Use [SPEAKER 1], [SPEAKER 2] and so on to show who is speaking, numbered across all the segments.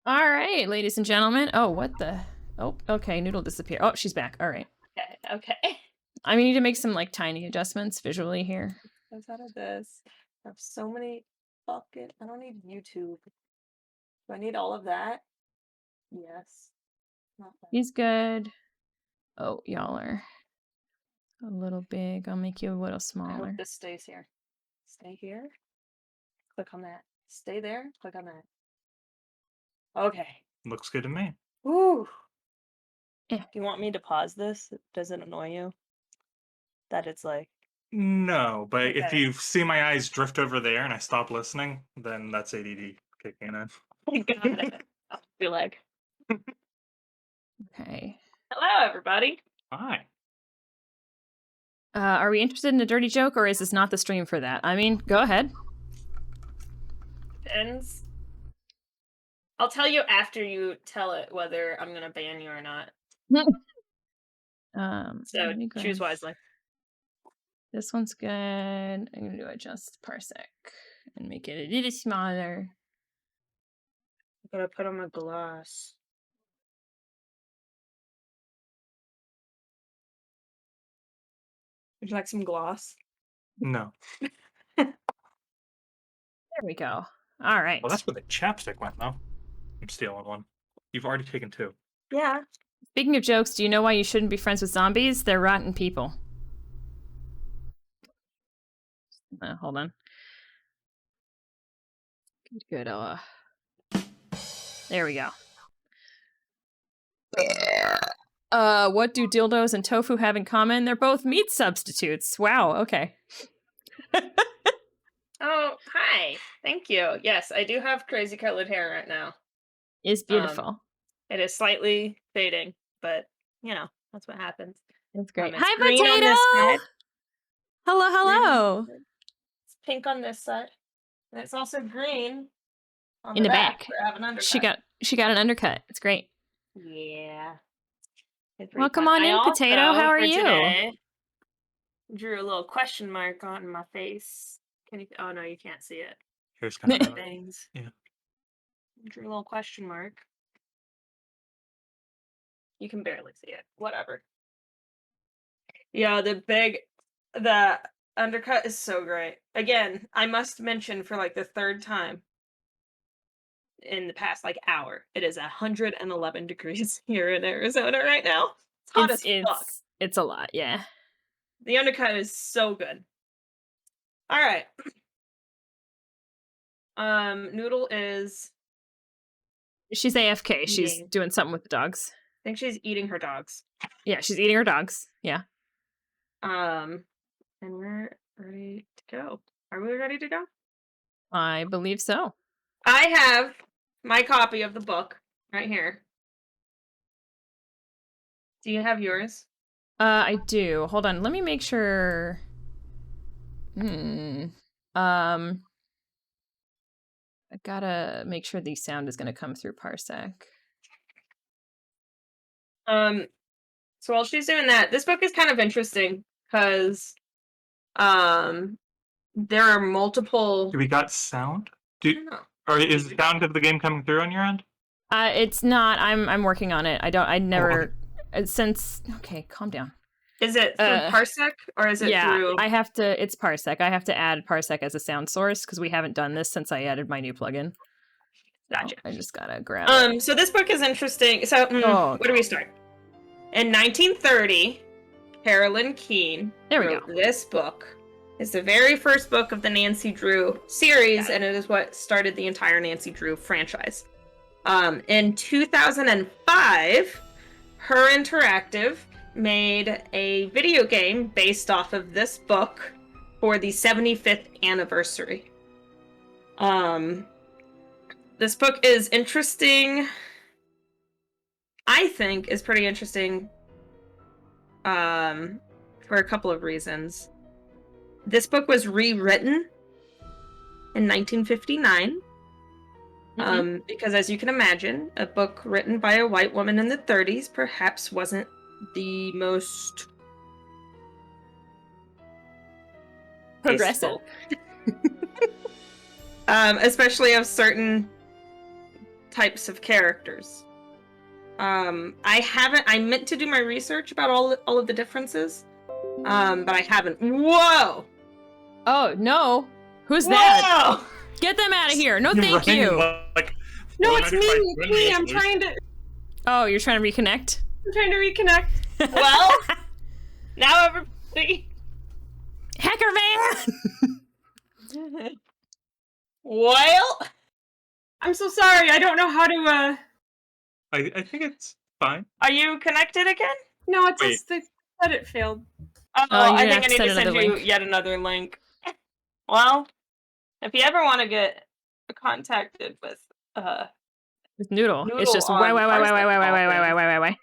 [SPEAKER 1] All right, ladies and gentlemen. Oh, what the? Oh, okay. Noodle disappeared. Oh, she's back. All right.
[SPEAKER 2] Okay.
[SPEAKER 1] I need to make some like tiny adjustments visually here.
[SPEAKER 2] Let's out of this. I have so many fucking. I don't need YouTube. Do I need all of that? Yes. Not that.
[SPEAKER 1] He's good. Oh, y'all are a little big. I'll make you a little
[SPEAKER 2] I
[SPEAKER 1] smaller.
[SPEAKER 2] hope this stays here. Stay here. Click on that. Stay there. Click on that. Okay.
[SPEAKER 3] Looks good to me.
[SPEAKER 2] Ooh.
[SPEAKER 1] Yeah.
[SPEAKER 2] Do you want me to pause this? Does it annoy you? That it's like.
[SPEAKER 3] No, but if
[SPEAKER 2] Okay.
[SPEAKER 3] you see my eyes drift over there and I stop listening, then that's ADD kicking in.
[SPEAKER 2] I got it. I'll be like,
[SPEAKER 1] Okay.
[SPEAKER 2] hello, everybody.
[SPEAKER 3] Hi.
[SPEAKER 1] Are we interested in a dirty joke, or is this not the stream for that? I mean, go ahead.
[SPEAKER 2] Depends. I'll tell you after you tell it whether I'm gonna ban you or not. So
[SPEAKER 1] let me
[SPEAKER 2] choose
[SPEAKER 1] grab-
[SPEAKER 2] wisely.
[SPEAKER 1] This one's good. I'm gonna do adjust parsec and make it a little smaller.
[SPEAKER 2] I'm gonna put on my glass. Would you like some gloss?
[SPEAKER 3] No.
[SPEAKER 1] There we go. All right.
[SPEAKER 3] Well, that's where the chapstick went, though. I'm stealing one. You've already taken two.
[SPEAKER 2] Yeah.
[SPEAKER 1] Speaking of jokes, do you know why you shouldn't be friends with zombies? They're rotten people. Hold on. Good. There we go. What do dildos and tofu have in common? They're both meat substitutes. Wow. Okay.
[SPEAKER 2] Oh, hi. Thank you. Yes, I do have crazy colored hair right now.
[SPEAKER 1] It's beautiful.
[SPEAKER 2] It is slightly fading, but you know, that's what happens.
[SPEAKER 1] It's great.
[SPEAKER 2] It's
[SPEAKER 1] Hi,
[SPEAKER 2] green on this
[SPEAKER 1] Potato!
[SPEAKER 2] side.
[SPEAKER 1] Hello.
[SPEAKER 2] It's pink on this side. And it's also green on
[SPEAKER 1] In the back.
[SPEAKER 2] where I have an undercut.
[SPEAKER 1] She got an undercut. It's great.
[SPEAKER 2] Yeah. It's
[SPEAKER 1] Well,
[SPEAKER 2] pretty
[SPEAKER 1] come
[SPEAKER 2] fun.
[SPEAKER 1] on in,
[SPEAKER 2] I
[SPEAKER 1] Potato.
[SPEAKER 2] also,
[SPEAKER 1] How are
[SPEAKER 2] for
[SPEAKER 1] you?
[SPEAKER 2] today, drew a little question mark on my face. Can you? Oh no, you can't see it.
[SPEAKER 3] Here's kind of
[SPEAKER 2] Things.
[SPEAKER 3] Yeah.
[SPEAKER 2] Drew a little question mark. You can barely see it. Whatever. Yeah, the undercut is so great. Again, I must mention for like the third time in the past like hour, it is 111 degrees here in Arizona right now. It's hot as fuck.
[SPEAKER 1] It's a lot, yeah.
[SPEAKER 2] The undercut is so good. All right. Noodle is.
[SPEAKER 1] She's AFK. She's
[SPEAKER 2] Eating.
[SPEAKER 1] doing something with the dogs.
[SPEAKER 2] I think she's eating her dogs.
[SPEAKER 1] Yeah, she's eating her dogs. Yeah.
[SPEAKER 2] And we're ready to go. Are we ready to go?
[SPEAKER 1] I believe so.
[SPEAKER 2] I have my copy of the book right here. Do you have yours?
[SPEAKER 1] I do. Hold on. Let me make sure. I gotta make sure the sound is gonna come through Parsec.
[SPEAKER 2] So while she's doing that, this book is kind of interesting because there are multiple.
[SPEAKER 3] Do we got sound?
[SPEAKER 2] I don't know.
[SPEAKER 3] Or is the sound of the game coming through on your end?
[SPEAKER 1] It's not. I'm working on it. I never since. Okay, calm down.
[SPEAKER 2] Is it through Parsec or is it through?
[SPEAKER 1] I have to. It's Parsec. I have to add Parsec as a sound source because we haven't done this since I added my new plugin.
[SPEAKER 2] Gotcha.
[SPEAKER 1] I just gotta grab it.
[SPEAKER 2] So this book is interesting. So where do we start? In 1930, Carolyn Keene wrote this book. It's the very first book of the Nancy Drew series, and it is what started the entire Nancy Drew franchise. In 2005, Her Interactive made a video game based off of this book for the 75th anniversary. This book is interesting. I think is pretty interesting for a couple of reasons. This book was rewritten in 1959 because, as you can imagine, a book written by a white woman in the 30s perhaps wasn't the most
[SPEAKER 1] progressive.
[SPEAKER 2] Especially of certain types of characters. I meant to do my research about all of the differences, but I haven't. Whoa!
[SPEAKER 1] Oh, no. Who's
[SPEAKER 2] Whoa!
[SPEAKER 1] that? Get them out of here. No, thank you.
[SPEAKER 3] Like,
[SPEAKER 2] No, it's me. I'm trying to
[SPEAKER 1] Oh, you're trying to reconnect?
[SPEAKER 2] reconnect. Well, now everybody.
[SPEAKER 1] Hacker man!
[SPEAKER 2] Well, I'm so sorry. I don't know how to.
[SPEAKER 3] I think it's fine.
[SPEAKER 2] Are you connected again?
[SPEAKER 4] No, it says that it failed.
[SPEAKER 2] Oh,
[SPEAKER 1] Oh,
[SPEAKER 2] I
[SPEAKER 1] you're
[SPEAKER 2] think I
[SPEAKER 1] gonna
[SPEAKER 2] need to send you
[SPEAKER 1] link.
[SPEAKER 2] yet another link. Well, if you ever want to get contacted with
[SPEAKER 1] With Noodle. It's
[SPEAKER 2] Noodle
[SPEAKER 1] just
[SPEAKER 2] on
[SPEAKER 1] why.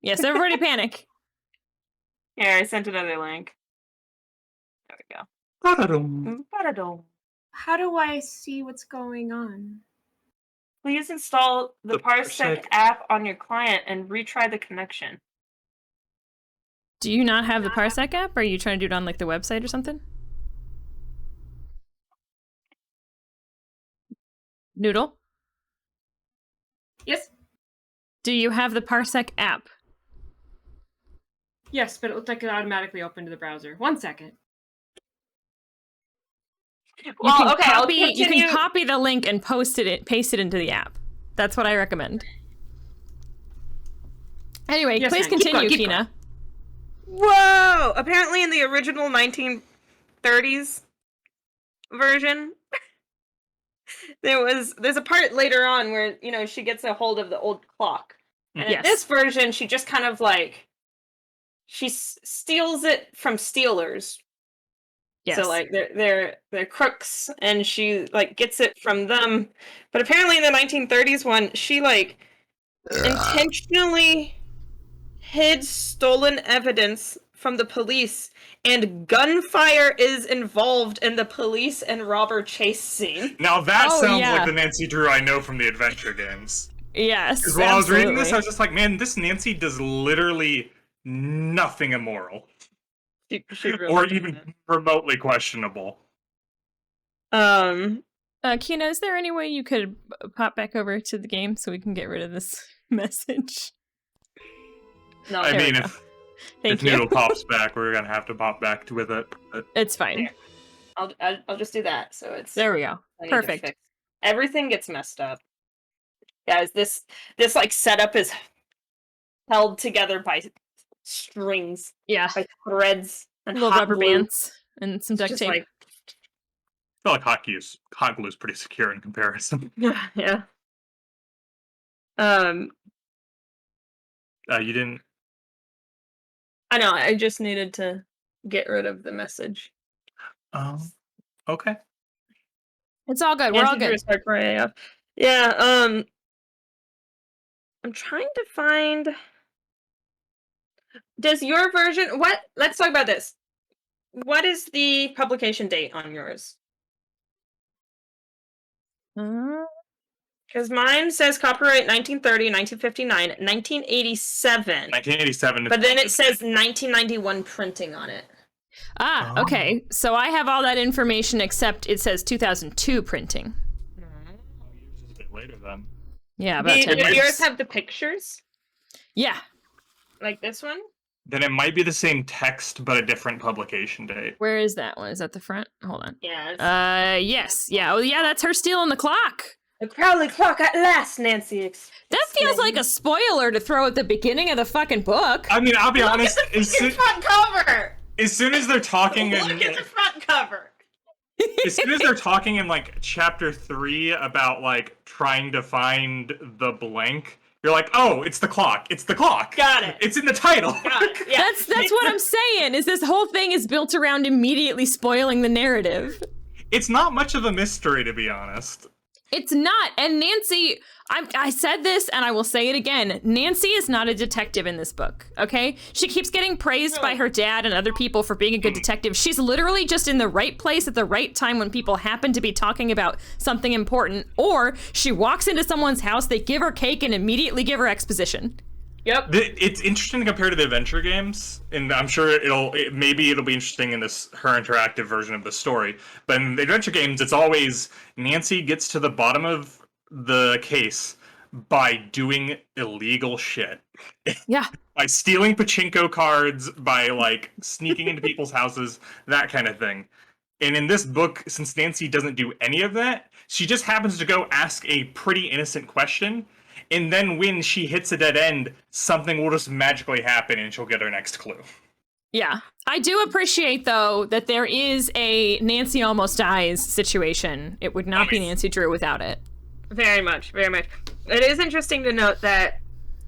[SPEAKER 1] Yes, everybody panic.
[SPEAKER 2] here, I sent another link. There we go.
[SPEAKER 3] Ta-da-dum.
[SPEAKER 2] Ba-da-dum.
[SPEAKER 4] How do I see what's going on?
[SPEAKER 2] Please install the
[SPEAKER 3] The
[SPEAKER 2] Parsec
[SPEAKER 3] Parsec.
[SPEAKER 2] app on your client and retry the connection.
[SPEAKER 1] Do you not have the Parsec app? Or are you trying to do it on like the website or something? Noodle?
[SPEAKER 4] Yes?
[SPEAKER 1] Do you have the Parsec app?
[SPEAKER 4] Yes, but it looked like it automatically opened to the browser. 1 second.
[SPEAKER 2] Well,
[SPEAKER 1] you can
[SPEAKER 2] okay, I'll
[SPEAKER 1] copy, you
[SPEAKER 2] continue.
[SPEAKER 1] can copy the link and paste it into the app. That's what I recommend. Anyway,
[SPEAKER 4] Yes,
[SPEAKER 1] please
[SPEAKER 4] ma'am. Keep
[SPEAKER 1] continue,
[SPEAKER 4] going, keep
[SPEAKER 1] Kina.
[SPEAKER 2] Whoa! Apparently, in the original 1930s version, there's a part later on where she gets a hold of the old clock, and
[SPEAKER 1] Yes.
[SPEAKER 2] in this version, she just kind of like she steals it from stealers.
[SPEAKER 1] Yes.
[SPEAKER 2] So like they're crooks, and she like gets it from them. But apparently, in the 1930s one, she like intentionally hid stolen evidence from the police, and gunfire is involved in the police and robber chase scene.
[SPEAKER 3] Now that
[SPEAKER 1] Oh,
[SPEAKER 3] sounds
[SPEAKER 1] yeah.
[SPEAKER 3] like the Nancy Drew I know from the adventure games.
[SPEAKER 1] Yes.
[SPEAKER 3] Because while I was reading this, I
[SPEAKER 1] absolutely.
[SPEAKER 3] was just like, man, this Nancy does literally nothing immoral.
[SPEAKER 2] She really
[SPEAKER 3] Or
[SPEAKER 2] doesn't.
[SPEAKER 3] even remotely questionable.
[SPEAKER 1] Kina, is there any way you could pop back over to the game so we can get rid of this message?
[SPEAKER 2] No,
[SPEAKER 3] I
[SPEAKER 1] There we
[SPEAKER 3] mean,
[SPEAKER 1] go.
[SPEAKER 3] if
[SPEAKER 1] Thank you.
[SPEAKER 3] Noodle pops back, we're gonna have to pop back with it. But
[SPEAKER 1] It's fine.
[SPEAKER 2] I'll just do that. So it's
[SPEAKER 1] There we go.
[SPEAKER 2] I need to
[SPEAKER 1] Perfect.
[SPEAKER 2] fix- Everything gets messed up, guys. This like setup is held together by strings,
[SPEAKER 1] Yeah.
[SPEAKER 2] by threads and
[SPEAKER 1] Little
[SPEAKER 2] hot
[SPEAKER 1] rubber
[SPEAKER 2] glue.
[SPEAKER 1] bands and some duct
[SPEAKER 2] Just
[SPEAKER 1] tape.
[SPEAKER 2] like
[SPEAKER 3] I feel like hot glue is pretty secure in comparison.
[SPEAKER 2] yeah.
[SPEAKER 3] You didn't.
[SPEAKER 2] I know. I just needed to get rid of the message.
[SPEAKER 3] Okay.
[SPEAKER 1] It's all good. We're all
[SPEAKER 2] Nancy Drew
[SPEAKER 1] good.
[SPEAKER 2] is hard for AF. Yeah. I'm trying to find. Does your version? What? Let's talk about this. What is the publication date on yours? Because mine says copyright 1930, 1959, 1987.
[SPEAKER 3] 1987.
[SPEAKER 2] But then it says 1991 printing on it.
[SPEAKER 1] Ah,
[SPEAKER 3] Oh.
[SPEAKER 1] okay. So I have all that information except it says 2002 printing.
[SPEAKER 3] Yours is a bit later then.
[SPEAKER 1] Yeah, about 10
[SPEAKER 2] Does
[SPEAKER 1] years.
[SPEAKER 2] yours have the pictures?
[SPEAKER 1] Yeah.
[SPEAKER 2] Like this one?
[SPEAKER 3] Then it might be the same text, but a different publication date.
[SPEAKER 1] Where is that one? Is that the front? Hold on.
[SPEAKER 2] Yeah.
[SPEAKER 1] Yes. Yeah. Oh, yeah, that's her stealing the clock.
[SPEAKER 2] The Crowley clock at last, Nancy.
[SPEAKER 1] That feels like a spoiler to throw at the beginning of the fucking book.
[SPEAKER 3] I mean, I'll be honest.
[SPEAKER 2] Look at the freaking front cover!
[SPEAKER 3] As soon as they're talking,
[SPEAKER 2] Look at the front cover!
[SPEAKER 3] as soon as they're talking in like chapter 3 about like trying to find the blank, you're like, oh, it's the clock. It's the clock.
[SPEAKER 2] Got it.
[SPEAKER 3] It's in the title.
[SPEAKER 2] Got it. Yeah.
[SPEAKER 1] That's what I'm saying. Is this whole thing is built around immediately spoiling the narrative.
[SPEAKER 3] It's not much of a mystery, to be honest.
[SPEAKER 1] It's not. And Nancy, I said this and I will say it again. Nancy is not a detective in this book, okay? She keeps getting praised by her dad and other people for being a good detective. She's literally just in the right place at the right time when people happen to be talking about something important. Or she walks into someone's house, they give her cake and immediately give her exposition.
[SPEAKER 2] Yep.
[SPEAKER 3] It's interesting to compare to the adventure games, and I'm sure maybe it'll be interesting in her interactive version of the story. But in the adventure games, it's always Nancy gets to the bottom of the case by doing illegal shit.
[SPEAKER 1] Yeah.
[SPEAKER 3] By stealing pachinko cards, by like sneaking into people's houses, that kind of thing. And in this book, since Nancy doesn't do any of that, she just happens to go ask a pretty innocent question, and then when she hits a dead end, something will just magically happen and she'll get her next clue.
[SPEAKER 1] Yeah. I do appreciate, though, that there is a Nancy almost dies situation. It would not be Nancy Drew without it.
[SPEAKER 2] Very much, very much. It is interesting to note that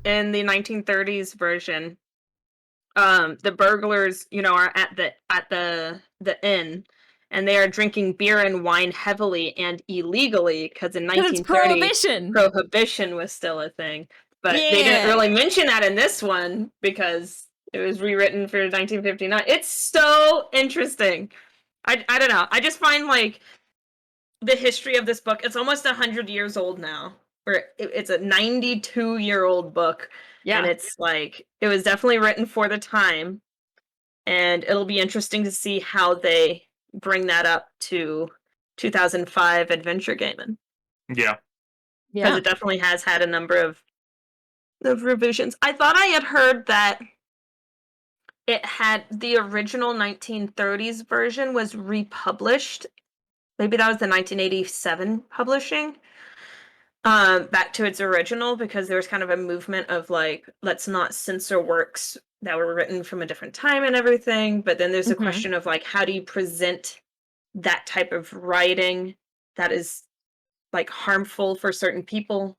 [SPEAKER 2] in the 1930s version, the burglars, are at the inn, and they are drinking beer and wine heavily and illegally because in 1930 prohibition was still a thing. But they didn't really mention that in this one because it was rewritten for 1959. It's so interesting. I don't know. I just find like the history of this book. It's almost 100 years old now. Or it's a 92-year-old book. Yeah. And it's like, it was definitely written for the time. And it'll be interesting to see how they bring that up to 2005 Adventure Gaming.
[SPEAKER 3] Yeah.
[SPEAKER 2] Because it definitely has had a number of revisions. I thought I had heard that it had the original 1930s version was republished. Maybe that was the 1987 publishing. Back to its original, because there was kind of a movement of like, let's not censor works that were written from a different time and everything. But then there's a question of like, how do you present that type of writing that is like harmful for certain people?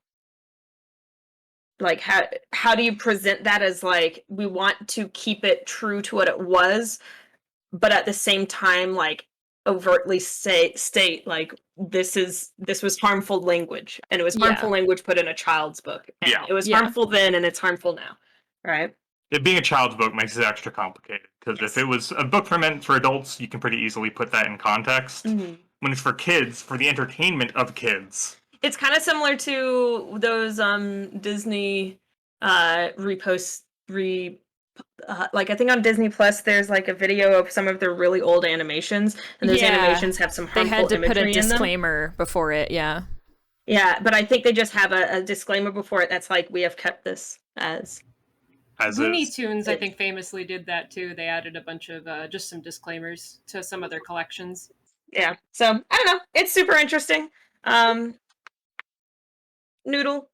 [SPEAKER 2] Like, how do you present that as like, we want to keep it true to what it was, but at the same time, like, overtly state like this was harmful language, and it was harmful language put in a child's book, and it was harmful then and it's harmful now, right?
[SPEAKER 3] It being a child's book makes it extra complicated, because if it was a book meant for adults, you can pretty easily put that in context. When it's for kids, for the entertainment of kids,
[SPEAKER 2] it's kind of similar to those Disney like I think on Disney Plus there's like a video of some of their really old animations, and those animations have some harmful imagery in them. They had to put a disclaimer
[SPEAKER 1] before it, yeah,
[SPEAKER 2] but I think they just have a disclaimer before it that's like, we have kept this as
[SPEAKER 4] Looney Tunes. I think famously did that too. They added a bunch of just some disclaimers to some of their collections.
[SPEAKER 2] Yeah, so I don't know, it's super interesting. Noodle,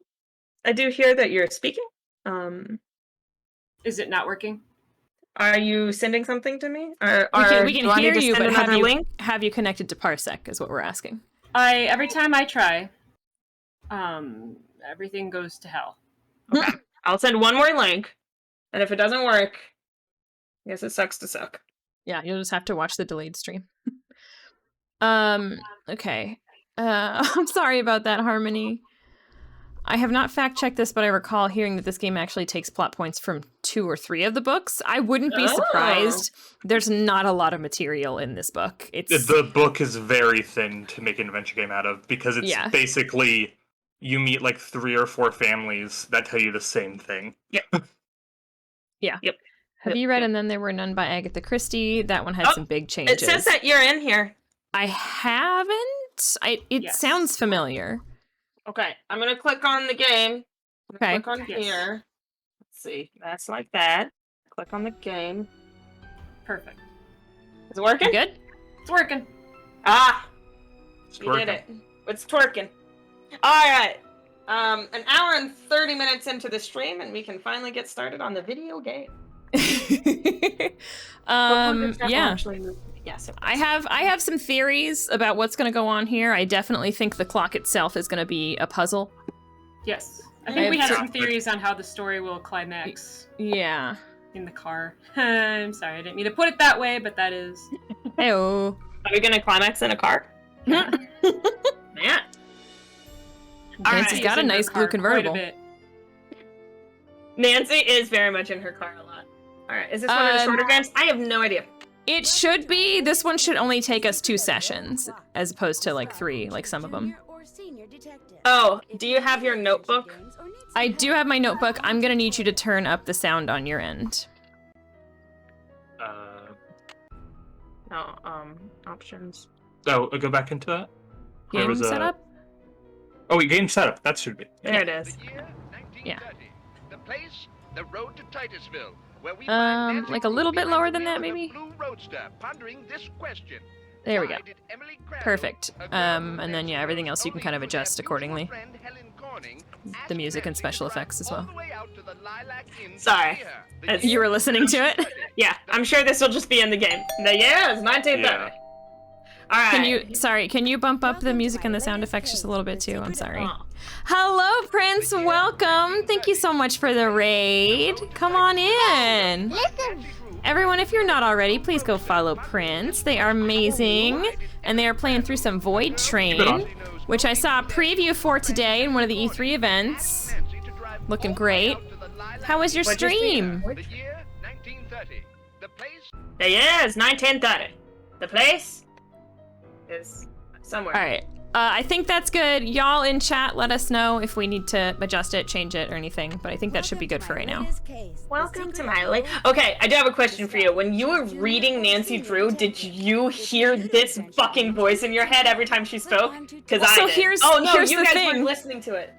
[SPEAKER 2] I do hear that you're speaking.
[SPEAKER 4] Is it not working?
[SPEAKER 2] Are you sending something to me?
[SPEAKER 1] We can hear you, but have you connected to Parsec is what we're asking.
[SPEAKER 4] Every time I try, everything goes to hell.
[SPEAKER 2] Okay. I'll send one more link, and if it doesn't work, I guess it sucks to suck.
[SPEAKER 1] Yeah, you'll just have to watch the delayed stream. Okay. I'm sorry about that, Harmony. I have not fact-checked this, but I recall hearing that this game actually takes plot points from 2 or 3 of the books. I wouldn't be surprised. There's not a lot of material in this book.
[SPEAKER 3] The book is very thin to make an adventure game out of, because it's basically you meet like 3 or 4 families that tell you the same thing.
[SPEAKER 2] Yep.
[SPEAKER 1] Yeah. Yep. Have you read And Then There Were None by Agatha Christie? That one had some big changes.
[SPEAKER 2] It says that you're in here.
[SPEAKER 1] I haven't. It sounds familiar.
[SPEAKER 2] Okay, I'm gonna click on the game. Click on here. Let's see. That's like that. Click on the game.
[SPEAKER 4] Perfect.
[SPEAKER 2] Is it working?
[SPEAKER 1] Good?
[SPEAKER 4] It's working.
[SPEAKER 2] We did it. It's twerking. Alright. An hour and 30 minutes into the stream, and we can finally get started on the video game.
[SPEAKER 1] Yeah. Yes, I have some theories about what's going to go on here. I definitely think the clock itself is going to be a puzzle.
[SPEAKER 4] Yes. I think we have some theories on how the story will climax.
[SPEAKER 1] Yeah.
[SPEAKER 4] In the car. I'm sorry, I didn't mean to put it that way, but that is.
[SPEAKER 1] Hey-oh.
[SPEAKER 2] Are we going to climax in a car?
[SPEAKER 1] Yeah.
[SPEAKER 2] Man.
[SPEAKER 1] Nancy's got a nice blue convertible.
[SPEAKER 2] Nancy is very much in her car a lot. Alright, is this one of the shorter games? I have no idea.
[SPEAKER 1] It should be. This one should only take us 2 sessions, as opposed to like 3, like some of them.
[SPEAKER 2] Oh, do you have your notebook?
[SPEAKER 1] I do have my notebook. I'm gonna need you to turn up the sound on your end.
[SPEAKER 2] Options.
[SPEAKER 3] Oh, I'll go back into that?
[SPEAKER 1] Game setup?
[SPEAKER 3] Oh, we game setup. That should be.
[SPEAKER 2] There it is.
[SPEAKER 5] The year 1930.
[SPEAKER 1] Yeah.
[SPEAKER 5] The place, the road to Titusville, where we
[SPEAKER 1] like a little bit lower than that, maybe?
[SPEAKER 5] Blue Roadster, pondering this question.
[SPEAKER 1] There we go.
[SPEAKER 5] Why did Emily Crandall,
[SPEAKER 1] Perfect.
[SPEAKER 5] a girl who
[SPEAKER 1] And then, yeah, everything else you can kind of
[SPEAKER 5] only through
[SPEAKER 1] adjust
[SPEAKER 5] their
[SPEAKER 1] accordingly.
[SPEAKER 5] mutual friend Helen Corning, asked
[SPEAKER 1] The music and
[SPEAKER 5] Nancy
[SPEAKER 1] special
[SPEAKER 5] to drive
[SPEAKER 1] effects as
[SPEAKER 5] all
[SPEAKER 1] well.
[SPEAKER 5] the way out to the Lilac Inn to
[SPEAKER 2] Sorry.
[SPEAKER 5] see her. The
[SPEAKER 2] It's-
[SPEAKER 5] year
[SPEAKER 1] You were listening to it?
[SPEAKER 2] Yeah, I'm sure this will just be in the game. The year is 1930.
[SPEAKER 3] Yeah.
[SPEAKER 2] All right.
[SPEAKER 1] Can you bump up the music and the sound effects just a little bit too? I'm sorry.
[SPEAKER 2] Oh.
[SPEAKER 1] Hello, Prince. Welcome. Thank you so much for the raid. Come on in. Everyone, if you're not already, please go follow Prince. They are amazing. And they are playing through some Void Train, which I saw a preview for today in one of the E3 events. Looking great. How was your
[SPEAKER 2] What'd you see?
[SPEAKER 1] stream?
[SPEAKER 5] The year 1930. The place.
[SPEAKER 2] The year is 1930. The place is somewhere.
[SPEAKER 1] All right. I think that's good. Y'all in chat, let us know if we need to adjust it, change it, or anything. But I think that should be good for right now.
[SPEAKER 2] Welcome to my life. Okay, I do have a question for you. When you were reading Nancy Drew, did you hear this fucking voice in your head every time she spoke? Because I
[SPEAKER 1] So
[SPEAKER 2] did.
[SPEAKER 1] here's
[SPEAKER 2] Oh no,
[SPEAKER 1] the
[SPEAKER 2] you guys
[SPEAKER 1] thing.
[SPEAKER 2] weren't listening to it.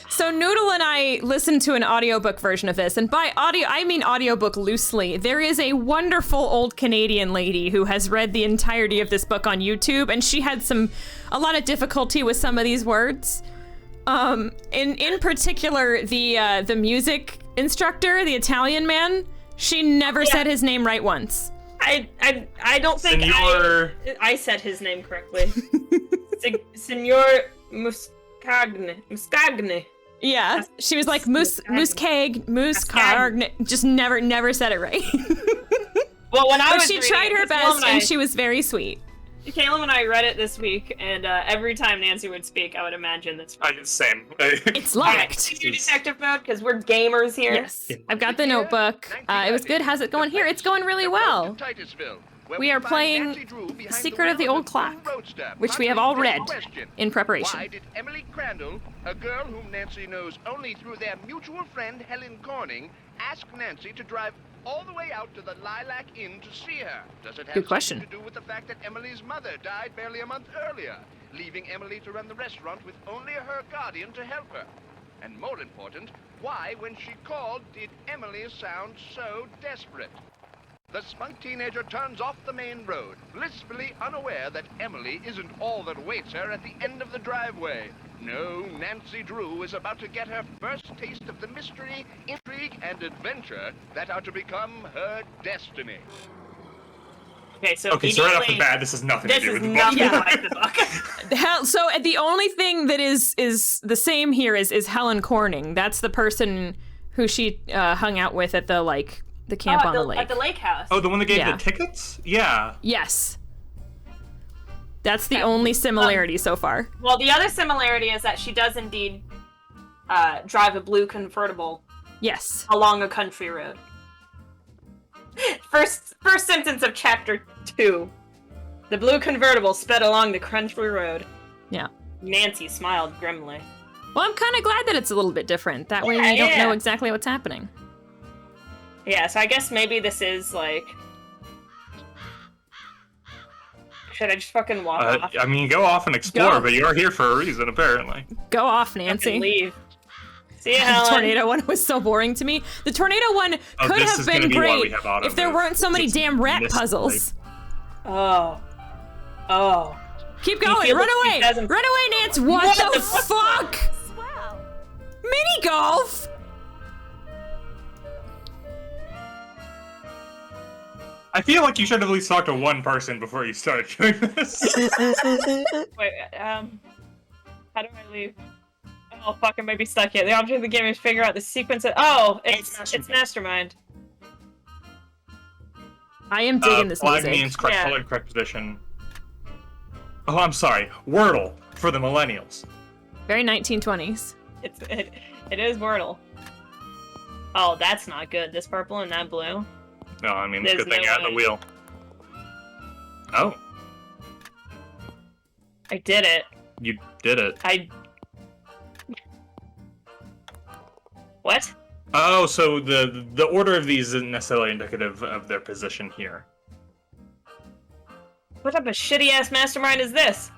[SPEAKER 1] So Noodle and I listened to an audiobook version of this, and by audio, I mean audiobook loosely. There is a wonderful old Canadian lady who has read the entirety of this book on YouTube, and she had a lot of difficulty with some of these words. In particular, the music instructor, the Italian man, she never said his name right once.
[SPEAKER 2] I don't think
[SPEAKER 3] Signor...
[SPEAKER 2] I said his name correctly. Signor Muscagne.
[SPEAKER 1] Yeah, she was like Muscagne, just never said it right.
[SPEAKER 2] Well, when I
[SPEAKER 1] But
[SPEAKER 2] was
[SPEAKER 1] she
[SPEAKER 2] reading
[SPEAKER 1] tried
[SPEAKER 2] it,
[SPEAKER 1] her best, and she was very sweet.
[SPEAKER 2] Caleb and I read it this week, and every time Nancy would speak, I would imagine this.
[SPEAKER 3] Same.
[SPEAKER 1] It's
[SPEAKER 2] Alright,
[SPEAKER 1] locked.
[SPEAKER 2] do detective mode because we're gamers here.
[SPEAKER 1] Yes, I've got the notebook. It was good. How's it going here? It's going really well. We are playing Secret of the Old Clock, which we have all read in preparation.
[SPEAKER 5] Why did Emily Crandall, a girl whom Nancy knows only through their mutual friend Helen Corning, ask Nancy to drive all the way out to the Lilac Inn to see her? Does it have
[SPEAKER 1] Good question.
[SPEAKER 5] something to do with the fact that Emily's mother died barely a month earlier, leaving Emily to run the restaurant with only her guardian to help her? And more important, why, when she called, did Emily sound so desperate? The spunk teenager turns off the main road, blissfully unaware that Emily isn't all that awaits her at the end of the driveway. No, Nancy Drew is about to get her first taste of the mystery, intrigue, and adventure that are to become her destiny.
[SPEAKER 2] Okay, so
[SPEAKER 3] right off the bat, this has nothing to do with the book.
[SPEAKER 2] This is nothing like the book.
[SPEAKER 1] So the only thing that is the same here is Helen Corning. That's the person who she hung out with at the camp on the lake.
[SPEAKER 2] At the lake house.
[SPEAKER 3] Oh, the one that gave
[SPEAKER 1] Yeah.
[SPEAKER 3] the tickets? Yeah.
[SPEAKER 1] Yes. That's the only similarity so far.
[SPEAKER 2] Well, the other similarity is that she does indeed drive a blue convertible
[SPEAKER 1] Yes.
[SPEAKER 2] along a country road. First sentence of chapter 2. The blue convertible sped along the country road.
[SPEAKER 1] Yeah.
[SPEAKER 2] Nancy smiled grimly.
[SPEAKER 1] Well, I'm kind of glad that it's a little bit different. That way we don't know exactly what's happening.
[SPEAKER 2] Yeah, so I guess maybe this is like... Should I just fucking walk off?
[SPEAKER 3] I mean, go off and explore,
[SPEAKER 1] Go.
[SPEAKER 3] but you're here for a reason, apparently.
[SPEAKER 1] Go off,
[SPEAKER 2] Fucking
[SPEAKER 1] Nancy.
[SPEAKER 2] leave. See ya,
[SPEAKER 1] The
[SPEAKER 2] Helen.
[SPEAKER 1] tornado one was so boring to me. The tornado one
[SPEAKER 3] Oh,
[SPEAKER 1] could
[SPEAKER 3] this
[SPEAKER 1] have
[SPEAKER 3] is gonna
[SPEAKER 1] been
[SPEAKER 3] be why we
[SPEAKER 1] great
[SPEAKER 3] have auto
[SPEAKER 1] if there
[SPEAKER 3] move.
[SPEAKER 1] weren't so many
[SPEAKER 3] It's
[SPEAKER 1] damn rat
[SPEAKER 3] missed,
[SPEAKER 1] puzzles.
[SPEAKER 2] Oh. Oh.
[SPEAKER 1] Keep
[SPEAKER 2] You
[SPEAKER 1] going.
[SPEAKER 2] feel
[SPEAKER 1] Run
[SPEAKER 2] the
[SPEAKER 1] away.
[SPEAKER 2] enthusiasm.
[SPEAKER 1] Run away, Nance. What the fuck?
[SPEAKER 6] Swell.
[SPEAKER 1] Mini golf?
[SPEAKER 3] I feel like you should have at least talked to one person before you started doing this.
[SPEAKER 2] Wait, how do I leave? Oh, fuck, I might be stuck here. The object of the game is to figure out the sequence of... Oh, it's Mastermind.
[SPEAKER 1] I am digging this
[SPEAKER 3] Flag
[SPEAKER 1] music.
[SPEAKER 3] means correct
[SPEAKER 2] Yeah.
[SPEAKER 3] color, correct position. Oh, I'm sorry. Wordle for the millennials.
[SPEAKER 1] Very 1920s.
[SPEAKER 2] It is Wordle. Oh, that's not good. This purple and that blue.
[SPEAKER 3] No, I mean, it's a
[SPEAKER 2] There's
[SPEAKER 3] good thing
[SPEAKER 2] no
[SPEAKER 3] I had the
[SPEAKER 2] way.
[SPEAKER 3] wheel. Oh,
[SPEAKER 2] I did it.
[SPEAKER 3] you did it.
[SPEAKER 2] What?
[SPEAKER 3] Oh, so the order of these isn't necessarily indicative of their position here.
[SPEAKER 2] What type of shitty-ass mastermind is this?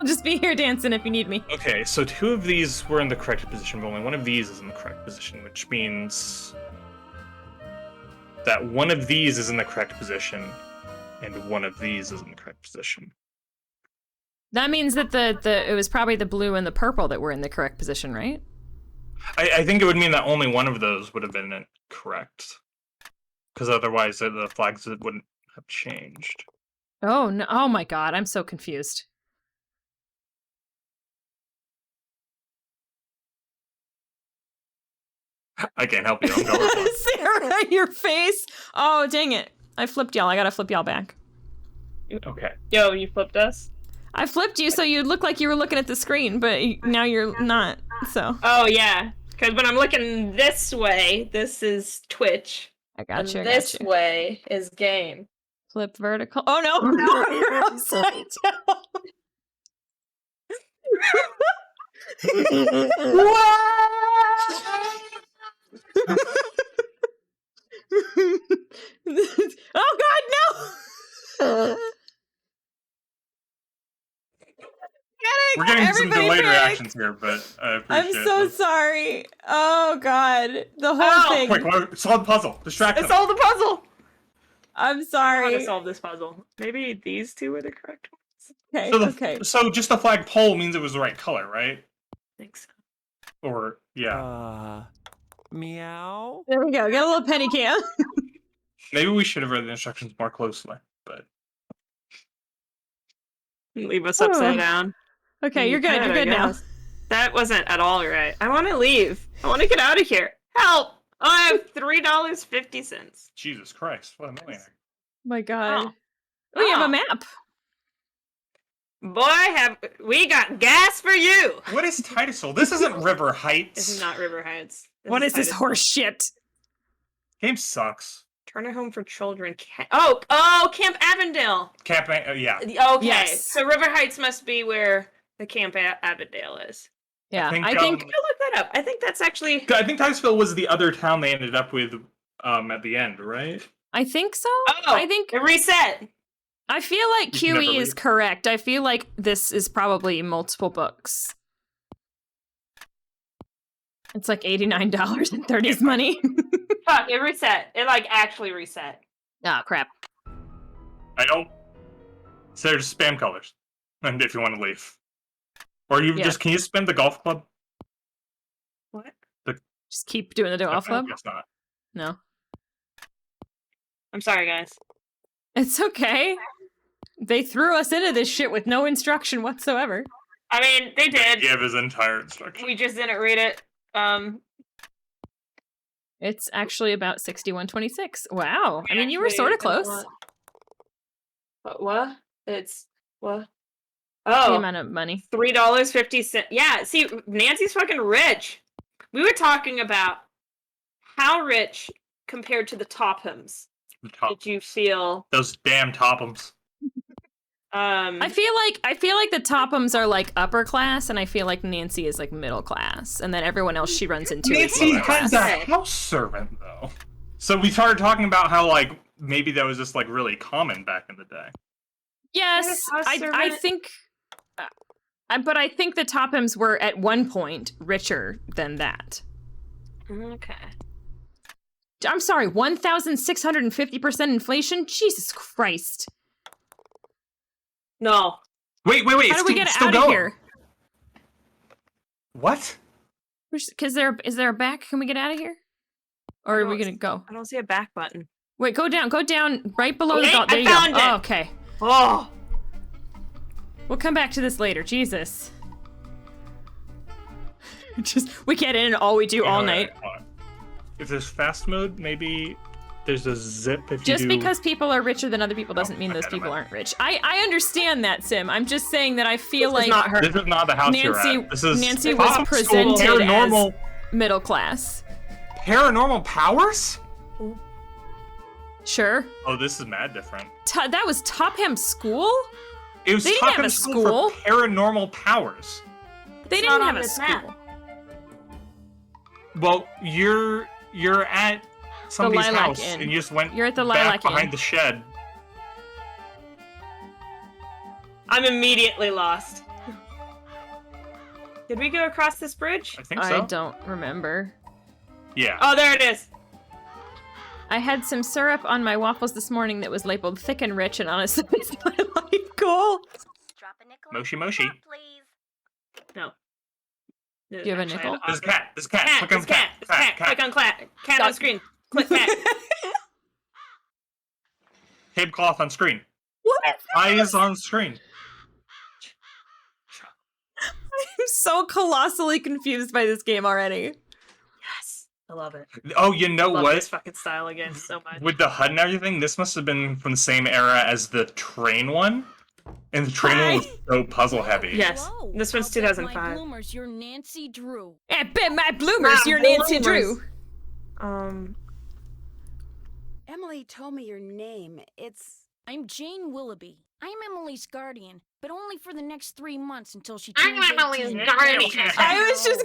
[SPEAKER 1] I'll just be here dancing if you need me.
[SPEAKER 3] Okay, so 2 of these were in the correct position, but only one of these is in the correct position, which means that one of these is in the correct position, and one of these is in the correct position.
[SPEAKER 1] That means that it was probably the blue and the purple that were in the correct position, right?
[SPEAKER 3] I think it would mean that only one of those would have been correct, because otherwise the flags wouldn't have changed.
[SPEAKER 1] Oh no! Oh my God! I'm so confused.
[SPEAKER 3] I can't help you. I'm going.
[SPEAKER 1] Sarah, your face! Oh dang it! I flipped y'all. I gotta flip y'all back.
[SPEAKER 3] Okay.
[SPEAKER 2] Yo, you flipped us?
[SPEAKER 1] I flipped you so you'd look like you were looking at the screen, but now you're not. So.
[SPEAKER 2] Oh yeah, because when I'm looking this way, this is Twitch.
[SPEAKER 1] I got you.
[SPEAKER 2] And this way is game.
[SPEAKER 1] Flip vertical. Oh no! No, you're upside down. Oh God, no!
[SPEAKER 3] We're getting
[SPEAKER 1] Everybody
[SPEAKER 3] some delayed
[SPEAKER 1] panic.
[SPEAKER 3] reactions here, but I appreciate
[SPEAKER 1] I'm so
[SPEAKER 3] it.
[SPEAKER 1] sorry. Oh God, the whole thing.
[SPEAKER 3] Quick, solve the puzzle. Distract them.
[SPEAKER 2] Solve the puzzle.
[SPEAKER 1] I'm
[SPEAKER 2] How
[SPEAKER 1] sorry.
[SPEAKER 2] to solve this puzzle? Maybe these 2 are the correct ones.
[SPEAKER 1] Okay,
[SPEAKER 3] So,
[SPEAKER 1] okay.
[SPEAKER 3] so just the flag pole means it was the right color, right?
[SPEAKER 2] I think so.
[SPEAKER 3] Or, yeah.
[SPEAKER 6] Meow.
[SPEAKER 1] There we go. Get a little penny can.
[SPEAKER 3] Maybe we should have read the instructions more closely, but...
[SPEAKER 2] Leave us upside
[SPEAKER 1] Oh.
[SPEAKER 2] down.
[SPEAKER 1] Okay, you're good. You're
[SPEAKER 2] I
[SPEAKER 1] good now.
[SPEAKER 2] guess. That wasn't at all right. I want to leave. I want to get out of here. Help! Oh, I have $3.50.
[SPEAKER 3] Jesus Christ, what a millionaire.
[SPEAKER 1] My God.
[SPEAKER 2] Oh.
[SPEAKER 1] We have
[SPEAKER 2] Oh.
[SPEAKER 1] a map.
[SPEAKER 2] Boy, we got gas for you.
[SPEAKER 3] What is Titusville? This isn't River Heights.
[SPEAKER 2] This is not River Heights.
[SPEAKER 1] What is this
[SPEAKER 2] Titusville.
[SPEAKER 1] horse shit?
[SPEAKER 3] Game sucks.
[SPEAKER 2] Turner Home for Children. Oh, Camp Avondale.
[SPEAKER 3] Yeah.
[SPEAKER 2] Okay,
[SPEAKER 1] Yes.
[SPEAKER 2] so River Heights must be where the Camp Avondale is.
[SPEAKER 1] Yeah,
[SPEAKER 3] think,
[SPEAKER 1] I think
[SPEAKER 2] I'm gonna look that up. I think that's actually.
[SPEAKER 3] I think Titusville was the other town they ended up with at the end, right?
[SPEAKER 1] I think so.
[SPEAKER 2] Oh,
[SPEAKER 1] I think
[SPEAKER 2] it reset.
[SPEAKER 1] I feel like
[SPEAKER 3] You can
[SPEAKER 1] QE
[SPEAKER 3] never
[SPEAKER 1] is
[SPEAKER 3] leave.
[SPEAKER 1] correct. I feel like this is probably multiple books. It's like $89 in 30s money.
[SPEAKER 2] Fuck, it reset. It actually reset.
[SPEAKER 1] Ah, crap.
[SPEAKER 3] I don't. So they're just spam colors. And if you want to leave. Or you
[SPEAKER 1] Yeah.
[SPEAKER 3] just, can you spin the golf club?
[SPEAKER 2] What?
[SPEAKER 1] Just keep doing the golf club?
[SPEAKER 3] I guess not.
[SPEAKER 1] No.
[SPEAKER 2] I'm sorry, guys.
[SPEAKER 1] It's okay. They threw us into this shit with no instruction whatsoever.
[SPEAKER 2] I mean, they did.
[SPEAKER 3] Give his entire instruction.
[SPEAKER 2] We just didn't read it.
[SPEAKER 1] It's actually about 6126. Wow. I mean, you were
[SPEAKER 2] Actually,
[SPEAKER 1] sort of
[SPEAKER 2] it's a
[SPEAKER 1] close.
[SPEAKER 2] lot. What? It's what?
[SPEAKER 1] The
[SPEAKER 2] Oh,
[SPEAKER 1] amount of money.
[SPEAKER 2] $3.50. Yeah, see, Nancy's fucking rich. We were talking about how rich compared to the Tophams
[SPEAKER 3] The top,
[SPEAKER 2] did you feel?
[SPEAKER 3] those damn Tophams.
[SPEAKER 1] I feel like the Tophams are like upper class, and I feel like Nancy is like middle class, and then everyone else she runs into is
[SPEAKER 3] Nancy
[SPEAKER 1] lower
[SPEAKER 3] has
[SPEAKER 1] class.
[SPEAKER 3] a house servant, though. So we started talking about how, like, maybe that was just, like, really common back in the day.
[SPEAKER 1] Yes,
[SPEAKER 2] house
[SPEAKER 1] I
[SPEAKER 2] servant?
[SPEAKER 1] think, but I think the Tophams were at one point richer than that.
[SPEAKER 2] Okay.
[SPEAKER 1] I'm sorry, 1,650% inflation? Jesus Christ.
[SPEAKER 2] No.
[SPEAKER 3] Wait,
[SPEAKER 1] How
[SPEAKER 3] it's
[SPEAKER 1] do we
[SPEAKER 3] still,
[SPEAKER 1] get
[SPEAKER 3] still
[SPEAKER 1] out of
[SPEAKER 3] going.
[SPEAKER 1] here?
[SPEAKER 3] What?
[SPEAKER 1] Is there a back? Can we get out of here? Or are we gonna go?
[SPEAKER 2] I don't see a back button.
[SPEAKER 1] Wait, go down right below the
[SPEAKER 2] Wait,
[SPEAKER 1] dot. There
[SPEAKER 2] I
[SPEAKER 1] you go.
[SPEAKER 2] found it.
[SPEAKER 1] Oh, okay.
[SPEAKER 2] Oh.
[SPEAKER 1] We'll come back to this later. Jesus. We get in and all we do all night.
[SPEAKER 3] Hold on. If there's fast mode, maybe there's a zip if
[SPEAKER 1] Just
[SPEAKER 3] you do...
[SPEAKER 1] because people are richer than other people doesn't mean those
[SPEAKER 3] okay,
[SPEAKER 1] people
[SPEAKER 3] never
[SPEAKER 1] aren't rich. I understand that, Sim. I'm just saying that I feel
[SPEAKER 2] This is
[SPEAKER 1] like
[SPEAKER 2] not her.
[SPEAKER 3] This is not the house you're
[SPEAKER 1] Nancy-
[SPEAKER 3] at. This is
[SPEAKER 1] Nancy was
[SPEAKER 3] Top School
[SPEAKER 1] presented
[SPEAKER 3] paranormal,
[SPEAKER 1] middle class.
[SPEAKER 3] paranormal powers?
[SPEAKER 1] Sure.
[SPEAKER 3] Oh, this is mad different.
[SPEAKER 1] That was Topham School?
[SPEAKER 3] It was
[SPEAKER 1] They didn't
[SPEAKER 3] Topham
[SPEAKER 1] have a
[SPEAKER 3] School
[SPEAKER 1] school.
[SPEAKER 3] for paranormal powers.
[SPEAKER 1] They
[SPEAKER 2] It's
[SPEAKER 1] didn't
[SPEAKER 2] not
[SPEAKER 1] have
[SPEAKER 2] on
[SPEAKER 1] a
[SPEAKER 2] this
[SPEAKER 1] school.
[SPEAKER 2] map.
[SPEAKER 3] Well, you're at somebody's
[SPEAKER 1] Lilac
[SPEAKER 3] house,
[SPEAKER 1] Inn.
[SPEAKER 3] and you just went
[SPEAKER 1] You're at the
[SPEAKER 3] back
[SPEAKER 1] Lilac
[SPEAKER 3] behind
[SPEAKER 1] Inn.
[SPEAKER 3] the shed.
[SPEAKER 2] I'm immediately lost. Did we go across this bridge?
[SPEAKER 3] I think so.
[SPEAKER 1] I don't remember.
[SPEAKER 3] Yeah.
[SPEAKER 2] Oh, there it is.
[SPEAKER 1] I had some syrup on my waffles this morning that was labeled thick and rich, and honestly, it's my life goal.
[SPEAKER 7] Drop a nickel.
[SPEAKER 3] Moshi moshi.
[SPEAKER 7] Please.
[SPEAKER 2] No.
[SPEAKER 1] Do you have a nickel?
[SPEAKER 3] There's a cat. There's a cat.
[SPEAKER 2] Cat.
[SPEAKER 3] Click on
[SPEAKER 2] It's cat. It's cat. Click on cat. Cat on screen. Click cat.
[SPEAKER 3] Tablecloth on screen.
[SPEAKER 1] What?
[SPEAKER 3] Eyes on screen.
[SPEAKER 1] I'm so colossally confused by this game already.
[SPEAKER 2] Yes. I love it.
[SPEAKER 3] Oh, you know
[SPEAKER 2] Love
[SPEAKER 3] what?
[SPEAKER 2] this fucking style again so much.
[SPEAKER 3] With the HUD and everything, this must have been from the same era as the train one. And the train one was so puzzle heavy.
[SPEAKER 2] Yes.
[SPEAKER 8] Hello.
[SPEAKER 2] This one's
[SPEAKER 8] I'll bet
[SPEAKER 2] 2005.
[SPEAKER 8] My bloomers, you're Nancy Drew.
[SPEAKER 1] I bet my bloomers, you're Nancy Drew.
[SPEAKER 9] Emily told me your name.
[SPEAKER 8] I'm Jane Willoughby. I'm Emily's guardian, but only for the next 3 months until she
[SPEAKER 2] I'm
[SPEAKER 8] turns 18.
[SPEAKER 2] Emily's guardian.
[SPEAKER 1] I was just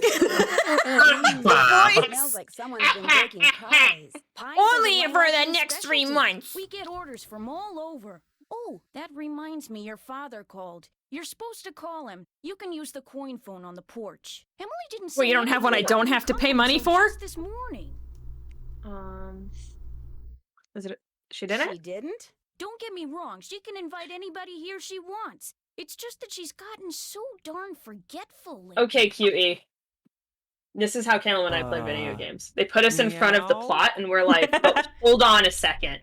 [SPEAKER 9] It smells like someone's been baking pies.
[SPEAKER 8] Pies
[SPEAKER 1] Only
[SPEAKER 8] are the
[SPEAKER 1] for the
[SPEAKER 8] Willoughby
[SPEAKER 1] next 3
[SPEAKER 8] specialty.
[SPEAKER 1] months.
[SPEAKER 8] We get orders from all over. Oh, that reminds me, your father called. You're supposed to call him. You can use the coin phone on the porch. Emily didn't say
[SPEAKER 1] Wait, you don't have one I
[SPEAKER 8] anything
[SPEAKER 1] don't
[SPEAKER 8] about
[SPEAKER 1] have to pay
[SPEAKER 8] coming
[SPEAKER 1] money
[SPEAKER 8] till
[SPEAKER 1] for?
[SPEAKER 8] just this morning.
[SPEAKER 2] Is it? She did
[SPEAKER 9] She
[SPEAKER 2] it?
[SPEAKER 9] didn't?
[SPEAKER 8] Don't get me wrong, she can invite anybody here she wants. It's just that she's gotten so darn forgetful lately.
[SPEAKER 2] Okay, QE. This is how Callum and I play video games. They put us in front of the
[SPEAKER 6] Meow.
[SPEAKER 2] plot, and we're like, oh, hold on a second.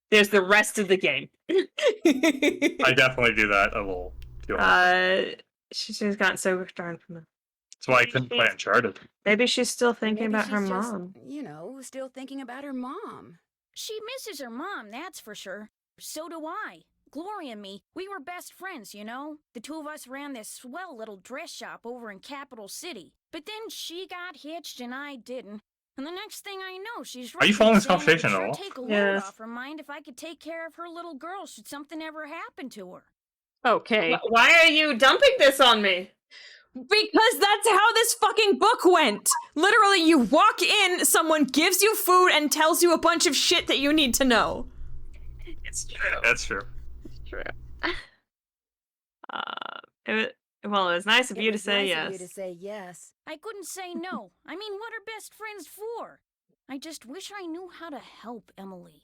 [SPEAKER 2] There's the rest of the game.
[SPEAKER 3] I definitely do that a little too often.
[SPEAKER 2] She's gotten so darn familiar.
[SPEAKER 3] That's why I couldn't play Uncharted.
[SPEAKER 2] Maybe she's still thinking
[SPEAKER 9] Maybe
[SPEAKER 2] about her
[SPEAKER 9] she's just,
[SPEAKER 2] mom.
[SPEAKER 9] still thinking about her mom.
[SPEAKER 8] She misses her mom, that's for sure. So do I. Gloria and me, we were best friends, you know? The two of us ran this swell little dress shop over in Capital City. But then she got hitched and I didn't. And the next thing I know, she's
[SPEAKER 3] Are you
[SPEAKER 8] right
[SPEAKER 3] following this
[SPEAKER 8] saying it would
[SPEAKER 3] conversation at
[SPEAKER 8] sure
[SPEAKER 3] all?
[SPEAKER 8] take a load
[SPEAKER 2] Yes.
[SPEAKER 8] off her mind if I could take care of her little girl should something ever happen to her.
[SPEAKER 1] Okay.
[SPEAKER 2] Why are you dumping this on me?
[SPEAKER 1] Because that's how this fucking book went. Literally, you walk in, someone gives you food and tells you a bunch of shit that you need to know.
[SPEAKER 2] It's true.
[SPEAKER 3] That's true.
[SPEAKER 2] It's true. It was nice of you to say
[SPEAKER 9] Nice
[SPEAKER 2] yes.
[SPEAKER 9] of you to say yes.
[SPEAKER 8] I couldn't say no. I mean, what are best friends for? I just wish I knew how to help Emily.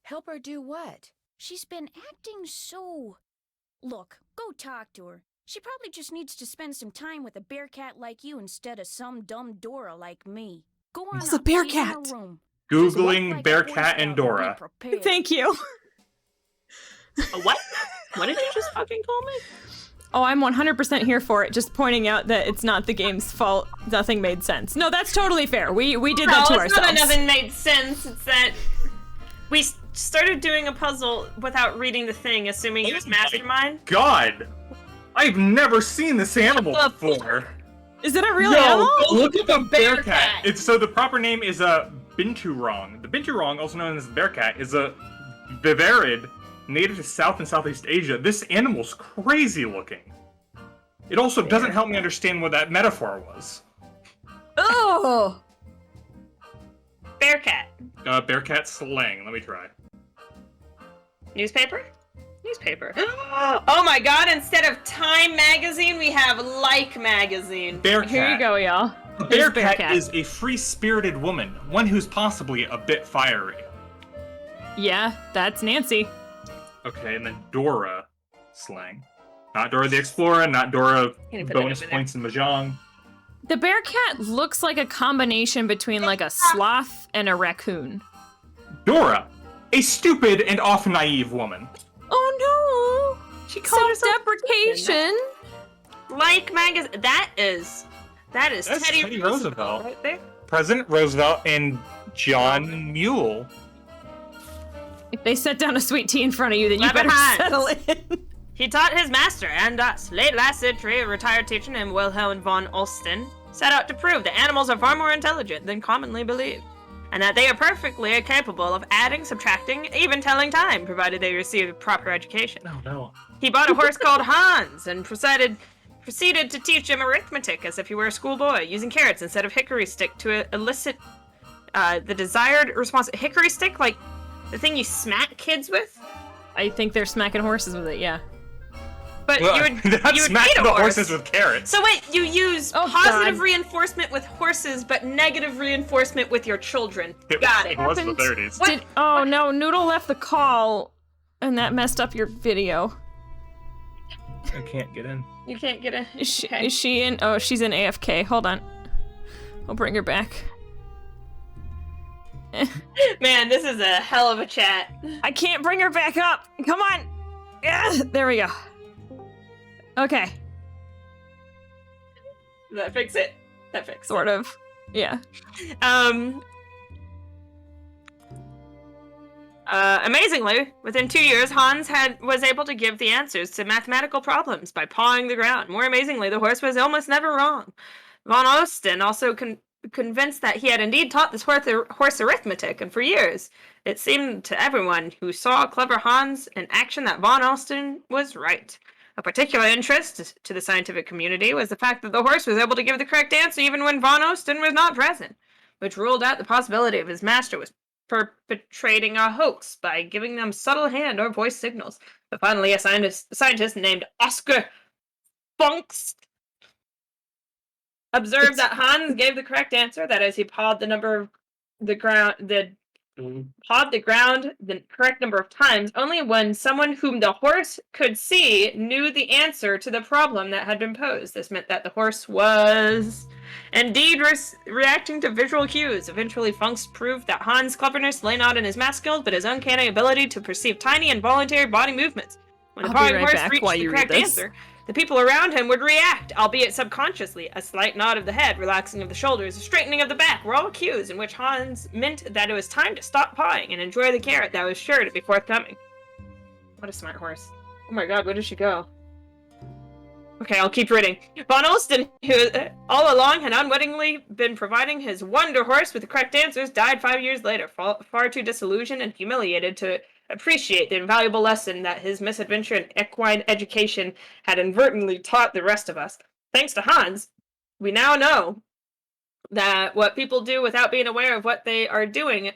[SPEAKER 9] Help her do what?
[SPEAKER 8] She's been acting so... Look, go talk to her. She probably just needs to spend some time with a bear cat like you instead of some dumb Dora like me. Go on
[SPEAKER 1] What's a
[SPEAKER 8] up,
[SPEAKER 1] bear
[SPEAKER 8] she's in her
[SPEAKER 1] cat?
[SPEAKER 8] room.
[SPEAKER 3] Googling
[SPEAKER 8] Like a
[SPEAKER 3] Bear
[SPEAKER 8] Boy
[SPEAKER 3] Cat and
[SPEAKER 8] Scout, be
[SPEAKER 3] Dora.
[SPEAKER 8] prepared.
[SPEAKER 1] Thank you.
[SPEAKER 2] What? What did you just fucking call me?
[SPEAKER 1] Oh, I'm 100% here for it. Just pointing out that it's not the game's fault. Nothing made sense. No, that's totally fair. We did that to
[SPEAKER 2] No, it's not
[SPEAKER 1] ourselves.
[SPEAKER 2] that nothing made sense. It's that we started doing a puzzle without reading the thing, assuming it was Mastermind.
[SPEAKER 3] God! I've never seen this animal before.
[SPEAKER 1] Is it a real
[SPEAKER 3] No,
[SPEAKER 1] animal?
[SPEAKER 3] look at the bear
[SPEAKER 2] Bear
[SPEAKER 3] cat.
[SPEAKER 2] cat.
[SPEAKER 3] It's so the proper name is a binturong. The binturong, also known as the bear cat, is a vivarid native to South and Southeast Asia. This animal's crazy looking. It also doesn't help me understand what that metaphor was.
[SPEAKER 1] Oh!
[SPEAKER 2] Bear cat.
[SPEAKER 3] Bear cat slang. Let me try.
[SPEAKER 2] Newspaper? Newspaper. Oh my god, instead of Time magazine, we have Like magazine.
[SPEAKER 3] Bear cat.
[SPEAKER 1] Here you go, y'all.
[SPEAKER 3] A
[SPEAKER 1] Here's
[SPEAKER 3] bear cat is a free-spirited woman, one who's possibly a bit fiery.
[SPEAKER 1] Yeah, that's Nancy.
[SPEAKER 3] Okay, and then Dora slang. Not Dora the Explorer, not Dora
[SPEAKER 2] Gonna put it
[SPEAKER 3] bonus
[SPEAKER 2] over there.
[SPEAKER 3] points in Mahjong.
[SPEAKER 1] The bear cat looks like a combination between like a sloth and a raccoon.
[SPEAKER 3] Dora, a stupid and often naive woman.
[SPEAKER 1] Oh no!
[SPEAKER 2] She called herself
[SPEAKER 1] Self-deprecation.
[SPEAKER 2] Like magazine. That is
[SPEAKER 3] That's
[SPEAKER 2] Teddy,
[SPEAKER 3] Teddy Roosevelt.
[SPEAKER 2] right there.
[SPEAKER 3] President Roosevelt and John Mule.
[SPEAKER 1] If they set down a sweet tea in front of you, then you
[SPEAKER 2] Levin
[SPEAKER 1] better
[SPEAKER 2] Hines.
[SPEAKER 1] settle in.
[SPEAKER 2] He taught his master and us. Late last century, a retired teacher named Wilhelm von Olsten set out to prove that animals are far more intelligent than commonly believed, and that they are perfectly capable of adding, subtracting, even telling time, provided they receive proper education.
[SPEAKER 3] Oh no.
[SPEAKER 2] He bought a horse called Hans and proceeded to teach him arithmetic as if he were a schoolboy, using carrots instead of hickory stick to elicit the desired response. Hickory stick, like the thing you smack kids with?
[SPEAKER 1] I think they're smacking horses with it, yeah.
[SPEAKER 2] But
[SPEAKER 3] Well,
[SPEAKER 2] you would
[SPEAKER 3] that's
[SPEAKER 2] you would
[SPEAKER 3] smack
[SPEAKER 2] feed a
[SPEAKER 3] the
[SPEAKER 2] horse.
[SPEAKER 3] horses with carrots.
[SPEAKER 2] So wait, you use
[SPEAKER 1] Oh,
[SPEAKER 2] positive
[SPEAKER 1] God.
[SPEAKER 2] reinforcement with horses, but negative reinforcement with your children. Got it.
[SPEAKER 3] It was the 30s.
[SPEAKER 1] Did, oh no, Noodle left the call, and that messed up your video.
[SPEAKER 3] I can't get in.
[SPEAKER 2] You can't get a.
[SPEAKER 1] Is she,
[SPEAKER 2] Okay.
[SPEAKER 1] is she in? Oh, she's in AFK. Hold on. I'll bring her back.
[SPEAKER 2] Man, this is a hell of a chat.
[SPEAKER 1] I can't bring her back up. Come on. Yeah, there we go. Okay,
[SPEAKER 2] That fix it. That fix
[SPEAKER 1] sort of. Yeah.
[SPEAKER 2] Amazingly, within 2 years, Hans was able to give the answers to mathematical problems by pawing the ground. More amazingly, the horse was almost never wrong. Von Osten also convinced that he had indeed taught this horse arithmetic, and for years, it seemed to everyone who saw clever Hans in action that Von Osten was right. A particular interest to the scientific community was the fact that the horse was able to give the correct answer even when Von Osten was not present, which ruled out the possibility of his master was perpetrating a hoax by giving them subtle hand or voice signals. But finally, a scientist named Oscar Funkst observed that Hans gave the correct answer. That is, he pawed the ground the correct number of times only when someone whom the horse could see knew the answer to the problem that had been posed. This meant that the horse was indeed reacting to visual cues. Eventually, Funkst proved that Hans' cleverness lay not in his math skills, but his uncanny ability to perceive tiny involuntary body movements. When the
[SPEAKER 1] I'll be
[SPEAKER 2] pawing
[SPEAKER 1] right
[SPEAKER 2] horse
[SPEAKER 1] back
[SPEAKER 2] reached
[SPEAKER 1] while
[SPEAKER 2] the
[SPEAKER 1] you read
[SPEAKER 2] correct
[SPEAKER 1] this.
[SPEAKER 2] answer, the people around him would react, albeit subconsciously. A slight nod of the head, relaxing of the shoulders, a straightening of the back were all cues in which Hans meant that it was time to stop pawing and enjoy the carrot that was sure to be forthcoming. What a smart horse. Oh my god, where did she go? Okay, I'll keep reading. Von Osten, who all along had unwittingly been providing his wonder horse with the correct answers, died 5 years later, far too disillusioned and humiliated to appreciate the invaluable lesson that his misadventure in equine education had inadvertently taught the rest of us. Thanks to Hans, we now know that what people do without being aware of what they are doing,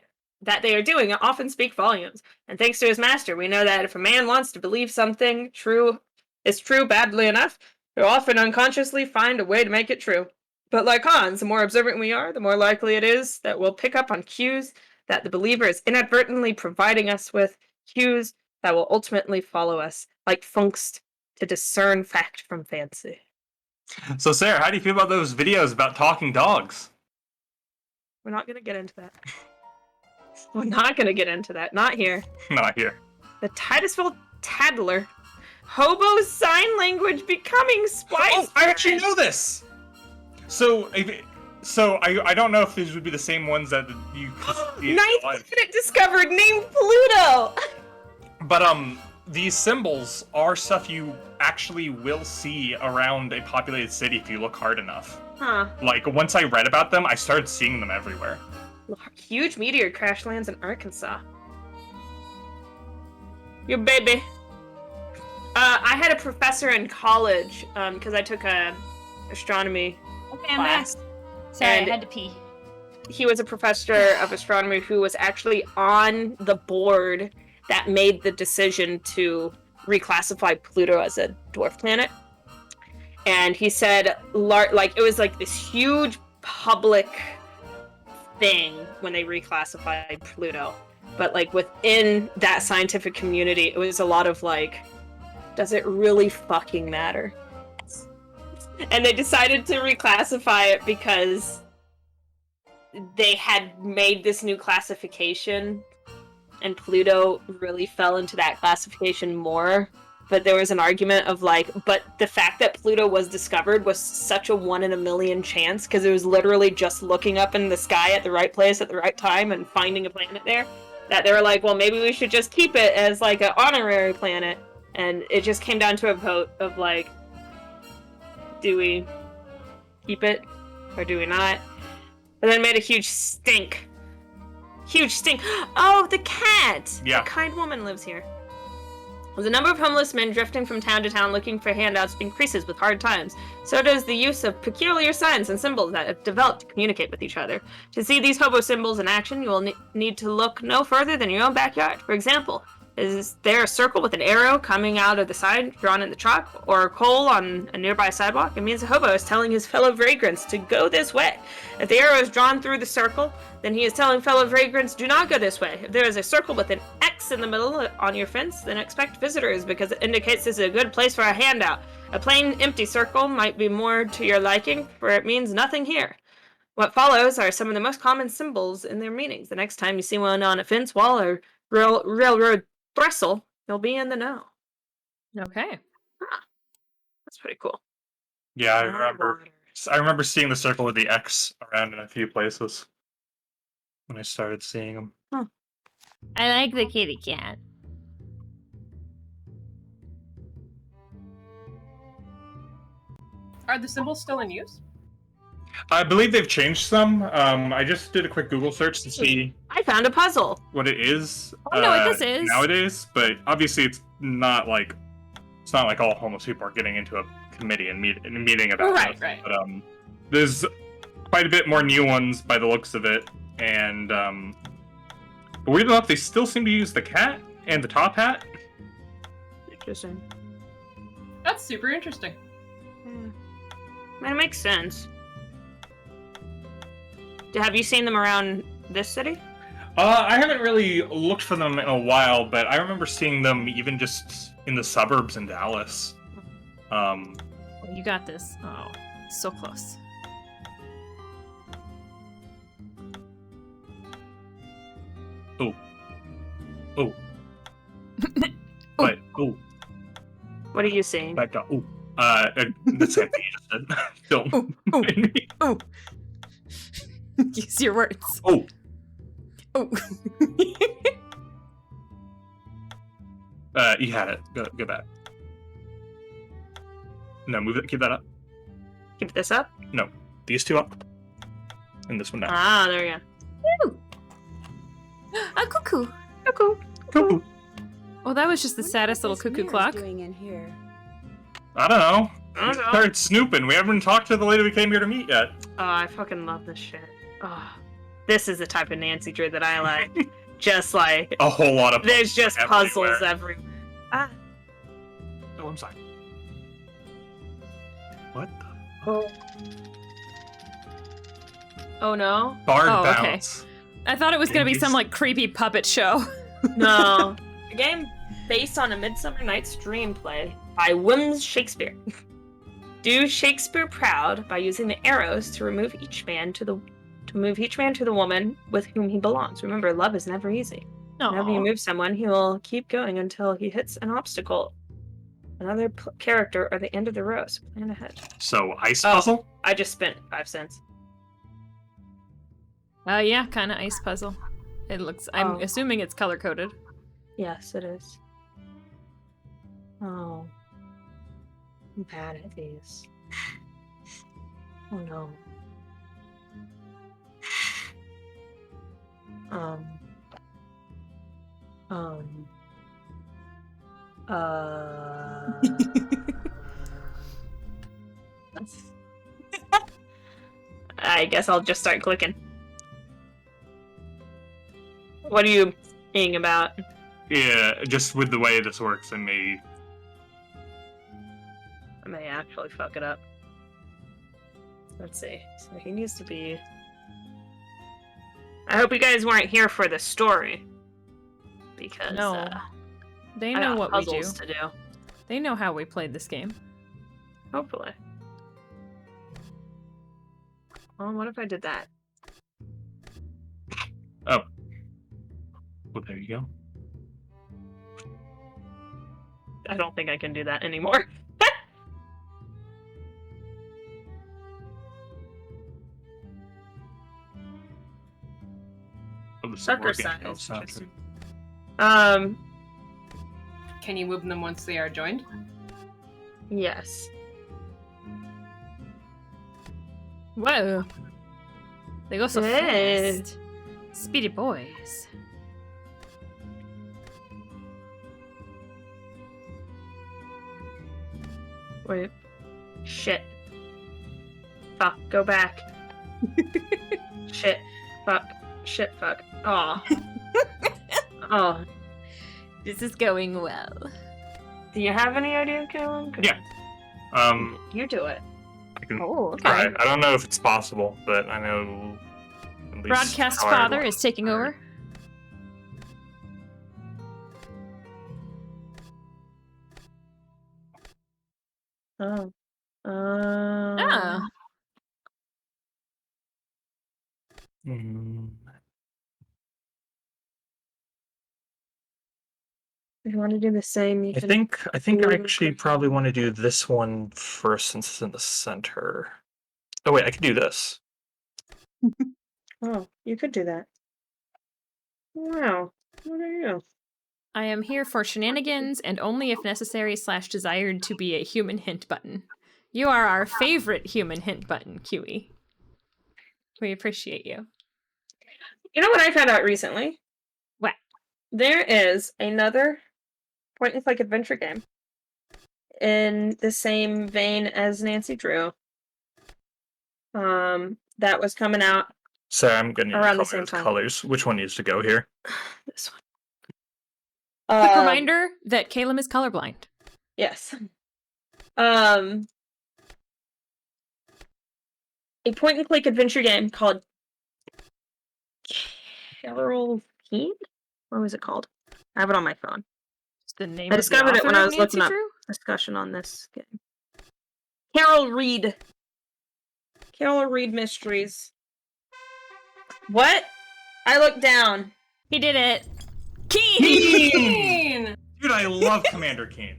[SPEAKER 2] often speak volumes. And thanks to his master, we know that if a man wants to believe something is true badly enough, he'll often unconsciously find a way to make it true. But like Hans, the more observant we are, the more likely it is that we'll pick up on cues that the believer is inadvertently providing us with, cues that will ultimately follow us, like Funkst, to discern fact from fancy.
[SPEAKER 3] So, Sarah, how do you feel about those videos about talking dogs?
[SPEAKER 2] We're not going to get into that. We're not going to get into that. Not here.
[SPEAKER 3] Not here.
[SPEAKER 2] The Titusville Tattler. Hobo sign language becoming spice.
[SPEAKER 3] Oh, I actually know this! So I don't know if these would be the same ones that you could see in real
[SPEAKER 2] Ninth
[SPEAKER 3] life.
[SPEAKER 2] planet discovered named Pluto!
[SPEAKER 3] But these symbols are stuff you actually will see around a populated city if you look hard enough.
[SPEAKER 2] Huh.
[SPEAKER 3] Like, once I read about them, I started seeing them everywhere.
[SPEAKER 2] Huge meteor crash lands in Arkansas. Your baby. I had a professor in college, because I took a astronomy class.
[SPEAKER 1] Sorry,
[SPEAKER 2] And-
[SPEAKER 1] I had to pee.
[SPEAKER 2] He was a professor of astronomy who was actually on the board that made the decision to reclassify Pluto as a dwarf planet. And he said, like, it was like this huge public thing when they reclassified Pluto. But, like, within that scientific community, it was a lot of, like, does it really fucking matter? And they decided to reclassify it because they had made this new classification, and Pluto really fell into that classification more. But there was an argument of like, but the fact that Pluto was discovered was such a 1 in a million chance, because it was literally just looking up in the sky at the right place at the right time and finding a planet there, that they were like, well, maybe we should just keep it as like an honorary planet. And it just came down to a vote of like, do we keep it or do we not? And then made a huge stink. Huge stink. Oh, the cat!
[SPEAKER 3] Yeah.
[SPEAKER 2] A kind woman lives here. The number of homeless men drifting from town to town looking for handouts increases with hard times. So does the use of peculiar signs and symbols that have developed to communicate with each other. To see these hobo symbols in action, you will need to look no further than your own backyard. For example, Is there a circle with an arrow coming out of the side drawn in the chalk, or a coal on a nearby sidewalk? It means a hobo is telling his fellow vagrants to go this way. If the arrow is drawn through the circle, then he is telling fellow vagrants, do not go this way. If there is a circle with an X in the middle on your fence, then expect visitors, because it indicates this is a good place for a handout. A plain, empty circle might be more to your liking, for it means nothing here. What follows are some of the most common symbols in their meanings. The next time you see one on a fence, wall, or railroad trestle, you'll be in the know.
[SPEAKER 1] Okay.
[SPEAKER 2] That's pretty cool.
[SPEAKER 3] Yeah, I remember seeing the circle with the X around in a few places when I started seeing them.
[SPEAKER 1] I like the kitty cat.
[SPEAKER 4] Are the symbols still in use?
[SPEAKER 3] I believe they've changed some. I just did a quick Google search to see
[SPEAKER 2] I found a puzzle.
[SPEAKER 3] what it is.
[SPEAKER 1] I know what this is.
[SPEAKER 3] Nowadays, but obviously it's not like all homeless people are getting into a committee and meeting about
[SPEAKER 4] Right,
[SPEAKER 3] this.
[SPEAKER 4] right.
[SPEAKER 3] But there's quite a bit more new ones by the looks of it, and but weird enough, they still seem to use the cat and the top hat.
[SPEAKER 2] Interesting.
[SPEAKER 4] That's super interesting.
[SPEAKER 2] That makes sense. Have you seen them around this city?
[SPEAKER 3] I haven't really looked for them in a while, but I remember seeing them even just in the suburbs in Dallas.
[SPEAKER 1] You got this. Oh, so close.
[SPEAKER 3] Oh. But
[SPEAKER 2] What are you seeing?
[SPEAKER 3] back up. The same thing you just said. Don't mind me.
[SPEAKER 1] Oh. Use your words.
[SPEAKER 3] Oh.
[SPEAKER 1] Oh.
[SPEAKER 3] You had it. Go back. No, move it. Keep that up.
[SPEAKER 2] Keep this up?
[SPEAKER 3] No, these two up, and this one down.
[SPEAKER 2] Ah, there we go.
[SPEAKER 1] A cuckoo.
[SPEAKER 2] Cuckoo.
[SPEAKER 3] Cuckoo.
[SPEAKER 1] Oh, that was just the saddest little
[SPEAKER 9] What's
[SPEAKER 1] cuckoo
[SPEAKER 9] Mirrors
[SPEAKER 1] clock.
[SPEAKER 9] doing in here?
[SPEAKER 3] I don't know.
[SPEAKER 2] I don't know.
[SPEAKER 3] Started snooping. We haven't talked to the lady we came here to meet yet.
[SPEAKER 2] Oh, I fucking love this shit. Oh, this is the type of Nancy Drew that I like. Just like,
[SPEAKER 3] A whole lot of.
[SPEAKER 2] there's just puzzles
[SPEAKER 3] everywhere.
[SPEAKER 2] everywhere. Ah.
[SPEAKER 3] Oh, I'm sorry. What?
[SPEAKER 2] Oh no?
[SPEAKER 3] Bard
[SPEAKER 1] Oh, okay.
[SPEAKER 3] bounce.
[SPEAKER 1] I thought it was gonna be some like creepy puppet show.
[SPEAKER 2] No. A game based on A Midsummer Night's Dream play by William Shakespeare. Do Shakespeare proud by using the arrows to move each man to the woman with whom he belongs. Remember, love is never easy. Whenever you move someone, he will keep going until he hits an obstacle, another character, or the end of the row. So plan ahead.
[SPEAKER 3] So ice puzzle.
[SPEAKER 2] I just spent 5 cents.
[SPEAKER 1] Yeah, kind of ice puzzle. It looks. I'm
[SPEAKER 2] Oh.
[SPEAKER 1] assuming it's color coded.
[SPEAKER 2] Yes, it is. Oh. I'm bad at these. Oh no. I guess I'll just start clicking. What are you thinking about?
[SPEAKER 3] Yeah, just with the way this works, I may
[SPEAKER 2] actually fuck it up. Let's see. So he needs to be... I hope you guys weren't here for the story. Because,
[SPEAKER 1] No. They
[SPEAKER 2] I
[SPEAKER 1] know
[SPEAKER 2] got
[SPEAKER 1] what we do.
[SPEAKER 2] puzzles to do.
[SPEAKER 1] They know how we played this game.
[SPEAKER 2] Hopefully. Well, what if I did that?
[SPEAKER 3] Oh. Well, there you go.
[SPEAKER 2] I don't think I can do that anymore.
[SPEAKER 3] Oh, this is
[SPEAKER 2] Sucker
[SPEAKER 3] working.
[SPEAKER 2] sign
[SPEAKER 3] Oh,
[SPEAKER 2] is
[SPEAKER 3] it's not
[SPEAKER 2] interesting.
[SPEAKER 4] Can you move them once they are joined?
[SPEAKER 2] Yes.
[SPEAKER 1] Whoa. They go so
[SPEAKER 2] Hey.
[SPEAKER 1] fast. Speedy boys.
[SPEAKER 2] Wait. Shit. Fuck. Go back. Shit. Fuck. Shit. Fuck. Aw. Oh.
[SPEAKER 1] This is going well.
[SPEAKER 2] Do you have any idea, Caleb?
[SPEAKER 3] Yeah.
[SPEAKER 2] You do it.
[SPEAKER 3] I can
[SPEAKER 1] Oh, okay.
[SPEAKER 3] try. I don't know if it's possible, but I know. At least
[SPEAKER 1] Broadcast
[SPEAKER 3] how I
[SPEAKER 1] father
[SPEAKER 3] want
[SPEAKER 1] is taking
[SPEAKER 3] it.
[SPEAKER 1] over.
[SPEAKER 2] Oh.
[SPEAKER 1] Ah.
[SPEAKER 2] If you want to do the same, you
[SPEAKER 3] I
[SPEAKER 2] can.
[SPEAKER 3] think I
[SPEAKER 2] Ooh.
[SPEAKER 3] actually probably want to do this one first since it's in the center. Oh wait, I could do this.
[SPEAKER 2] Oh, you could do that. Wow. What are you?
[SPEAKER 1] I am here for shenanigans and only if necessary / desired to be a human hint button. You are our favorite human hint button, QE. We appreciate you.
[SPEAKER 2] You know what I found out recently?
[SPEAKER 1] What?
[SPEAKER 2] There is another point-and-click adventure game in the same vein as Nancy Drew. That was coming out
[SPEAKER 3] So I'm gonna
[SPEAKER 2] around the same time.
[SPEAKER 3] colors. Which one needs to go here?
[SPEAKER 2] This one.
[SPEAKER 1] Quick reminder that Caleb is colorblind.
[SPEAKER 2] Yes. A point-and-click adventure game called Carol Keen? What was it called? I have it on my phone.
[SPEAKER 1] It's the name
[SPEAKER 2] I
[SPEAKER 1] of the
[SPEAKER 2] discovered it when
[SPEAKER 1] author
[SPEAKER 2] I
[SPEAKER 1] of
[SPEAKER 2] was looking
[SPEAKER 1] Nancy
[SPEAKER 2] up
[SPEAKER 1] Drew?
[SPEAKER 2] discussion on this game. Carol Reed. Carol Reed Mysteries. What? I looked down.
[SPEAKER 1] He did it.
[SPEAKER 4] Keen!
[SPEAKER 3] Dude, I love Commander Keen.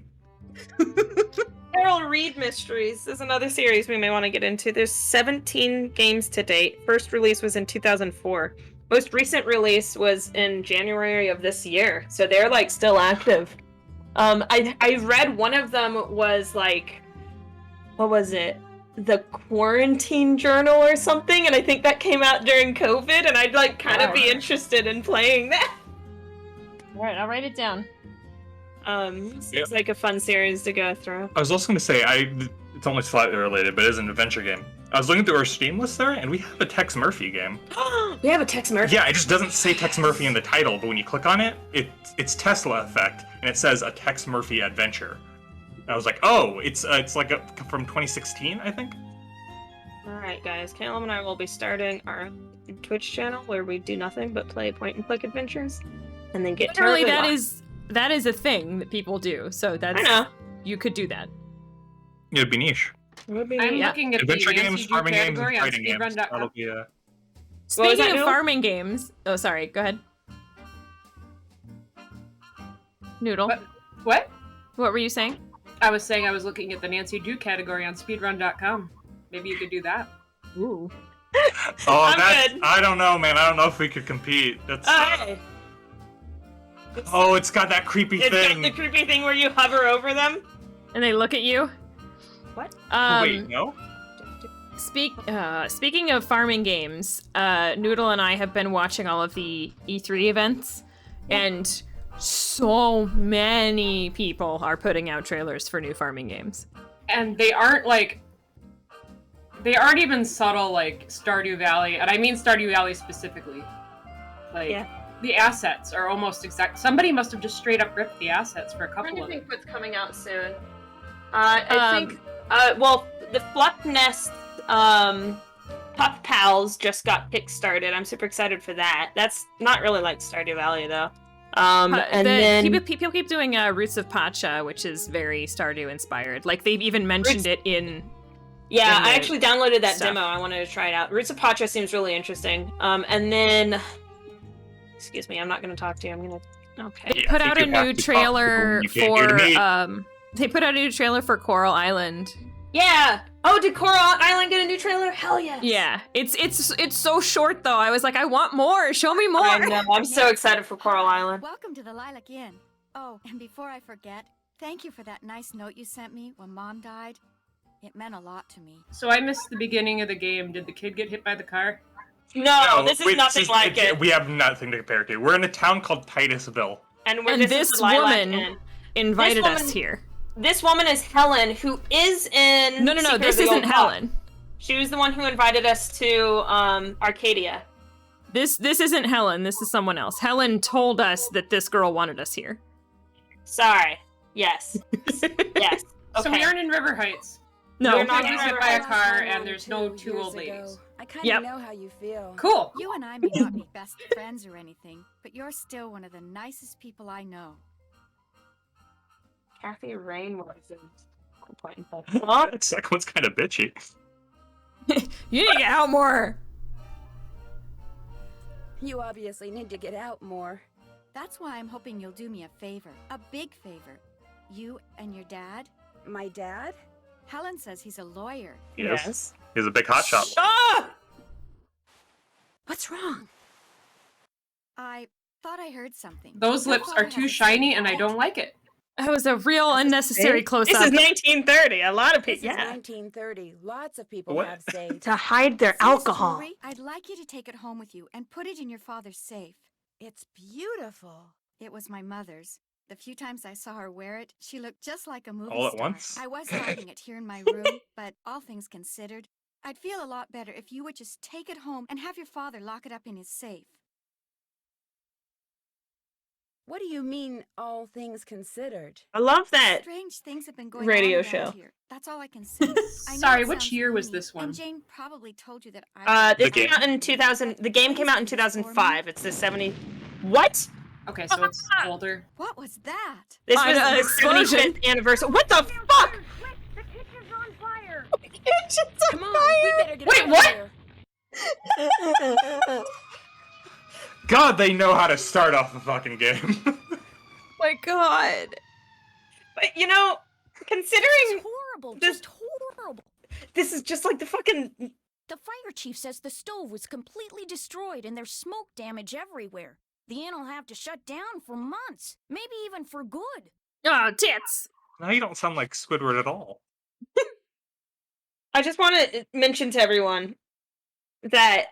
[SPEAKER 2] Carol Reed Mysteries is another series we may want to get into. There's 17 games to date. First release was in 2004. Most recent release was in January of this year. So they're like still active. I read one of them was like, what was it? The Quarantine Journal or something, and I think that came out during COVID, and I'd like kind of be interested in playing that.
[SPEAKER 1] Alright, I'll write it down.
[SPEAKER 2] It's like a fun series to go through.
[SPEAKER 3] I was also gonna say it's only slightly related, but it is an adventure game. I was looking through our Steam list there, and we have a Tex Murphy game.
[SPEAKER 2] We have a Tex Murphy.
[SPEAKER 3] Yeah, it just doesn't say Tex Murphy in the title, but when you click on it, it's Tesla Effect, and it says a Tex Murphy adventure. And I was like, oh, it's like from 2016, I think.
[SPEAKER 2] Alright guys, Caleb and I will be starting our Twitch channel where we do nothing but play point-and-click adventures, and then get
[SPEAKER 1] Literally,
[SPEAKER 2] terribly lost.
[SPEAKER 1] that is a thing that people do. So that's
[SPEAKER 2] I know.
[SPEAKER 1] you could do that.
[SPEAKER 3] It'd be niche.
[SPEAKER 2] It would be
[SPEAKER 4] I'm
[SPEAKER 2] neat.
[SPEAKER 4] looking at
[SPEAKER 3] Adventure
[SPEAKER 4] the
[SPEAKER 3] games,
[SPEAKER 4] Nancy Drew
[SPEAKER 3] farming games, and
[SPEAKER 4] category on
[SPEAKER 3] fighting games.
[SPEAKER 4] speedrun.com.
[SPEAKER 3] That'll be
[SPEAKER 2] What was
[SPEAKER 1] Speaking
[SPEAKER 2] that,
[SPEAKER 1] of
[SPEAKER 2] Noodle?
[SPEAKER 1] farming games, oh sorry, go ahead. Noodle,
[SPEAKER 4] What?
[SPEAKER 1] what were you saying?
[SPEAKER 4] I was saying I was looking at the Nancy Drew category on speedrun.com. Maybe you could do that.
[SPEAKER 1] Ooh.
[SPEAKER 3] Oh,
[SPEAKER 2] I'm
[SPEAKER 3] that's
[SPEAKER 2] good.
[SPEAKER 3] I don't know, man. I don't know if we could compete. That's
[SPEAKER 2] Hey.
[SPEAKER 3] oh, it's got that creepy
[SPEAKER 2] It's got
[SPEAKER 3] thing.
[SPEAKER 2] the creepy thing where you hover over them.
[SPEAKER 1] And they look at you.
[SPEAKER 2] What?
[SPEAKER 3] Wait, no.
[SPEAKER 1] Speaking of farming games, Noodle and I have been watching all of the E3 events, and so many people are putting out trailers for new farming games.
[SPEAKER 4] And they aren't even subtle like Stardew Valley, and I mean Stardew Valley specifically. Like,
[SPEAKER 2] Yeah.
[SPEAKER 4] the assets are almost exact. Somebody must have just straight up ripped the assets for a
[SPEAKER 2] I'm trying
[SPEAKER 4] couple
[SPEAKER 2] to
[SPEAKER 4] of them.
[SPEAKER 2] think what's coming out soon. I think, well, the Fluff Nest, Puff Pals just got kickstarted. I'm super excited for that. That's not really like Stardew Valley, though. And then...
[SPEAKER 1] People keep doing Roots of Pacha, which is very Stardew inspired. Like, they've even mentioned it in...
[SPEAKER 2] Yeah,
[SPEAKER 1] in the
[SPEAKER 2] I actually downloaded that
[SPEAKER 1] stuff.
[SPEAKER 2] demo. I wanted to try it out. Roots of Pacha seems really interesting. And then... Excuse me, I'm not going to talk to you. I'm going to... Okay.
[SPEAKER 1] They
[SPEAKER 3] Yeah,
[SPEAKER 1] put
[SPEAKER 3] I
[SPEAKER 1] out
[SPEAKER 3] think
[SPEAKER 1] a
[SPEAKER 3] you
[SPEAKER 1] new
[SPEAKER 3] have to talk to them.
[SPEAKER 1] trailer
[SPEAKER 3] You can't hear
[SPEAKER 1] for
[SPEAKER 3] me.
[SPEAKER 1] they put out a new trailer for Coral Island.
[SPEAKER 2] Yeah! Oh, did Coral Island get a new trailer? Hell yes!
[SPEAKER 1] Yeah, it's so short though. I was like, I want more. Show me more.
[SPEAKER 2] I know. I'm so excited for Coral Island.
[SPEAKER 7] Welcome to the Lilac Inn. Oh, and before I forget, thank you for that nice note you sent me when Mom died. It meant a lot to me.
[SPEAKER 4] So I missed the beginning of the game. Did the kid get hit by the car?
[SPEAKER 2] No, this is
[SPEAKER 3] wait,
[SPEAKER 2] nothing like it.
[SPEAKER 3] We have nothing to compare it to. We're in a town called Titusville.
[SPEAKER 2] And
[SPEAKER 1] And this
[SPEAKER 2] is the Lilac
[SPEAKER 1] woman
[SPEAKER 2] Inn.
[SPEAKER 1] Invited
[SPEAKER 2] This
[SPEAKER 1] us
[SPEAKER 2] woman-
[SPEAKER 1] here.
[SPEAKER 2] This woman is Helen, who is in...
[SPEAKER 1] No,
[SPEAKER 2] Secret
[SPEAKER 1] this
[SPEAKER 2] of the
[SPEAKER 1] isn't
[SPEAKER 2] Old
[SPEAKER 1] Helen.
[SPEAKER 2] Clock. She was the one who invited us to Arcadia.
[SPEAKER 1] This isn't Helen. This is someone else. Helen told us that this girl wanted us here.
[SPEAKER 2] Sorry. Yes. Yes. Okay.
[SPEAKER 4] So we aren't in River Heights.
[SPEAKER 1] No.
[SPEAKER 2] We're not
[SPEAKER 4] We're
[SPEAKER 2] in
[SPEAKER 4] hit
[SPEAKER 2] River
[SPEAKER 4] by a
[SPEAKER 2] Heights.
[SPEAKER 4] car, and there's no 2 old ladies.
[SPEAKER 9] I kind of
[SPEAKER 1] Yep.
[SPEAKER 9] know how you feel.
[SPEAKER 4] Cool.
[SPEAKER 7] You and I may not be best friends or anything, but you're still one of the nicest people I know.
[SPEAKER 2] Kathy Rainwater.
[SPEAKER 3] That second one's kind of bitchy.
[SPEAKER 1] You need to get out more.
[SPEAKER 9] You obviously need to get out more.
[SPEAKER 7] That's why I'm hoping you'll do me a favor. A big favor. You and your dad?
[SPEAKER 9] My dad?
[SPEAKER 7] Helen says he's a lawyer.
[SPEAKER 3] Yes. He's a big hotshot.
[SPEAKER 1] Ah!
[SPEAKER 9] What's wrong?
[SPEAKER 7] I thought I heard something.
[SPEAKER 4] Those
[SPEAKER 7] Your
[SPEAKER 4] lips
[SPEAKER 7] father
[SPEAKER 4] are
[SPEAKER 7] has
[SPEAKER 4] too
[SPEAKER 7] a
[SPEAKER 4] shiny,
[SPEAKER 7] secret
[SPEAKER 4] and I don't
[SPEAKER 7] vault.
[SPEAKER 4] like it.
[SPEAKER 1] That was a real unnecessary close
[SPEAKER 2] This
[SPEAKER 1] up.
[SPEAKER 2] is 1930. A lot of
[SPEAKER 9] This
[SPEAKER 2] people.
[SPEAKER 9] is
[SPEAKER 2] Yeah.
[SPEAKER 9] 1930. Lots of people
[SPEAKER 3] What?
[SPEAKER 9] have saved.
[SPEAKER 2] To hide their
[SPEAKER 7] See this
[SPEAKER 2] alcohol.
[SPEAKER 7] jewelry? I'd like you to take it home with you and put it in your father's safe.
[SPEAKER 9] It's beautiful.
[SPEAKER 7] It was my mother's. The few times I saw her wear it, she looked just like a movie
[SPEAKER 3] All at
[SPEAKER 7] star.
[SPEAKER 3] once?
[SPEAKER 7] I was hiding it here in my room, but all things considered, I'd feel a lot better if you would just take it home and have your father lock it up in his safe.
[SPEAKER 9] What do you mean, all things considered?
[SPEAKER 2] I love that.
[SPEAKER 7] Strange things have been going
[SPEAKER 2] Radio
[SPEAKER 7] on around
[SPEAKER 2] show.
[SPEAKER 7] here. That's all I can say. I know
[SPEAKER 4] Sorry,
[SPEAKER 7] it
[SPEAKER 4] which
[SPEAKER 7] sounds
[SPEAKER 4] year was
[SPEAKER 7] mean,
[SPEAKER 4] this one?
[SPEAKER 7] And Jane probably told you that I.
[SPEAKER 2] This
[SPEAKER 3] The
[SPEAKER 2] came
[SPEAKER 3] game.
[SPEAKER 2] out in 2000. The game came out in 2005. It's the 70. What?
[SPEAKER 4] Okay, so it's older.
[SPEAKER 7] What was that?
[SPEAKER 2] This
[SPEAKER 1] I
[SPEAKER 2] was
[SPEAKER 1] know,
[SPEAKER 2] the
[SPEAKER 1] explosion.
[SPEAKER 2] 75th anniversary. What the fuck?
[SPEAKER 8] The kitchen's on fire!
[SPEAKER 9] Come on, we better get
[SPEAKER 4] Wait,
[SPEAKER 9] out
[SPEAKER 4] what?
[SPEAKER 9] of here.
[SPEAKER 3] God, they know how to start off a fucking game.
[SPEAKER 1] My God.
[SPEAKER 2] But you know, considering
[SPEAKER 8] It's horrible,
[SPEAKER 2] this-
[SPEAKER 8] just horrible.
[SPEAKER 2] this is just like the fucking.
[SPEAKER 8] The fire chief says the stove was completely destroyed and there's smoke damage everywhere. The inn will have to shut down for months, maybe even for good.
[SPEAKER 1] Oh, tits.
[SPEAKER 3] Now you don't sound like Squidward at all.
[SPEAKER 2] I just want to mention to everyone that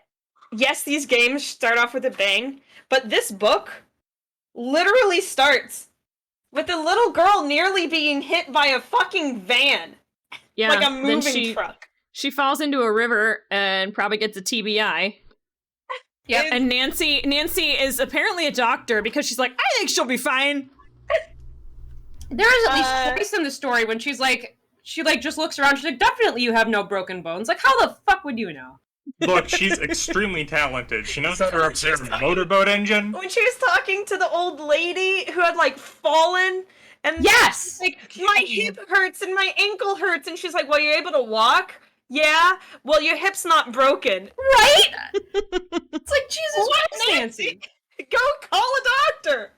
[SPEAKER 2] yes, these games start off with a bang, but this book literally starts with a little girl nearly being hit by a fucking van,
[SPEAKER 1] Yeah.
[SPEAKER 2] like a
[SPEAKER 1] then
[SPEAKER 2] moving truck.
[SPEAKER 1] She falls into a river and probably gets a TBI.
[SPEAKER 4] Yep.
[SPEAKER 1] And Nancy is apparently a doctor because she's like, I think she'll be fine.
[SPEAKER 4] There is at least twice in the story when she just looks around. She's like, definitely you have no broken bones. Like, how the fuck would you know?
[SPEAKER 3] Look, she's extremely talented. She knows how to repair a motorboat engine.
[SPEAKER 2] When she was talking to the old lady who had like fallen, and
[SPEAKER 4] Yes!
[SPEAKER 2] like my hip hurts and my ankle hurts, and she's like, "Well, you're able to walk." Yeah. Well, your hip's not broken.
[SPEAKER 4] Right? It's like, Jesus Christ, Nancy.
[SPEAKER 2] Go call a doctor.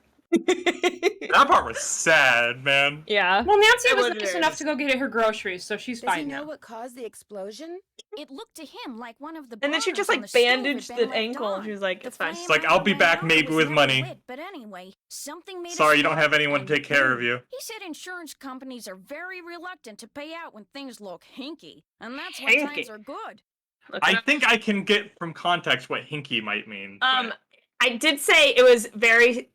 [SPEAKER 3] That part was sad, man.
[SPEAKER 1] Yeah.
[SPEAKER 4] Well, Nancy
[SPEAKER 2] It
[SPEAKER 4] was
[SPEAKER 2] was
[SPEAKER 4] nice
[SPEAKER 2] weird.
[SPEAKER 4] enough to go get her groceries, so she's
[SPEAKER 9] Does he
[SPEAKER 4] fine
[SPEAKER 9] know
[SPEAKER 4] now.
[SPEAKER 9] what caused the explosion?
[SPEAKER 8] It looked to him like one of the
[SPEAKER 2] And then she
[SPEAKER 8] burners
[SPEAKER 2] just
[SPEAKER 8] on
[SPEAKER 2] like
[SPEAKER 8] the stove had
[SPEAKER 2] bandaged
[SPEAKER 8] been
[SPEAKER 2] the
[SPEAKER 8] left
[SPEAKER 2] ankle, and
[SPEAKER 8] on.
[SPEAKER 2] she was like,
[SPEAKER 8] The
[SPEAKER 2] "It's fine."
[SPEAKER 8] flame
[SPEAKER 3] like, I'll be
[SPEAKER 8] went
[SPEAKER 3] back
[SPEAKER 8] out,
[SPEAKER 3] maybe
[SPEAKER 8] it was
[SPEAKER 3] with
[SPEAKER 8] never
[SPEAKER 3] money.
[SPEAKER 8] lit, but anyway, something made a
[SPEAKER 3] Sorry, you don't
[SPEAKER 8] spark,
[SPEAKER 3] have anyone
[SPEAKER 8] and
[SPEAKER 3] to take care of
[SPEAKER 8] boom.
[SPEAKER 3] you.
[SPEAKER 8] He said insurance companies are very reluctant to pay out when things look hinky, and that's when
[SPEAKER 2] Hinky.
[SPEAKER 8] times are good.
[SPEAKER 2] Look,
[SPEAKER 3] I think I can get from context what hinky might mean.
[SPEAKER 2] I did say it was very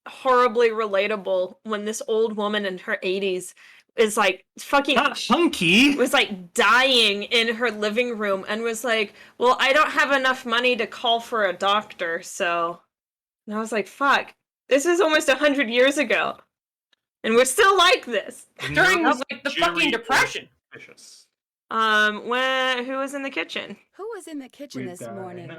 [SPEAKER 2] horribly relatable when this old woman in her 80s is like fucking
[SPEAKER 3] Not hunky.
[SPEAKER 2] was like dying in her living room and was like, "Well, I don't have enough money to call for a doctor, so." And I was like, "Fuck, this is almost 100 years ago, and we're still like this."
[SPEAKER 4] During
[SPEAKER 3] Nervous,
[SPEAKER 4] like the
[SPEAKER 3] jittery,
[SPEAKER 4] fucking depression.
[SPEAKER 3] suspicious.
[SPEAKER 2] Who was in the kitchen?
[SPEAKER 9] Who was in the kitchen this morning?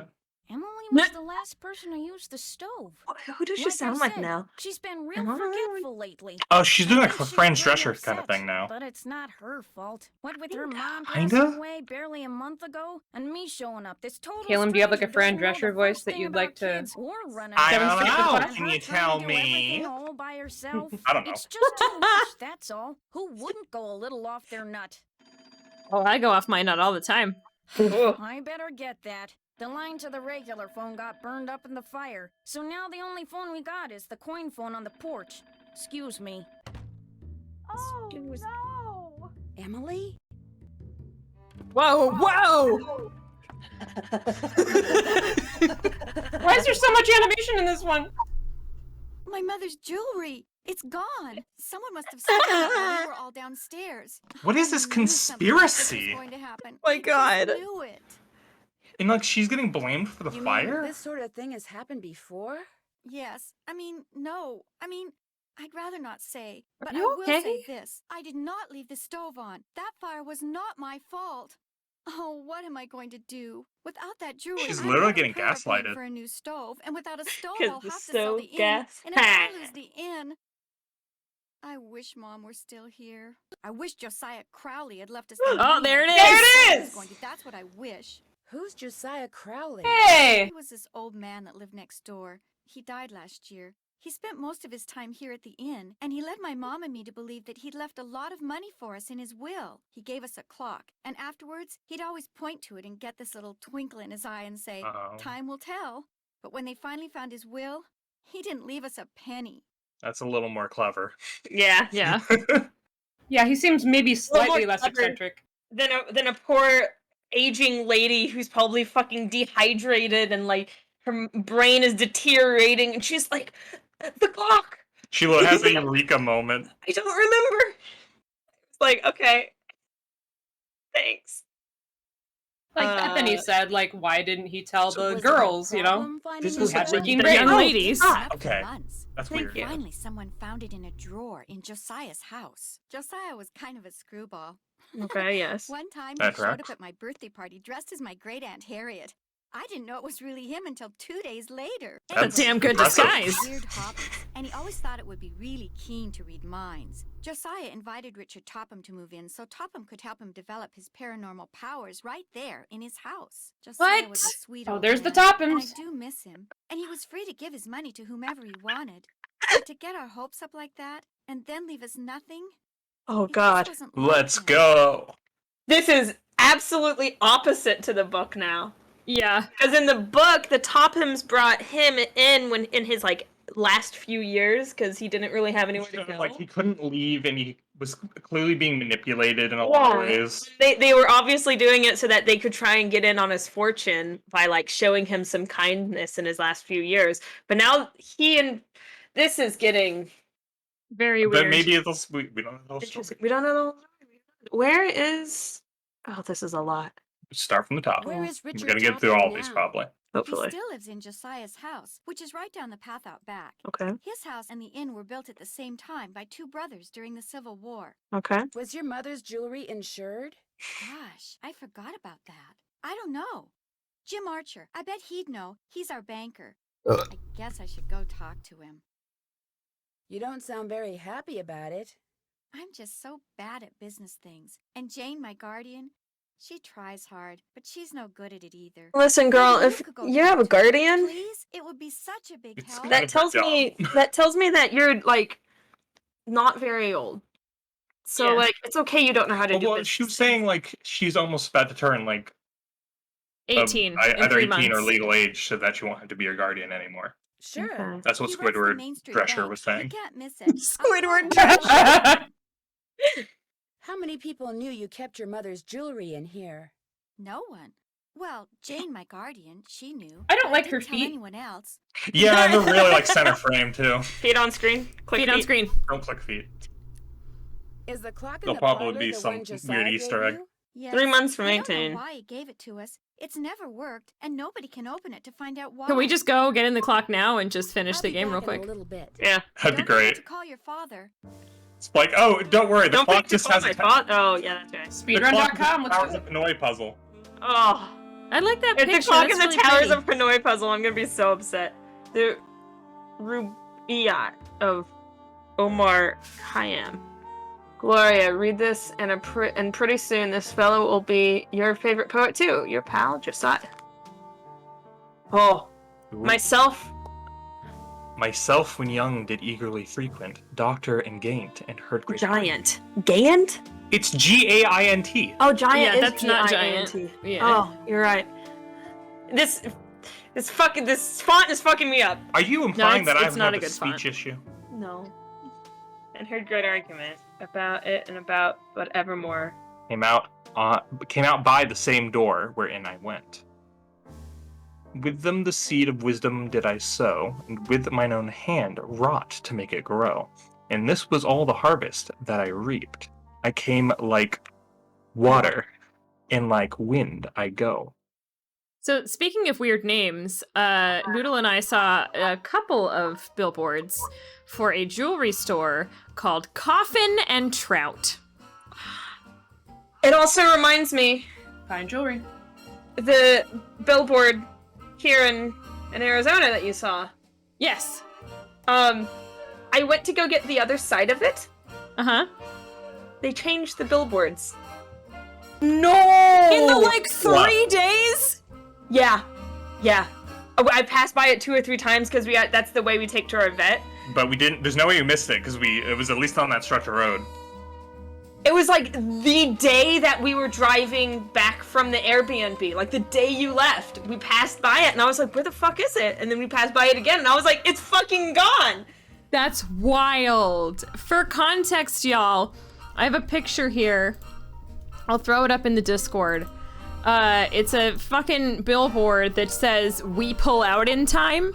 [SPEAKER 8] Emily was the last person to use the stove.
[SPEAKER 2] Who does she
[SPEAKER 8] Like I
[SPEAKER 2] sound like
[SPEAKER 8] said,
[SPEAKER 2] now?
[SPEAKER 8] She's been real
[SPEAKER 2] Am I right?
[SPEAKER 8] forgetful lately.
[SPEAKER 3] Oh, she's doing like
[SPEAKER 8] I think
[SPEAKER 3] a
[SPEAKER 8] she's
[SPEAKER 3] Fran
[SPEAKER 8] very
[SPEAKER 3] Drescher kind of
[SPEAKER 8] upset,
[SPEAKER 3] thing now.
[SPEAKER 8] But it's not her fault. What with her mom
[SPEAKER 3] Kinda?
[SPEAKER 8] passing away barely a month ago, and me showing up, this total
[SPEAKER 4] Caleb, do you have, like, a
[SPEAKER 8] stranger
[SPEAKER 4] Fran
[SPEAKER 8] doesn't know
[SPEAKER 4] Drescher
[SPEAKER 8] the
[SPEAKER 4] voice
[SPEAKER 8] first
[SPEAKER 4] that
[SPEAKER 8] thing
[SPEAKER 4] you'd
[SPEAKER 8] about
[SPEAKER 4] like to
[SPEAKER 8] kids or running
[SPEAKER 3] I
[SPEAKER 8] a
[SPEAKER 3] don't
[SPEAKER 8] business.
[SPEAKER 3] know.
[SPEAKER 8] Her
[SPEAKER 3] Can you
[SPEAKER 8] trying to
[SPEAKER 3] tell
[SPEAKER 8] do
[SPEAKER 3] me?
[SPEAKER 8] everything all by herself.
[SPEAKER 3] I don't know.
[SPEAKER 8] It's just too much, that's all. Who wouldn't go a little off their nut?
[SPEAKER 1] Oh, I go off my nut all the time.
[SPEAKER 8] I better get that. The line to the regular phone got burned up in the fire, so now the only phone we got is the coin phone on the porch. Excuse me.
[SPEAKER 9] Oh, no! Emily?
[SPEAKER 1] Whoa, whoa!
[SPEAKER 4] Why is there so much animation in this one?
[SPEAKER 7] My mother's jewelry. It's gone. Someone must have stolen it while we were all downstairs.
[SPEAKER 3] What is this
[SPEAKER 7] I knew something like this was
[SPEAKER 3] conspiracy?
[SPEAKER 7] going to happen.
[SPEAKER 1] My
[SPEAKER 7] I just
[SPEAKER 1] God.
[SPEAKER 7] knew it.
[SPEAKER 3] And like she's getting blamed for the
[SPEAKER 9] You
[SPEAKER 3] fire?
[SPEAKER 9] mean this sort of thing has happened before?
[SPEAKER 7] Yes. I mean, no. I mean, I'd rather not say, but
[SPEAKER 1] you
[SPEAKER 7] I will
[SPEAKER 1] okay?
[SPEAKER 7] say this. I did not leave the stove on. That fire was not my fault. Oh, what am I going to do? Without that jewelry,
[SPEAKER 3] She's
[SPEAKER 7] I'm
[SPEAKER 3] literally
[SPEAKER 7] not
[SPEAKER 3] getting
[SPEAKER 7] prepared for paying
[SPEAKER 3] gaslighted.
[SPEAKER 7] for a new stove, and without a stove,
[SPEAKER 2] 'Cause
[SPEAKER 7] I'll
[SPEAKER 2] the
[SPEAKER 7] have to sell the
[SPEAKER 2] stove
[SPEAKER 7] inn.
[SPEAKER 2] gas.
[SPEAKER 7] And if I lose the inn, I wish Mom were still here. I wish Josiah Crowley had left us the money.
[SPEAKER 1] Oh, there it
[SPEAKER 7] like
[SPEAKER 1] is.
[SPEAKER 7] he
[SPEAKER 2] There
[SPEAKER 7] said
[SPEAKER 2] it
[SPEAKER 7] he was
[SPEAKER 2] is!
[SPEAKER 7] going to. That's what I wish.
[SPEAKER 9] Who's Josiah Crowley?
[SPEAKER 4] Hey!
[SPEAKER 7] He was this old man that lived next door. He died last year. He spent most of his time here at the inn, and he led my mom and me to believe that he'd left a lot of money for us in his will. He gave us a clock, and afterwards, he'd always point to it and get this little twinkle in his eye and say,
[SPEAKER 3] Uh-oh.
[SPEAKER 7] "Time will tell." But when they finally found his will, he didn't leave us a penny.
[SPEAKER 3] That's a little more clever.
[SPEAKER 2] Yeah.
[SPEAKER 1] Yeah.
[SPEAKER 4] Yeah, he seems maybe slightly
[SPEAKER 2] more
[SPEAKER 4] less
[SPEAKER 2] clever.
[SPEAKER 4] eccentric.
[SPEAKER 2] Than a poor aging lady who's probably fucking dehydrated and like her brain is deteriorating, and she's like, the clock.
[SPEAKER 3] She has a eureka moment.
[SPEAKER 2] I don't remember. It's like, okay, thanks.
[SPEAKER 4] Like Bethany said, like, why didn't he tell the
[SPEAKER 9] Was there a
[SPEAKER 4] girls, you know?
[SPEAKER 9] problem finding
[SPEAKER 3] This
[SPEAKER 9] the
[SPEAKER 3] was
[SPEAKER 9] stove?
[SPEAKER 3] such a-
[SPEAKER 4] Working
[SPEAKER 1] The
[SPEAKER 4] brain.
[SPEAKER 1] young
[SPEAKER 4] Oh,
[SPEAKER 1] ladies.
[SPEAKER 2] God.
[SPEAKER 3] Okay.
[SPEAKER 7] Months.
[SPEAKER 3] That's
[SPEAKER 2] Thank
[SPEAKER 3] weird.
[SPEAKER 2] you.
[SPEAKER 7] Finally, someone found it in a drawer in Josiah's house. Josiah was kind of a screwball.
[SPEAKER 2] Okay, yes.
[SPEAKER 7] One time,
[SPEAKER 3] That
[SPEAKER 7] he showed
[SPEAKER 3] tracks.
[SPEAKER 7] up at my birthday party dressed as my great aunt Harriet. I didn't know it was really him until 2 days later.
[SPEAKER 3] That's
[SPEAKER 1] a damn good
[SPEAKER 3] impressive.
[SPEAKER 1] disguise.
[SPEAKER 7] Weird hobbies, and he always thought it would be really keen to read minds. Josiah invited Richard Topham to move in so Topham could help him develop his paranormal powers right there in his house. Josiah was a
[SPEAKER 1] What?
[SPEAKER 7] sweet
[SPEAKER 4] Oh,
[SPEAKER 7] old
[SPEAKER 4] there's the
[SPEAKER 7] man, and I
[SPEAKER 4] Tophams.
[SPEAKER 7] do miss him. And he was free to give his money to whomever he wanted. But to get our hopes up like that and then leave us nothing?
[SPEAKER 2] Oh
[SPEAKER 7] it just
[SPEAKER 2] God.
[SPEAKER 7] wasn't like
[SPEAKER 3] Let's
[SPEAKER 7] him.
[SPEAKER 3] go.
[SPEAKER 2] This is absolutely opposite to the book now.
[SPEAKER 1] Yeah.
[SPEAKER 2] Because in the book, the Tophams brought him in when in his like last few years because he didn't really have anywhere to go.
[SPEAKER 3] Like he couldn't leave, and he was clearly being manipulated in a lot of ways.
[SPEAKER 2] They were obviously doing it so that they could try and get in on his fortune by like showing him some kindness in his last few years. But now this is getting
[SPEAKER 1] Very weird.
[SPEAKER 3] But maybe it's we don't know the whole story.
[SPEAKER 2] interesting. We don't know the whole story. Where is? Oh, this is a lot.
[SPEAKER 3] Start from the top.
[SPEAKER 9] Where is
[SPEAKER 3] We're
[SPEAKER 9] Richard
[SPEAKER 3] gonna get through
[SPEAKER 9] Topham
[SPEAKER 3] all these
[SPEAKER 9] now?
[SPEAKER 3] probably.
[SPEAKER 2] Hopefully.
[SPEAKER 7] He still lives in Josiah's house, which is right down the path out back.
[SPEAKER 2] Okay.
[SPEAKER 7] His house and the inn were built at the same time by two brothers during the Civil War.
[SPEAKER 2] Okay.
[SPEAKER 9] Was your mother's jewelry insured?
[SPEAKER 7] Gosh, I forgot about that. I don't know. Jim Archer, I bet he'd know. He's our banker. I guess I should go talk to him.
[SPEAKER 9] You don't sound very happy about it.
[SPEAKER 7] I'm just so bad at business things. And Jane, my guardian, she tries hard, but she's no good at it either.
[SPEAKER 2] Listen, girl,
[SPEAKER 7] Maybe
[SPEAKER 2] if
[SPEAKER 7] could go
[SPEAKER 2] you have a
[SPEAKER 7] talk to her,
[SPEAKER 2] guardian,
[SPEAKER 7] please, it would be such a big
[SPEAKER 3] It's
[SPEAKER 7] help.
[SPEAKER 3] kind
[SPEAKER 2] that
[SPEAKER 3] of
[SPEAKER 2] tells
[SPEAKER 3] her
[SPEAKER 2] me
[SPEAKER 3] job.
[SPEAKER 2] that you're like not very old. So
[SPEAKER 1] Yeah.
[SPEAKER 2] like it's okay you don't know how to do
[SPEAKER 3] Well,
[SPEAKER 2] business
[SPEAKER 3] she was
[SPEAKER 2] things.
[SPEAKER 3] saying like she's almost about to turn like
[SPEAKER 1] 18 in
[SPEAKER 3] either
[SPEAKER 1] 3
[SPEAKER 3] 18
[SPEAKER 1] months.
[SPEAKER 3] or legal age, so that she won't have to be your guardian anymore.
[SPEAKER 9] Sure.
[SPEAKER 2] Okay.
[SPEAKER 3] That's what
[SPEAKER 7] He runs the
[SPEAKER 3] Squidward
[SPEAKER 7] Main Street
[SPEAKER 3] Drescher
[SPEAKER 7] Bank.
[SPEAKER 3] was saying.
[SPEAKER 7] You can't miss it.
[SPEAKER 2] Squidward
[SPEAKER 7] Drescher.
[SPEAKER 9] How many people knew you kept your mother's jewelry in here?
[SPEAKER 7] No one. Well, Jane, my guardian, she knew.
[SPEAKER 4] I don't
[SPEAKER 7] but
[SPEAKER 4] like her
[SPEAKER 7] didn't tell
[SPEAKER 4] feet.
[SPEAKER 7] anyone else.
[SPEAKER 3] Yeah, and they're really like center frame too.
[SPEAKER 2] Feet on screen. Click
[SPEAKER 1] Feet on screen.
[SPEAKER 3] Don't click feet.
[SPEAKER 9] Is the clock in
[SPEAKER 3] There'll
[SPEAKER 9] the
[SPEAKER 3] probably
[SPEAKER 9] parlor
[SPEAKER 3] be
[SPEAKER 9] the
[SPEAKER 3] some
[SPEAKER 9] one Josiah
[SPEAKER 3] weird
[SPEAKER 9] gave
[SPEAKER 3] Easter egg.
[SPEAKER 9] you?
[SPEAKER 7] Yes.
[SPEAKER 2] 3 months from
[SPEAKER 7] I don't
[SPEAKER 2] 18.
[SPEAKER 7] know why he gave it to us. It's never worked, and nobody can open it to find out why.
[SPEAKER 1] Can we just go get in the clock now and just finish
[SPEAKER 9] I'll
[SPEAKER 1] the
[SPEAKER 9] be
[SPEAKER 1] game real
[SPEAKER 9] back in
[SPEAKER 1] quick?
[SPEAKER 9] a little bit.
[SPEAKER 2] Yeah.
[SPEAKER 3] That'd be
[SPEAKER 7] Don't forget
[SPEAKER 3] great.
[SPEAKER 7] to call your father.
[SPEAKER 3] It's like, oh, don't worry, the
[SPEAKER 2] Don't
[SPEAKER 3] clock
[SPEAKER 2] forget to
[SPEAKER 3] just
[SPEAKER 2] call
[SPEAKER 3] has
[SPEAKER 2] my
[SPEAKER 3] a
[SPEAKER 2] thought. Oh yeah, that's right.
[SPEAKER 3] The clock
[SPEAKER 4] Speedrun.com,
[SPEAKER 3] just
[SPEAKER 4] let's
[SPEAKER 3] powers
[SPEAKER 4] do
[SPEAKER 3] up
[SPEAKER 4] it.
[SPEAKER 3] the Hanoi puzzle.
[SPEAKER 2] Oh,
[SPEAKER 1] I like that
[SPEAKER 2] if
[SPEAKER 1] picture.
[SPEAKER 2] the clock
[SPEAKER 1] That's
[SPEAKER 2] in the
[SPEAKER 1] really
[SPEAKER 2] Towers
[SPEAKER 1] pretty.
[SPEAKER 2] of Hanoi puzzle, I'm gonna be so upset. The Rubaiyat of Omar Khayyam. Gloria, read this, and pretty soon this fellow will be your favorite poet too. Your pal, Josiah. Oh, myself.
[SPEAKER 3] Myself, when young, did eagerly frequent Doctor and Gaint and heard great.
[SPEAKER 2] Giant. Gant?
[SPEAKER 3] It's Gaint.
[SPEAKER 2] Oh, giant
[SPEAKER 1] Yeah,
[SPEAKER 2] is
[SPEAKER 1] that's not
[SPEAKER 2] Giant.
[SPEAKER 1] giant. Yeah.
[SPEAKER 2] Oh, you're right. This font is fucking me up.
[SPEAKER 3] Are you implying that I
[SPEAKER 1] it's
[SPEAKER 3] have
[SPEAKER 1] not
[SPEAKER 3] a
[SPEAKER 1] a good
[SPEAKER 3] speech
[SPEAKER 1] font.
[SPEAKER 3] issue?
[SPEAKER 2] No. And heard great argument about it and about whatevermore.
[SPEAKER 3] Came out by the same door wherein I went. With them the seed of wisdom did I sow, and with mine own hand wrought to make it grow. And this was all the harvest that I reaped. I came like water, and like wind I go.
[SPEAKER 1] So speaking of weird names, Noodle and I saw a couple of billboards for a jewelry store called Coffin and Trout.
[SPEAKER 2] It also reminds me
[SPEAKER 4] Fine jewelry.
[SPEAKER 2] the billboard here in Arizona that you saw.
[SPEAKER 1] Yes.
[SPEAKER 2] I went to go get the other side of it.
[SPEAKER 1] Uh-huh.
[SPEAKER 2] They changed the billboards. No!
[SPEAKER 1] In the, like, 3 days?
[SPEAKER 2] Yeah. Oh, I passed by it 2 or 3 times because that's the way we take to our vet.
[SPEAKER 3] But we didn't. There's no way you missed it because it was at least on that stretch of road.
[SPEAKER 2] It was like the day that we were driving back from the Airbnb, like the day you left. We passed by it and I was like, where the fuck is it? And then we passed by it again and I was like, it's fucking gone.
[SPEAKER 1] That's wild. For context, y'all, I have a picture here. I'll throw it up in the Discord. It's a fucking billboard that says, "We pull out in time."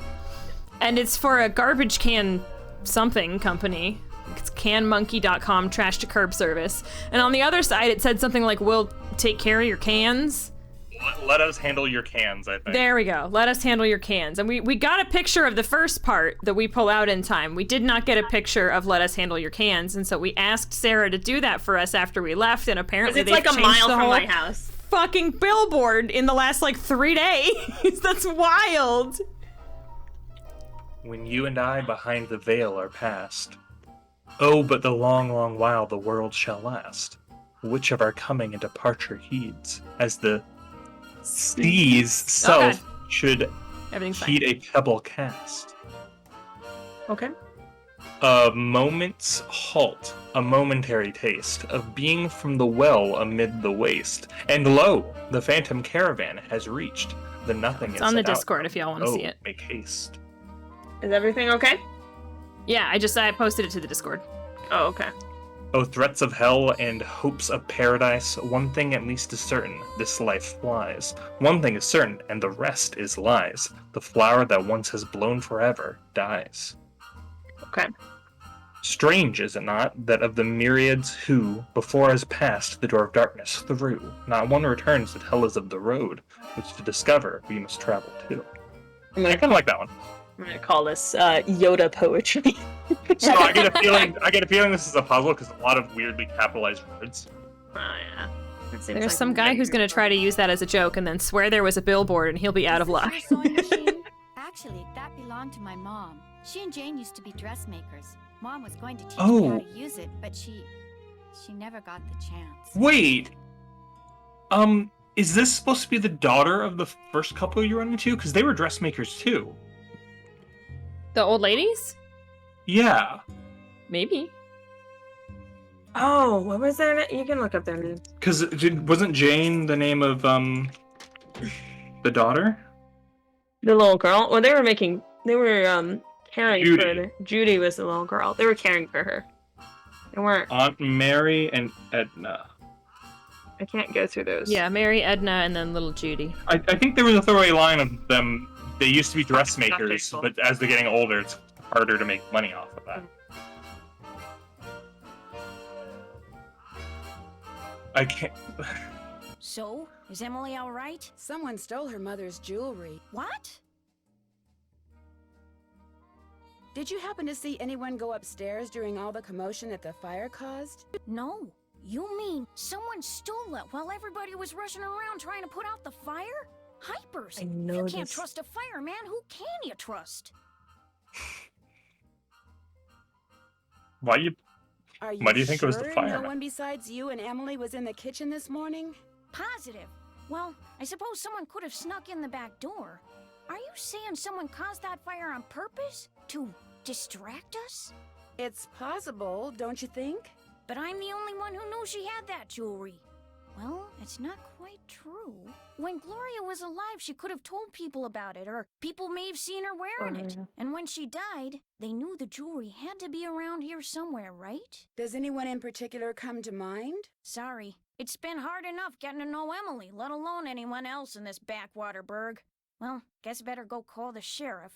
[SPEAKER 1] And it's for a garbage can something company. It's canmonkey.com, trash to curb service. And on the other side, it said something like, "We'll take care of your cans."
[SPEAKER 3] Let us handle your cans, I think.
[SPEAKER 1] There we go. Let us handle your cans. And we got a picture of the first part that we pull out in time. We did not get a picture of let us handle your cans. And so we asked Sarah to do that for us after we left. And apparently
[SPEAKER 2] it's like a mile from my house.
[SPEAKER 1] Fucking billboard in the last like 3 days. That's wild.
[SPEAKER 3] When you and I behind the veil are past. Oh, but the long, long while the world shall last. Which of our coming and departure heeds, as the sea's self should heed a pebble cast.
[SPEAKER 2] Okay.
[SPEAKER 3] A moment's halt, a momentary taste of being from the well amid the waste. And lo, the phantom caravan has reached the nothing.
[SPEAKER 1] It's on the Discord if y'all want to see it.
[SPEAKER 3] Make haste.
[SPEAKER 2] Is everything okay?
[SPEAKER 1] Yeah, I posted it to the Discord.
[SPEAKER 2] Oh, okay.
[SPEAKER 3] Oh, threats of hell and hopes of paradise, one thing at least is certain, this life flies. One thing is certain, and the rest is lies. The flower that once has blown forever dies.
[SPEAKER 2] Okay.
[SPEAKER 3] Strange, is it not, that of the myriads who, before has passed the door of darkness through, not one returns to tell us of the road, which to discover we must travel to. I kind of like that one.
[SPEAKER 2] I'm gonna call this Yoda poetry.
[SPEAKER 3] So I get a feeling this is a puzzle because a lot of weirdly capitalized words.
[SPEAKER 2] Oh yeah.
[SPEAKER 1] There's like some guy who's gonna try to use that as a joke and then swear there was a billboard and he'll be out of luck.
[SPEAKER 7] Actually, that belonged to my mom. She and Jane used to be dressmakers. Mom was going to teach me how to use it, but she never got the chance.
[SPEAKER 3] Wait. Is this supposed to be the daughter of the first couple you run into? Because they were dressmakers too.
[SPEAKER 1] The old ladies?
[SPEAKER 3] Yeah.
[SPEAKER 1] Maybe.
[SPEAKER 2] Oh, what was their name? You can look up their names.
[SPEAKER 3] Because wasn't Jane the name of the daughter?
[SPEAKER 2] The little girl? Well, they were caring
[SPEAKER 3] Judy.
[SPEAKER 2] for her. Judy was the little girl. They were caring for her. They weren't.
[SPEAKER 3] Aunt Mary and Edna.
[SPEAKER 2] I can't go through those.
[SPEAKER 1] Yeah, Mary, Edna, and then little Judy.
[SPEAKER 3] I think there was a throwaway line of them. They used to be dressmakers, but as they're getting older, it's harder to make money off of that. I can't.
[SPEAKER 8] So, is Emily all right?
[SPEAKER 9] Someone stole her mother's jewelry.
[SPEAKER 8] What?
[SPEAKER 9] Did you happen to see anyone go upstairs during all the commotion that the fire caused?
[SPEAKER 8] No. You mean someone stole it while everybody was rushing around trying to put out the fire? Hypers!
[SPEAKER 2] I know
[SPEAKER 8] You can't
[SPEAKER 2] this.
[SPEAKER 8] trust a fireman. Who can you trust?
[SPEAKER 3] Why do you think it was the
[SPEAKER 9] sure
[SPEAKER 3] fireman?
[SPEAKER 9] No one besides you and Emily was in the kitchen this morning?
[SPEAKER 8] Positive. Well, I suppose someone could have snuck in the back door. Are you saying someone caused that fire on purpose? To distract us?
[SPEAKER 9] It's possible, don't you think?
[SPEAKER 8] But I'm the only one who knew she had that jewelry. Well, it's not quite true. When Gloria was alive, she could have told people about it, or people may have seen her wearing it. And when she died, they knew the jewelry had to be around here somewhere, right?
[SPEAKER 9] Does anyone in particular come to mind?
[SPEAKER 8] Sorry. It's been hard enough getting to know Emily, let alone anyone else in this backwater burg. Well, guess better go call the sheriff.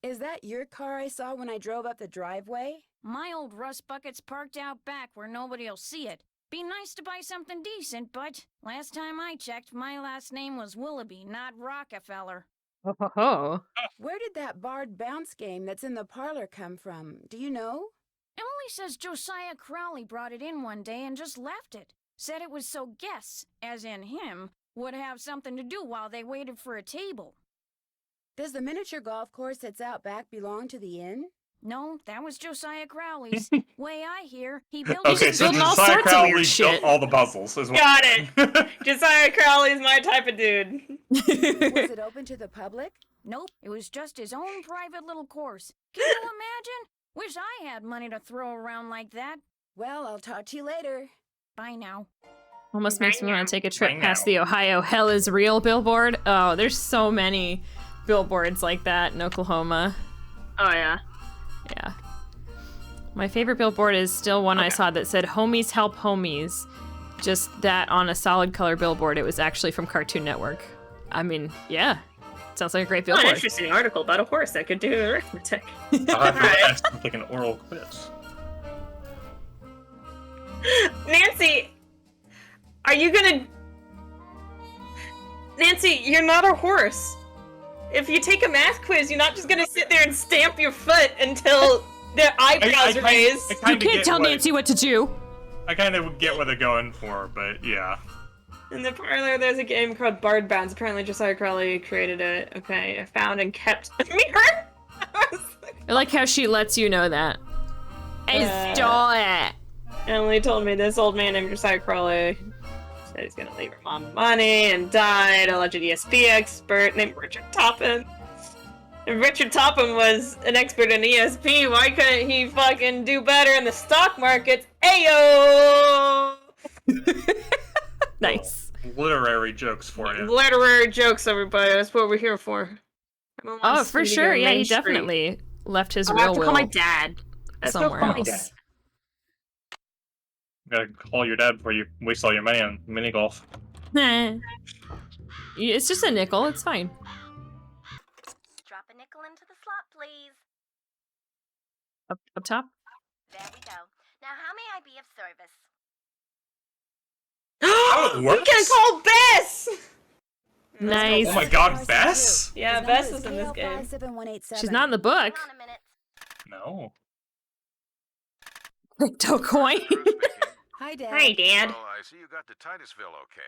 [SPEAKER 9] Is that your car I saw when I drove up the driveway?
[SPEAKER 8] My old rust bucket's parked out back where nobody'll see it. Be nice to buy something decent, but last time I checked, my last name was Willoughby, not Rockefeller.
[SPEAKER 1] Oh.
[SPEAKER 9] Where did that barred bounce game that's in the parlor come from? Do you know?
[SPEAKER 8] Emily says Josiah Crowley brought it in one day and just left it. Said it was so guests, as in him, would have something to do while they waited for a table.
[SPEAKER 9] Does the miniature golf course that's out back belong to the inn?
[SPEAKER 8] No, that was Josiah Crowley's. Way I hear, he built
[SPEAKER 3] Okay, so
[SPEAKER 1] building all
[SPEAKER 3] Josiah
[SPEAKER 1] sorts of weird
[SPEAKER 3] Crowley
[SPEAKER 1] shit.
[SPEAKER 3] built all the puzzles as well.
[SPEAKER 2] Got it. Josiah Crowley's my type of dude.
[SPEAKER 9] Was it open to the public?
[SPEAKER 8] Nope, it was just his own private little course. Can you imagine? Wish I had money to throw around like that.
[SPEAKER 9] Well, I'll talk to you later.
[SPEAKER 8] Bye now.
[SPEAKER 1] Almost makes me want to take a trip
[SPEAKER 3] Bye
[SPEAKER 1] past
[SPEAKER 3] now.
[SPEAKER 1] the Ohio Hell is Real billboard. Oh, there's so many billboards like that in Oklahoma.
[SPEAKER 2] Oh, yeah.
[SPEAKER 1] Yeah. My favorite billboard is still one I saw that said "Homies help homies." Just that on a solid color billboard. It was actually from Cartoon Network. I mean, yeah. Sounds like a great
[SPEAKER 2] Oh, an
[SPEAKER 1] billboard.
[SPEAKER 2] interesting article about a horse that could do arithmetic.
[SPEAKER 3] I'll have to ask them to take an oral quiz.
[SPEAKER 2] Nancy, are you gonna... Nancy, you're not a horse. If you take a math quiz, you're not just gonna sit there and stamp your foot until their eyebrows are raised.
[SPEAKER 1] You can't tell Nancy what to do.
[SPEAKER 3] I kind of get what they're going for, but yeah.
[SPEAKER 2] In the parlor, there's a game called Bard Bounds. Apparently, Josiah Crowley created it. Okay, I found and kept a mirror.
[SPEAKER 1] I like how she lets you know that. I stole it.
[SPEAKER 2] Emily told me this old man named Josiah Crowley said he's gonna leave her mom money and died. Alleged ESP expert named Richard Topham. If Richard Topham was an expert in ESP, why couldn't he fucking do better in the stock markets? Ayo!
[SPEAKER 1] Nice.
[SPEAKER 3] Literary jokes for you.
[SPEAKER 2] Literary jokes, everybody. That's what we're here for.
[SPEAKER 1] Oh, for sure. Yeah, he definitely left his
[SPEAKER 2] I
[SPEAKER 1] real
[SPEAKER 2] have to
[SPEAKER 1] will
[SPEAKER 2] call my dad.
[SPEAKER 1] somewhere else.
[SPEAKER 3] Gotta call your dad before you waste all your money on mini golf.
[SPEAKER 1] It's just a nickel. It's fine.
[SPEAKER 10] Drop a nickel into the slot, please.
[SPEAKER 1] Up top.
[SPEAKER 10] There we go. Now, how may I be of service?
[SPEAKER 3] How it works?
[SPEAKER 2] We can call Bess!
[SPEAKER 1] Nice.
[SPEAKER 3] Oh my god, Bess?
[SPEAKER 2] Yeah, Bess is in this game.
[SPEAKER 1] She's not in the book.
[SPEAKER 3] No.
[SPEAKER 1] Crypto coin.
[SPEAKER 9] Hi, Dad.
[SPEAKER 2] Hi, Dad.
[SPEAKER 5] Well, I see you got to Titusville okay.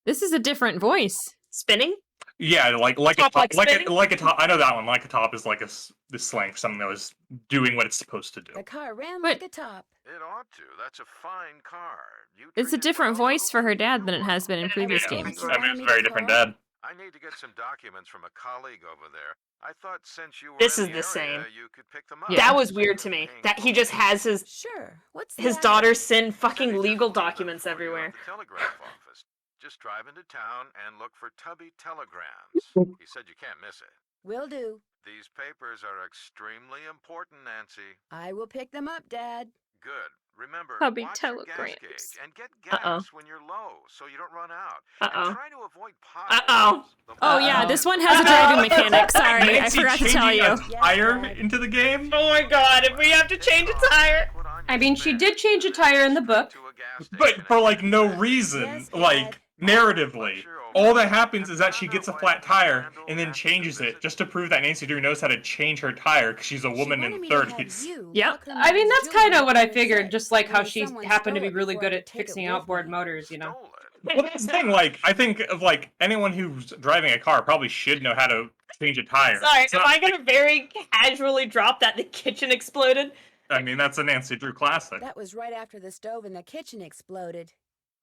[SPEAKER 1] This is a different voice.
[SPEAKER 2] Spinning?
[SPEAKER 3] Yeah, like a
[SPEAKER 2] Top
[SPEAKER 3] top,
[SPEAKER 2] like
[SPEAKER 3] like
[SPEAKER 2] spinning?
[SPEAKER 3] a top. I know that one. Like a top is like this slang for something that was doing what it's supposed to do.
[SPEAKER 9] The car ran
[SPEAKER 1] But-
[SPEAKER 9] like a top.
[SPEAKER 5] It ought to. That's a fine car. You
[SPEAKER 1] It's a
[SPEAKER 5] treated
[SPEAKER 1] different
[SPEAKER 5] well,
[SPEAKER 1] voice for her dad than it has been in previous
[SPEAKER 3] Yeah,
[SPEAKER 1] games.
[SPEAKER 3] I mean, it's a very different dad.
[SPEAKER 5] I need to get some documents from a colleague over there. I thought since you were
[SPEAKER 2] This
[SPEAKER 5] in
[SPEAKER 2] is the
[SPEAKER 5] area,
[SPEAKER 2] same.
[SPEAKER 5] you could pick them up.
[SPEAKER 1] Yeah.
[SPEAKER 2] That was weird to me. That he just has his
[SPEAKER 9] Sure. What's
[SPEAKER 2] his
[SPEAKER 9] that?
[SPEAKER 2] daughter send fucking
[SPEAKER 5] Said he'd
[SPEAKER 2] legal
[SPEAKER 5] just leave it
[SPEAKER 2] documents
[SPEAKER 5] for you at
[SPEAKER 2] everywhere.
[SPEAKER 5] the telegraph office. Just drive into town and look for Tubby Telegrams. He said you can't miss it.
[SPEAKER 9] Will do.
[SPEAKER 5] These papers are extremely important, Nancy.
[SPEAKER 9] I will pick them up, Dad.
[SPEAKER 5] Good. Remember,
[SPEAKER 1] Tubby
[SPEAKER 5] watch your gas
[SPEAKER 1] telegrams.
[SPEAKER 5] gauge and get gas when you're low, so you don't run out.
[SPEAKER 2] Uh-oh.
[SPEAKER 5] And try to avoid potholes.
[SPEAKER 2] Uh-oh.
[SPEAKER 5] The
[SPEAKER 1] Oh yeah,
[SPEAKER 5] potholes-
[SPEAKER 1] this one has a driving mechanic. Sorry, I
[SPEAKER 3] Nancy
[SPEAKER 1] forgot to tell
[SPEAKER 3] changing
[SPEAKER 1] you.
[SPEAKER 3] a tire into the game?
[SPEAKER 2] Oh my god, if we have to change a tire.
[SPEAKER 5] Put on
[SPEAKER 4] I
[SPEAKER 5] your
[SPEAKER 4] mean, she
[SPEAKER 5] spare
[SPEAKER 4] did change a tire in the book.
[SPEAKER 5] to a gas
[SPEAKER 3] But
[SPEAKER 5] station
[SPEAKER 3] for
[SPEAKER 5] and
[SPEAKER 3] like no
[SPEAKER 5] get
[SPEAKER 3] reason,
[SPEAKER 9] Yes, Dad.
[SPEAKER 3] like narratively. All that happens is that she gets a flat tire and then changes it just to prove that Nancy Drew knows how to change her tire because she's a woman in 30s.
[SPEAKER 1] Yep.
[SPEAKER 4] I mean, that's kind of what I figured, just like how she happened to be really good at fixing outboard motors, you know?
[SPEAKER 5] stole it.
[SPEAKER 3] Well, that's the thing. Like, I think of like anyone who's driving a car probably should know how to change a tire.
[SPEAKER 2] Sorry,
[SPEAKER 3] It's
[SPEAKER 2] am
[SPEAKER 3] not-
[SPEAKER 2] I gonna very casually drop that the kitchen exploded?
[SPEAKER 3] I mean, that's a Nancy Drew classic.
[SPEAKER 9] That was right after the stove in the kitchen exploded.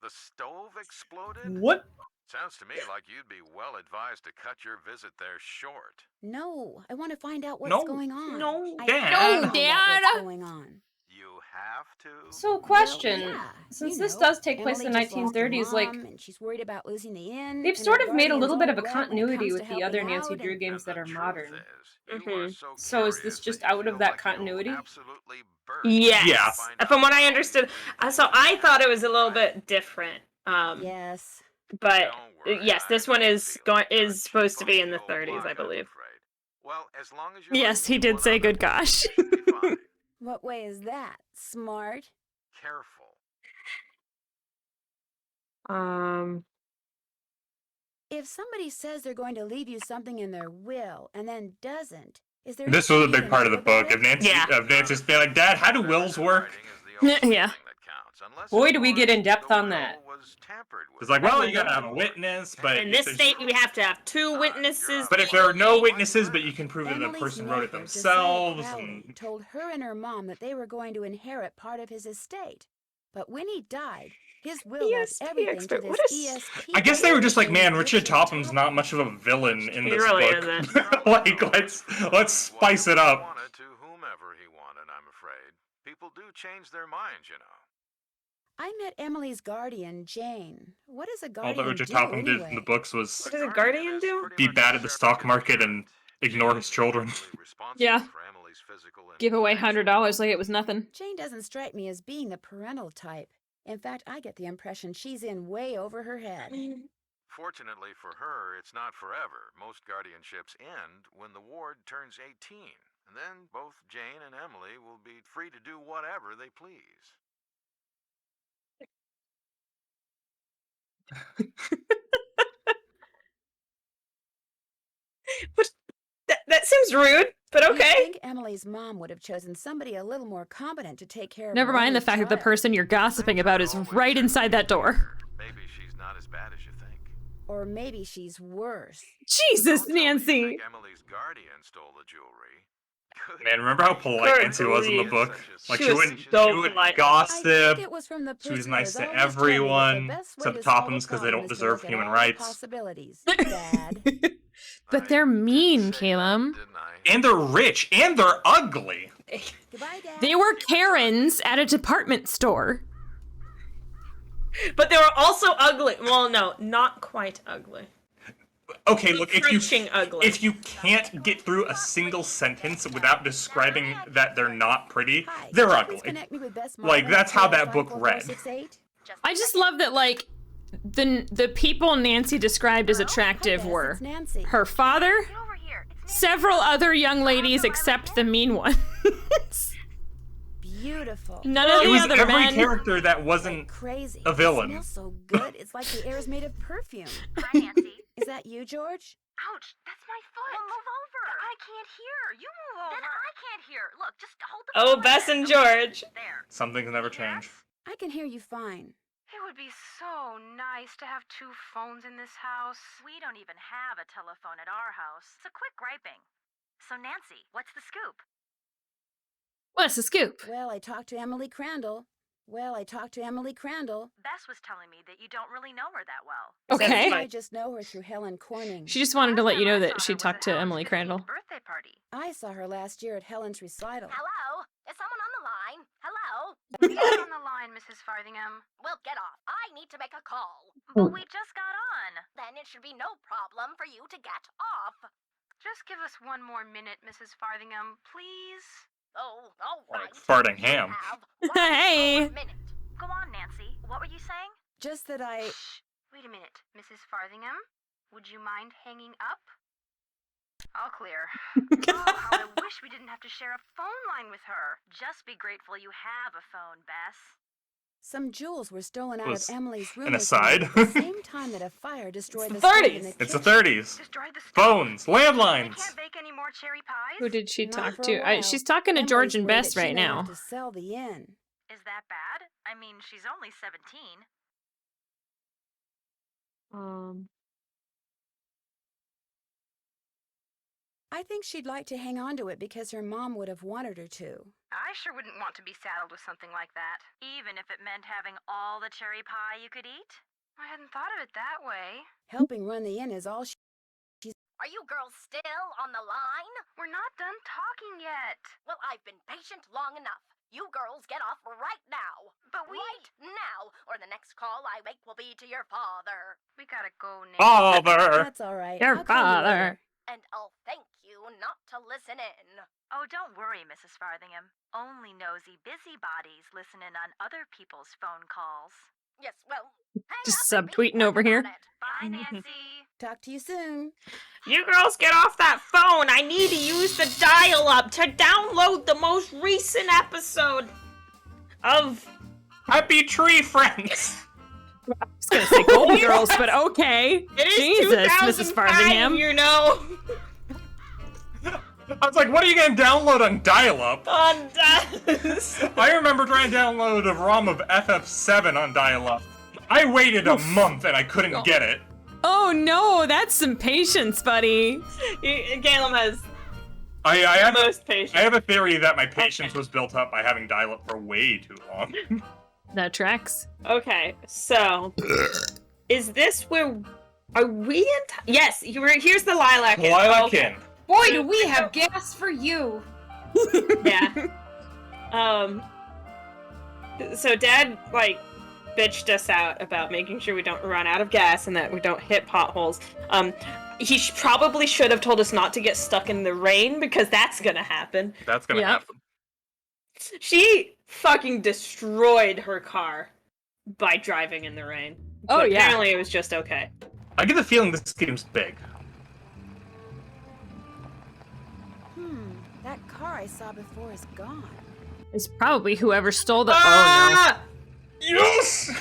[SPEAKER 5] The stove exploded?
[SPEAKER 3] What?
[SPEAKER 5] Sounds to me like you'd be well advised to cut your visit there short.
[SPEAKER 9] No, I want to find out what's
[SPEAKER 3] No.
[SPEAKER 9] going on.
[SPEAKER 2] No.
[SPEAKER 9] I
[SPEAKER 3] Dad.
[SPEAKER 9] have to
[SPEAKER 1] No,
[SPEAKER 9] find out
[SPEAKER 1] Dad.
[SPEAKER 9] what's going on.
[SPEAKER 5] You have to?
[SPEAKER 4] So, question.
[SPEAKER 9] Well, yeah,
[SPEAKER 4] Since
[SPEAKER 9] you
[SPEAKER 4] this
[SPEAKER 9] know,
[SPEAKER 4] does take place in
[SPEAKER 9] Emily
[SPEAKER 4] the
[SPEAKER 9] just lost her
[SPEAKER 4] 1930s, like,
[SPEAKER 9] mom, and she's worried about losing the inn.
[SPEAKER 4] they've
[SPEAKER 9] and
[SPEAKER 4] sort
[SPEAKER 9] her
[SPEAKER 4] of made a little bit of a
[SPEAKER 9] guardian's all wet when it
[SPEAKER 4] continuity
[SPEAKER 9] comes
[SPEAKER 4] with
[SPEAKER 9] to
[SPEAKER 4] the other
[SPEAKER 9] helping
[SPEAKER 4] Nancy
[SPEAKER 9] out,
[SPEAKER 4] Drew
[SPEAKER 9] and-
[SPEAKER 4] games that
[SPEAKER 5] And
[SPEAKER 4] are
[SPEAKER 5] the
[SPEAKER 4] modern.
[SPEAKER 5] truth is, you are
[SPEAKER 4] So is this
[SPEAKER 5] curious
[SPEAKER 4] just
[SPEAKER 5] that you
[SPEAKER 4] out of
[SPEAKER 5] feel
[SPEAKER 4] that
[SPEAKER 5] like you'll
[SPEAKER 4] continuity?
[SPEAKER 5] absolutely burst
[SPEAKER 2] Yes.
[SPEAKER 3] Yeah.
[SPEAKER 5] find
[SPEAKER 2] From what
[SPEAKER 5] out
[SPEAKER 2] I
[SPEAKER 5] all
[SPEAKER 2] understood,
[SPEAKER 5] the
[SPEAKER 2] so I thought it was a little bit different.
[SPEAKER 9] Yes.
[SPEAKER 2] But
[SPEAKER 5] Don't worry,
[SPEAKER 2] yes, this one is
[SPEAKER 5] feel
[SPEAKER 2] is supposed to be in the
[SPEAKER 5] Functional
[SPEAKER 2] 30s, I
[SPEAKER 5] block, I'm
[SPEAKER 2] believe.
[SPEAKER 5] afraid. Well, as long as you
[SPEAKER 1] Yes, he did say good gosh.
[SPEAKER 9] What way is that? Smart?
[SPEAKER 11] careful.
[SPEAKER 9] If somebody says they're going to leave you something in their will and then doesn't, is there?
[SPEAKER 3] This was a big part of the book. If Nancy's being like, Dad, how do wills work?
[SPEAKER 1] Yeah.
[SPEAKER 4] Boy, do we get in depth on that.
[SPEAKER 3] It's like, well, you gotta have a witness, but
[SPEAKER 2] in this state, we have to have 2 witnesses.
[SPEAKER 3] But if there are no witnesses, but you can prove that the person wrote it themselves, and
[SPEAKER 9] told her and her mom that they were going to inherit part of his estate. But when he died, his will left everything to this ESP.
[SPEAKER 3] I guess they were just like, man, Richard Topham's not much of a villain in this book. Like, let's spice it up.
[SPEAKER 11] Wanted to whomever he wanted, I'm afraid. People do change their minds, you know.
[SPEAKER 9] I met Emily's guardian, Jane. What does a guardian
[SPEAKER 3] All that Richard
[SPEAKER 9] do
[SPEAKER 3] Topham
[SPEAKER 9] anyway?
[SPEAKER 3] did in the books was
[SPEAKER 2] What does a guardian do?
[SPEAKER 3] be bad at the stock market and ignore his children.
[SPEAKER 1] Yeah. Give away $100 like it was nothing.
[SPEAKER 9] Jane doesn't strike me as being the parental type. In fact, I get the impression she's in way over her head.
[SPEAKER 11] Fortunately for her, it's not forever. Most guardianships end when the ward turns 18. And then both Jane and Emily will be free to do whatever they please.
[SPEAKER 2] That seems rude, but okay.
[SPEAKER 9] I think Emily's mom would have chosen somebody a little more competent to take care of
[SPEAKER 1] Never
[SPEAKER 9] her
[SPEAKER 1] mind the
[SPEAKER 9] only
[SPEAKER 1] fact that the
[SPEAKER 9] child.
[SPEAKER 1] person you're gossiping about is right inside that door.
[SPEAKER 11] Maybe she's not as bad as you think.
[SPEAKER 9] Or maybe she's worse.
[SPEAKER 1] Jesus, Nancy!
[SPEAKER 11] Emily guardian stole the jewelry.
[SPEAKER 3] Man, remember how polite Nancy was in the book? Like, she wouldn't gossip.
[SPEAKER 9] It was from the
[SPEAKER 3] She was nice to
[SPEAKER 9] prisoners always
[SPEAKER 3] everyone,
[SPEAKER 9] telling me that the best way
[SPEAKER 3] except
[SPEAKER 9] to solve
[SPEAKER 3] Tophams,
[SPEAKER 9] a
[SPEAKER 3] because they don't
[SPEAKER 9] problem is to
[SPEAKER 3] deserve
[SPEAKER 9] look at
[SPEAKER 3] human
[SPEAKER 9] all
[SPEAKER 3] rights.
[SPEAKER 9] Possibilities, Dad.
[SPEAKER 1] But they're mean, Caleb.
[SPEAKER 3] And they're rich, and they're ugly.
[SPEAKER 9] Goodbye, Dad.
[SPEAKER 1] They were Karens at a department store.
[SPEAKER 2] But they were also ugly. Well, no, not quite ugly.
[SPEAKER 3] Okay, look,
[SPEAKER 2] Ugly.
[SPEAKER 3] if you can't get through a single sentence without describing that they're not pretty, they're ugly. Like, that's how that book read.
[SPEAKER 1] I just love that, like, the people Nancy described as attractive were her father, several other young ladies except the mean one.
[SPEAKER 9] Beautiful.
[SPEAKER 1] None of
[SPEAKER 3] It
[SPEAKER 1] the
[SPEAKER 3] was
[SPEAKER 1] other
[SPEAKER 3] every
[SPEAKER 1] men.
[SPEAKER 3] character that wasn't
[SPEAKER 9] Crazy.
[SPEAKER 3] a villain.
[SPEAKER 9] It smells so good. It's like the air's made of perfume.
[SPEAKER 10] Hi, Nancy.
[SPEAKER 9] Is that you, George?
[SPEAKER 10] Ouch, that's my foot. Well, move over. But I can't hear. You move over. Then I can't hear. Look, just hold the
[SPEAKER 2] Oh,
[SPEAKER 10] phone
[SPEAKER 2] Bess
[SPEAKER 10] there.
[SPEAKER 2] and George.
[SPEAKER 10] There.
[SPEAKER 3] Some things never change.
[SPEAKER 9] I can hear you fine.
[SPEAKER 12] It would be so nice to have 2 phones in this house.
[SPEAKER 10] We don't even have a telephone at our house. So quit griping. So, Nancy, what's the scoop?
[SPEAKER 1] What's the scoop?
[SPEAKER 9] Well, I talked to Emily Crandall.
[SPEAKER 10] Bess was telling me that you don't really know her that well.
[SPEAKER 1] Okay.
[SPEAKER 9] I just know her through Helen Corning.
[SPEAKER 1] She just wanted to let you know that she talked to Emily Crandall.
[SPEAKER 10] Birthday party.
[SPEAKER 9] I saw her last year at Helen's recital.
[SPEAKER 10] Hello? Is someone on the line? Hello?
[SPEAKER 12] Who's on the line, Mrs. Farthingham?
[SPEAKER 10] Well, get off. I need to make a call. But we just got on. Then it should be no problem for you to get off.
[SPEAKER 12] Just give us 1 more minute, Mrs. Farthingham, please.
[SPEAKER 10] Oh, all right.
[SPEAKER 3] Like farting ham.
[SPEAKER 1] Hey!
[SPEAKER 10] Go on, Nancy. What were you saying?
[SPEAKER 9] Just that I...
[SPEAKER 12] Shh. Wait a minute, Mrs. Farthingham. Would you mind hanging up? All clear. Oh, how I wish we didn't have to share a phone line with her.
[SPEAKER 10] Just be grateful you have a phone, Bess.
[SPEAKER 9] Some jewels were stolen out of
[SPEAKER 3] Was
[SPEAKER 9] Emily's room
[SPEAKER 3] an
[SPEAKER 9] this morning
[SPEAKER 3] aside.
[SPEAKER 9] at the same time that a fire destroyed
[SPEAKER 2] It's
[SPEAKER 9] the
[SPEAKER 2] the
[SPEAKER 9] stove
[SPEAKER 2] 30s.
[SPEAKER 9] in the
[SPEAKER 3] It's the
[SPEAKER 9] kitchen.
[SPEAKER 3] 30s.
[SPEAKER 12] Destroyed the stove.
[SPEAKER 3] Phones,
[SPEAKER 12] We
[SPEAKER 3] landlines.
[SPEAKER 12] can't bake any more cherry pies?
[SPEAKER 1] Who did she
[SPEAKER 9] Not
[SPEAKER 1] talk
[SPEAKER 9] for a
[SPEAKER 1] to?
[SPEAKER 9] while.
[SPEAKER 1] She's talking to
[SPEAKER 9] Emily's
[SPEAKER 1] George and
[SPEAKER 9] worried
[SPEAKER 1] Bess
[SPEAKER 9] that she
[SPEAKER 1] right
[SPEAKER 9] may
[SPEAKER 1] now.
[SPEAKER 9] have to sell the inn.
[SPEAKER 10] Is that bad? I mean, she's only 17.
[SPEAKER 9] I think she'd like to hang on to it because her mom would have wanted her to.
[SPEAKER 12] I sure wouldn't want to be saddled with something like that.
[SPEAKER 10] Even if it meant having all the cherry pie you could eat?
[SPEAKER 12] I hadn't thought of it that way.
[SPEAKER 9] Helping run the inn is all she's...
[SPEAKER 10] Are you girls still on the line?
[SPEAKER 12] We're not done talking yet.
[SPEAKER 10] Well, I've been patient long enough. You girls get off right now.
[SPEAKER 12] But we...
[SPEAKER 10] Right now, or the next call I make will be to your father.
[SPEAKER 12] We gotta go now.
[SPEAKER 3] Father.
[SPEAKER 9] That's all right.
[SPEAKER 1] Your
[SPEAKER 9] I'll call you
[SPEAKER 1] father.
[SPEAKER 9] later.
[SPEAKER 10] And I'll thank you not to listen in. Oh, don't worry, Mrs. Farthingham. Only nosy busybodies listen in on other people's phone calls. Yes, well, hang
[SPEAKER 1] Just
[SPEAKER 10] up and be
[SPEAKER 1] subtweeting
[SPEAKER 10] quick
[SPEAKER 1] over here.
[SPEAKER 10] about it. Bye, Nancy.
[SPEAKER 9] Talk to you soon.
[SPEAKER 2] You girls get off that phone. I need to use the dial-up to download the most recent episode of
[SPEAKER 3] Happy tree friends.
[SPEAKER 1] I was gonna say Golden Girls, but okay.
[SPEAKER 2] It is
[SPEAKER 1] Jesus, Mrs.
[SPEAKER 2] 2005,
[SPEAKER 1] Farthingham.
[SPEAKER 2] you know.
[SPEAKER 3] I was like, what are you gonna download on dial-up?
[SPEAKER 2] On DOS.
[SPEAKER 3] I remember trying to download a ROM of FF7 on dial-up. I waited a month and I couldn't get it.
[SPEAKER 1] Oh no, that's some patience, buddy.
[SPEAKER 2] Caleb has
[SPEAKER 3] I have
[SPEAKER 2] most patience.
[SPEAKER 3] I have a theory that my patience was built up by having dial-up for way too long.
[SPEAKER 1] That tracks.
[SPEAKER 2] Okay, so is this where are we in? Yes, here's the Lilac Inn.
[SPEAKER 3] Lilac
[SPEAKER 2] Okay.
[SPEAKER 3] Inn.
[SPEAKER 4] Boy, do we have gas for you.
[SPEAKER 2] Yeah. So Dad bitched us out about making sure we don't run out of gas and that we don't hit potholes. He probably should have told us not to get stuck in the rain because that's gonna happen.
[SPEAKER 3] That's gonna happen.
[SPEAKER 2] She fucking destroyed her car by driving in the rain.
[SPEAKER 1] Oh,
[SPEAKER 2] But
[SPEAKER 1] yeah.
[SPEAKER 2] apparently it was just okay.
[SPEAKER 3] I get the feeling this game's big.
[SPEAKER 9] That car I saw before is gone.
[SPEAKER 1] It's probably whoever stole the.
[SPEAKER 2] Ah!
[SPEAKER 1] Oh
[SPEAKER 3] Yes!
[SPEAKER 1] no.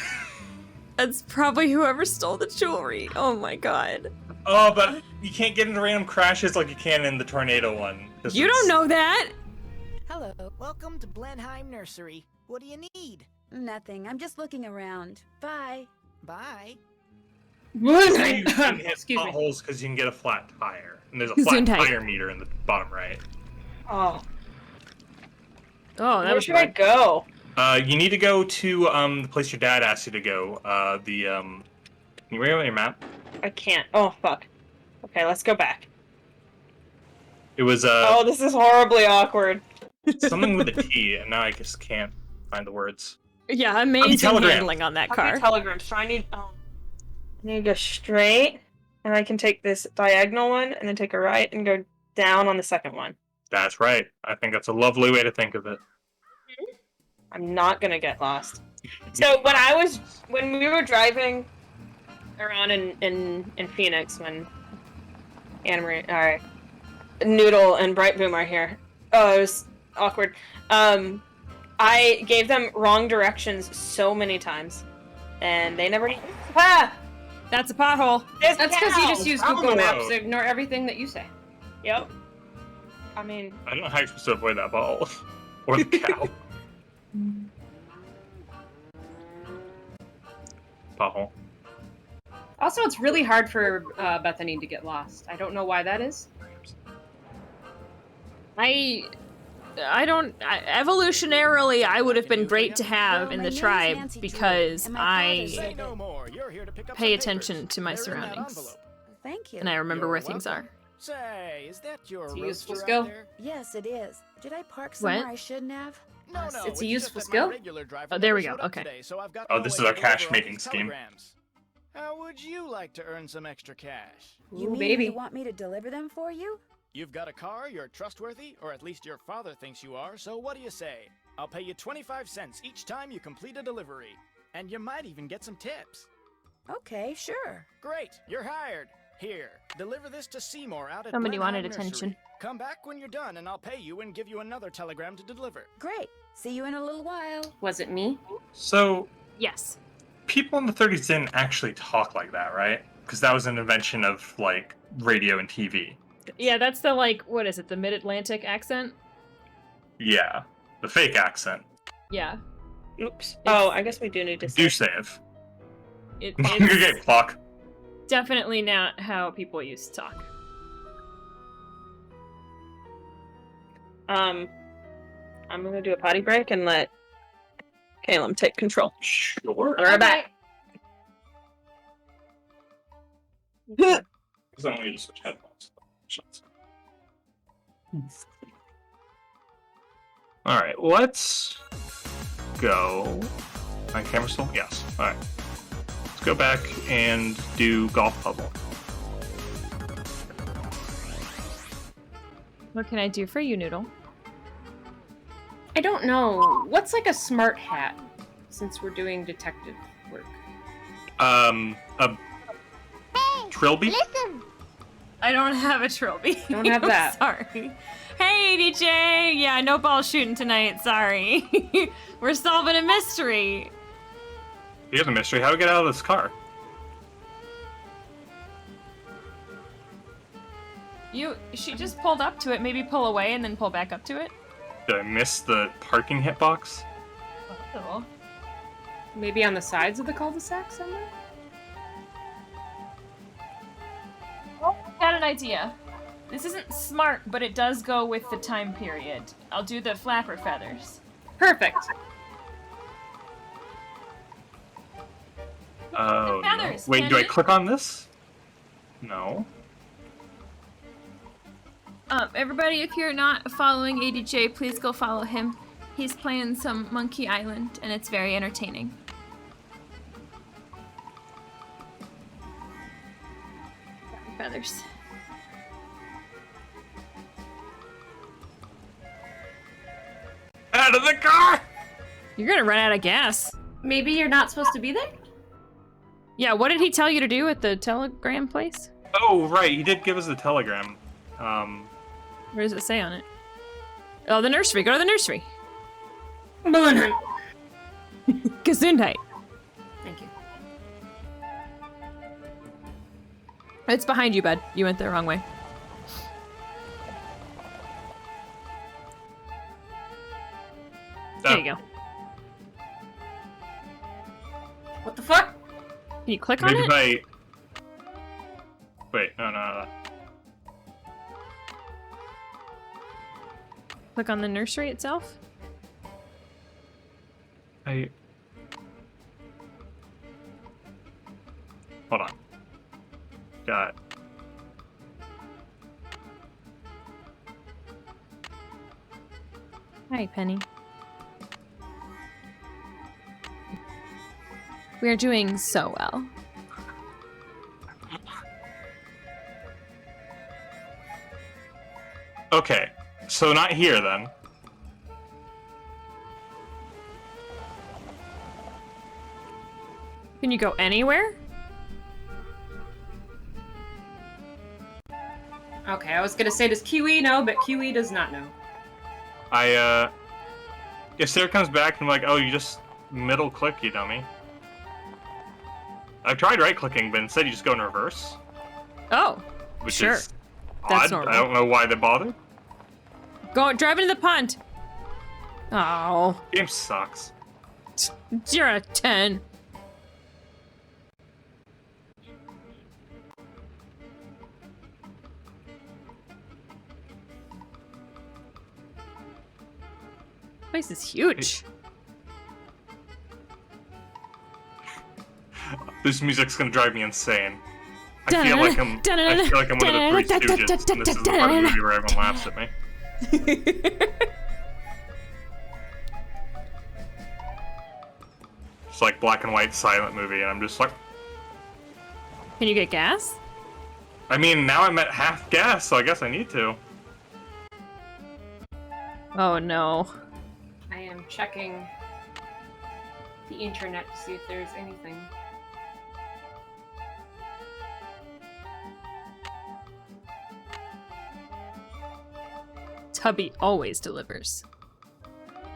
[SPEAKER 1] It's probably whoever stole the jewelry. Oh my god.
[SPEAKER 3] Oh, but you can't get into random crashes like you can in the tornado one.
[SPEAKER 1] You don't know that.
[SPEAKER 13] Hello. Welcome to Blenheim Nursery. What do you need?
[SPEAKER 9] Nothing. I'm just looking around. Bye.
[SPEAKER 13] Bye.
[SPEAKER 3] You can hit
[SPEAKER 4] Excuse me.
[SPEAKER 3] potholes because you can get a flat tire. And there's a
[SPEAKER 1] Zoom
[SPEAKER 3] flat
[SPEAKER 1] tight.
[SPEAKER 3] tire meter in the bottom right.
[SPEAKER 2] Oh.
[SPEAKER 1] Oh, that
[SPEAKER 2] Where
[SPEAKER 1] was
[SPEAKER 2] should I
[SPEAKER 1] bad.
[SPEAKER 2] go?
[SPEAKER 3] You need to go to the place your dad asked you to go. Can you read on your map?
[SPEAKER 2] I can't. Oh, fuck. Okay, let's go back.
[SPEAKER 3] It was
[SPEAKER 2] Oh, this is horribly awkward.
[SPEAKER 3] something with a T, and now I just can't find the words.
[SPEAKER 1] Yeah, amazing
[SPEAKER 3] Telegram.
[SPEAKER 1] handling on that
[SPEAKER 2] Puppy
[SPEAKER 1] car.
[SPEAKER 2] Telegram. So I need to go straight, and I can take this diagonal one, and then take a right, and go down on the second one.
[SPEAKER 3] That's right. I think that's a lovely way to think of it.
[SPEAKER 2] I'm not gonna get lost. So when we were driving around in Phoenix when Anna Marie, alright, Noodle and Bright Boom are here. Oh, it was awkward. I gave them wrong directions so many times, and they never. Ah!
[SPEAKER 1] That's a pothole.
[SPEAKER 2] There's
[SPEAKER 4] That's because you just
[SPEAKER 2] cows!
[SPEAKER 4] use
[SPEAKER 3] Down
[SPEAKER 4] Google
[SPEAKER 3] the
[SPEAKER 4] Maps
[SPEAKER 3] road.
[SPEAKER 4] to ignore everything that you say.
[SPEAKER 2] Yep. I mean,
[SPEAKER 3] I don't know how you're supposed to avoid that ball. Or the cow. Pothole.
[SPEAKER 4] Also, it's really hard for Bethany to get lost. I don't know why that is.
[SPEAKER 1] Evolutionarily, I would have been great to have in the tribe because I pay attention to my surroundings.
[SPEAKER 9] Thank you.
[SPEAKER 1] And I remember where things are.
[SPEAKER 13] Say, is that your
[SPEAKER 4] It's a useful
[SPEAKER 13] roadster
[SPEAKER 4] skill.
[SPEAKER 13] out there?
[SPEAKER 9] Yes, it is. Did I park somewhere
[SPEAKER 1] What?
[SPEAKER 9] I shouldn't have?
[SPEAKER 13] No,
[SPEAKER 4] It's a
[SPEAKER 13] just
[SPEAKER 4] useful
[SPEAKER 13] that my
[SPEAKER 4] skill.
[SPEAKER 13] regular driver
[SPEAKER 1] Oh, there we
[SPEAKER 13] never
[SPEAKER 1] go,
[SPEAKER 13] showed up
[SPEAKER 1] okay.
[SPEAKER 13] today, so I've got
[SPEAKER 3] Oh,
[SPEAKER 13] no
[SPEAKER 3] this
[SPEAKER 13] way
[SPEAKER 3] is our
[SPEAKER 13] to deliver
[SPEAKER 3] cash
[SPEAKER 13] all
[SPEAKER 3] making
[SPEAKER 13] these
[SPEAKER 3] scheme.
[SPEAKER 13] telegrams. How would you like to earn some extra cash?
[SPEAKER 9] You
[SPEAKER 4] Ooh,
[SPEAKER 9] mean
[SPEAKER 4] baby.
[SPEAKER 9] you want me to deliver them for you?
[SPEAKER 13] You've got a car, you're trustworthy, or at least your father thinks you are, so what do you say? I'll pay you 25 cents each time you complete a delivery. And you might even get some tips.
[SPEAKER 9] Okay, sure.
[SPEAKER 13] Great, you're hired. Here, deliver this to Seymour out at
[SPEAKER 1] Somebody
[SPEAKER 13] Blenheim
[SPEAKER 1] wanted
[SPEAKER 13] Nursery.
[SPEAKER 1] attention.
[SPEAKER 13] Come back when you're done and I'll pay you and give you another telegram to deliver.
[SPEAKER 9] Great. See you in a little while.
[SPEAKER 4] Was it me?
[SPEAKER 3] So,
[SPEAKER 1] Yes.
[SPEAKER 3] people in the 30s didn't actually talk like that, right? Because that was an invention of, like, radio and TV.
[SPEAKER 1] Yeah, that's the, what is it, the Mid-Atlantic accent?
[SPEAKER 3] Yeah. The fake accent.
[SPEAKER 1] Yeah.
[SPEAKER 2] oops. Oh, I guess we do need to say.
[SPEAKER 3] Do save.
[SPEAKER 1] It's
[SPEAKER 3] Okay, clock.
[SPEAKER 1] definitely not how people used to talk.
[SPEAKER 2] I'm gonna do a potty break and let Caleb take control.
[SPEAKER 3] Sure.
[SPEAKER 2] I'll be right back.
[SPEAKER 3] Because I don't need to switch headphones. Alright, let's go. My camera still? Yes. Alright. Let's go back and do golf puzzle.
[SPEAKER 1] What can I do for you, Noodle?
[SPEAKER 4] I don't know. What's like a smart hat, since we're doing detective work?
[SPEAKER 3] A trilby?
[SPEAKER 1] I don't have a trilby.
[SPEAKER 4] Don't have
[SPEAKER 1] I'm
[SPEAKER 4] that.
[SPEAKER 1] Sorry. Hey, DJ. Yeah, no ball shooting tonight. Sorry. We're solving a mystery.
[SPEAKER 3] Here's a mystery. How do we get out of this car?
[SPEAKER 1] She just pulled up to it. Maybe pull away and then pull back up to it.
[SPEAKER 3] Did I miss the parking hitbox?
[SPEAKER 1] Oh.
[SPEAKER 4] Maybe on the sides of the cul-de-sac somewhere?
[SPEAKER 1] Oh, I got an idea. This isn't smart, but it does go with the time period. I'll do the flapper feathers.
[SPEAKER 4] Perfect.
[SPEAKER 3] Oh,
[SPEAKER 1] feathers,
[SPEAKER 3] no. Wait, do I
[SPEAKER 1] Cannon?
[SPEAKER 3] click on this? No.
[SPEAKER 1] Everybody, if you're not following ADJ, please go follow him. He's playing some Monkey Island, and it's very entertaining. Feathers.
[SPEAKER 3] Out of the car!
[SPEAKER 1] You're gonna run out of gas.
[SPEAKER 4] Maybe you're not supposed to be there?
[SPEAKER 1] Yeah, what did he tell you to do at the telegram place?
[SPEAKER 3] Oh, right. He did give us the telegram.
[SPEAKER 1] Where does it say on it? Oh, the nursery. Go to the nursery.
[SPEAKER 4] Balloon hunt.
[SPEAKER 1] Gesundheit.
[SPEAKER 4] Thank you.
[SPEAKER 1] It's behind you, bud. You went the wrong way. There you go.
[SPEAKER 4] What the fuck?
[SPEAKER 1] Can you click on
[SPEAKER 3] Maybe
[SPEAKER 1] it?
[SPEAKER 3] if I... Wait, no.
[SPEAKER 1] Click on the nursery itself?
[SPEAKER 3] Hold on. Got it.
[SPEAKER 1] Hi, Penny. We are doing so well.
[SPEAKER 3] Okay, so not here then.
[SPEAKER 1] Can you go anywhere?
[SPEAKER 4] Okay, I was gonna say, does Kiwi know? But Kiwi does not know.
[SPEAKER 3] If Sarah comes back and I'm like, oh, you just middle click, you dummy. I tried right clicking, but instead you just go in reverse.
[SPEAKER 1] Oh,
[SPEAKER 3] Which
[SPEAKER 1] sure.
[SPEAKER 3] is
[SPEAKER 1] That's
[SPEAKER 3] odd.
[SPEAKER 1] normal.
[SPEAKER 3] I don't know why they bothered.
[SPEAKER 1] Go drive into the pond. Oh,
[SPEAKER 3] Game sucks.
[SPEAKER 1] you're a 10. Place is huge.
[SPEAKER 3] This music's gonna drive me insane. I feel like I'm one of the Three Stooges, and this is the part of the movie where everyone laughs at me. It's like black and white silent movie, and I'm just like...
[SPEAKER 1] Can you get gas?
[SPEAKER 3] I mean, now I'm at half gas, so I guess I need to.
[SPEAKER 1] Oh no.
[SPEAKER 4] I am checking the internet to see if there's anything.
[SPEAKER 1] Tubby always delivers.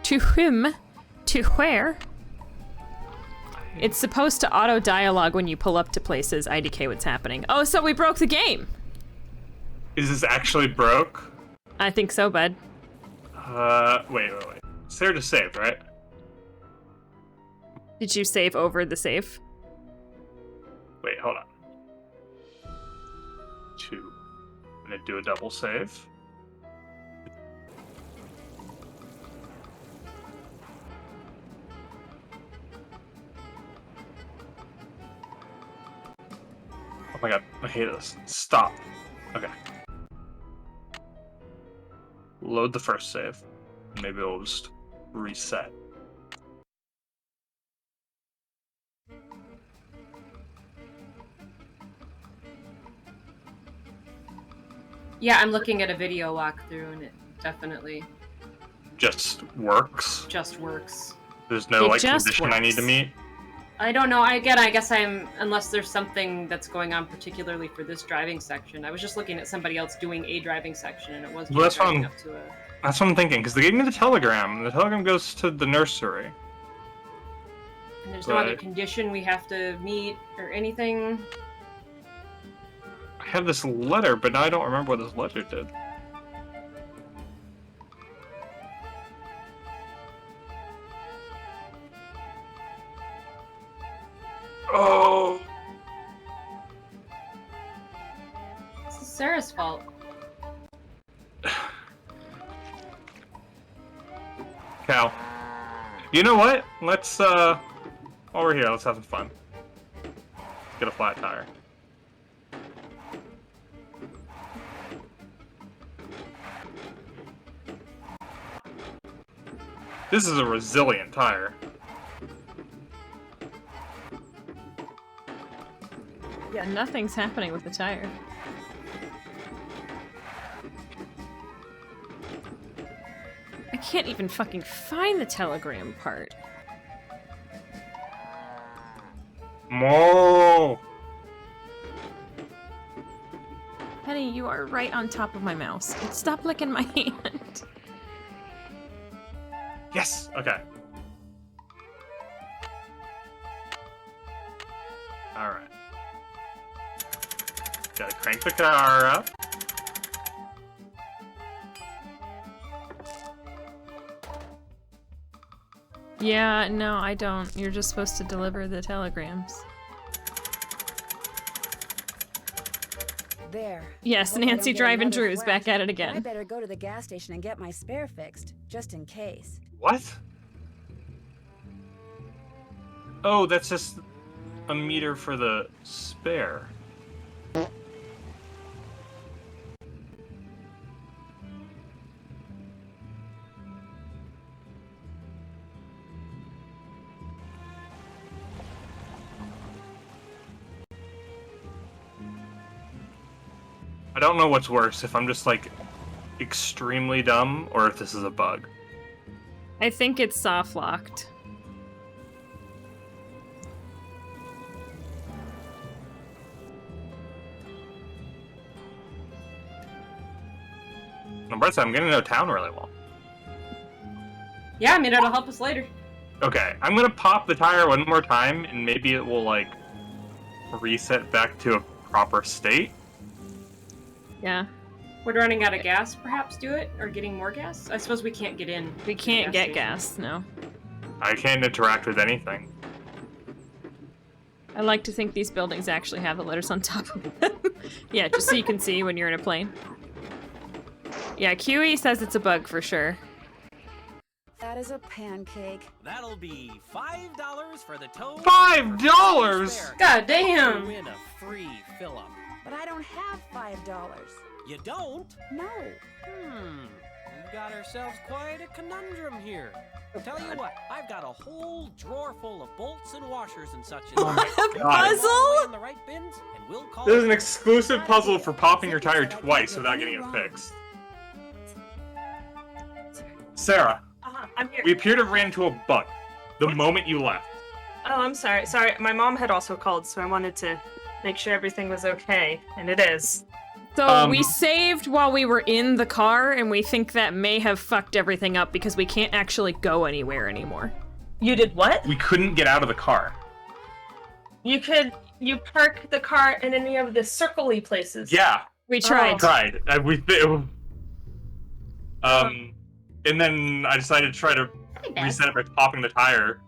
[SPEAKER 1] To whom? To where? It's supposed to auto-dialogue when you pull up to places, IDK what's happening. Oh, so we broke the game!
[SPEAKER 3] Is this actually broke?
[SPEAKER 1] I think so, bud.
[SPEAKER 3] Wait. Sarah just saved, right?
[SPEAKER 1] Did you save over the save?
[SPEAKER 3] Wait, hold on. 2. I'm gonna do a double save. Oh my god, I hate this. Stop. Okay. Load the first save. Maybe it'll just reset.
[SPEAKER 4] Yeah, I'm looking at a video walkthrough and it definitely
[SPEAKER 3] Just works.
[SPEAKER 4] just works.
[SPEAKER 3] There's no
[SPEAKER 1] It
[SPEAKER 3] like
[SPEAKER 1] just
[SPEAKER 3] condition I need to
[SPEAKER 1] works.
[SPEAKER 3] meet.
[SPEAKER 4] I don't know. I guess I'm, unless there's something that's going on particularly for this driving section. I was just looking at somebody else doing a driving section and it was
[SPEAKER 3] Well, that's
[SPEAKER 4] driving
[SPEAKER 3] what
[SPEAKER 4] up to a...
[SPEAKER 3] That's what I'm thinking, because they gave me the telegram. The telegram goes to the nursery.
[SPEAKER 4] And there's no other condition we have to meet or anything.
[SPEAKER 3] I have this letter, but now I don't remember what this letter did. Oh!
[SPEAKER 4] This is Sarah's fault.
[SPEAKER 3] Cal. You know what? Let's, while we're here, let's have some fun. Get a flat tire. This is a resilient tire.
[SPEAKER 1] Yeah, nothing's happening with the tire. I can't even fucking find the telegram part.
[SPEAKER 3] Mo.
[SPEAKER 1] Penny, you are right on top of my mouse. Stop licking my hand.
[SPEAKER 3] Yes! Okay. Alright. Gotta crank the car up.
[SPEAKER 1] Yeah, no, I don't. You're just supposed to deliver the telegrams.
[SPEAKER 9] There.
[SPEAKER 1] Yes,
[SPEAKER 9] Hope I
[SPEAKER 1] Nancy
[SPEAKER 9] don't get
[SPEAKER 1] driving
[SPEAKER 9] another
[SPEAKER 1] Drew's
[SPEAKER 9] flat.
[SPEAKER 1] back at it
[SPEAKER 9] I
[SPEAKER 1] again.
[SPEAKER 9] better go to the gas station and get my spare fixed, just in case.
[SPEAKER 3] What? Oh, that's just a meter for the spare. I don't know what's worse, if I'm just like extremely dumb or if this is a bug.
[SPEAKER 1] I think it's soft locked.
[SPEAKER 3] On the bright side, I'm getting to know town really well.
[SPEAKER 4] Yeah, I mean, it'll help us later.
[SPEAKER 3] Okay, I'm gonna pop the tire one more time and maybe it will like reset back to a proper state.
[SPEAKER 1] Yeah.
[SPEAKER 4] Would running out of gas perhaps do it? Or getting more gas? I suppose we can't get in.
[SPEAKER 1] We can't get
[SPEAKER 4] station.
[SPEAKER 1] gas, no.
[SPEAKER 3] I can't interact with anything.
[SPEAKER 1] I like to think these buildings actually have the letters on top of them. Yeah, just so you can see when you're in a plane. Yeah, QE says it's a bug for sure.
[SPEAKER 9] That is a pancake.
[SPEAKER 6] That'll be $5 for the tow.
[SPEAKER 3] $5?
[SPEAKER 4] God damn!
[SPEAKER 6] You win a free fill-up.
[SPEAKER 9] But I don't have $5.
[SPEAKER 6] You don't?
[SPEAKER 9] No.
[SPEAKER 6] We've got ourselves quite a conundrum here. Tell you what, I've got a whole drawer full of bolts and washers and such.
[SPEAKER 1] Puzzle?
[SPEAKER 6] In the right bins, and we'll call
[SPEAKER 3] There's an exclusive puzzle for popping your tire twice without getting it fixed. Sarah,
[SPEAKER 2] I'm here.
[SPEAKER 3] we appear to have ran into a bug the moment you left.
[SPEAKER 2] Oh, I'm sorry. Sorry, my mom had also called, so I wanted to make sure everything was okay, and it is.
[SPEAKER 1] So we saved while we were in the car, and we think that may have fucked everything up because we can't actually go anywhere anymore.
[SPEAKER 2] You did what?
[SPEAKER 3] We couldn't get out of the car.
[SPEAKER 2] You park the car in any of the circle-y places.
[SPEAKER 3] Yeah.
[SPEAKER 1] We tried.
[SPEAKER 3] We tried. And then I decided to try to reset it by popping the tire.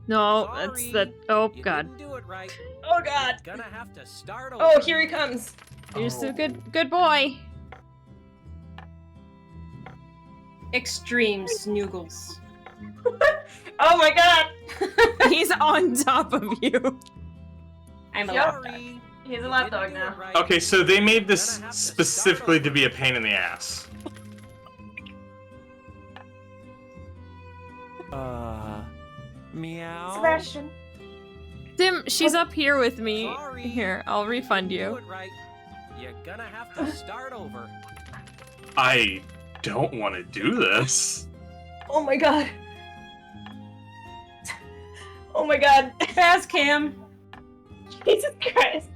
[SPEAKER 1] No, that's the. Oh god.
[SPEAKER 6] do it right.
[SPEAKER 2] Oh god.
[SPEAKER 6] Gonna have to start over.
[SPEAKER 2] Oh, here he comes.
[SPEAKER 1] You're so good boy.
[SPEAKER 4] Extreme snoogles.
[SPEAKER 2] Oh my god.
[SPEAKER 1] He's on top of you.
[SPEAKER 4] I'm a
[SPEAKER 2] Yep.
[SPEAKER 4] lapdog.
[SPEAKER 2] He's a lapdog now.
[SPEAKER 3] Okay, so they made this specifically to be a pain in the ass.
[SPEAKER 6] Meow.
[SPEAKER 2] Sebastian.
[SPEAKER 1] Dim, she's up here with me.
[SPEAKER 6] Sorry.
[SPEAKER 1] Here, I'll refund
[SPEAKER 6] Do
[SPEAKER 1] you.
[SPEAKER 6] it right. You're gonna have to start over.
[SPEAKER 3] I don't want to do this.
[SPEAKER 2] Oh my god. Oh my god.
[SPEAKER 4] Fast cam.
[SPEAKER 2] Jesus Christ.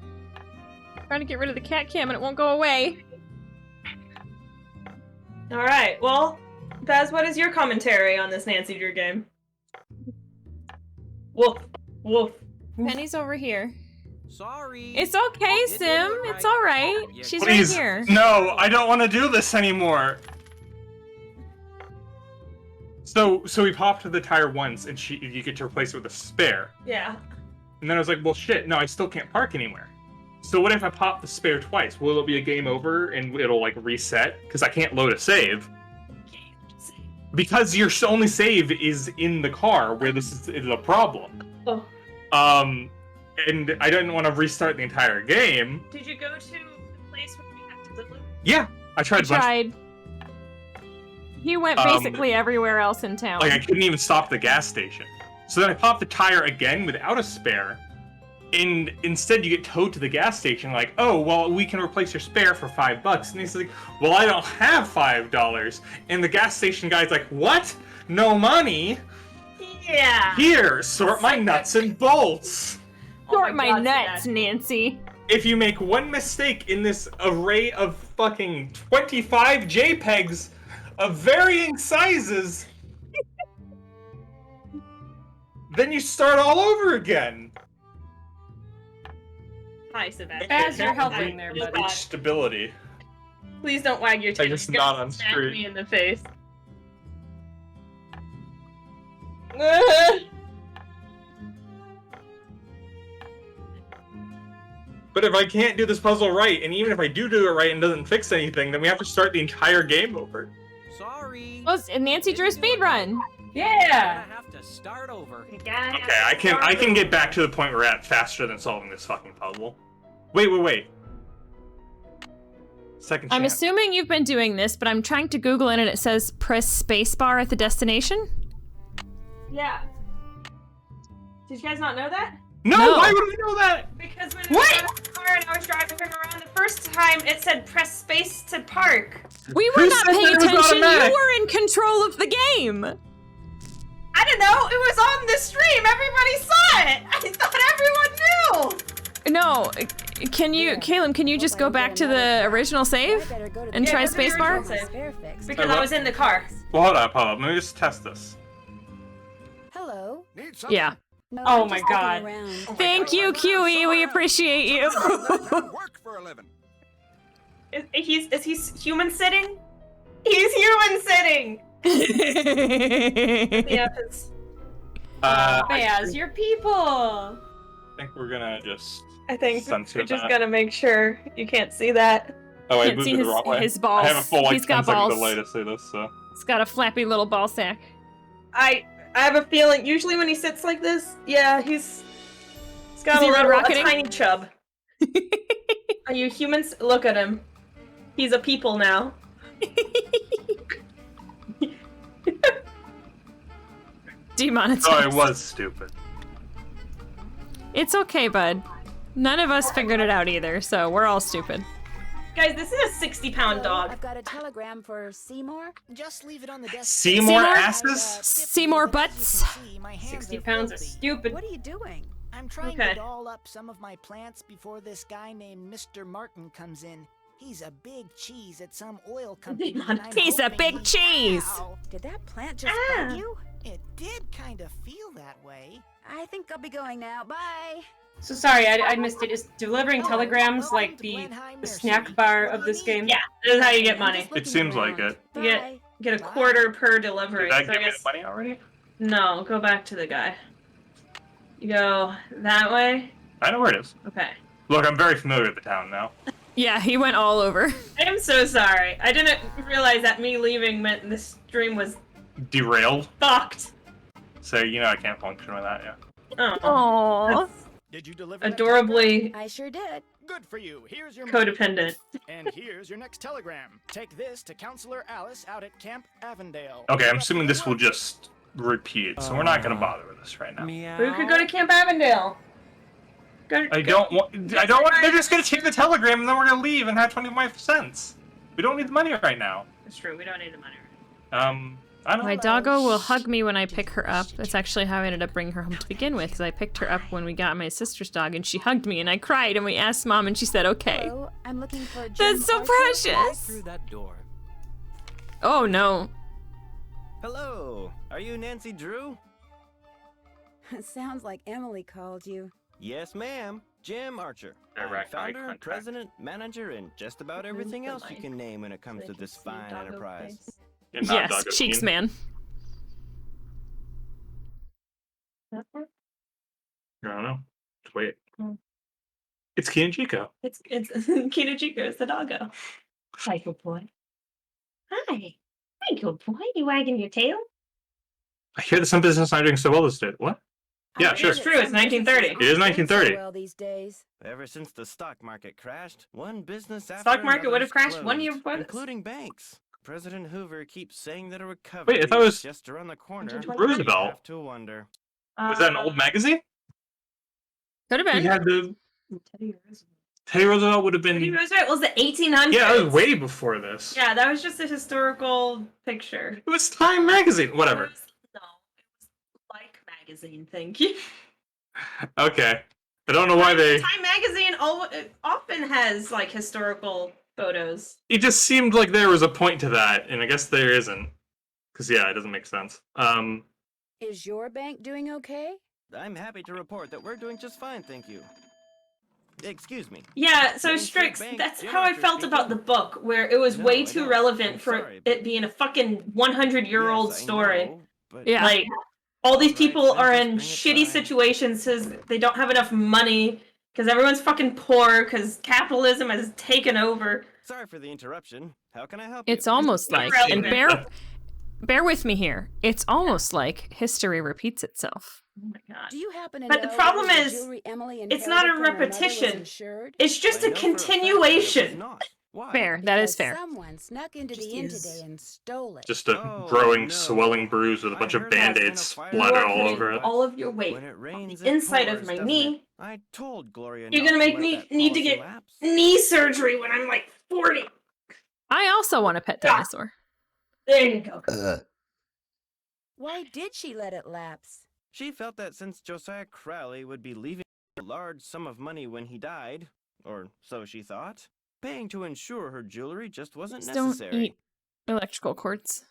[SPEAKER 1] Trying to get rid of the cat cam and it won't go away.
[SPEAKER 2] Alright, well, Baz, what is your commentary on this Nancy Drew game? Wolf. Wolf.
[SPEAKER 1] Penny's over here.
[SPEAKER 6] Sorry.
[SPEAKER 1] It's okay, Sim. It's all right. She's
[SPEAKER 3] Please,
[SPEAKER 1] right here.
[SPEAKER 3] no, I don't want to do this anymore. So we popped the tire once, and you get to replace it with a spare.
[SPEAKER 2] Yeah.
[SPEAKER 3] And then I was like, well, shit, no, I still can't park anywhere. So what if I pop the spare twice? Will it be a game over and it'll like reset? Because I can't load a save. Because your only save is in the car, where this is a problem.
[SPEAKER 2] Oh.
[SPEAKER 3] And I didn't want to restart the entire game.
[SPEAKER 2] Did you go to the place where we have to deliver?
[SPEAKER 3] Yeah, I tried.
[SPEAKER 1] He went basically everywhere else in town.
[SPEAKER 3] Like I couldn't even stop at the gas station. So then I popped the tire again without a spare. And instead you get towed to the gas station like, oh, well, we can replace your spare for $5. And he's like, well, I don't have $5. And the gas station guy's like, what? No money?
[SPEAKER 2] Yeah.
[SPEAKER 3] Here, sort my nuts and bolts.
[SPEAKER 1] Sort my nuts, Nancy.
[SPEAKER 3] If you make one mistake in this array of fucking 25 JPEGs of varying sizes, then you start all over again.
[SPEAKER 2] Hi, Sebastian.
[SPEAKER 4] As you're helping there, buddy.
[SPEAKER 3] Reach stability.
[SPEAKER 2] Please don't wag your tail.
[SPEAKER 3] I just not on
[SPEAKER 2] smack
[SPEAKER 3] screen.
[SPEAKER 2] me in the face.
[SPEAKER 3] But if I can't do this puzzle right, and even if I do it right and doesn't fix anything, then we have to start the entire game over.
[SPEAKER 6] Sorry.
[SPEAKER 1] Well, Nancy drew a speed run.
[SPEAKER 4] Yeah.
[SPEAKER 6] I have to start over.
[SPEAKER 3] Okay, I can get back to the point we're at faster than solving this fucking puzzle. Wait. Second chance.
[SPEAKER 1] I'm assuming you've been doing this, but I'm trying to Google it and it says press spacebar at the destination.
[SPEAKER 2] Yeah. Did you guys not know that?
[SPEAKER 3] No, why would we know that?
[SPEAKER 2] Because when we got in the car and I was driving him around the first time, it said press space to park.
[SPEAKER 1] We were not paying attention. You were in control of the game.
[SPEAKER 2] I don't know. It was on the stream. Everybody saw it. I thought everyone knew.
[SPEAKER 1] No, can you, Caleb? Can you just go back to the original save and try spacebar?
[SPEAKER 2] Because I was in the car.
[SPEAKER 3] Well, hold up. Let me just test this.
[SPEAKER 9] Hello.
[SPEAKER 1] Yeah.
[SPEAKER 9] No,
[SPEAKER 4] Oh
[SPEAKER 9] I'm
[SPEAKER 4] my
[SPEAKER 9] just
[SPEAKER 4] god.
[SPEAKER 9] looking around.
[SPEAKER 1] Thank you, QE. We appreciate you.
[SPEAKER 5] Work for a living.
[SPEAKER 2] Is he human sitting? He's human sitting. Yeah,
[SPEAKER 4] Baz, your people.
[SPEAKER 3] I think we're gonna just.
[SPEAKER 2] I think
[SPEAKER 3] censor
[SPEAKER 2] we're just
[SPEAKER 3] that.
[SPEAKER 2] gonna make sure you can't see that.
[SPEAKER 3] Oh, I
[SPEAKER 1] Can't
[SPEAKER 3] moved
[SPEAKER 1] see
[SPEAKER 3] it the wrong way.
[SPEAKER 1] his balls.
[SPEAKER 3] I have a full like
[SPEAKER 1] He's
[SPEAKER 3] 10
[SPEAKER 1] got
[SPEAKER 3] second
[SPEAKER 1] balls.
[SPEAKER 3] delay to say this, so.
[SPEAKER 1] It's got a flappy little ball sack.
[SPEAKER 2] I have a feeling. Usually when he sits like this, yeah, he's got
[SPEAKER 1] Is he
[SPEAKER 2] a
[SPEAKER 1] rocketing?
[SPEAKER 2] tiny chub. Are you humans? Look at him. He's a people now.
[SPEAKER 1] Demonetized.
[SPEAKER 3] Oh, it was stupid.
[SPEAKER 1] It's okay, bud. None of us figured it out either, so we're all stupid.
[SPEAKER 2] Guys, this is a 60-pound dog.
[SPEAKER 9] I've got a telegram for Seymour.
[SPEAKER 13] Just leave it on the desk.
[SPEAKER 3] Seymour asses?
[SPEAKER 1] Seymour butts?
[SPEAKER 4] 60 pounds of stupid.
[SPEAKER 9] What are you doing?
[SPEAKER 13] I'm trying
[SPEAKER 2] Okay.
[SPEAKER 13] to doll up some of my plants before this guy named Mr. Martin comes in. He's a big cheese at some oil company. and I'm
[SPEAKER 1] He's a
[SPEAKER 13] hoping
[SPEAKER 1] big
[SPEAKER 13] he-
[SPEAKER 1] cheese.
[SPEAKER 13] Ow.
[SPEAKER 9] Did that plant just bug you?
[SPEAKER 13] It did kind of feel that way.
[SPEAKER 9] I think I'll be going now. Bye.
[SPEAKER 4] So sorry, I missed it. Is delivering telegrams like the snack bar of this game?
[SPEAKER 2] Yeah, this is how you get money.
[SPEAKER 3] It seems like it.
[SPEAKER 2] You get a quarter per delivery.
[SPEAKER 3] Did that
[SPEAKER 2] so
[SPEAKER 3] give
[SPEAKER 2] I
[SPEAKER 3] me
[SPEAKER 2] guess
[SPEAKER 3] the money already?
[SPEAKER 2] no. Go back to the guy. You go that way.
[SPEAKER 3] I know where it is.
[SPEAKER 2] Okay.
[SPEAKER 3] Look, I'm very familiar with the town now.
[SPEAKER 1] Yeah, he went all over.
[SPEAKER 2] I am so sorry. I didn't realize that me leaving meant this stream was
[SPEAKER 3] Derailed.
[SPEAKER 2] fucked.
[SPEAKER 3] So, you know I can't function with that, yeah.
[SPEAKER 2] Oh.
[SPEAKER 1] Aww.
[SPEAKER 13] Did you deliver that
[SPEAKER 2] Adorably
[SPEAKER 9] I sure did.
[SPEAKER 13] Good for you. Here's your
[SPEAKER 2] codependent.
[SPEAKER 13] And here's your next telegram. Take this to Counselor Alice out at Camp Avondale.
[SPEAKER 3] Okay, I'm assuming this will just repeat, so we're not gonna bother with this right now.
[SPEAKER 2] We could go to Camp Avondale.
[SPEAKER 3] I don't want. They're just gonna take the telegram and then we're gonna leave and have 25 cents. We don't need the money right now.
[SPEAKER 2] It's true. We don't need the money.
[SPEAKER 3] I don't.
[SPEAKER 1] My doggo will hug me when I pick her up. That's actually how I ended up bringing her home to begin with, because I picked her up when we got my sister's dog, and she hugged me, and I cried, and we asked Mom, and she said, okay.
[SPEAKER 9] Hello, I'm looking for
[SPEAKER 1] That's so precious!
[SPEAKER 6] Through that door.
[SPEAKER 1] Oh, no.
[SPEAKER 14] Hello, are you Nancy Drew?
[SPEAKER 9] Sounds like Emily called you.
[SPEAKER 6] Yes, ma'am. Jim Archer.
[SPEAKER 3] Direct eye
[SPEAKER 6] Founder,
[SPEAKER 3] contact.
[SPEAKER 6] president, manager, and just about everything else you can name when it comes to this fine enterprise.
[SPEAKER 3] And not
[SPEAKER 1] Yes,
[SPEAKER 3] Doggo
[SPEAKER 1] Cheeks
[SPEAKER 3] Keen.
[SPEAKER 1] Man.
[SPEAKER 3] I don't know. Just wait.
[SPEAKER 2] Hmm.
[SPEAKER 3] It's Kinjiko.
[SPEAKER 2] It's Kinojiko. It's the doggo. Hi, good boy. Hi. Hi, good boy. You wagging your tail?
[SPEAKER 3] I hear that some business not doing so well this day. What? Yeah, sure.
[SPEAKER 2] It's true. It's 1930.
[SPEAKER 3] It is 1930.
[SPEAKER 9] Well, these days.
[SPEAKER 6] Ever since the stock market crashed, one business after
[SPEAKER 2] Stock market would have
[SPEAKER 6] another's
[SPEAKER 2] crashed 1 year
[SPEAKER 6] closed,
[SPEAKER 2] before this.
[SPEAKER 6] including banks. President Hoover keeps saying that a recovery
[SPEAKER 3] Wait, I thought it was
[SPEAKER 6] is just around the corner.
[SPEAKER 3] Roosevelt.
[SPEAKER 6] You have to wonder.
[SPEAKER 3] Was that an old magazine?
[SPEAKER 1] Could have
[SPEAKER 3] We
[SPEAKER 1] been.
[SPEAKER 3] had the Teddy Roosevelt would have been.
[SPEAKER 2] Teddy Roosevelt was the 1800s.
[SPEAKER 3] Yeah, it was way before this.
[SPEAKER 2] Yeah, that was just a historical picture.
[SPEAKER 3] It was Time magazine. Whatever.
[SPEAKER 2] It was like magazine. Thank you.
[SPEAKER 3] Okay. I don't know why they.
[SPEAKER 2] Time magazine often has like historical photos.
[SPEAKER 3] It just seemed like there was a point to that, and I guess there isn't. Because yeah, it doesn't make sense.
[SPEAKER 9] Is your bank doing okay?
[SPEAKER 6] I'm happy to report that we're doing just fine, thank you. Excuse me.
[SPEAKER 2] Yeah, so
[SPEAKER 6] Main
[SPEAKER 2] Strix,
[SPEAKER 6] Street Bank,
[SPEAKER 2] that's
[SPEAKER 6] Jim
[SPEAKER 2] how I
[SPEAKER 6] Archer
[SPEAKER 2] felt
[SPEAKER 6] speaking.
[SPEAKER 2] about the book, where it was
[SPEAKER 6] No,
[SPEAKER 2] way
[SPEAKER 6] I
[SPEAKER 2] too
[SPEAKER 6] know.
[SPEAKER 2] relevant
[SPEAKER 6] I'm
[SPEAKER 2] for
[SPEAKER 6] sorry,
[SPEAKER 2] it being a fucking 100-year-old
[SPEAKER 6] Yes, I
[SPEAKER 2] story.
[SPEAKER 6] know, but
[SPEAKER 1] Yeah.
[SPEAKER 2] Like, all these
[SPEAKER 6] Alright,
[SPEAKER 2] people
[SPEAKER 6] then
[SPEAKER 2] are
[SPEAKER 6] just
[SPEAKER 2] in
[SPEAKER 6] bring it
[SPEAKER 2] shitty
[SPEAKER 6] by.
[SPEAKER 2] situations because they don't have enough money, because everyone's fucking poor, because capitalism has taken over.
[SPEAKER 6] Sorry for the interruption. How can I help
[SPEAKER 1] It's
[SPEAKER 6] you?
[SPEAKER 1] almost like, and
[SPEAKER 2] Irrelevant.
[SPEAKER 1] bear with me here. It's almost like history repeats itself.
[SPEAKER 2] Oh my god.
[SPEAKER 9] Do you happen to
[SPEAKER 2] But
[SPEAKER 9] know
[SPEAKER 2] the problem
[SPEAKER 9] whether the
[SPEAKER 2] is,
[SPEAKER 9] jewelry Emily
[SPEAKER 2] it's not a
[SPEAKER 9] inherited from her mother was
[SPEAKER 2] repetition.
[SPEAKER 9] insured?
[SPEAKER 2] It's just
[SPEAKER 6] I
[SPEAKER 2] a
[SPEAKER 6] know for a fact that it was
[SPEAKER 2] continuation.
[SPEAKER 6] not. Why?
[SPEAKER 1] Fair, that is
[SPEAKER 9] Because
[SPEAKER 1] fair.
[SPEAKER 9] Someone snuck into
[SPEAKER 2] Just
[SPEAKER 9] the inn
[SPEAKER 2] is.
[SPEAKER 9] today and stole it.
[SPEAKER 3] Just a
[SPEAKER 6] Oh,
[SPEAKER 3] growing,
[SPEAKER 6] no.
[SPEAKER 3] swelling bruise with a
[SPEAKER 6] I
[SPEAKER 3] bunch of
[SPEAKER 6] heard that's
[SPEAKER 3] band-aids
[SPEAKER 6] been a fire
[SPEAKER 3] splattered
[SPEAKER 6] alarm.
[SPEAKER 3] all over it.
[SPEAKER 2] All of your weight
[SPEAKER 6] When it rains,
[SPEAKER 2] the
[SPEAKER 6] it
[SPEAKER 2] inside of
[SPEAKER 6] pours,
[SPEAKER 2] my
[SPEAKER 6] doesn't
[SPEAKER 2] knee.
[SPEAKER 6] it? I told Gloria
[SPEAKER 2] You're
[SPEAKER 6] not
[SPEAKER 2] gonna
[SPEAKER 6] to
[SPEAKER 2] make
[SPEAKER 6] let
[SPEAKER 2] me
[SPEAKER 6] that
[SPEAKER 2] need to
[SPEAKER 6] policy
[SPEAKER 2] get
[SPEAKER 6] lapse.
[SPEAKER 2] knee surgery when I'm like 40.
[SPEAKER 1] I also want a pet
[SPEAKER 2] Ah.
[SPEAKER 1] dinosaur.
[SPEAKER 2] There you go.
[SPEAKER 9] Why did she let it lapse?
[SPEAKER 6] She felt that since Josiah Crowley would be leaving a large sum of money when he died, or so she thought, paying to insure her jewelry just wasn't
[SPEAKER 1] Just don't
[SPEAKER 6] necessary.
[SPEAKER 1] eat electrical cords.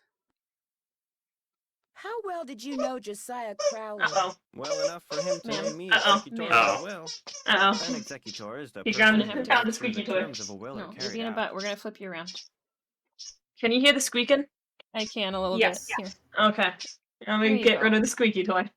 [SPEAKER 9] How well did you know Josiah Crowley?
[SPEAKER 2] Uh-oh.
[SPEAKER 6] Well enough for him to
[SPEAKER 1] Ma'am.
[SPEAKER 6] name me
[SPEAKER 2] Uh-oh.
[SPEAKER 6] executor of
[SPEAKER 3] Ma'am.
[SPEAKER 6] a will.
[SPEAKER 2] Uh-oh.
[SPEAKER 6] An executor is the
[SPEAKER 2] He's
[SPEAKER 6] person
[SPEAKER 2] gonna
[SPEAKER 6] who
[SPEAKER 2] have to pound the
[SPEAKER 6] makes sure
[SPEAKER 2] squeaky
[SPEAKER 6] the
[SPEAKER 2] toy.
[SPEAKER 6] terms of a will
[SPEAKER 1] No,
[SPEAKER 6] are
[SPEAKER 1] you're
[SPEAKER 6] carried
[SPEAKER 1] being a
[SPEAKER 6] out.
[SPEAKER 1] butt. We're gonna flip you around.
[SPEAKER 2] Can you hear the squeaking?
[SPEAKER 1] I can a little
[SPEAKER 2] Yes.
[SPEAKER 1] bit. Here.
[SPEAKER 2] Okay. I'm
[SPEAKER 1] There
[SPEAKER 2] gonna
[SPEAKER 1] you
[SPEAKER 2] get
[SPEAKER 1] go.
[SPEAKER 2] rid of the squeaky toy.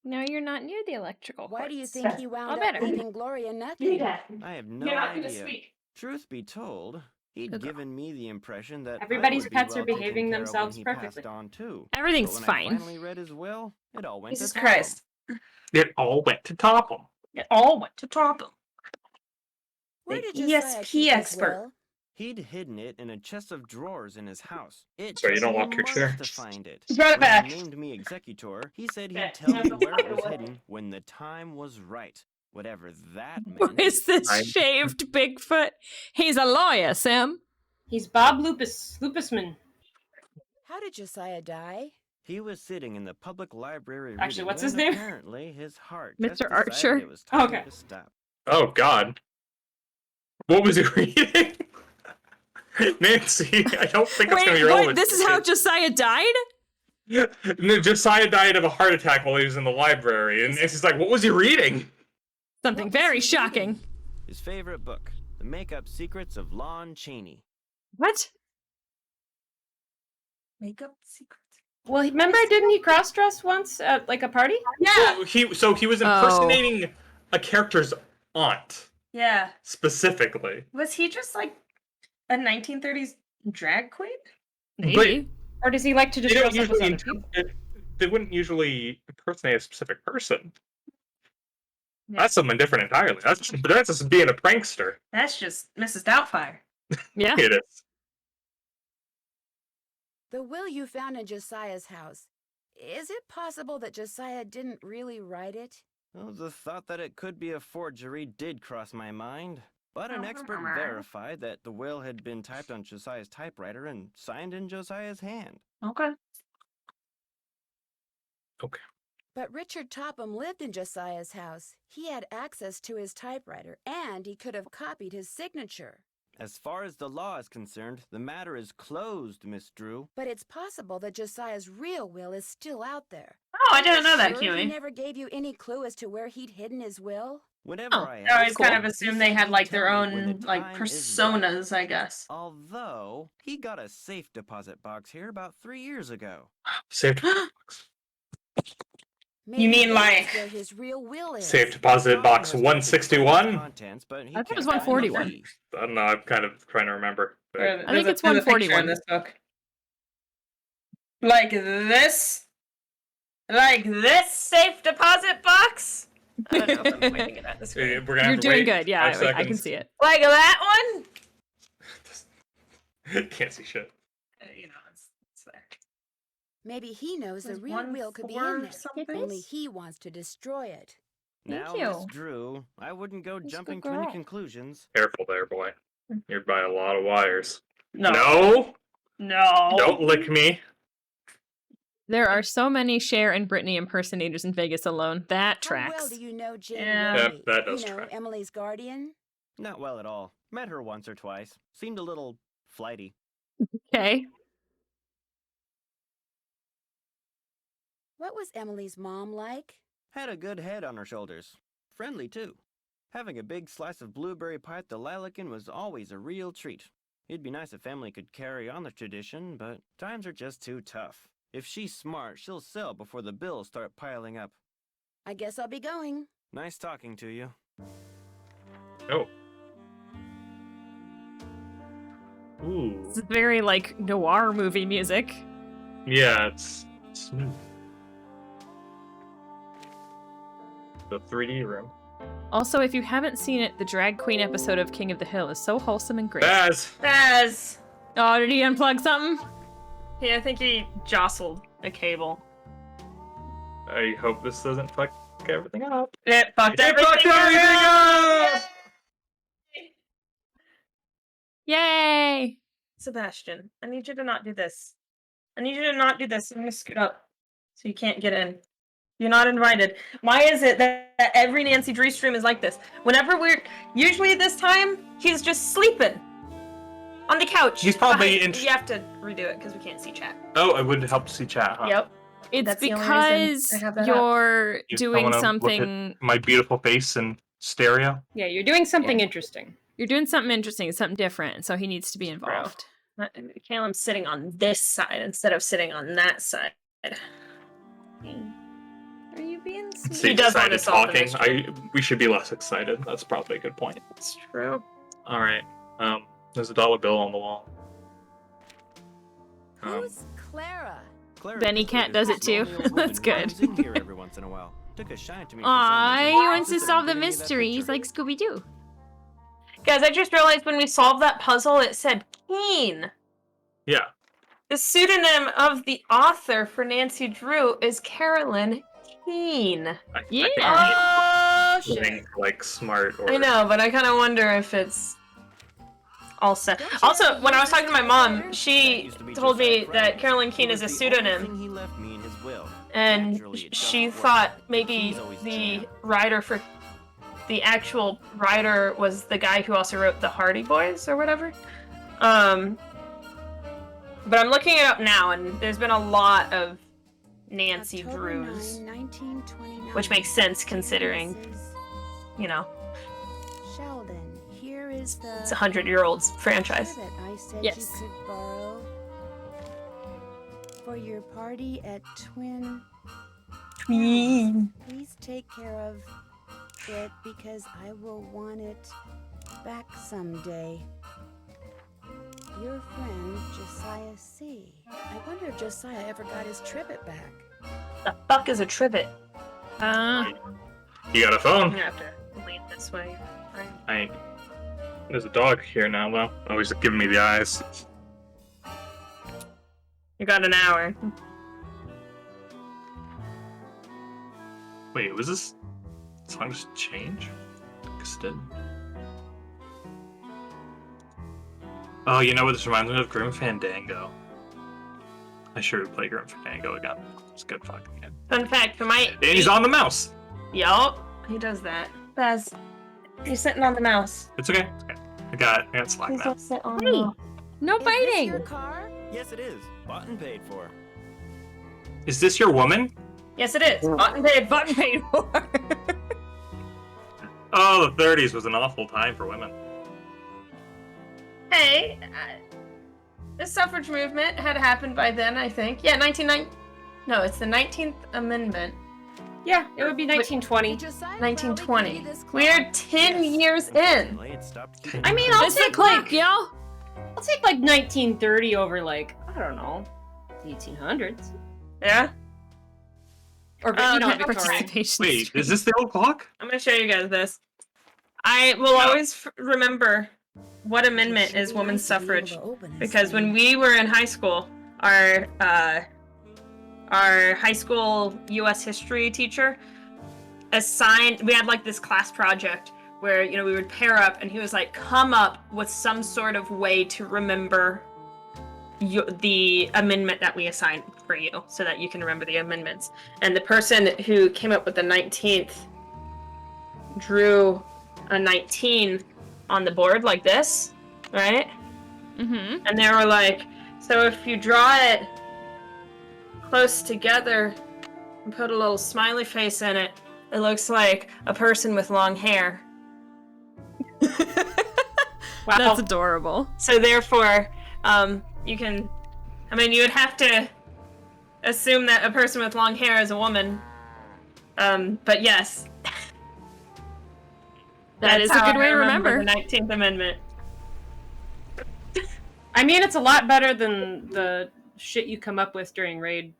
[SPEAKER 1] No, you're not near the electrical cords.
[SPEAKER 9] Why do you think he wound up
[SPEAKER 1] better.
[SPEAKER 9] leaving Gloria
[SPEAKER 2] Give me
[SPEAKER 9] nothing?
[SPEAKER 2] that.
[SPEAKER 6] I have no
[SPEAKER 2] You're not gonna
[SPEAKER 6] idea.
[SPEAKER 2] squeak.
[SPEAKER 6] Truth be told, he'd
[SPEAKER 1] Good girl.
[SPEAKER 6] given me the impression that
[SPEAKER 4] Everybody's
[SPEAKER 6] I would be
[SPEAKER 4] pets are
[SPEAKER 6] well taken
[SPEAKER 4] behaving
[SPEAKER 6] care of when
[SPEAKER 4] themselves
[SPEAKER 6] he
[SPEAKER 4] perfectly.
[SPEAKER 6] passed on too.
[SPEAKER 1] Everything's
[SPEAKER 6] But when
[SPEAKER 1] fine.
[SPEAKER 6] I finally read his will, it all went
[SPEAKER 2] Jesus
[SPEAKER 6] to top him.
[SPEAKER 2] Christ.
[SPEAKER 3] It all went to top him.
[SPEAKER 2] It all went to top him.
[SPEAKER 9] Where
[SPEAKER 2] The
[SPEAKER 9] did Josiah
[SPEAKER 2] ESP
[SPEAKER 9] keep his
[SPEAKER 2] expert.
[SPEAKER 9] will?
[SPEAKER 6] He'd hidden it in a chest of drawers in his house. It
[SPEAKER 3] Sorry, you
[SPEAKER 6] took
[SPEAKER 3] don't
[SPEAKER 6] me
[SPEAKER 3] lock your
[SPEAKER 6] months
[SPEAKER 3] chair.
[SPEAKER 6] to find it.
[SPEAKER 2] He brought it
[SPEAKER 6] When
[SPEAKER 2] back.
[SPEAKER 6] he named me executor, he said
[SPEAKER 2] Yeah,
[SPEAKER 6] he'd tell
[SPEAKER 2] you
[SPEAKER 6] me
[SPEAKER 2] have to
[SPEAKER 6] where
[SPEAKER 2] lock
[SPEAKER 6] it
[SPEAKER 2] it
[SPEAKER 6] was
[SPEAKER 2] away.
[SPEAKER 6] hidden when the time was right. Whatever that
[SPEAKER 1] Who
[SPEAKER 6] meant.
[SPEAKER 1] is this
[SPEAKER 3] I'm-
[SPEAKER 1] shaved Bigfoot? He's a lawyer, Sam.
[SPEAKER 4] He's Bob Lupusman.
[SPEAKER 9] How did Josiah die?
[SPEAKER 6] He was sitting in the public library
[SPEAKER 4] Actually,
[SPEAKER 6] reading
[SPEAKER 4] what's his
[SPEAKER 6] when
[SPEAKER 4] name?
[SPEAKER 6] Apparently, his heart
[SPEAKER 1] Mr.
[SPEAKER 6] just decided
[SPEAKER 1] Archer?
[SPEAKER 6] It was time
[SPEAKER 4] Okay.
[SPEAKER 6] to stop.
[SPEAKER 3] Oh God. What was he reading? Nancy, I don't think it's gonna be
[SPEAKER 1] Wait,
[SPEAKER 3] relevant.
[SPEAKER 1] what? This is how Josiah died?
[SPEAKER 3] No, Josiah died of a heart attack while he was in the library, and Nancy's like, "What was he reading?"
[SPEAKER 1] Something very shocking.
[SPEAKER 6] His favorite book, The Makeup Secrets of Lon Chaney.
[SPEAKER 1] What?
[SPEAKER 2] Makeup secret.
[SPEAKER 4] Well, remember, didn't he cross-dress once at like a party?
[SPEAKER 2] Yeah.
[SPEAKER 3] So he was impersonating a character's aunt
[SPEAKER 2] Yeah.
[SPEAKER 3] specifically.
[SPEAKER 2] Was he just like a 1930s drag queen?
[SPEAKER 1] Maybe.
[SPEAKER 4] Or does he like to just
[SPEAKER 3] They don't
[SPEAKER 4] dress up as
[SPEAKER 3] usually
[SPEAKER 4] other people?
[SPEAKER 3] they wouldn't usually impersonate a specific person.
[SPEAKER 2] Yeah.
[SPEAKER 3] That's something different entirely. That's just being a prankster.
[SPEAKER 2] That's just Mrs. Doubtfire.
[SPEAKER 1] Yeah.
[SPEAKER 3] It is.
[SPEAKER 9] The will you found in Josiah's house. Is it possible that Josiah didn't really write it?
[SPEAKER 6] Well, the thought that it could be a forgery did cross my mind. But an
[SPEAKER 2] Oh,
[SPEAKER 6] expert
[SPEAKER 2] mama.
[SPEAKER 6] verified that the will had been typed on Josiah's typewriter and signed in Josiah's hand.
[SPEAKER 2] Okay.
[SPEAKER 3] Okay.
[SPEAKER 9] But Richard Topham lived in Josiah's house. He had access to his typewriter, and he could have copied his signature.
[SPEAKER 6] As far as the law is concerned, the matter is closed, Miss Drew.
[SPEAKER 9] But it's possible that Josiah's real will is still out there.
[SPEAKER 2] Oh, I didn't know that,
[SPEAKER 9] Sure
[SPEAKER 2] Kiwi.
[SPEAKER 9] he never gave you any clue as to where he'd hidden his will?
[SPEAKER 6] Whenever I
[SPEAKER 2] I always
[SPEAKER 6] asked
[SPEAKER 2] kind
[SPEAKER 6] him,
[SPEAKER 2] of assumed
[SPEAKER 6] he
[SPEAKER 2] they
[SPEAKER 6] said
[SPEAKER 2] had
[SPEAKER 6] he'd
[SPEAKER 2] like their
[SPEAKER 6] tell me when
[SPEAKER 2] own
[SPEAKER 6] the
[SPEAKER 2] like
[SPEAKER 6] time is
[SPEAKER 2] personas, I guess.
[SPEAKER 6] Although, he got a safe deposit box here about 3 years ago.
[SPEAKER 3] Safe deposit box.
[SPEAKER 2] You mean like
[SPEAKER 9] where his real will is.
[SPEAKER 3] Safe deposit box 161?
[SPEAKER 6] Contents, but he
[SPEAKER 1] I thought it was
[SPEAKER 6] can't find the
[SPEAKER 1] 141.
[SPEAKER 6] key.
[SPEAKER 3] I don't know. I'm kind of trying to remember. But
[SPEAKER 1] I think it's 141
[SPEAKER 2] in this book. Like this safe deposit box. I don't know if I'm pointing it at the screen.
[SPEAKER 3] we're gonna have
[SPEAKER 1] You're
[SPEAKER 3] to
[SPEAKER 1] doing
[SPEAKER 3] wait
[SPEAKER 1] good. Yeah,
[SPEAKER 3] 5
[SPEAKER 1] I can
[SPEAKER 3] seconds.
[SPEAKER 1] see it.
[SPEAKER 2] Like that one.
[SPEAKER 3] Can't see shit.
[SPEAKER 2] You know, it's there.
[SPEAKER 9] Maybe he knows the
[SPEAKER 2] Was
[SPEAKER 9] real will could be
[SPEAKER 2] 1-4
[SPEAKER 9] in there.
[SPEAKER 2] something?
[SPEAKER 9] Only he wants to destroy it.
[SPEAKER 6] Now,
[SPEAKER 1] you.
[SPEAKER 6] Miss Drew, I wouldn't go jumping to any conclusions.
[SPEAKER 3] Careful there, boy. You're by a lot of wires.
[SPEAKER 2] No.
[SPEAKER 3] Don't lick me.
[SPEAKER 1] There are so many Cher and Britney impersonators in Vegas alone. That
[SPEAKER 9] How well
[SPEAKER 1] tracks.
[SPEAKER 9] do you know Jane
[SPEAKER 2] Yeah.
[SPEAKER 9] Riley?
[SPEAKER 3] Yep, that does
[SPEAKER 9] You know,
[SPEAKER 3] track.
[SPEAKER 9] Emily's guardian?
[SPEAKER 6] Not well at all. Met her once or twice. Seemed a little flighty.
[SPEAKER 1] Okay.
[SPEAKER 9] What was Emily's mom like?
[SPEAKER 6] Had a good head on her shoulders. Friendly, too. Having a big slice of blueberry pie at the Lalakin was always a real treat. It'd be nice if family could carry on the tradition, but times are just too tough. If she's smart, she'll sell before the bills start piling up.
[SPEAKER 9] I guess I'll be going.
[SPEAKER 6] Nice talking to you.
[SPEAKER 3] Oh. Ooh.
[SPEAKER 1] This is very like noir movie music.
[SPEAKER 3] Yeah, it's smooth. The 3D room.
[SPEAKER 1] Also, if you haven't seen it, the drag queen episode of King of the Hill is so wholesome and great.
[SPEAKER 2] Baz.
[SPEAKER 1] Oh, did he unplug something?
[SPEAKER 2] Yeah, I think he jostled a cable.
[SPEAKER 3] I hope this doesn't fuck everything up.
[SPEAKER 2] It fucked
[SPEAKER 3] It fucked everything up!
[SPEAKER 1] Yay!
[SPEAKER 2] Sebastian, I need you to not do this. I need you to not do this. I'm gonna scoot up so you can't get in. You're not invited. Why is it that every Nancy Drew stream is like this? Whenever usually at this time, he's just sleeping on the couch.
[SPEAKER 3] He's probably
[SPEAKER 2] You have to redo it because we can't see chat.
[SPEAKER 3] Oh, it would help to see chat, huh?
[SPEAKER 2] Yep.
[SPEAKER 1] It's
[SPEAKER 2] That's the only reason
[SPEAKER 1] because
[SPEAKER 2] I have that up.
[SPEAKER 1] you're
[SPEAKER 3] I
[SPEAKER 1] doing
[SPEAKER 3] wanna look at
[SPEAKER 1] something.
[SPEAKER 3] my beautiful face in stereo.
[SPEAKER 4] Yeah, you're doing something interesting.
[SPEAKER 1] You're doing something interesting, something different, so he needs to be involved.
[SPEAKER 2] Caleb's sitting on this side instead of sitting on that side. Are you being sweet?
[SPEAKER 3] See,
[SPEAKER 2] He does want
[SPEAKER 3] excited
[SPEAKER 2] to solve the
[SPEAKER 3] talking.
[SPEAKER 2] mystery.
[SPEAKER 3] We should be less excited. That's probably a good point.
[SPEAKER 2] It's true.
[SPEAKER 3] All right. There's a dollar bill on the wall.
[SPEAKER 9] Who's Clara?
[SPEAKER 6] Clara
[SPEAKER 1] Benny
[SPEAKER 6] Bisley
[SPEAKER 1] Cat
[SPEAKER 6] is
[SPEAKER 1] does
[SPEAKER 6] a
[SPEAKER 1] it too.
[SPEAKER 6] lonely old
[SPEAKER 1] That's
[SPEAKER 6] woman who
[SPEAKER 1] good.
[SPEAKER 6] comes in here every once in a while. Took a shine to me for some
[SPEAKER 1] Aw,
[SPEAKER 6] reason.
[SPEAKER 1] he wants to
[SPEAKER 6] Insisted
[SPEAKER 1] solve
[SPEAKER 6] on
[SPEAKER 1] the
[SPEAKER 6] giving me that
[SPEAKER 1] mystery. He's
[SPEAKER 6] picture.
[SPEAKER 1] like Scooby Doo.
[SPEAKER 2] Guys, I just realized when we solved that puzzle, it said Keen.
[SPEAKER 3] Yeah.
[SPEAKER 2] The pseudonym of the author for Nancy Drew is Carolyn Keene.
[SPEAKER 1] Yeah.
[SPEAKER 2] Oh,
[SPEAKER 3] I think, like smart or
[SPEAKER 2] I know, but I kind of wonder if it's all set. Also, when I was talking to my mom, she told me that Carolyn Keene is a pseudonym,
[SPEAKER 6] He left me in his will.
[SPEAKER 2] and
[SPEAKER 6] Naturally, it
[SPEAKER 2] she
[SPEAKER 6] doesn't work.
[SPEAKER 2] thought maybe
[SPEAKER 6] He's always
[SPEAKER 2] the
[SPEAKER 6] jammed.
[SPEAKER 2] writer for the actual writer was the guy who also wrote the Hardy Boys or whatever. But I'm looking it up now, and there's been a lot of Nancy
[SPEAKER 9] October
[SPEAKER 2] Drews,
[SPEAKER 9] 9, 1929.
[SPEAKER 2] which makes sense considering,
[SPEAKER 9] Mrs.
[SPEAKER 2] you know,
[SPEAKER 9] Sheldon, here is the
[SPEAKER 2] it's a 100-year-old franchise.
[SPEAKER 9] that I said
[SPEAKER 1] Yes.
[SPEAKER 9] you could borrow for your party at Twin. Please take care of it because I will want it back someday. Your friend, Josiah C. I wonder if Josiah ever got his trivet back.
[SPEAKER 2] The fuck is a trivet?
[SPEAKER 3] You got a phone?
[SPEAKER 2] You have to lean this way. Right.
[SPEAKER 3] I ain't. There's a dog here now, though. Always giving me the eyes.
[SPEAKER 2] You got an hour.
[SPEAKER 3] Wait, was this song just change? Guess it did. Oh, you know what this reminds me of? Grim Fandango. I sure would play Grim Fandango again. It's a good fucking game.
[SPEAKER 2] Fun fact for my.
[SPEAKER 3] And he's on the mouse.
[SPEAKER 2] Yup, he does that. Baz, he's sitting on the mouse.
[SPEAKER 3] It's okay. It's okay. I got Slack
[SPEAKER 2] He's
[SPEAKER 3] now.
[SPEAKER 2] not sitting on
[SPEAKER 1] Hey,
[SPEAKER 2] the
[SPEAKER 1] no
[SPEAKER 9] Is this
[SPEAKER 1] biting.
[SPEAKER 9] your car?
[SPEAKER 6] Yes, it is. Bought and paid for.
[SPEAKER 3] Is this your woman?
[SPEAKER 2] Yes, it is. Button paid for.
[SPEAKER 3] Oh, the 30s was an awful time for women.
[SPEAKER 2] Hey, the suffrage movement had happened by then, I think. Yeah, 1990. No, it's the 19th Amendment.
[SPEAKER 4] Yeah, it would be 1920.
[SPEAKER 2] 1920. We're 10 years in.
[SPEAKER 4] I mean, I'll
[SPEAKER 1] It's the
[SPEAKER 4] take
[SPEAKER 1] clock,
[SPEAKER 4] like,
[SPEAKER 1] yo.
[SPEAKER 4] I'll take like 1930 over like, I don't know, 1800s.
[SPEAKER 2] Yeah?
[SPEAKER 4] Or Victorian.
[SPEAKER 1] Participation.
[SPEAKER 3] Wait, is this the old clock?
[SPEAKER 2] I'm gonna show you guys this. I will always remember what amendment is women's suffrage, because when we were in high school, our high school U.S. history teacher assigned. We had like this class project where we would pair up, and he was like, come up with some sort of way to remember the amendment that we assigned for you, so that you can remember the amendments. And the person who came up with the 19th drew a 19 on the board like this, right?
[SPEAKER 1] Mm-hmm.
[SPEAKER 2] And they were like, so if you draw it close together and put a little smiley face in it, it looks like a person with long hair.
[SPEAKER 1] Wow. That's adorable.
[SPEAKER 2] So therefore, you would have to assume that a person with long hair is a woman. But yes.
[SPEAKER 1] That is a good way to remember.
[SPEAKER 2] The 19th Amendment.
[SPEAKER 4] I mean, it's a lot better than the shit you come up with during raid.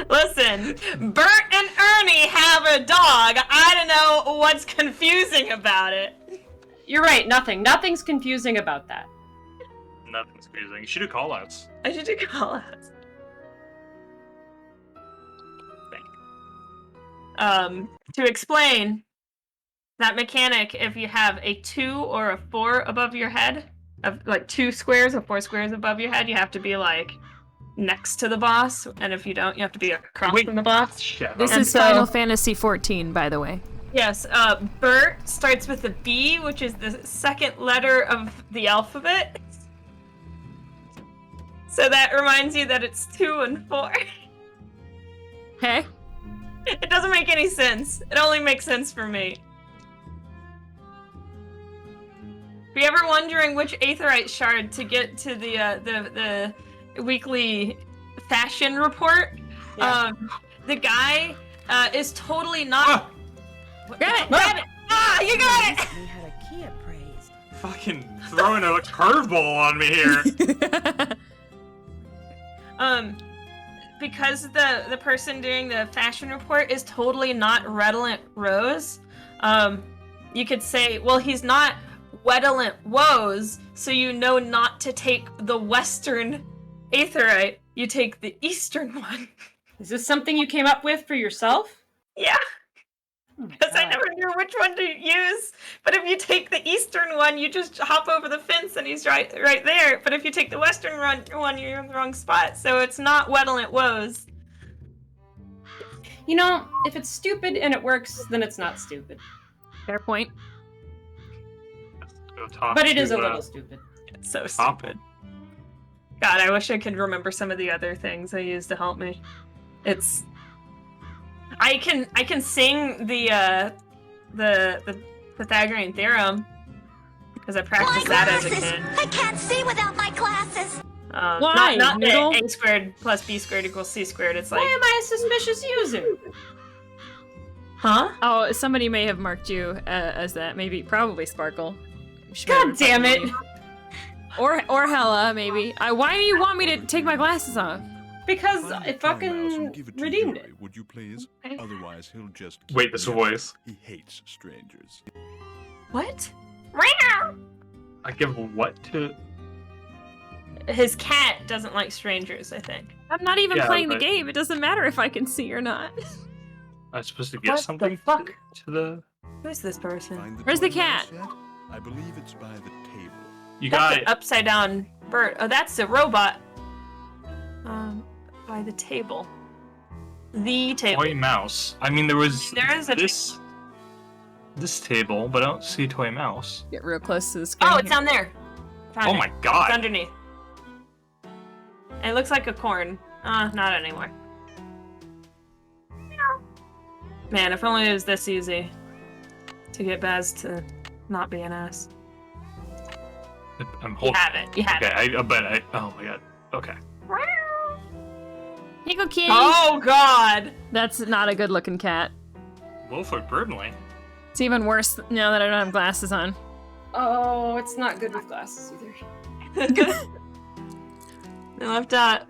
[SPEAKER 2] Listen, Bert and Ernie have a dog. I don't know what's confusing about it.
[SPEAKER 4] You're right, nothing. Nothing's confusing about that.
[SPEAKER 3] Nothing's confusing. You should do callouts.
[SPEAKER 2] I should do callouts. To explain that mechanic, if you have a 2 or a 4 above your head, of like 2 squares or 4 squares above your head, you have to be like next to the boss, and if you don't, you have to be across from the boss.
[SPEAKER 1] This is Final Fantasy 14, by the way.
[SPEAKER 2] Yes, Bert starts with a B, which is the second letter of the alphabet. So that reminds you that it's 2 and 4.
[SPEAKER 1] Okay.
[SPEAKER 2] It doesn't make any sense. It only makes sense for me. If you're ever wondering which Aetheryte shard to get to the weekly fashion report, the guy is totally not.
[SPEAKER 1] Grab it!
[SPEAKER 2] Grab it! Ah, you got it!
[SPEAKER 9] We had a key appraised.
[SPEAKER 3] Fucking throwing a curveball on me here.
[SPEAKER 2] Because the person doing the fashion report is totally not Redolent Rose, you could say, well, he's not Wedolent Woes, so you know not to take the Western Aetheryte, you take the Eastern one.
[SPEAKER 4] Is this something you came up with for yourself?
[SPEAKER 2] Yeah. Because I never knew which one to use. But if you take the Eastern one, you just hop over the fence and he's right there. But if you take the Western one, you're in the wrong spot. So it's not Wedolent Woes.
[SPEAKER 4] You know, if it's stupid and it works, then it's not stupid.
[SPEAKER 1] Fair point.
[SPEAKER 4] But it is a little stupid.
[SPEAKER 2] It's so stupid. God, I wish I could remember some of the other things I used to help me. It's... I can sing the Pythagorean theorem because I practiced that as a kid.
[SPEAKER 14] I can't see without my glasses.
[SPEAKER 1] Why?
[SPEAKER 2] Not A squared plus B squared equals C squared. It's like.
[SPEAKER 4] Why am I a suspicious user?
[SPEAKER 2] Huh?
[SPEAKER 1] Oh, somebody may have marked you as that. Probably Sparkle.
[SPEAKER 4] God damn it!
[SPEAKER 1] Or Hella, maybe. Why do you want me to take my glasses off?
[SPEAKER 4] Because I fucking redeemed it.
[SPEAKER 15] Would you please? Otherwise, he'll just
[SPEAKER 3] wait. This voice.
[SPEAKER 15] He hates strangers.
[SPEAKER 2] What?
[SPEAKER 3] I give what to?
[SPEAKER 2] His cat doesn't like strangers, I think.
[SPEAKER 1] I'm not even playing the game. It doesn't matter if I can see or not.
[SPEAKER 3] I'm supposed to give something to the.
[SPEAKER 2] Who's this person?
[SPEAKER 1] Where's the cat?
[SPEAKER 15] I believe it's by the table.
[SPEAKER 3] You got it.
[SPEAKER 2] Upside down bird. Oh, that's a robot. By the table. The table.
[SPEAKER 3] Toy mouse. I mean, there is
[SPEAKER 2] a
[SPEAKER 3] this table, but I don't see toy mouse.
[SPEAKER 1] Get real close to the screen.
[SPEAKER 2] Oh, it's down there.
[SPEAKER 3] Oh my god.
[SPEAKER 2] It's underneath. It looks like a corn. Not anymore. Man, if only it was this easy to get Baz to not be an ass.
[SPEAKER 3] I'm
[SPEAKER 2] You have it. You have it.
[SPEAKER 3] Okay, oh my god. Okay.
[SPEAKER 1] Here you go, kitty.
[SPEAKER 2] Oh god!
[SPEAKER 1] That's not a good looking cat.
[SPEAKER 3] Wolford Burnley.
[SPEAKER 1] It's even worse now that I don't have glasses on.
[SPEAKER 4] Oh, it's not good with glasses either.
[SPEAKER 2] They left out,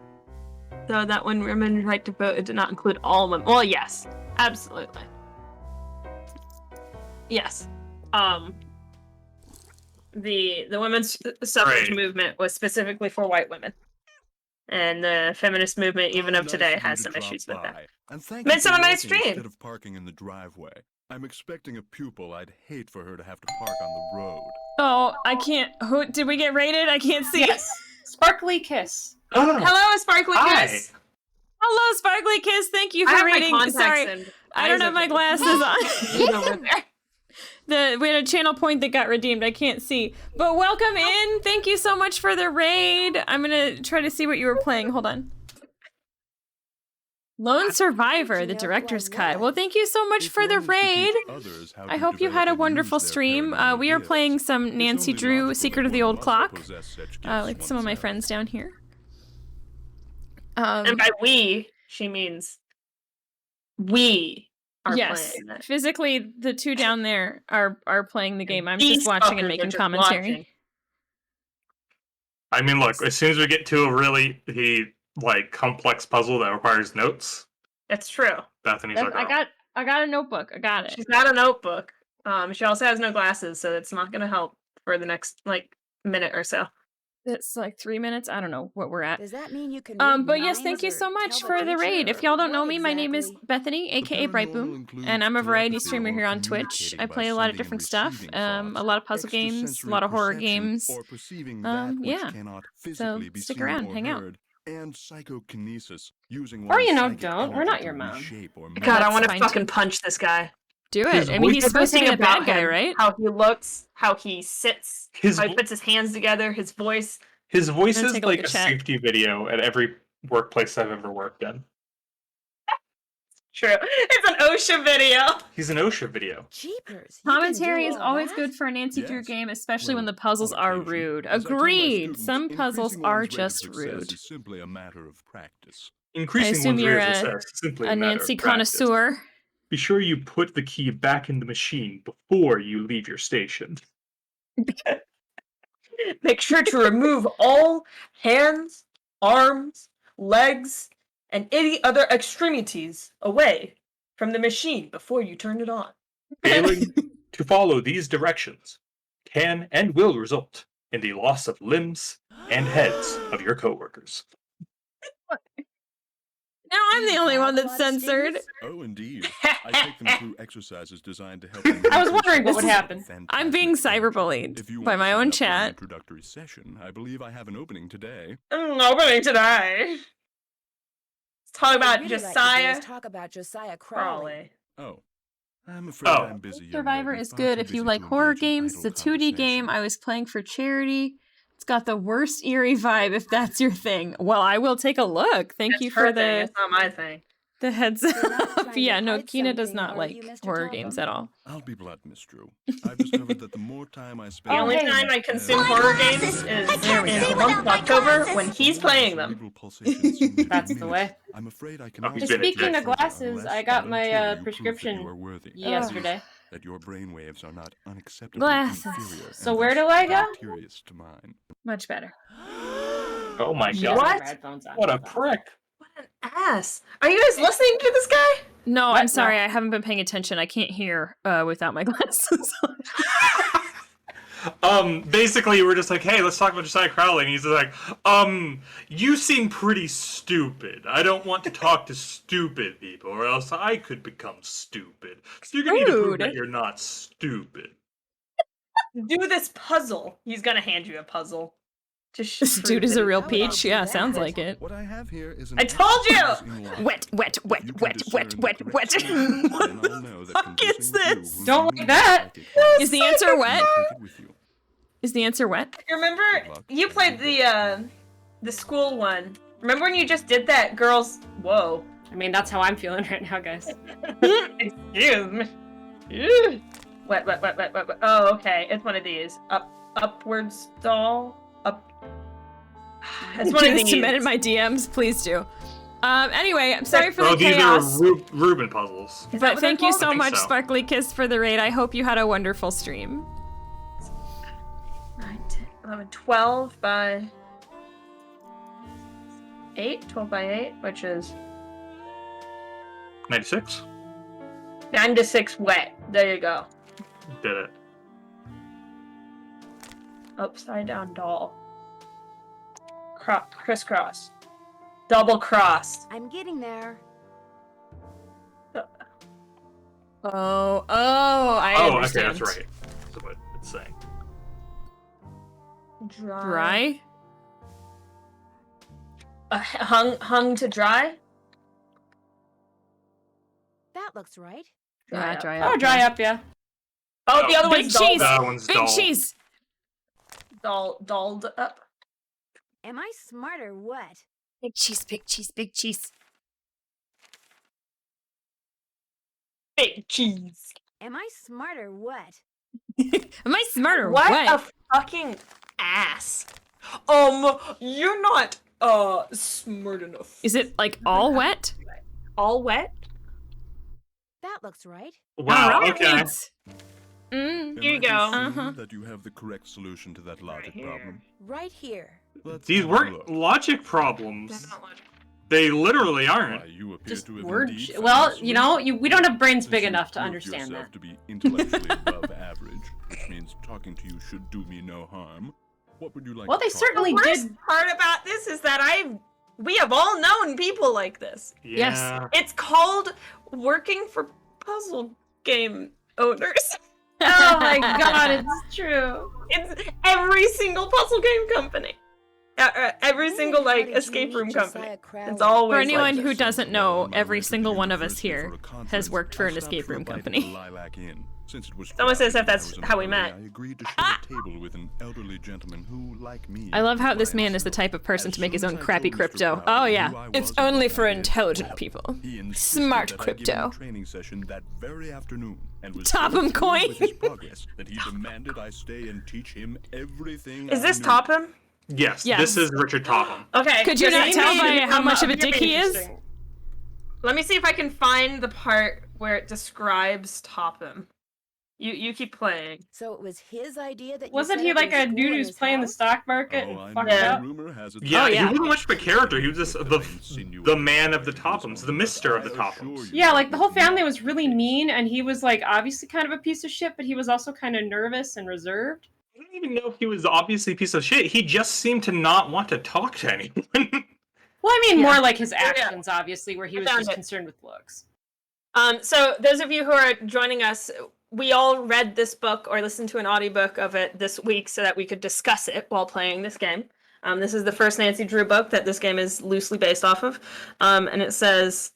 [SPEAKER 2] though, that when women's right to vote, it did not include all women. Well, yes. Absolutely. Yes. The women's suffrage movement was specifically for white women. And the feminist movement, even of today, has some issues with that.
[SPEAKER 15] And thank
[SPEAKER 2] Made
[SPEAKER 15] you
[SPEAKER 2] some
[SPEAKER 15] for
[SPEAKER 2] of my
[SPEAKER 15] walking
[SPEAKER 2] stream.
[SPEAKER 15] Instead of parking in the driveway. I'm expecting a pupil. I'd hate for her to have to park on the road.
[SPEAKER 1] Oh, I can't. Who did we get rated? I can't see.
[SPEAKER 4] Yes. Sparkly Kiss.
[SPEAKER 2] Hello, Sparkly Kiss.
[SPEAKER 1] Hello, Sparkly Kiss. Thank you
[SPEAKER 2] I
[SPEAKER 1] for
[SPEAKER 2] have my
[SPEAKER 1] reading.
[SPEAKER 2] contacts
[SPEAKER 1] Sorry,
[SPEAKER 2] in.
[SPEAKER 1] I don't have my glasses on.
[SPEAKER 2] Over there.
[SPEAKER 1] We had a channel point that got redeemed. I can't see. But welcome in. Thank you so much for the raid. I'm gonna try to see what you were playing. Hold on. Lone Survivor, the director's cut. Well, thank you so much for the raid. I hope you had a wonderful stream. We are playing some Nancy Drew, Secret of the Old Clock, like some of my friends down here.
[SPEAKER 2] And by we, she means we are
[SPEAKER 1] yes,
[SPEAKER 2] playing it.
[SPEAKER 1] physically, the two down there are playing the game. I'm
[SPEAKER 2] These
[SPEAKER 1] just watching and
[SPEAKER 2] fuckers are
[SPEAKER 1] making
[SPEAKER 2] just
[SPEAKER 1] commentary.
[SPEAKER 2] watching.
[SPEAKER 3] I mean, look, as soon as we get to a really complex puzzle that requires notes,
[SPEAKER 2] It's true.
[SPEAKER 3] Bethany's like, oh.
[SPEAKER 1] I got a notebook. I got it.
[SPEAKER 2] She's got a notebook. She also has no glasses, so it's not gonna help for the next minute or so.
[SPEAKER 1] It's like 3 minutes. I don't know what we're at.
[SPEAKER 9] Does that mean you can
[SPEAKER 1] But yes, thank you so much for the raid. If y'all don't know me, my name is Bethany, aka Brightboom, and I'm a variety streamer here on Twitch. I play a lot of different stuff, a lot of puzzle games, a lot of horror games. Yeah. So stick around, hang out.
[SPEAKER 15] And psychokinesis, using
[SPEAKER 4] Or don't. We're not your mom.
[SPEAKER 2] God, I want to
[SPEAKER 1] fine,
[SPEAKER 2] fucking punch this guy.
[SPEAKER 1] Do it. I mean, he's supposed to be a
[SPEAKER 2] Everything
[SPEAKER 1] bad guy,
[SPEAKER 2] about him,
[SPEAKER 1] right?
[SPEAKER 2] How he looks, how he sits, how he puts his hands together, his voice.
[SPEAKER 3] His voice
[SPEAKER 1] I'm gonna
[SPEAKER 3] is
[SPEAKER 1] take a look
[SPEAKER 3] like
[SPEAKER 1] at
[SPEAKER 3] a
[SPEAKER 1] chat.
[SPEAKER 3] safety video at every workplace I've ever worked in.
[SPEAKER 2] True. It's an OSHA video.
[SPEAKER 3] He's an OSHA video.
[SPEAKER 9] Jeepers.
[SPEAKER 1] Commentary is always good for a Nancy Drew game, especially when the puzzles are rude. Agreed. Some puzzles are just rude.
[SPEAKER 15] Is simply a matter of practice.
[SPEAKER 1] I
[SPEAKER 3] Increasing
[SPEAKER 1] assume
[SPEAKER 3] one's
[SPEAKER 1] you're
[SPEAKER 3] rate of
[SPEAKER 1] a
[SPEAKER 3] success is simply
[SPEAKER 1] a
[SPEAKER 3] matter
[SPEAKER 1] Nancy
[SPEAKER 3] of practice.
[SPEAKER 1] connoisseur.
[SPEAKER 3] Be sure you put the key back in the machine before you leave your station.
[SPEAKER 2] Make sure to remove all hands, arms, legs, and any other extremities away from the machine before you turn it on.
[SPEAKER 3] Failing to follow these directions can and will result in the loss of limbs and heads of your coworkers.
[SPEAKER 1] Now I'm the only one that's censored.
[SPEAKER 15] Oh, indeed. I take them through exercises designed to help them.
[SPEAKER 4] I was wondering what would happen.
[SPEAKER 1] I'm being cyberbullied by my own chat.
[SPEAKER 15] Introductory session. I believe I have an opening today.
[SPEAKER 2] Opening today. Let's talk about
[SPEAKER 9] What I'd really like to do
[SPEAKER 2] Josiah
[SPEAKER 9] is talk about Josiah Crowley.
[SPEAKER 15] Oh. I'm afraid I'm busy. young
[SPEAKER 1] Survivor
[SPEAKER 15] lady,
[SPEAKER 1] is
[SPEAKER 15] far
[SPEAKER 1] good
[SPEAKER 15] too
[SPEAKER 1] if you
[SPEAKER 15] busy
[SPEAKER 1] like
[SPEAKER 15] to
[SPEAKER 1] horror
[SPEAKER 15] engage in
[SPEAKER 1] games. It's a
[SPEAKER 15] idle
[SPEAKER 1] 2D game I was playing for charity. It's got the worst eerie vibe if that's your thing. Well, I will take a look. Thank
[SPEAKER 2] That's
[SPEAKER 1] you
[SPEAKER 2] her
[SPEAKER 1] for
[SPEAKER 2] thing,
[SPEAKER 1] the
[SPEAKER 2] it's not my thing.
[SPEAKER 1] the heads
[SPEAKER 9] not
[SPEAKER 1] up.
[SPEAKER 9] trying to
[SPEAKER 1] Yeah, no,
[SPEAKER 9] hide
[SPEAKER 1] Kina does
[SPEAKER 9] something,
[SPEAKER 1] not
[SPEAKER 9] are
[SPEAKER 1] like
[SPEAKER 9] you, Mr.
[SPEAKER 1] horror
[SPEAKER 9] Topham?
[SPEAKER 1] games at all.
[SPEAKER 15] I'll be blunt, Miss Drew. I've discovered that the more time I spend...
[SPEAKER 2] The only time I consume horror games is in the month of October when he's playing them.
[SPEAKER 4] That's the way.
[SPEAKER 15] I'm afraid I cannot...
[SPEAKER 4] Speaking of glasses, I got my prescription yesterday.
[SPEAKER 15] That your brainwaves are not unacceptably
[SPEAKER 1] Glasses.
[SPEAKER 15] inferior
[SPEAKER 4] So
[SPEAKER 15] and
[SPEAKER 4] where
[SPEAKER 15] thus
[SPEAKER 4] do I go?
[SPEAKER 15] deleterious to mine.
[SPEAKER 1] Much better.
[SPEAKER 3] Oh my
[SPEAKER 1] Yeah.
[SPEAKER 3] god. What a prick.
[SPEAKER 2] Ass. Are you guys listening to this guy?
[SPEAKER 1] No,
[SPEAKER 2] What?
[SPEAKER 1] I'm sorry. I haven't been paying attention. I can't hear without my glasses on.
[SPEAKER 3] Basically, we're just like, hey, let's talk about Josiah Crowley. And he's like, you seem pretty stupid. I don't want to talk to stupid people, or else I could become stupid. So you're gonna need to prove
[SPEAKER 2] Rude.
[SPEAKER 3] that you're not stupid.
[SPEAKER 2] Do this puzzle. He's gonna hand you a puzzle. Just
[SPEAKER 1] This dude is a real peach. Yeah, sounds like it.
[SPEAKER 15] What I have here is
[SPEAKER 2] I told you!
[SPEAKER 1] Wet, wet, wet, wet, wet, wet, wet.
[SPEAKER 15] What the
[SPEAKER 1] fuck is this?
[SPEAKER 4] Don't like that.
[SPEAKER 1] Is the answer wet? Is the answer wet?
[SPEAKER 2] You remember you played the school one. Remember when you just did that girls whoa.
[SPEAKER 4] I mean, that's how I'm feeling right now, guys.
[SPEAKER 2] Excuse me. What? Oh, okay. It's one of these. Upwards doll. Up. It's one of these.
[SPEAKER 1] Submit in my DMs, please do. Anyway, I'm sorry for the
[SPEAKER 3] these
[SPEAKER 1] chaos.
[SPEAKER 3] are Reuben puzzles.
[SPEAKER 1] But thank you so much,
[SPEAKER 3] so.
[SPEAKER 1] Sparkly Kiss, for the raid. I hope you had a wonderful stream.
[SPEAKER 2] 9, 10, 11, 12 by 8. 12 by 8, which is
[SPEAKER 3] 96.
[SPEAKER 2] 9 to 6 wet. There you go.
[SPEAKER 3] Did it.
[SPEAKER 2] Upside down doll. Crisscross. Double crossed.
[SPEAKER 9] I'm getting there.
[SPEAKER 1] I understand.
[SPEAKER 3] Okay, that's right. That's what it's saying.
[SPEAKER 1] Dry?
[SPEAKER 2] Hung to dry?
[SPEAKER 9] That looks right.
[SPEAKER 1] Yeah, dry up.
[SPEAKER 4] Oh, dry up, yeah.
[SPEAKER 2] Oh, the other
[SPEAKER 1] Big
[SPEAKER 2] one's
[SPEAKER 1] cheese.
[SPEAKER 3] That one's
[SPEAKER 1] Big
[SPEAKER 3] dull.
[SPEAKER 1] cheese.
[SPEAKER 2] Dolled up.
[SPEAKER 9] Am I smart or what?
[SPEAKER 1] Big cheese, big cheese, big cheese.
[SPEAKER 2] Big cheese.
[SPEAKER 9] Am I smart or what?
[SPEAKER 1] Am I smart or
[SPEAKER 2] What
[SPEAKER 1] what?
[SPEAKER 2] a fucking ass. You're not smart enough.
[SPEAKER 1] Is it like all wet?
[SPEAKER 2] All wet?
[SPEAKER 9] That looks right.
[SPEAKER 3] Wow,
[SPEAKER 1] All
[SPEAKER 3] okay.
[SPEAKER 1] right.
[SPEAKER 15] Am
[SPEAKER 2] Here you
[SPEAKER 15] I to
[SPEAKER 2] go.
[SPEAKER 15] assume that you have the correct solution to that logic problem?
[SPEAKER 9] Right here.
[SPEAKER 15] Let's
[SPEAKER 3] These
[SPEAKER 15] have a
[SPEAKER 3] weren't
[SPEAKER 15] look.
[SPEAKER 3] logic problems. They literally aren't.
[SPEAKER 15] Why, you appear
[SPEAKER 4] Just
[SPEAKER 15] to have
[SPEAKER 4] word.
[SPEAKER 15] indeed found
[SPEAKER 4] Well,
[SPEAKER 15] a
[SPEAKER 4] you know, we don't have brains
[SPEAKER 15] solution.
[SPEAKER 4] big
[SPEAKER 15] Since
[SPEAKER 4] enough to
[SPEAKER 15] you
[SPEAKER 4] understand
[SPEAKER 15] yourself
[SPEAKER 4] that.
[SPEAKER 15] to be intellectually above average, which means talking to you should do me no harm. What would you like?
[SPEAKER 4] Well,
[SPEAKER 15] to
[SPEAKER 4] they
[SPEAKER 15] talk
[SPEAKER 4] certainly
[SPEAKER 15] about?
[SPEAKER 2] Worst part about this is that we have all known people like this.
[SPEAKER 3] Yeah.
[SPEAKER 2] It's called working for puzzle game owners.
[SPEAKER 4] Oh my god, it's true.
[SPEAKER 2] It's every single puzzle game company. Every single like escape room company. It's always
[SPEAKER 1] For anyone
[SPEAKER 2] like
[SPEAKER 1] who
[SPEAKER 2] this.
[SPEAKER 1] doesn't know, every single one of us here has worked for an
[SPEAKER 15] I stopped
[SPEAKER 1] escape room
[SPEAKER 15] for a bite at
[SPEAKER 1] company.
[SPEAKER 15] the Lilac Inn. Since it was
[SPEAKER 2] Someone says
[SPEAKER 15] crowded
[SPEAKER 2] if
[SPEAKER 15] and I
[SPEAKER 2] that's
[SPEAKER 15] was
[SPEAKER 2] how we
[SPEAKER 15] an
[SPEAKER 2] met.
[SPEAKER 15] elderly, I agreed to share a table with an elderly gentleman who, like me,
[SPEAKER 1] I love how this
[SPEAKER 15] was
[SPEAKER 1] man is the type of person to make his own
[SPEAKER 15] as
[SPEAKER 1] crappy
[SPEAKER 15] I told Mr.
[SPEAKER 1] crypto.
[SPEAKER 15] Crowley
[SPEAKER 1] Oh
[SPEAKER 15] who
[SPEAKER 1] yeah,
[SPEAKER 15] I
[SPEAKER 1] it's
[SPEAKER 15] was
[SPEAKER 1] only
[SPEAKER 15] and
[SPEAKER 1] for
[SPEAKER 15] what I did,
[SPEAKER 1] intelligent people.
[SPEAKER 15] he insisted
[SPEAKER 1] Smart
[SPEAKER 15] that I give him a
[SPEAKER 1] crypto.
[SPEAKER 15] training session that very afternoon, and was
[SPEAKER 1] Top
[SPEAKER 15] so
[SPEAKER 1] him
[SPEAKER 15] thrilled
[SPEAKER 1] coin.
[SPEAKER 15] with his progress that he demanded I stay and teach him everything.
[SPEAKER 2] Is
[SPEAKER 15] I
[SPEAKER 2] this
[SPEAKER 15] knew.
[SPEAKER 2] Topham?
[SPEAKER 3] Yes,
[SPEAKER 1] Yes.
[SPEAKER 3] this is Richard Topham.
[SPEAKER 2] Okay.
[SPEAKER 1] Could you
[SPEAKER 2] just
[SPEAKER 1] not tell
[SPEAKER 2] maybe-
[SPEAKER 1] by how much of a dick he is?
[SPEAKER 4] Interesting.
[SPEAKER 2] Let me see if I can find the part where it describes Topham. You keep playing.
[SPEAKER 9] So it was his idea that
[SPEAKER 4] Wasn't
[SPEAKER 9] you
[SPEAKER 4] he
[SPEAKER 9] set up
[SPEAKER 4] like
[SPEAKER 9] your
[SPEAKER 4] a
[SPEAKER 9] school
[SPEAKER 4] dude
[SPEAKER 9] in
[SPEAKER 4] who's
[SPEAKER 9] his
[SPEAKER 4] playing the
[SPEAKER 9] house?
[SPEAKER 4] stock market
[SPEAKER 15] Oh, I
[SPEAKER 4] and fucked
[SPEAKER 15] know.
[SPEAKER 2] Yeah.
[SPEAKER 15] Rumor has it
[SPEAKER 3] Yeah,
[SPEAKER 1] Oh, yeah.
[SPEAKER 3] he wasn't much of a character. He was just the man of the Tophams, the mister of the Tophams.
[SPEAKER 4] Yeah, like the whole family was really mean, and he was like obviously kind of a piece of shit, but he was also kind of nervous and reserved.
[SPEAKER 3] I don't even know if he was obviously a piece of shit. He just seemed to not want to talk to anyone.
[SPEAKER 4] Well, I mean,
[SPEAKER 2] Yeah.
[SPEAKER 4] more like his
[SPEAKER 2] Yeah.
[SPEAKER 4] actions, obviously, where he was
[SPEAKER 2] Found
[SPEAKER 4] just
[SPEAKER 2] it.
[SPEAKER 4] concerned with looks.
[SPEAKER 2] So those of you who are joining us, we all read this book or listened to an audiobook of it this week so that we could discuss it while playing this game. This is the first Nancy Drew book that this game is loosely based off of. And it says,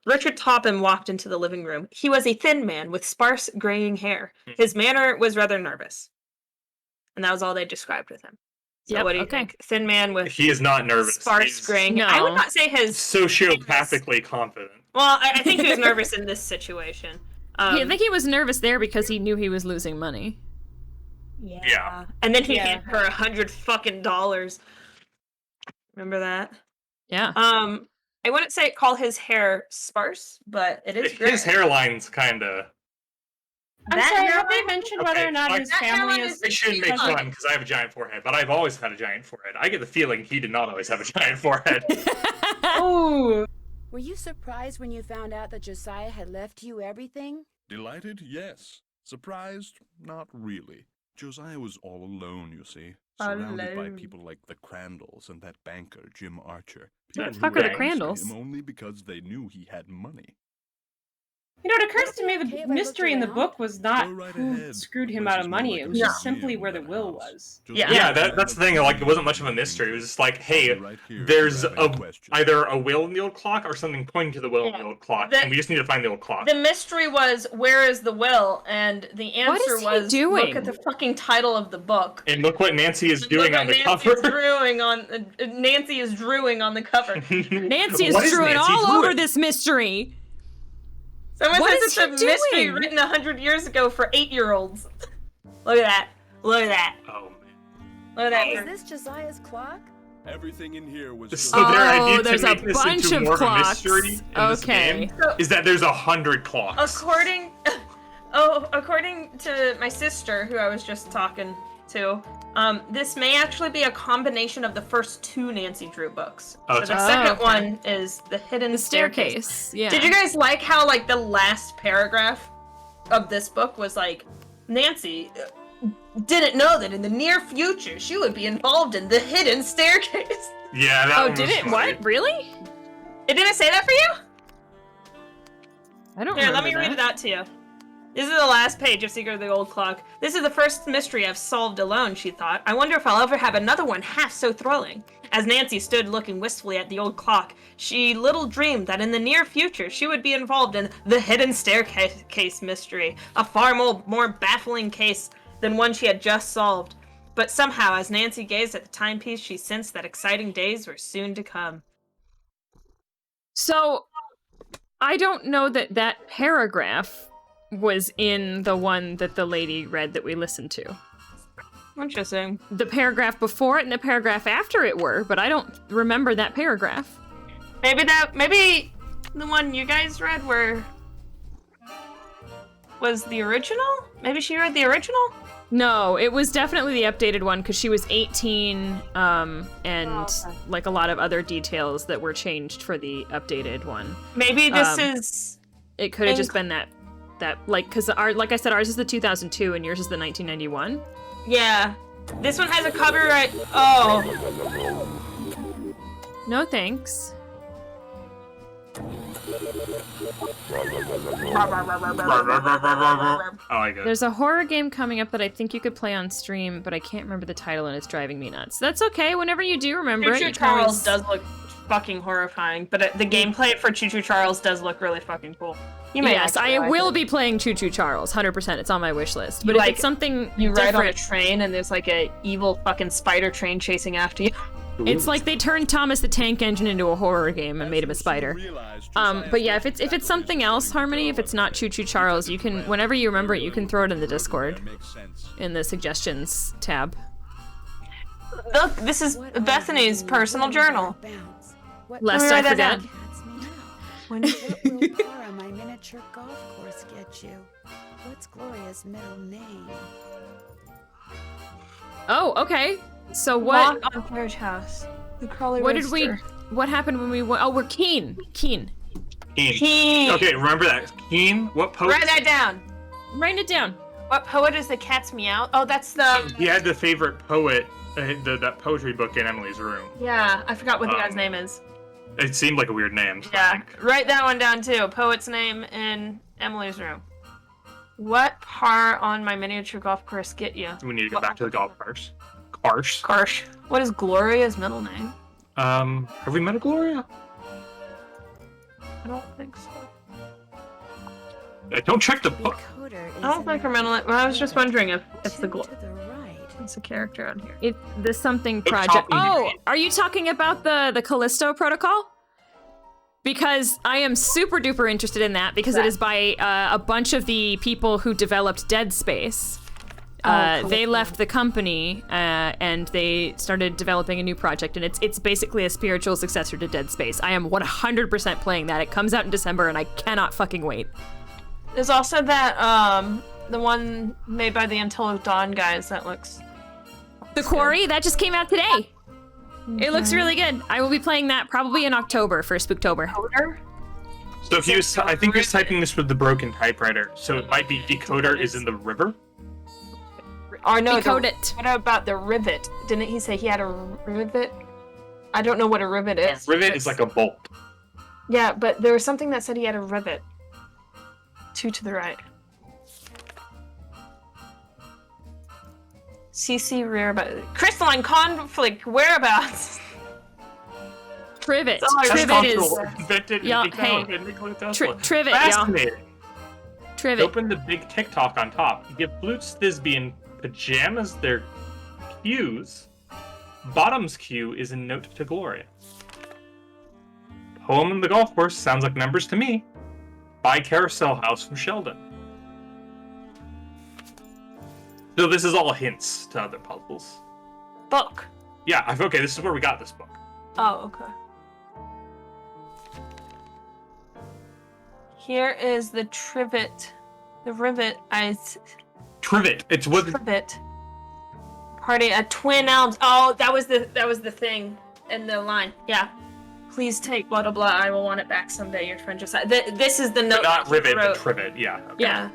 [SPEAKER 2] Richard Topham walked into the living room. He was a thin man with sparse graying hair. His manner was rather nervous. And that was all they described with him. So
[SPEAKER 1] Yep,
[SPEAKER 2] what do you
[SPEAKER 1] okay.
[SPEAKER 2] think? Thin man with
[SPEAKER 3] He is not nervous.
[SPEAKER 2] sparse
[SPEAKER 3] He's
[SPEAKER 2] graying hair. I would
[SPEAKER 1] No.
[SPEAKER 2] not say his...
[SPEAKER 3] sociopathically confident.
[SPEAKER 2] Well, I think he was nervous in this situation.
[SPEAKER 1] I think he was nervous there because he knew he was losing money.
[SPEAKER 3] Yeah.
[SPEAKER 2] And then he
[SPEAKER 4] Yeah.
[SPEAKER 2] gave her $100 fucking dollars. Remember that?
[SPEAKER 1] Yeah.
[SPEAKER 2] I wouldn't say call his hair sparse, but it is gray.
[SPEAKER 3] His hairline's kinda.
[SPEAKER 4] I'm
[SPEAKER 2] That
[SPEAKER 4] sorry, have
[SPEAKER 2] hairline-
[SPEAKER 4] they mentioned whether or not
[SPEAKER 3] like-
[SPEAKER 4] his
[SPEAKER 2] That
[SPEAKER 4] family
[SPEAKER 2] hairline
[SPEAKER 4] is...
[SPEAKER 2] is-
[SPEAKER 3] I shouldn't make fun because I have a giant forehead, but I've always had a giant forehead. I get the feeling he did not always have a giant forehead.
[SPEAKER 4] Oh,
[SPEAKER 9] Were you surprised when you found out that Josiah had left you everything?
[SPEAKER 15] Delighted? Yes. Surprised? Not really. Josiah was all alone, you see. Surrounded by
[SPEAKER 2] Alone.
[SPEAKER 15] people like the Crandalls and that banker, Jim Archer.
[SPEAKER 3] The
[SPEAKER 15] People who
[SPEAKER 1] fuck are the
[SPEAKER 15] were against
[SPEAKER 1] Crandalls?
[SPEAKER 15] him only because they knew he had money.
[SPEAKER 4] You know, it occurs to me the mystery in the book was not who screwed him out of money. It was just simply where the will was.
[SPEAKER 3] Yeah, that's the thing. Like, it wasn't much of a mystery. It was just like, hey, there's either a will in the old clock or something pointing to the will in the old clock, and we just need to find the old clock.
[SPEAKER 2] The mystery was, where is the will? And the answer was, look at the fucking title of the book.
[SPEAKER 3] And look what Nancy is doing on the cover.
[SPEAKER 2] Nancy is drewing on the cover.
[SPEAKER 1] Nancy is drewing all over this mystery.
[SPEAKER 2] Someone says it's a mystery written 100 years ago for 8-year-olds. Look at that. Look at that.
[SPEAKER 3] Oh, man.
[SPEAKER 2] Look at that.
[SPEAKER 9] Is this Josiah's clock?
[SPEAKER 15] Everything in here was
[SPEAKER 3] so their idea to
[SPEAKER 1] there's
[SPEAKER 3] make
[SPEAKER 1] a
[SPEAKER 3] this
[SPEAKER 1] bunch
[SPEAKER 3] into
[SPEAKER 1] of
[SPEAKER 3] more
[SPEAKER 1] clocks.
[SPEAKER 3] of a mystery in this game is that there's 100 clocks.
[SPEAKER 2] According to my sister, who I was just talking to, this may actually be a combination of the first 2 Nancy Drew books. So the second one is the Hidden Staircase.
[SPEAKER 1] Yeah.
[SPEAKER 2] Did you guys like how like the last paragraph of this book was like, Nancy didn't know that in the near future she would be involved in the Hidden Staircase.
[SPEAKER 3] Yeah, that one
[SPEAKER 1] did
[SPEAKER 3] was
[SPEAKER 1] it?
[SPEAKER 3] funny.
[SPEAKER 1] What? Really?
[SPEAKER 2] It didn't say that for you?
[SPEAKER 1] I don't
[SPEAKER 2] Here,
[SPEAKER 1] remember
[SPEAKER 2] let me read it out to you. This is the last page of Secret of the Old Clock. This is the first mystery I've solved alone, she thought. I wonder if I'll ever have another one half so thrilling. As Nancy stood looking wistfully at the old clock, she little dreamed that in the near future she would be involved in the Hidden Staircase mystery, a far more baffling case than one she had just solved. But somehow, as Nancy gazed at the timepiece, she sensed that exciting days were soon to come.
[SPEAKER 1] So, I don't know that paragraph was in the one that the lady read that we listened to.
[SPEAKER 2] Interesting.
[SPEAKER 1] The paragraph before it and the paragraph after it were, but I don't remember that paragraph.
[SPEAKER 2] Maybe the one you guys read was the original? Maybe she read the original?
[SPEAKER 1] No, it was definitely the updated one because she was 18, like a lot of other details that were changed for the updated one.
[SPEAKER 2] Maybe this is...
[SPEAKER 1] It could have just been that like, because like I said, ours is the 2002 and yours is the 1991.
[SPEAKER 2] Yeah. This one has a copyright... Oh.
[SPEAKER 1] No thanks. There's a horror game coming up that I think you could play on stream, but I can't remember the title and it's driving me nuts. That's okay, whenever you do remember it.
[SPEAKER 2] Choo Choo Charles does look fucking horrifying, but the gameplay for Choo Choo Charles does look really fucking cool.
[SPEAKER 1] Yes, I will be playing Choo Choo Charles, 100%. It's on my wish list. But if it's something
[SPEAKER 2] you ride
[SPEAKER 1] different,
[SPEAKER 2] on a train and there's like a evil fucking spider train chasing after you.
[SPEAKER 1] It's like they turned Thomas the Tank Engine into a horror game and made him a spider. But yeah, if it's something else, Harmony, if it's not Choo Choo Charles, you can, whenever you remember it, you can throw it in the Discord, in the suggestions tab.
[SPEAKER 2] Look, this is Bethany's personal journal.
[SPEAKER 1] Lest I forget.
[SPEAKER 9] What will Para, my miniature golf course, get you? What's Gloria's middle name?
[SPEAKER 1] Oh, okay. So what?
[SPEAKER 2] Walk on Carriage House. The Crawley
[SPEAKER 1] What
[SPEAKER 2] Rooster.
[SPEAKER 1] did we? What happened when we went? Oh, we're Keen.
[SPEAKER 2] Keen.
[SPEAKER 3] Okay, remember that. Keen. What poet?
[SPEAKER 2] Write that down.
[SPEAKER 1] Write it down.
[SPEAKER 2] What poet is the cat's meow? Oh, that's the.
[SPEAKER 3] He had the favorite poet, that poetry book in Emily's room.
[SPEAKER 2] Yeah, I forgot what the guy's name is.
[SPEAKER 3] It seemed like a weird name. So
[SPEAKER 2] Yeah, write that one down too. Poet's name in Emily's room. What par on my miniature golf course get you?
[SPEAKER 3] We need to go back to the golf course.
[SPEAKER 2] Karsh. What is Gloria's middle name?
[SPEAKER 3] Have we met a Gloria?
[SPEAKER 2] I don't think so.
[SPEAKER 3] Don't check the book.
[SPEAKER 2] I don't think her middle name. I was just wondering if it's the It's a character on here.
[SPEAKER 1] It's the something project. Oh, are you talking about the Callisto Protocol? Because I am super duper interested in that because it is by a bunch of the people who developed Dead Space. They left the company and they started developing a new project, and it's basically a spiritual successor to Dead Space. I am 100% playing that. It comes out in December, and I cannot fucking wait.
[SPEAKER 2] There's also that the one made by the Until Dawn guys that looks.
[SPEAKER 1] The Quarry that just came out today. It looks really good. I will be playing that probably in October for Spooktober.
[SPEAKER 3] So if he was, I think he was typing this with the broken typewriter, so it might be Decoder is in the river.
[SPEAKER 2] Or no,
[SPEAKER 1] Decode it.
[SPEAKER 2] What about the rivet? Didn't he say he had a rivet? I don't know what a rivet is.
[SPEAKER 3] A rivet is like a bolt.
[SPEAKER 2] Yeah, but there was something that said he had a rivet. 2 to the right. CC whereabouts. Crystalline conflict whereabouts.
[SPEAKER 1] Trivet.
[SPEAKER 3] Trivet
[SPEAKER 1] is
[SPEAKER 3] invented.
[SPEAKER 1] Yeah, hey. Trivet, y'all.
[SPEAKER 3] Fascinating.
[SPEAKER 1] Trivet.
[SPEAKER 3] Open the big TikTok on top. Give Flutes Thisbe and Pajamas their cues. Bottom's cue is a note to Gloria. Poem in the golf course sounds like numbers to me. Buy Carousel House from Sheldon. So this is all hints to other puzzles.
[SPEAKER 2] Book.
[SPEAKER 3] Yeah, okay, this is where we got this book.
[SPEAKER 2] Oh, okay. Here is the trivet. The rivet.
[SPEAKER 3] Trivet. It's what.
[SPEAKER 2] Trivet. Party at Twin Elms. Oh, that was the thing in the line. Yeah. Please take blah blah blah. I will want it back someday. Your friend just. This is the note.
[SPEAKER 3] But not rivet,
[SPEAKER 2] wrote.
[SPEAKER 3] but trivet. Yeah. Okay.
[SPEAKER 2] Yeah.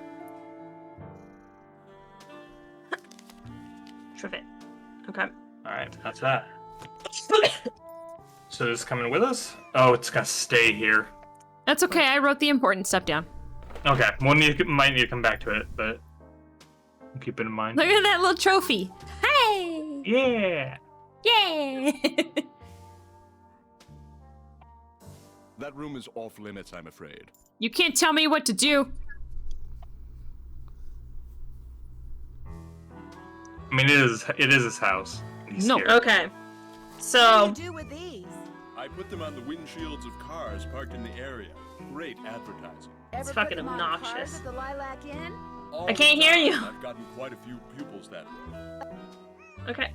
[SPEAKER 2] Trivet. Okay.
[SPEAKER 3] All right, that's that. So this is coming with us? Oh, it's gonna stay here.
[SPEAKER 1] That's okay. I wrote the important stuff down.
[SPEAKER 3] Okay, might need to come back to it, but keep it in mind.
[SPEAKER 1] Look at that little trophy. Hey!
[SPEAKER 3] Yeah!
[SPEAKER 1] Yay!
[SPEAKER 15] That room is off limits, I'm afraid.
[SPEAKER 1] You can't tell me what to do.
[SPEAKER 3] I mean, it is his house.
[SPEAKER 1] No.
[SPEAKER 3] Here.
[SPEAKER 2] Okay. So.
[SPEAKER 9] What do you do with these?
[SPEAKER 15] I put them on the windshields of cars parked in the area. Great advertising.
[SPEAKER 2] It's fucking obnoxious.
[SPEAKER 9] At the Lilac Inn?
[SPEAKER 2] I can't hear you.
[SPEAKER 15] I've gotten quite a few pupils that way.
[SPEAKER 2] Okay.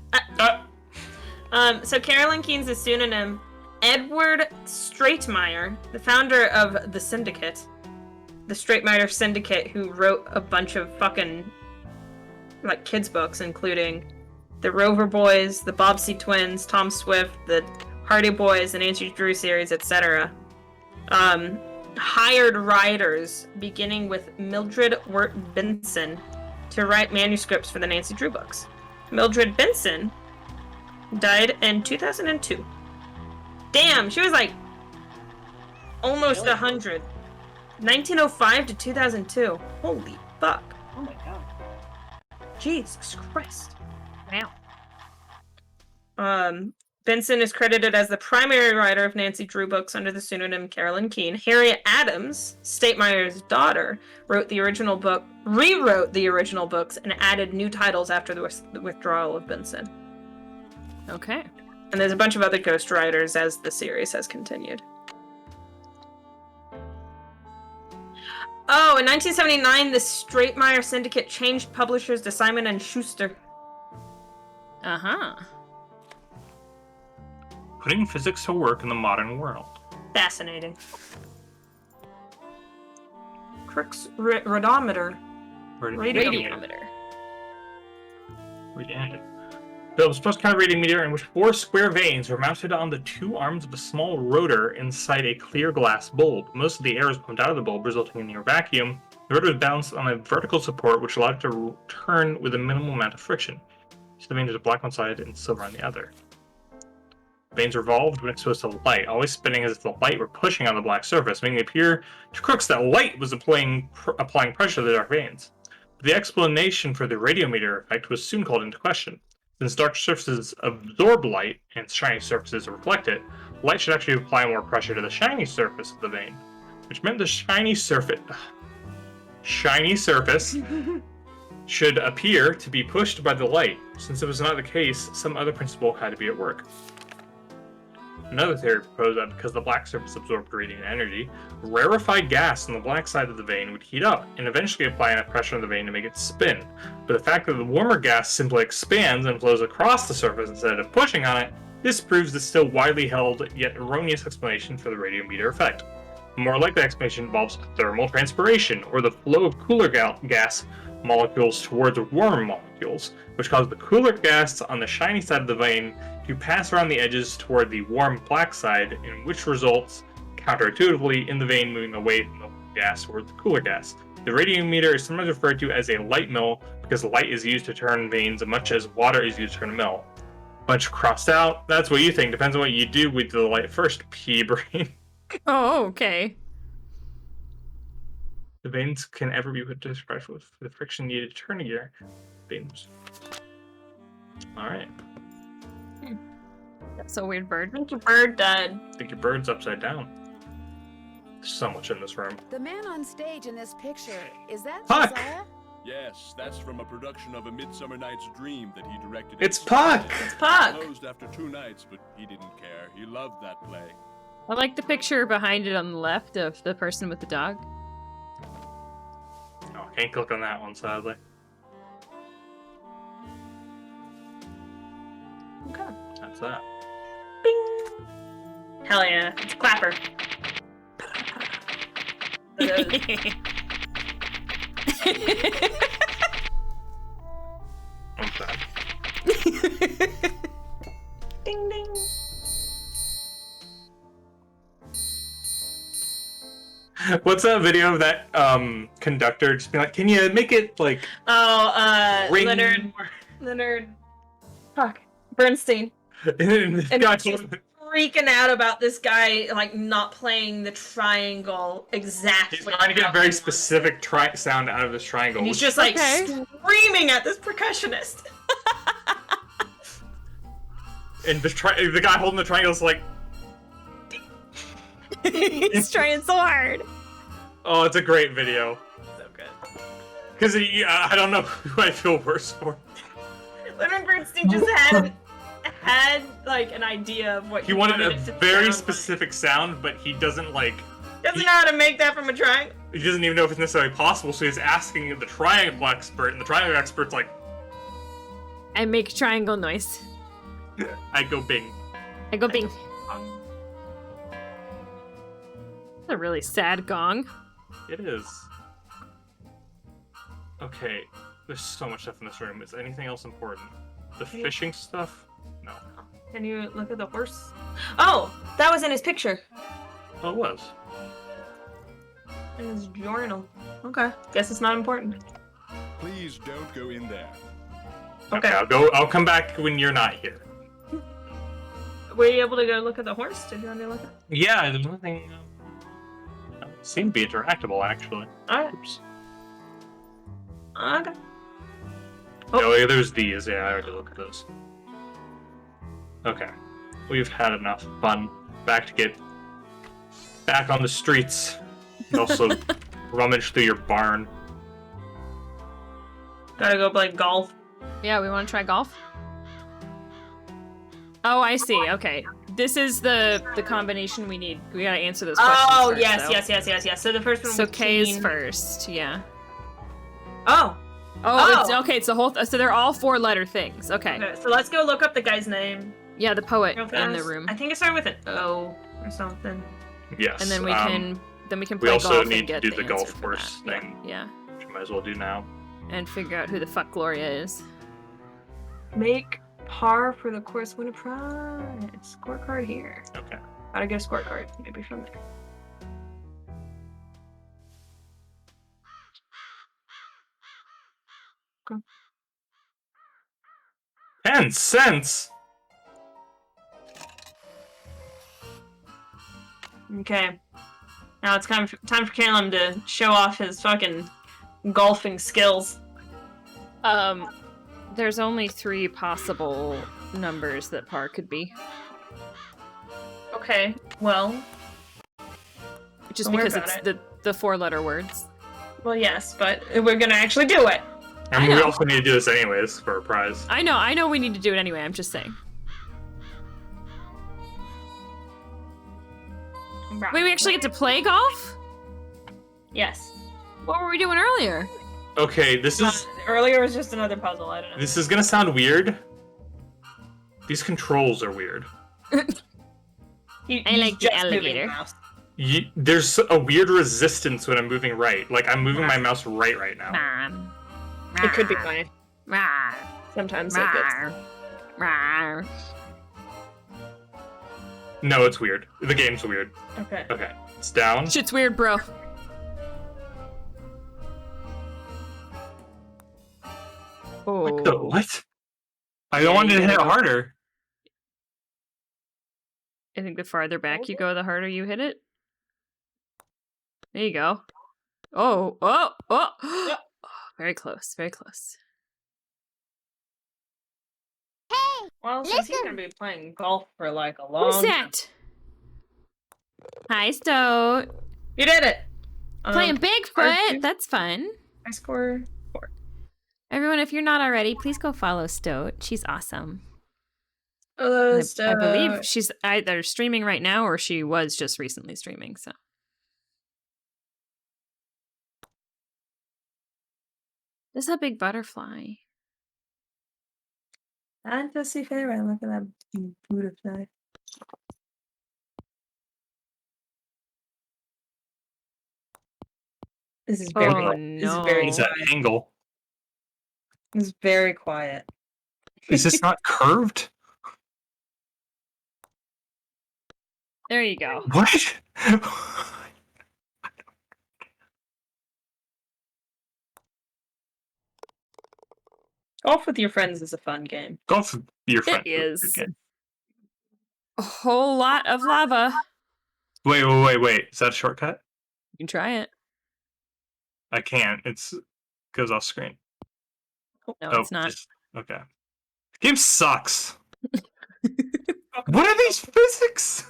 [SPEAKER 2] So Carolyn Keene's a pseudonym. Edward Stratemeyer, the founder of the Syndicate, the Stratemeyer Syndicate, who wrote a bunch of fucking like kids books, including the Rover Boys, the Bobbsey Twins, Tom Swift, the Hardy Boys, the Nancy Drew series, etc. Hired writers, beginning with Mildred Wirt Benson, to write manuscripts for the Nancy Drew books. Mildred Benson died in 2002. Damn, she was like almost 100. 1905 to 2002. Holy fuck.
[SPEAKER 4] Oh my god.
[SPEAKER 2] Jesus Christ.
[SPEAKER 1] Wow.
[SPEAKER 2] Benson is credited as the primary writer of Nancy Drew books under the pseudonym Carolyn Keene. Harriet Adams, Statemeyer's daughter, rewrote the original books, and added new titles after the withdrawal of Benson.
[SPEAKER 1] Okay.
[SPEAKER 2] And there's a bunch of other ghostwriters as the series has continued. Oh, in 1979, the Stratemeyer Syndicate changed publishers to Simon & Schuster.
[SPEAKER 1] Uh-huh.
[SPEAKER 3] Putting physics to work in the modern world.
[SPEAKER 2] Fascinating. Crookes Radiometer.
[SPEAKER 1] Radiometer.
[SPEAKER 3] Phillips postcard radiometer in which 4 square vanes were mounted on the 2 arms of a small rotor inside a clear glass bulb. Most of the air was pumped out of the bulb, resulting in near vacuum. The rotor was balanced on a vertical support, which allowed it to turn with a minimal amount of friction. So the vanes were black on one side and silver on the other. Vanes revolved when exposed to light, always spinning as if the light were pushing on the black surface, making it appear to Crookes that light was applying pressure to the dark vanes. But the explanation for the radiometer effect was soon called into question. Since dark surfaces absorb light and shiny surfaces reflect it, light should actually apply more pressure to the shiny surface of the vane, which meant the shiny surface should appear to be pushed by the light. Since it was not the case, some other principle had to be at work. Another theory proposed that because the black surface absorbed radiant energy, rarefied gas on the black side of the vane would heat up and eventually apply enough pressure on the vane to make it spin. But the fact that the warmer gas simply expands and flows across the surface instead of pushing on it, this proves the still widely held yet erroneous explanation for the radiometer effect. A more likely explanation involves thermal transpiration, or the flow of cooler gas molecules towards warmer molecules, which cause the cooler gas on the shiny side of the vane to pass around the edges toward the warm black side, in which results counterintuitively in the vane moving away from the gas toward the cooler gas. The radiometer is sometimes referred to as a light mill because light is used to turn vanes as much as water is used to turn a mill. Bunch crossed out. That's what you think. Depends on what you do with the light first, pea brain.
[SPEAKER 1] Oh, okay.
[SPEAKER 3] The vanes can ever be put to express with the friction needed to turn a gear. Vanes. Alright.
[SPEAKER 1] That's a weird bird.
[SPEAKER 2] I think your bird died.
[SPEAKER 3] I think your bird's upside down. There's so much in this room.
[SPEAKER 9] The man on stage in this picture, is that
[SPEAKER 3] Puck!
[SPEAKER 9] Josiah?
[SPEAKER 15] Yes, that's from a production of A Midsummer Night's Dream that he directed.
[SPEAKER 3] It's Puck!
[SPEAKER 2] It's Puck!
[SPEAKER 15] Closed after 2 nights, but he didn't care. He loved that play.
[SPEAKER 1] I like the picture behind it on the left of the person with the dog.
[SPEAKER 3] Oh, I can't click on that one, sadly.
[SPEAKER 2] Okay.
[SPEAKER 3] That's that.
[SPEAKER 2] Bing! Hell yeah. It's a clapper. Ding ding.
[SPEAKER 3] What's that video of that conductor just being like, can you make it like ring
[SPEAKER 2] Leonard fuck. Bernstein.
[SPEAKER 3] and this
[SPEAKER 2] And
[SPEAKER 3] guy
[SPEAKER 2] he's freaking out about this guy like not playing the triangle exactly.
[SPEAKER 3] he's trying to get a very specific sound out of this triangle.
[SPEAKER 2] And he's just like screaming at this percussionist.
[SPEAKER 3] And the guy holding the triangle is like
[SPEAKER 1] He's trying so hard.
[SPEAKER 3] Oh, it's a great video.
[SPEAKER 2] So good.
[SPEAKER 3] Because I don't know who I feel worse for.
[SPEAKER 2] Leonard Bernstein just had like an idea of what
[SPEAKER 3] He wanted a
[SPEAKER 2] it to
[SPEAKER 3] very
[SPEAKER 2] sound
[SPEAKER 3] specific sound, but he doesn't like.
[SPEAKER 2] Doesn't know how to make that from a triangle.
[SPEAKER 3] He doesn't even know if it's necessarily possible, so he's asking the triangle expert, and the triangle expert's like,
[SPEAKER 1] I make triangle noise.
[SPEAKER 3] I go bing.
[SPEAKER 1] I go bing. That's a really sad gong.
[SPEAKER 3] It is. Okay, there's so much stuff in this room. Is anything else important? The fishing stuff? No.
[SPEAKER 2] Can you look at the horse? Oh, that was in his picture.
[SPEAKER 3] Oh, it was.
[SPEAKER 2] In his journal. Okay. Guess it's not important.
[SPEAKER 15] Please don't go in there.
[SPEAKER 3] Okay, I'll come back when you're not here.
[SPEAKER 2] Were you able to go look at the horse? Did you want to look at?
[SPEAKER 3] Yeah, there's nothing. Seemed to be interactable, actually.
[SPEAKER 2] Alright.
[SPEAKER 3] Oops.
[SPEAKER 2] Okay.
[SPEAKER 3] Oh, yeah, there's these. Yeah, I already looked at those. Okay. We've had enough fun. Back to get back on the streets. And also rummage through your barn.
[SPEAKER 2] Gotta go play golf.
[SPEAKER 1] Yeah, we want to try golf? Oh, I see. Okay. This is the combination we need. We gotta answer those questions first,
[SPEAKER 2] yes. So the first one
[SPEAKER 1] So
[SPEAKER 2] was
[SPEAKER 1] K is
[SPEAKER 2] Keen.
[SPEAKER 1] first, yeah.
[SPEAKER 2] Oh.
[SPEAKER 1] It's okay, it's a whole so they're all 4-letter things. Okay.
[SPEAKER 2] Okay, so let's go look up the guy's name.
[SPEAKER 1] Yeah, the poet
[SPEAKER 2] real
[SPEAKER 1] in the
[SPEAKER 2] fast.
[SPEAKER 1] room.
[SPEAKER 2] I think it started with an O or something.
[SPEAKER 3] Yes.
[SPEAKER 1] And then we can
[SPEAKER 3] we
[SPEAKER 1] play
[SPEAKER 3] also
[SPEAKER 1] golf
[SPEAKER 3] need
[SPEAKER 1] and get
[SPEAKER 3] to do the
[SPEAKER 1] answer
[SPEAKER 3] golf
[SPEAKER 1] for
[SPEAKER 3] course
[SPEAKER 1] that.
[SPEAKER 3] thing.
[SPEAKER 1] Yeah.
[SPEAKER 3] Which we might as well do now.
[SPEAKER 1] And figure out who the fuck Gloria is.
[SPEAKER 2] Make par for the course, win a prize. Scorecard here.
[SPEAKER 3] Okay.
[SPEAKER 2] Gotta get a scorecard. Maybe from there. Okay.
[SPEAKER 3] 10 cents.
[SPEAKER 2] Okay. Now it's time for Caleb to show off his fucking golfing skills.
[SPEAKER 1] There's only 3 possible numbers that par could be.
[SPEAKER 2] Okay, well.
[SPEAKER 1] Just
[SPEAKER 2] don't worry
[SPEAKER 1] because
[SPEAKER 2] about
[SPEAKER 1] it's the 4-letter words.
[SPEAKER 2] Well, yes, but we're gonna actually do it.
[SPEAKER 3] I mean, we also need to do this anyways for a prize.
[SPEAKER 1] I know we need to do it anyway, I'm just saying. Wait, we actually get to play golf?
[SPEAKER 2] Yes.
[SPEAKER 1] What were we doing earlier?
[SPEAKER 3] Okay, this is
[SPEAKER 2] Earlier was just another puzzle, I don't know.
[SPEAKER 3] this is gonna sound weird. These controls are weird.
[SPEAKER 1] I like the alligator.
[SPEAKER 3] There's a weird resistance when I'm moving right. Like, I'm moving my mouse right now.
[SPEAKER 2] It could be fine. Sometimes it gets.
[SPEAKER 3] No, it's weird. The game's weird.
[SPEAKER 2] Okay.
[SPEAKER 3] Okay, it's down.
[SPEAKER 1] Shit's weird, bro. Oh.
[SPEAKER 3] What? I don't want to hit it harder.
[SPEAKER 1] I think the farther back you go, the harder you hit it. There you go. Oh. Very close. Very close.
[SPEAKER 2] Well, since he's gonna be playing golf for like a long
[SPEAKER 1] Who's that? Hi, Stoat.
[SPEAKER 2] You did it.
[SPEAKER 1] Playing Bigfoot. That's fun.
[SPEAKER 2] I score 4.
[SPEAKER 1] Everyone, if you're not already, please go follow Stoat. She's awesome.
[SPEAKER 2] Hello,
[SPEAKER 1] I believe she's either streaming right now or she was just recently streaming. So. This is a big butterfly.
[SPEAKER 2] Fantasy fair. Look at that butterfly. This is very. This is very.
[SPEAKER 3] It's an angle.
[SPEAKER 2] It's very quiet.
[SPEAKER 3] Is this not curved?
[SPEAKER 1] There you go.
[SPEAKER 3] What?
[SPEAKER 2] Golf with your friends is a fun game.
[SPEAKER 3] Golf with your friends.
[SPEAKER 1] It is. A whole lot of lava.
[SPEAKER 3] Wait. Is that a shortcut?
[SPEAKER 1] You can try it.
[SPEAKER 3] I can't. It's goes off screen.
[SPEAKER 1] No, it's not.
[SPEAKER 3] Okay. Game sucks. What are these physics?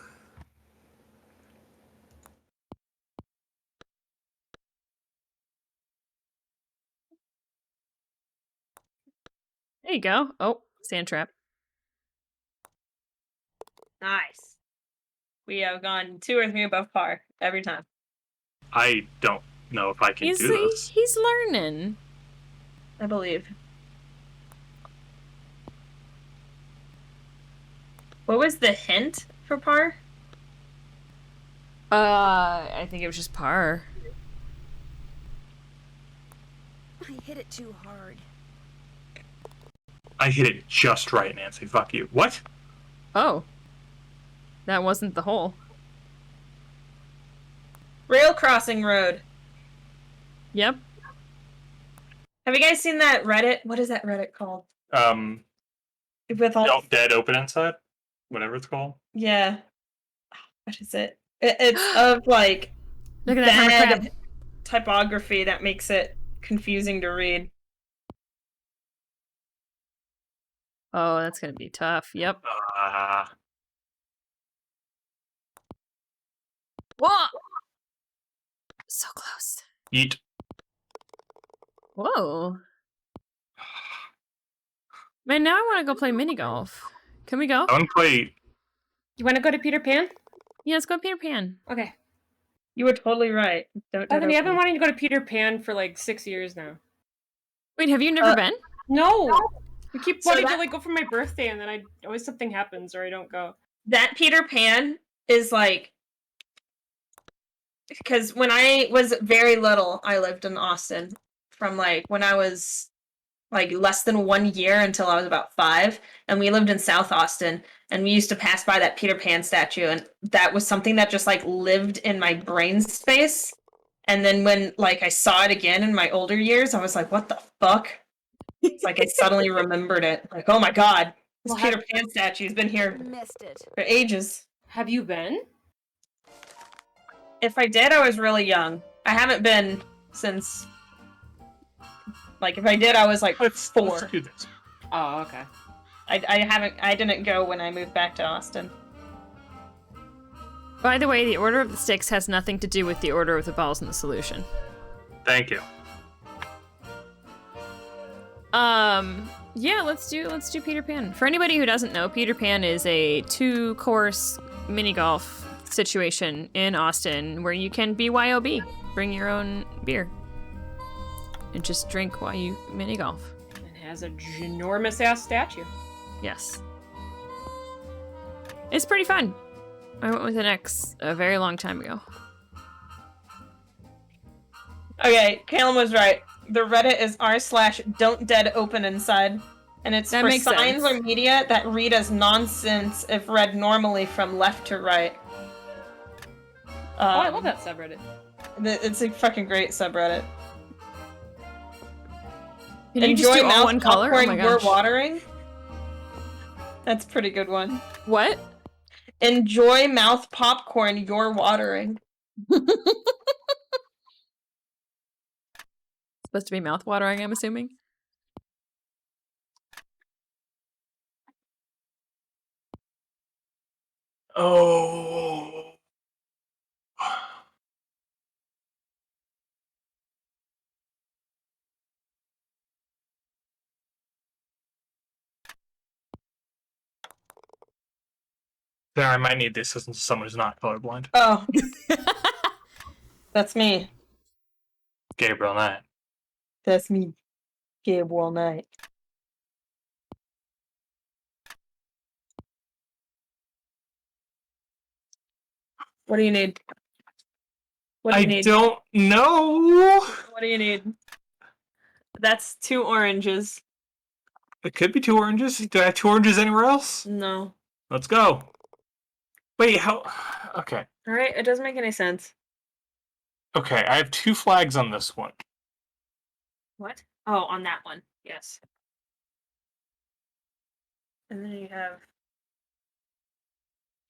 [SPEAKER 1] There you go. Oh, sand trap.
[SPEAKER 2] Nice. We have gone 2 or 3 above par every time.
[SPEAKER 3] I don't know if I can do this.
[SPEAKER 1] He's learning.
[SPEAKER 2] I believe. What was the hint for par?
[SPEAKER 1] I think it was just par.
[SPEAKER 8] I hit it too hard.
[SPEAKER 3] I hit it just right, Nancy. Fuck you. What?
[SPEAKER 1] Oh. That wasn't the hole.
[SPEAKER 2] Rail crossing road.
[SPEAKER 1] Yep.
[SPEAKER 2] Have you guys seen that Reddit? What is that Reddit called? With all
[SPEAKER 3] Dead Open Inside? Whatever it's called.
[SPEAKER 2] Yeah. What is it? It's of like
[SPEAKER 1] Look at that
[SPEAKER 2] bad typography that makes it confusing to read.
[SPEAKER 1] Oh, that's gonna be tough. Yep. Whoa! So close.
[SPEAKER 3] Eat.
[SPEAKER 1] Whoa. Man, now I want to go play mini golf. Can we go?
[SPEAKER 3] I want to play.
[SPEAKER 4] You want to go to Peter Pan?
[SPEAKER 1] Yeah, let's go to Peter Pan.
[SPEAKER 4] Okay.
[SPEAKER 2] You were totally right. Don't
[SPEAKER 4] Bethany, I've been wanting to go to Peter Pan for like 6 years now.
[SPEAKER 1] Wait, have you never been?
[SPEAKER 4] No. I keep wanting
[SPEAKER 2] that-
[SPEAKER 4] to like go for my birthday, and then always something happens or I don't go.
[SPEAKER 2] That Peter Pan is like, because when I was very little, I lived in Austin from like when I was like less than 1 year until I was about 5, and we lived in South Austin, and we used to pass by that Peter Pan statue, and that was something that just like lived in my brain space. And then when like I saw it again in my older years, I was like, what the fuck? It's like I suddenly remembered it. Like, oh my god, this Peter Pan statue's been here for ages.
[SPEAKER 4] Have you been?
[SPEAKER 2] If I did, I was really young. I haven't been since. Like, if I did, I was like 4.
[SPEAKER 3] Let's do this.
[SPEAKER 4] Oh, okay.
[SPEAKER 2] I didn't go when I moved back to Austin.
[SPEAKER 1] By the way, the order of the sticks has nothing to do with the order of the balls in the solution.
[SPEAKER 3] Thank you.
[SPEAKER 1] Yeah, let's do Peter Pan. For anybody who doesn't know, Peter Pan is a 2-course mini golf situation in Austin where you can BYOB, bring your own beer, and just drink while you mini golf.
[SPEAKER 4] It has a ginormous ass statue.
[SPEAKER 1] Yes. It's pretty fun. I went with an ex a very long time ago.
[SPEAKER 2] Okay, Caleb was right. The Reddit is r/don't-dead-open-inside, and it's
[SPEAKER 1] That
[SPEAKER 2] for
[SPEAKER 1] makes
[SPEAKER 2] signs
[SPEAKER 1] sense.
[SPEAKER 2] or media that read as nonsense if read normally from left to right.
[SPEAKER 4] I love that subreddit.
[SPEAKER 2] It's a fucking great subreddit.
[SPEAKER 1] Can you just do all one color? Oh
[SPEAKER 2] Popcorn,
[SPEAKER 1] my
[SPEAKER 2] you're
[SPEAKER 1] gosh.
[SPEAKER 2] watering. That's a pretty good one.
[SPEAKER 1] What?
[SPEAKER 2] Enjoy mouth popcorn, you're watering.
[SPEAKER 1] Supposed to be mouth-watering, I'm assuming.
[SPEAKER 3] Oh. There, I might need the assistance of someone who's not colorblind.
[SPEAKER 2] Oh. That's me.
[SPEAKER 3] Gabriel Knight.
[SPEAKER 2] That's me. Gabriel Knight. What do you need? What do you need?
[SPEAKER 3] Don't know.
[SPEAKER 2] What do you need? That's 2 oranges.
[SPEAKER 3] It could be 2 oranges. Do I have 2 oranges anywhere else?
[SPEAKER 2] No.
[SPEAKER 3] Let's go. Wait, how? Okay.
[SPEAKER 2] All right, it doesn't make any sense.
[SPEAKER 3] Okay, I have 2 flags on this one.
[SPEAKER 2] What? Oh, on that one. Yes. And then you have...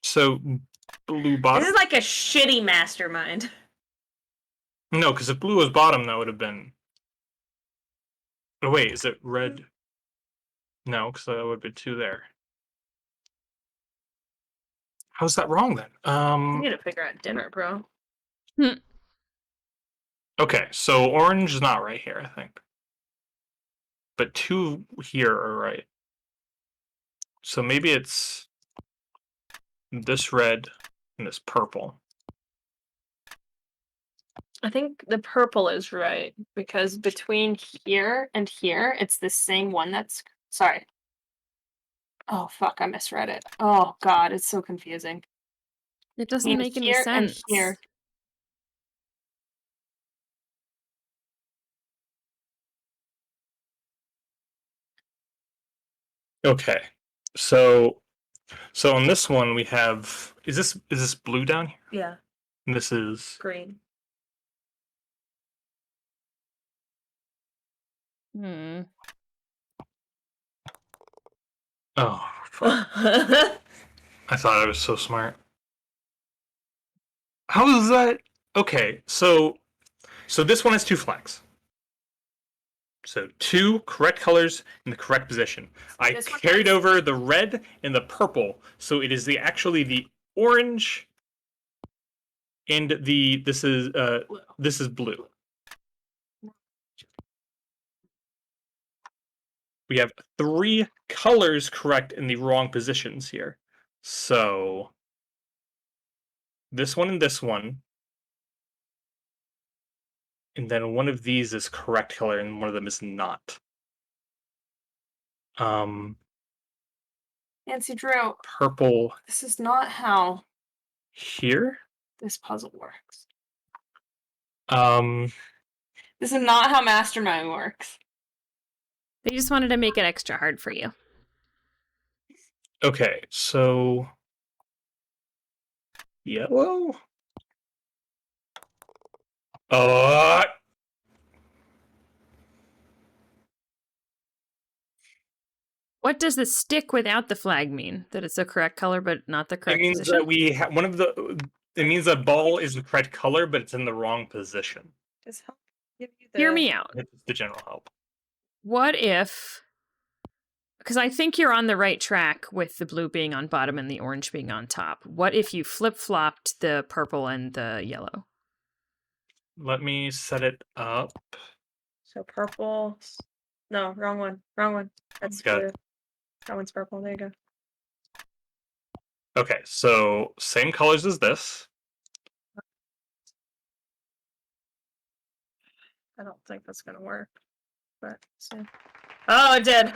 [SPEAKER 3] So, blue bottom?
[SPEAKER 2] This is like a shitty mastermind.
[SPEAKER 3] No, because if blue was bottom, that would have been... Oh, wait, is it red? No, because that would have been 2 there. How's that wrong, then?
[SPEAKER 2] I need to figure out dinner, bro.
[SPEAKER 3] Okay, so orange is not right here, I think. But 2 here are right. So maybe it's this red and this purple.
[SPEAKER 2] I think the purple is right, because between here and here, it's the same one that's... Sorry. Oh, fuck, I misread it. Oh, God, it's so confusing.
[SPEAKER 1] It doesn't make any sense.
[SPEAKER 2] And here.
[SPEAKER 3] Okay, so on this one we have... Is this blue down here?
[SPEAKER 2] Yeah.
[SPEAKER 3] And this is...
[SPEAKER 2] Green.
[SPEAKER 3] Oh, fuck. I thought I was so smart. How is that? Okay, so this one has 2 flags. So 2 correct colors in the correct position. I carried over the red and the purple, so it is actually the orange and this is blue. We have 3 colors correct in the wrong positions here. So this one and this one. And then one of these is correct color and one of them is not.
[SPEAKER 2] Nancy Drew.
[SPEAKER 3] Purple.
[SPEAKER 2] This is not how
[SPEAKER 3] Here?
[SPEAKER 2] this puzzle works.
[SPEAKER 3] This
[SPEAKER 2] is not how Mastermind works.
[SPEAKER 1] They just wanted to make it extra hard for you.
[SPEAKER 3] Okay, so yellow.
[SPEAKER 1] What does the stick without the flag mean? That it's the correct color, but not the correct
[SPEAKER 3] It means
[SPEAKER 1] position?
[SPEAKER 3] that we have one of the. It means that ball is the correct color, but it's in the wrong position.
[SPEAKER 2] Does help give you
[SPEAKER 1] Hear me out.
[SPEAKER 3] It's the general help.
[SPEAKER 1] What if... Because I think you're on the right track with the blue being on bottom and the orange being on top. What if you flip-flopped the purple and the yellow?
[SPEAKER 3] Let me set it up.
[SPEAKER 2] So purple. No, wrong one. Wrong one. That's
[SPEAKER 3] Got
[SPEAKER 2] blue.
[SPEAKER 3] it.
[SPEAKER 2] That one's purple. There you go.
[SPEAKER 3] Okay, so same colors as this.
[SPEAKER 2] I don't think that's gonna work. But see. Oh, it did.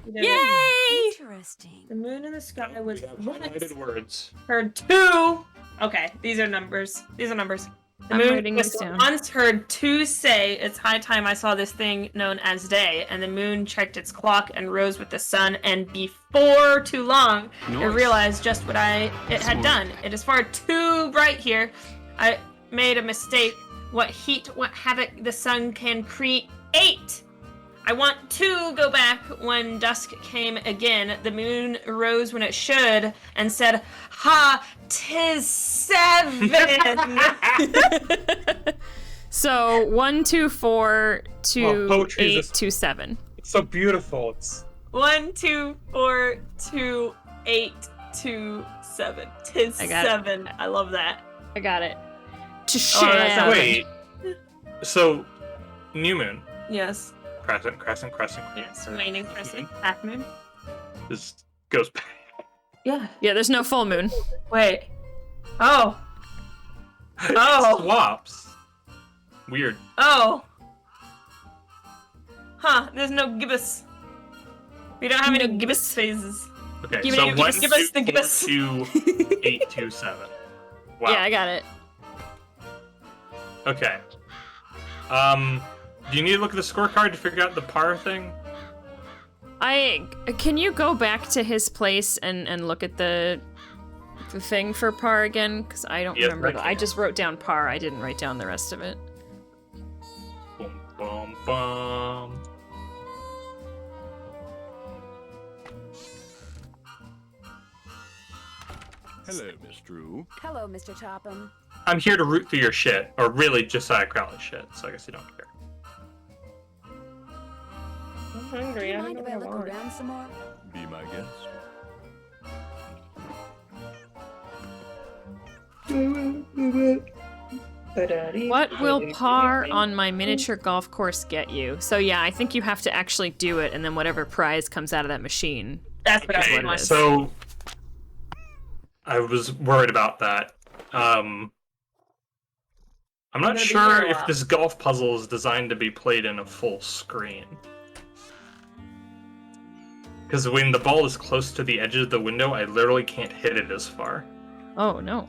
[SPEAKER 2] You did it.
[SPEAKER 9] Interesting.
[SPEAKER 2] The moon in the sky was
[SPEAKER 3] Highlighted words.
[SPEAKER 2] heard 2. Okay, these are numbers. These are numbers. The
[SPEAKER 1] I'm
[SPEAKER 2] moon
[SPEAKER 1] writing
[SPEAKER 2] was
[SPEAKER 1] this down.
[SPEAKER 2] once heard 2 say, "It's high time I saw this thing known as day." And the moon checked its clock and rose with the sun. And before too long, it
[SPEAKER 16] Nice.
[SPEAKER 2] realized just what it had
[SPEAKER 16] Smart.
[SPEAKER 2] done. It is far too bright here. I made a mistake. What heat, what havoc the sun can create. I want to go back when dusk came again. The moon rose when it should and said, "Ha, 'tis 7."
[SPEAKER 1] So 1, 2, 4, 2,
[SPEAKER 3] poetry is
[SPEAKER 1] 8,
[SPEAKER 3] just-
[SPEAKER 1] 2, 7.
[SPEAKER 3] It's so beautiful. It's
[SPEAKER 2] 1, 2, 4, 2, 8, 2, 7. Tis
[SPEAKER 1] I got it.
[SPEAKER 2] 7. I love that.
[SPEAKER 1] I got it.
[SPEAKER 3] Wait. So, new moon.
[SPEAKER 2] Yes.
[SPEAKER 3] Crescent.
[SPEAKER 2] Yes. Waning crescent. Half moon.
[SPEAKER 3] This goes back.
[SPEAKER 2] Yeah.
[SPEAKER 1] Yeah, there's no full moon.
[SPEAKER 2] Wait. Oh.
[SPEAKER 3] It swaps. Weird.
[SPEAKER 2] Oh. Huh. There's no gibbous. We don't have any gibbous phases.
[SPEAKER 3] Okay,
[SPEAKER 2] Give
[SPEAKER 3] so
[SPEAKER 2] it-
[SPEAKER 3] 1,
[SPEAKER 2] give us
[SPEAKER 3] 2,
[SPEAKER 2] the
[SPEAKER 3] 4,
[SPEAKER 2] gibbous.
[SPEAKER 3] 2, 8, 2, 7. Wow.
[SPEAKER 1] Yeah, I got it.
[SPEAKER 3] Okay. Do you need to look at the scorecard to figure out the par thing?
[SPEAKER 1] Can you go back to his place and look at the thing for par again? Because I don't
[SPEAKER 3] Yes,
[SPEAKER 1] remember.
[SPEAKER 3] I
[SPEAKER 1] I just wrote down par. I didn't write down the rest of it.
[SPEAKER 3] Boom, boom, boom.
[SPEAKER 15] Hello, Miss Drew.
[SPEAKER 9] Hello, Mr. Topham.
[SPEAKER 3] I'm here to root through your shit, or really Josiah Crowley's shit, so I guess you don't care.
[SPEAKER 2] I'm hungry.
[SPEAKER 9] Do you
[SPEAKER 2] I
[SPEAKER 9] mind
[SPEAKER 2] don't
[SPEAKER 9] if I
[SPEAKER 2] know
[SPEAKER 9] look
[SPEAKER 2] why.
[SPEAKER 9] around some more?
[SPEAKER 15] Be my guest.
[SPEAKER 1] What will par on my miniature golf course get you? So yeah, I think you have to actually do it, and then whatever prize comes out of that machine.
[SPEAKER 2] That's what I
[SPEAKER 3] Okay,
[SPEAKER 2] want.
[SPEAKER 3] so I was worried about that. I'm not
[SPEAKER 2] gonna be
[SPEAKER 3] sure
[SPEAKER 2] here a
[SPEAKER 3] if
[SPEAKER 2] lot.
[SPEAKER 3] this golf puzzle is designed to be played in a full screen. Because when the ball is close to the edge of the window, I literally can't hit it as far.
[SPEAKER 1] Oh no.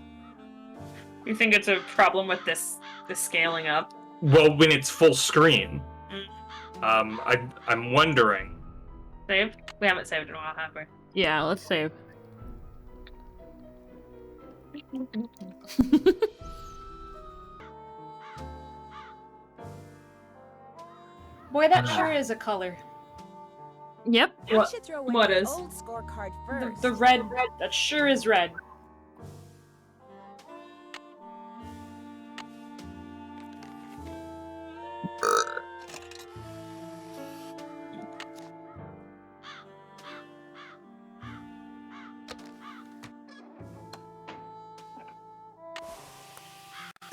[SPEAKER 2] You think it's a problem with this scaling up?
[SPEAKER 3] Well, when it's full screen. I'm wondering.
[SPEAKER 2] Save? We haven't saved in a while, have we?
[SPEAKER 1] Yeah, let's save.
[SPEAKER 4] Boy, that sure is a color.
[SPEAKER 1] Yep.
[SPEAKER 9] I should throw in
[SPEAKER 2] what
[SPEAKER 9] the
[SPEAKER 2] is?
[SPEAKER 9] old scorecard first.
[SPEAKER 4] The red, that sure is red.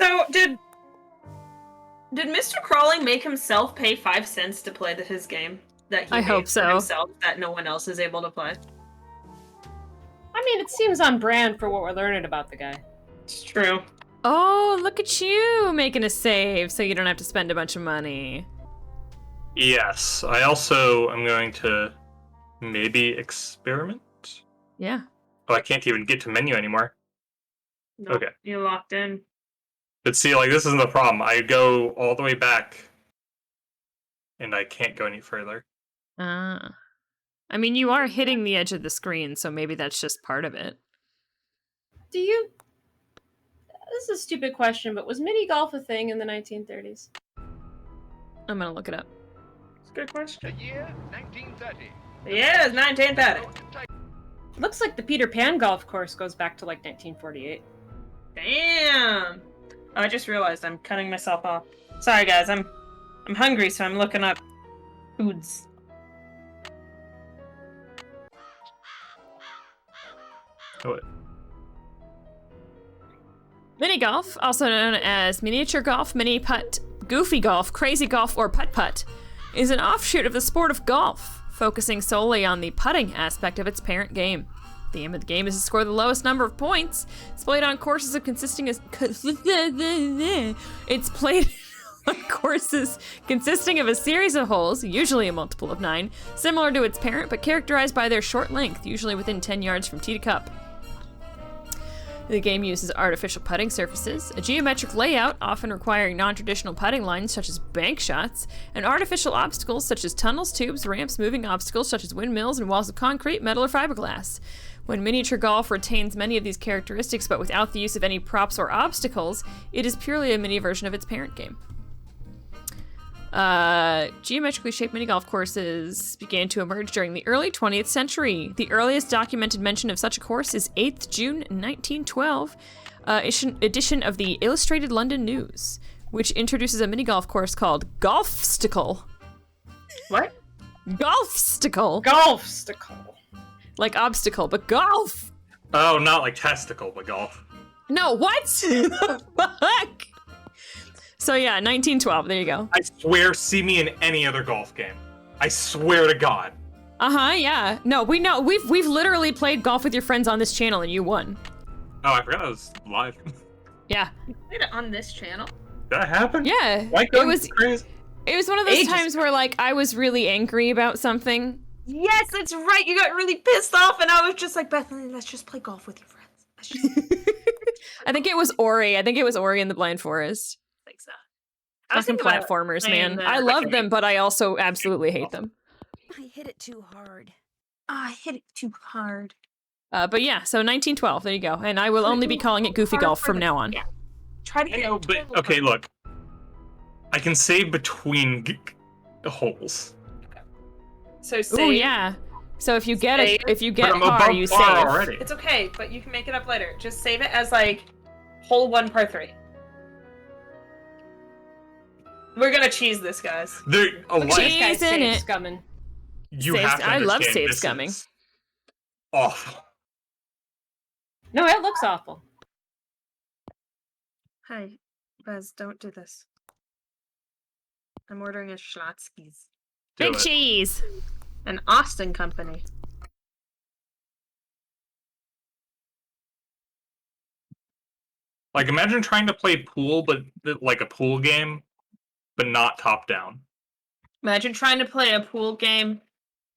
[SPEAKER 2] So did Mr. Crawling make himself pay 5 cents to play his game that he
[SPEAKER 1] I
[SPEAKER 2] made
[SPEAKER 1] hope
[SPEAKER 2] for
[SPEAKER 1] so.
[SPEAKER 2] himself that no one else is able to play?
[SPEAKER 4] I mean, it seems on brand for what we're learning about the guy.
[SPEAKER 2] It's true.
[SPEAKER 1] Oh, look at you making a save so you don't have to spend a bunch of money.
[SPEAKER 3] Yes, I also am going to maybe experiment.
[SPEAKER 1] Yeah.
[SPEAKER 3] Oh, I can't even get to menu anymore.
[SPEAKER 2] No,
[SPEAKER 3] Okay.
[SPEAKER 2] You're locked in.
[SPEAKER 3] But see, like, this isn't the problem. I go all the way back, and I can't go any further.
[SPEAKER 1] I mean, you are hitting the edge of the screen, so maybe that's just part of it.
[SPEAKER 4] Do you... This is a stupid question, but was mini golf a thing in the 1930s?
[SPEAKER 1] I'm gonna look it up.
[SPEAKER 2] It's a good question.
[SPEAKER 5] The year 1930.
[SPEAKER 2] Yeah, it's 1930.
[SPEAKER 4] Looks like the Peter Pan golf course goes back to like 1948.
[SPEAKER 2] Damn. Oh, I just realized I'm cutting myself off. Sorry, guys. I'm hungry, so I'm looking up foods.
[SPEAKER 3] Oh, wait.
[SPEAKER 1] Mini golf, also known as miniature golf, mini putt, goofy golf, crazy golf, or putt-putt, is an offshoot of the sport of golf, focusing solely on the putting aspect of its parent game. The aim of the game is to score the lowest number of points. It's played on courses of It's played on courses consisting of a series of holes, usually a multiple of 9, similar to its parent, but characterized by their short length, usually within 10 yards from tee to cup. The game uses artificial putting surfaces, a geometric layout, often requiring non-traditional putting lines such as bank shots, and artificial obstacles such as tunnels, tubes, ramps, moving obstacles such as windmills and walls of concrete, metal, or fiberglass. When miniature golf retains many of these characteristics but without the use of any props or obstacles, it is purely a mini version of its parent game. Geometrically shaped mini golf courses began to emerge during the early 20th century. The earliest documented mention of such a course is 8th June 1912 edition of the Illustrated London News, which introduces a mini golf course called Golfsticle.
[SPEAKER 2] What?
[SPEAKER 1] Golfsticle.
[SPEAKER 4] Golfsticle.
[SPEAKER 1] Like obstacle, but golf.
[SPEAKER 3] Oh, not like testicle, but golf.
[SPEAKER 1] No, what? Fuck. So yeah, 1912. There you go.
[SPEAKER 3] I swear, see me in any other golf game. I swear to God.
[SPEAKER 1] Yeah. No, we know. We've literally played golf with your friends on this channel, and you won.
[SPEAKER 3] Oh, I forgot I was live.
[SPEAKER 1] Yeah.
[SPEAKER 2] You played it on this channel?
[SPEAKER 3] Did that happen?
[SPEAKER 1] Yeah. It was crazy. It was one of those times where like I was really angry about something.
[SPEAKER 2] Yes, that's right. You got really pissed off, and I was just like, Bethany, let's just play golf with your friends.
[SPEAKER 1] I think it was Ori. I think it was Ori in the Blind Forest.
[SPEAKER 2] I think so.
[SPEAKER 1] Fucking platformers, man. I love them, but I also absolutely hate them.
[SPEAKER 9] I hit it too hard.
[SPEAKER 2] I hit it too hard.
[SPEAKER 1] But yeah, so 1912. There you go. And I will only be calling it Goofy Golf from now on.
[SPEAKER 2] Yeah. Try to get
[SPEAKER 3] but okay, look. I can save between holes.
[SPEAKER 2] So save.
[SPEAKER 1] Oh yeah. So if you get
[SPEAKER 2] Save.
[SPEAKER 1] if you get
[SPEAKER 3] But I'm
[SPEAKER 1] par,
[SPEAKER 3] above
[SPEAKER 1] you
[SPEAKER 3] par
[SPEAKER 1] save.
[SPEAKER 3] already.
[SPEAKER 2] It's okay, but you can make it up later. Just save it as like hole 1 par 3. We're gonna cheese this, guys.
[SPEAKER 3] There, a lot.
[SPEAKER 1] Cheese in it.
[SPEAKER 4] Scumming.
[SPEAKER 3] You
[SPEAKER 1] Saves-
[SPEAKER 3] have to
[SPEAKER 1] I love
[SPEAKER 3] understand
[SPEAKER 1] save
[SPEAKER 3] this
[SPEAKER 1] scumming.
[SPEAKER 3] is awful.
[SPEAKER 4] No, it looks awful.
[SPEAKER 2] Hi, Buzz, don't do this. I'm ordering a Schlotsky's.
[SPEAKER 1] Big cheese.
[SPEAKER 2] An Austin company.
[SPEAKER 3] Like, imagine trying to play pool, but like a pool game, but not top down.
[SPEAKER 2] Imagine trying to play a pool game,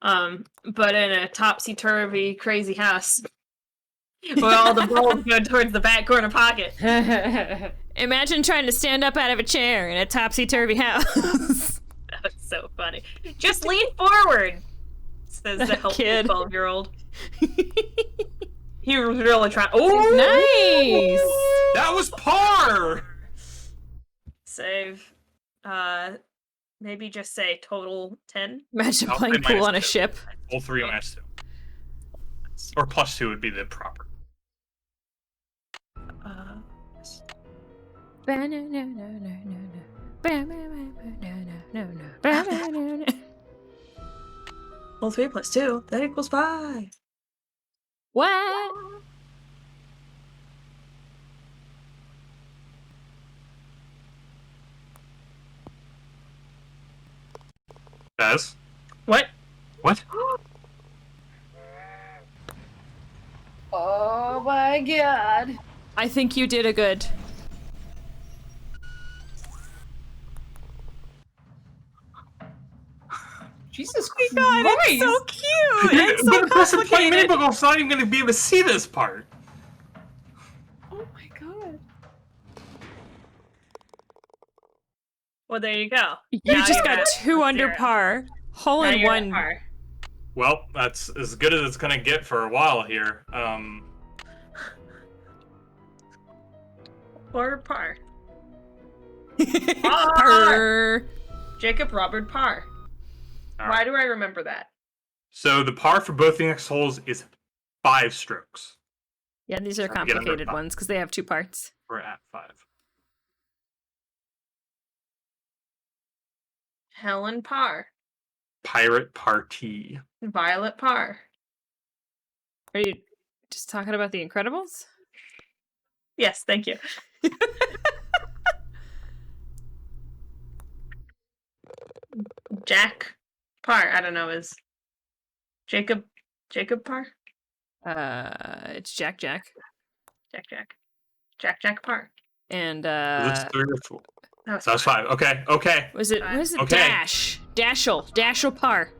[SPEAKER 2] but in a topsy-turvy, crazy house. Where all the balls go towards the back corner pocket.
[SPEAKER 1] Imagine trying to stand up out of a chair in a topsy-turvy house.
[SPEAKER 2] That was so funny. Just lean forward, says the helpful
[SPEAKER 1] Kid.
[SPEAKER 2] 12-year-old. He was really trying. Oh,
[SPEAKER 1] Nice.
[SPEAKER 3] That was par.
[SPEAKER 2] Save. Maybe just say total 10.
[SPEAKER 1] Imagine
[SPEAKER 3] I'll
[SPEAKER 1] playing
[SPEAKER 3] say
[SPEAKER 1] pool
[SPEAKER 3] minus
[SPEAKER 1] on a
[SPEAKER 3] 2.
[SPEAKER 1] ship.
[SPEAKER 3] All 3 minus 2. Or plus 2 would be the proper.
[SPEAKER 2] Well, 3 plus 2, that equals 5.
[SPEAKER 1] What?
[SPEAKER 3] Baz?
[SPEAKER 2] What?
[SPEAKER 3] What?
[SPEAKER 4] Oh my god.
[SPEAKER 1] I think you did a good.
[SPEAKER 4] Jesus
[SPEAKER 1] God,
[SPEAKER 4] Christ.
[SPEAKER 1] it's so cute and so
[SPEAKER 3] But the person playing
[SPEAKER 1] complicated.
[SPEAKER 3] Mini Golf's not even going to be able to see this part.
[SPEAKER 4] Oh my god.
[SPEAKER 2] Well, there you go.
[SPEAKER 1] You
[SPEAKER 2] Now
[SPEAKER 1] just
[SPEAKER 2] you're
[SPEAKER 1] got
[SPEAKER 2] at
[SPEAKER 1] 2 under
[SPEAKER 2] 0.
[SPEAKER 1] par. Hole
[SPEAKER 2] Now
[SPEAKER 1] in
[SPEAKER 2] you're at
[SPEAKER 1] one.
[SPEAKER 2] par.
[SPEAKER 3] Well, that's as good as it's going to get for a while here.
[SPEAKER 2] Or par.
[SPEAKER 1] Par.
[SPEAKER 2] Jacob Robert Parr.
[SPEAKER 3] All
[SPEAKER 2] Why do I remember that?
[SPEAKER 3] So the par for both the next holes is 5 strokes.
[SPEAKER 1] Yeah, these are
[SPEAKER 3] Try to get under
[SPEAKER 1] complicated
[SPEAKER 3] 5.
[SPEAKER 1] ones because they have 2 parts.
[SPEAKER 3] We're at 5.
[SPEAKER 2] Helen Parr.
[SPEAKER 3] Pirate Party.
[SPEAKER 2] Violet Parr.
[SPEAKER 1] Are you just talking about The Incredibles?
[SPEAKER 2] Yes, thank you. Jack Parr. I don't know. Is Jacob Parr?
[SPEAKER 1] It's Jack.
[SPEAKER 2] Jack Parr.
[SPEAKER 1] And
[SPEAKER 3] That's 3 or 4.
[SPEAKER 2] That was
[SPEAKER 3] So that's 5. Okay.
[SPEAKER 1] was it
[SPEAKER 3] Okay.
[SPEAKER 1] Dashel Parr.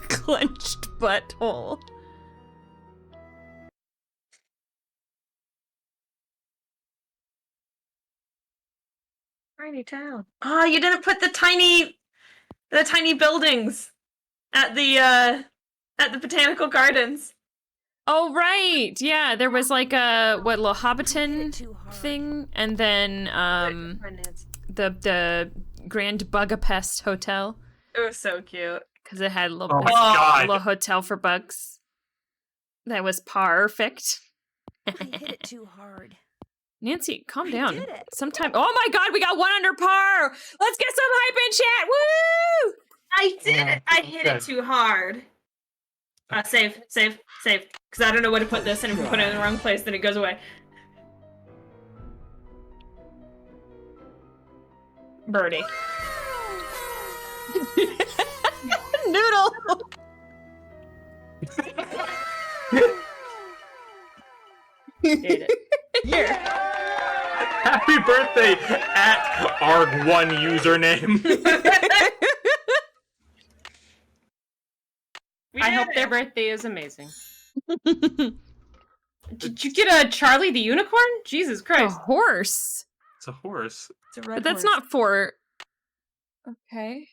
[SPEAKER 1] Clenched butthole.
[SPEAKER 2] Tiny town. Oh, you didn't put the tiny buildings at the botanical gardens.
[SPEAKER 1] Oh right, yeah. There was like a Lohabiton thing, and then the Grand Bugapest Hotel
[SPEAKER 2] It was so cute.
[SPEAKER 1] because it had
[SPEAKER 3] Oh my God.
[SPEAKER 1] little hotel for bugs. That was perfect.
[SPEAKER 9] I hit it too hard.
[SPEAKER 1] Nancy, calm
[SPEAKER 9] I
[SPEAKER 1] down.
[SPEAKER 9] did it.
[SPEAKER 1] Oh my god, we got 1 under par! Let's get some hype in chat! Woo!
[SPEAKER 2] I did it! I hit it too hard. Save. Because I don't know where to put this, and if we put it in the wrong place, then it goes away. Birdie.
[SPEAKER 1] Noodle!
[SPEAKER 4] Did it.
[SPEAKER 2] Here.
[SPEAKER 3] Happy birthday at ARG1 username.
[SPEAKER 4] I hope their birthday is amazing. Did you get a Charlie the Unicorn? Jesus
[SPEAKER 1] A
[SPEAKER 4] Christ.
[SPEAKER 1] horse.
[SPEAKER 3] It's a horse.
[SPEAKER 2] It's a red
[SPEAKER 1] But that's
[SPEAKER 2] horse.
[SPEAKER 1] not for... Okay.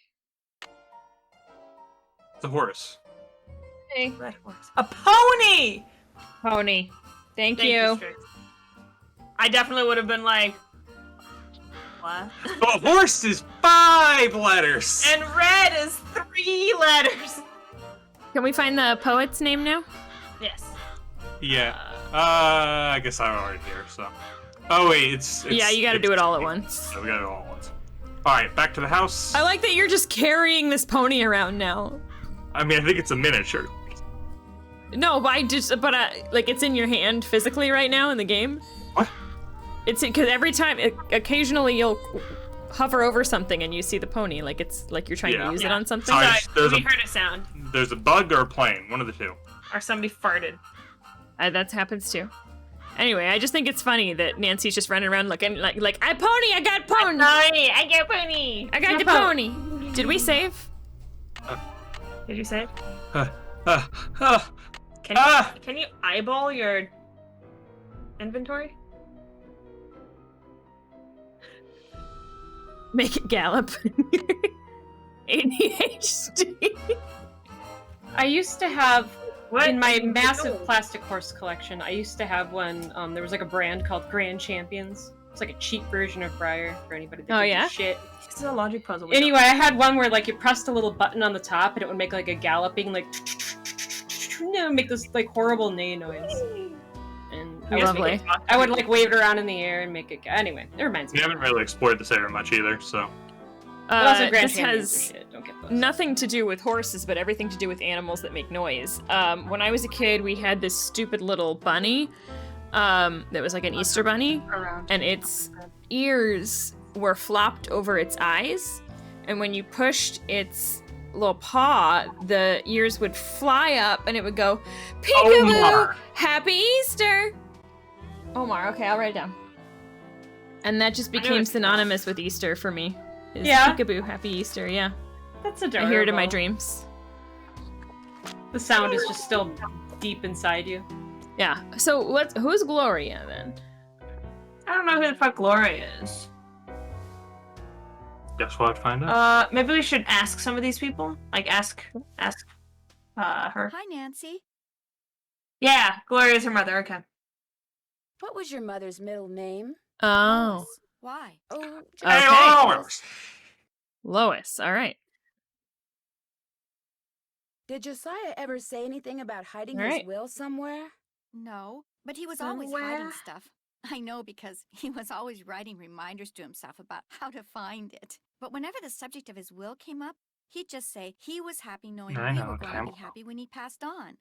[SPEAKER 3] It's a horse.
[SPEAKER 1] Hey.
[SPEAKER 2] Red horse. A pony!
[SPEAKER 1] Pony. Thank
[SPEAKER 2] Thank
[SPEAKER 1] you.
[SPEAKER 2] Strix. I definitely would have been like, what?
[SPEAKER 3] A horse is 5 letters.
[SPEAKER 2] And red is 3 letters.
[SPEAKER 1] Can we find the poet's name now?
[SPEAKER 2] Yes.
[SPEAKER 3] Yeah. I guess I'm already here, so. Oh wait, it's
[SPEAKER 1] Yeah, you gotta do it all at once.
[SPEAKER 3] Yeah, we gotta do it all at once. Alright, back to the house.
[SPEAKER 1] I like that you're just carrying this pony around now.
[SPEAKER 3] I mean, I think it's a miniature.
[SPEAKER 1] No, but like it's in your hand physically right now in the game.
[SPEAKER 3] What?
[SPEAKER 1] It's because every time, occasionally you'll hover over something and you see the pony, like it's like you're trying to use it on something.
[SPEAKER 3] Sorry,
[SPEAKER 2] We heard a sound.
[SPEAKER 3] There's a bug or a plane, one of the two.
[SPEAKER 2] Or somebody farted.
[SPEAKER 1] That happens too. Anyway, I just think it's funny that Nancy's just running around looking like I pony, I got pony,
[SPEAKER 2] I got pony.
[SPEAKER 1] I got the pony. Did we save?
[SPEAKER 2] Did you save?
[SPEAKER 3] Can
[SPEAKER 2] Can you eyeball your inventory?
[SPEAKER 1] Make it gallop. ADHD.
[SPEAKER 4] I used to have,
[SPEAKER 2] What?
[SPEAKER 4] in my massive plastic horse collection, I used to have one, there was like a brand called Grand Champions. It's like a cheap version of Briar for anybody that gives a shit.
[SPEAKER 2] This is a logic puzzle.
[SPEAKER 4] Anyway, I had one where like you pressed a little button on the top and it would make like a galloping like make this like horrible neigh noise. And
[SPEAKER 1] Lovely.
[SPEAKER 4] I would like wave it around in the air and make it anyway. It reminds me.
[SPEAKER 3] We haven't really explored this area much either, so.
[SPEAKER 4] But also Grand
[SPEAKER 1] This
[SPEAKER 4] Champions
[SPEAKER 1] has
[SPEAKER 4] are shit. Don't get those.
[SPEAKER 1] nothing to do with horses, but everything to do with animals that make noise. When I was a kid, we had this stupid little bunny that was like an Easter bunny, and its ears were flopped over its eyes, and when you pushed its little paw, the ears would fly up and it would go, "Peekaboo!
[SPEAKER 3] Omar.
[SPEAKER 1] Happy Easter!" Omar, okay, I'll write it down. And that just became synonymous with Easter for me. Is
[SPEAKER 4] Yeah?
[SPEAKER 1] Peekaboo, Happy Easter, yeah.
[SPEAKER 4] That's
[SPEAKER 1] I
[SPEAKER 4] adorable.
[SPEAKER 1] hear it in my dreams.
[SPEAKER 4] The sound is just still deep inside you.
[SPEAKER 1] Yeah. So who's Gloria then?
[SPEAKER 2] I don't know who the fuck Gloria is.
[SPEAKER 3] Guess we'll have to find out.
[SPEAKER 2] Maybe we should ask some of these people. Like ask her.
[SPEAKER 7] Hi, Nancy.
[SPEAKER 2] Yeah, Gloria's her mother. Okay.
[SPEAKER 9] What was your mother's middle name?
[SPEAKER 1] Oh.
[SPEAKER 7] Why?
[SPEAKER 9] Oh,
[SPEAKER 1] Okay. Lois. All right.
[SPEAKER 9] Did Josiah ever say anything about hiding
[SPEAKER 1] All
[SPEAKER 9] his
[SPEAKER 1] right.
[SPEAKER 9] will somewhere?
[SPEAKER 7] No, but he was always hiding
[SPEAKER 2] Somewhere?
[SPEAKER 7] stuff. I know because he was always writing reminders to himself about how to find it. But whenever the subject of his will came up, he'd just say he was happy knowing
[SPEAKER 3] I
[SPEAKER 7] we
[SPEAKER 3] know,
[SPEAKER 7] were going
[SPEAKER 3] time
[SPEAKER 7] to be
[SPEAKER 3] will
[SPEAKER 7] happy when he passed on.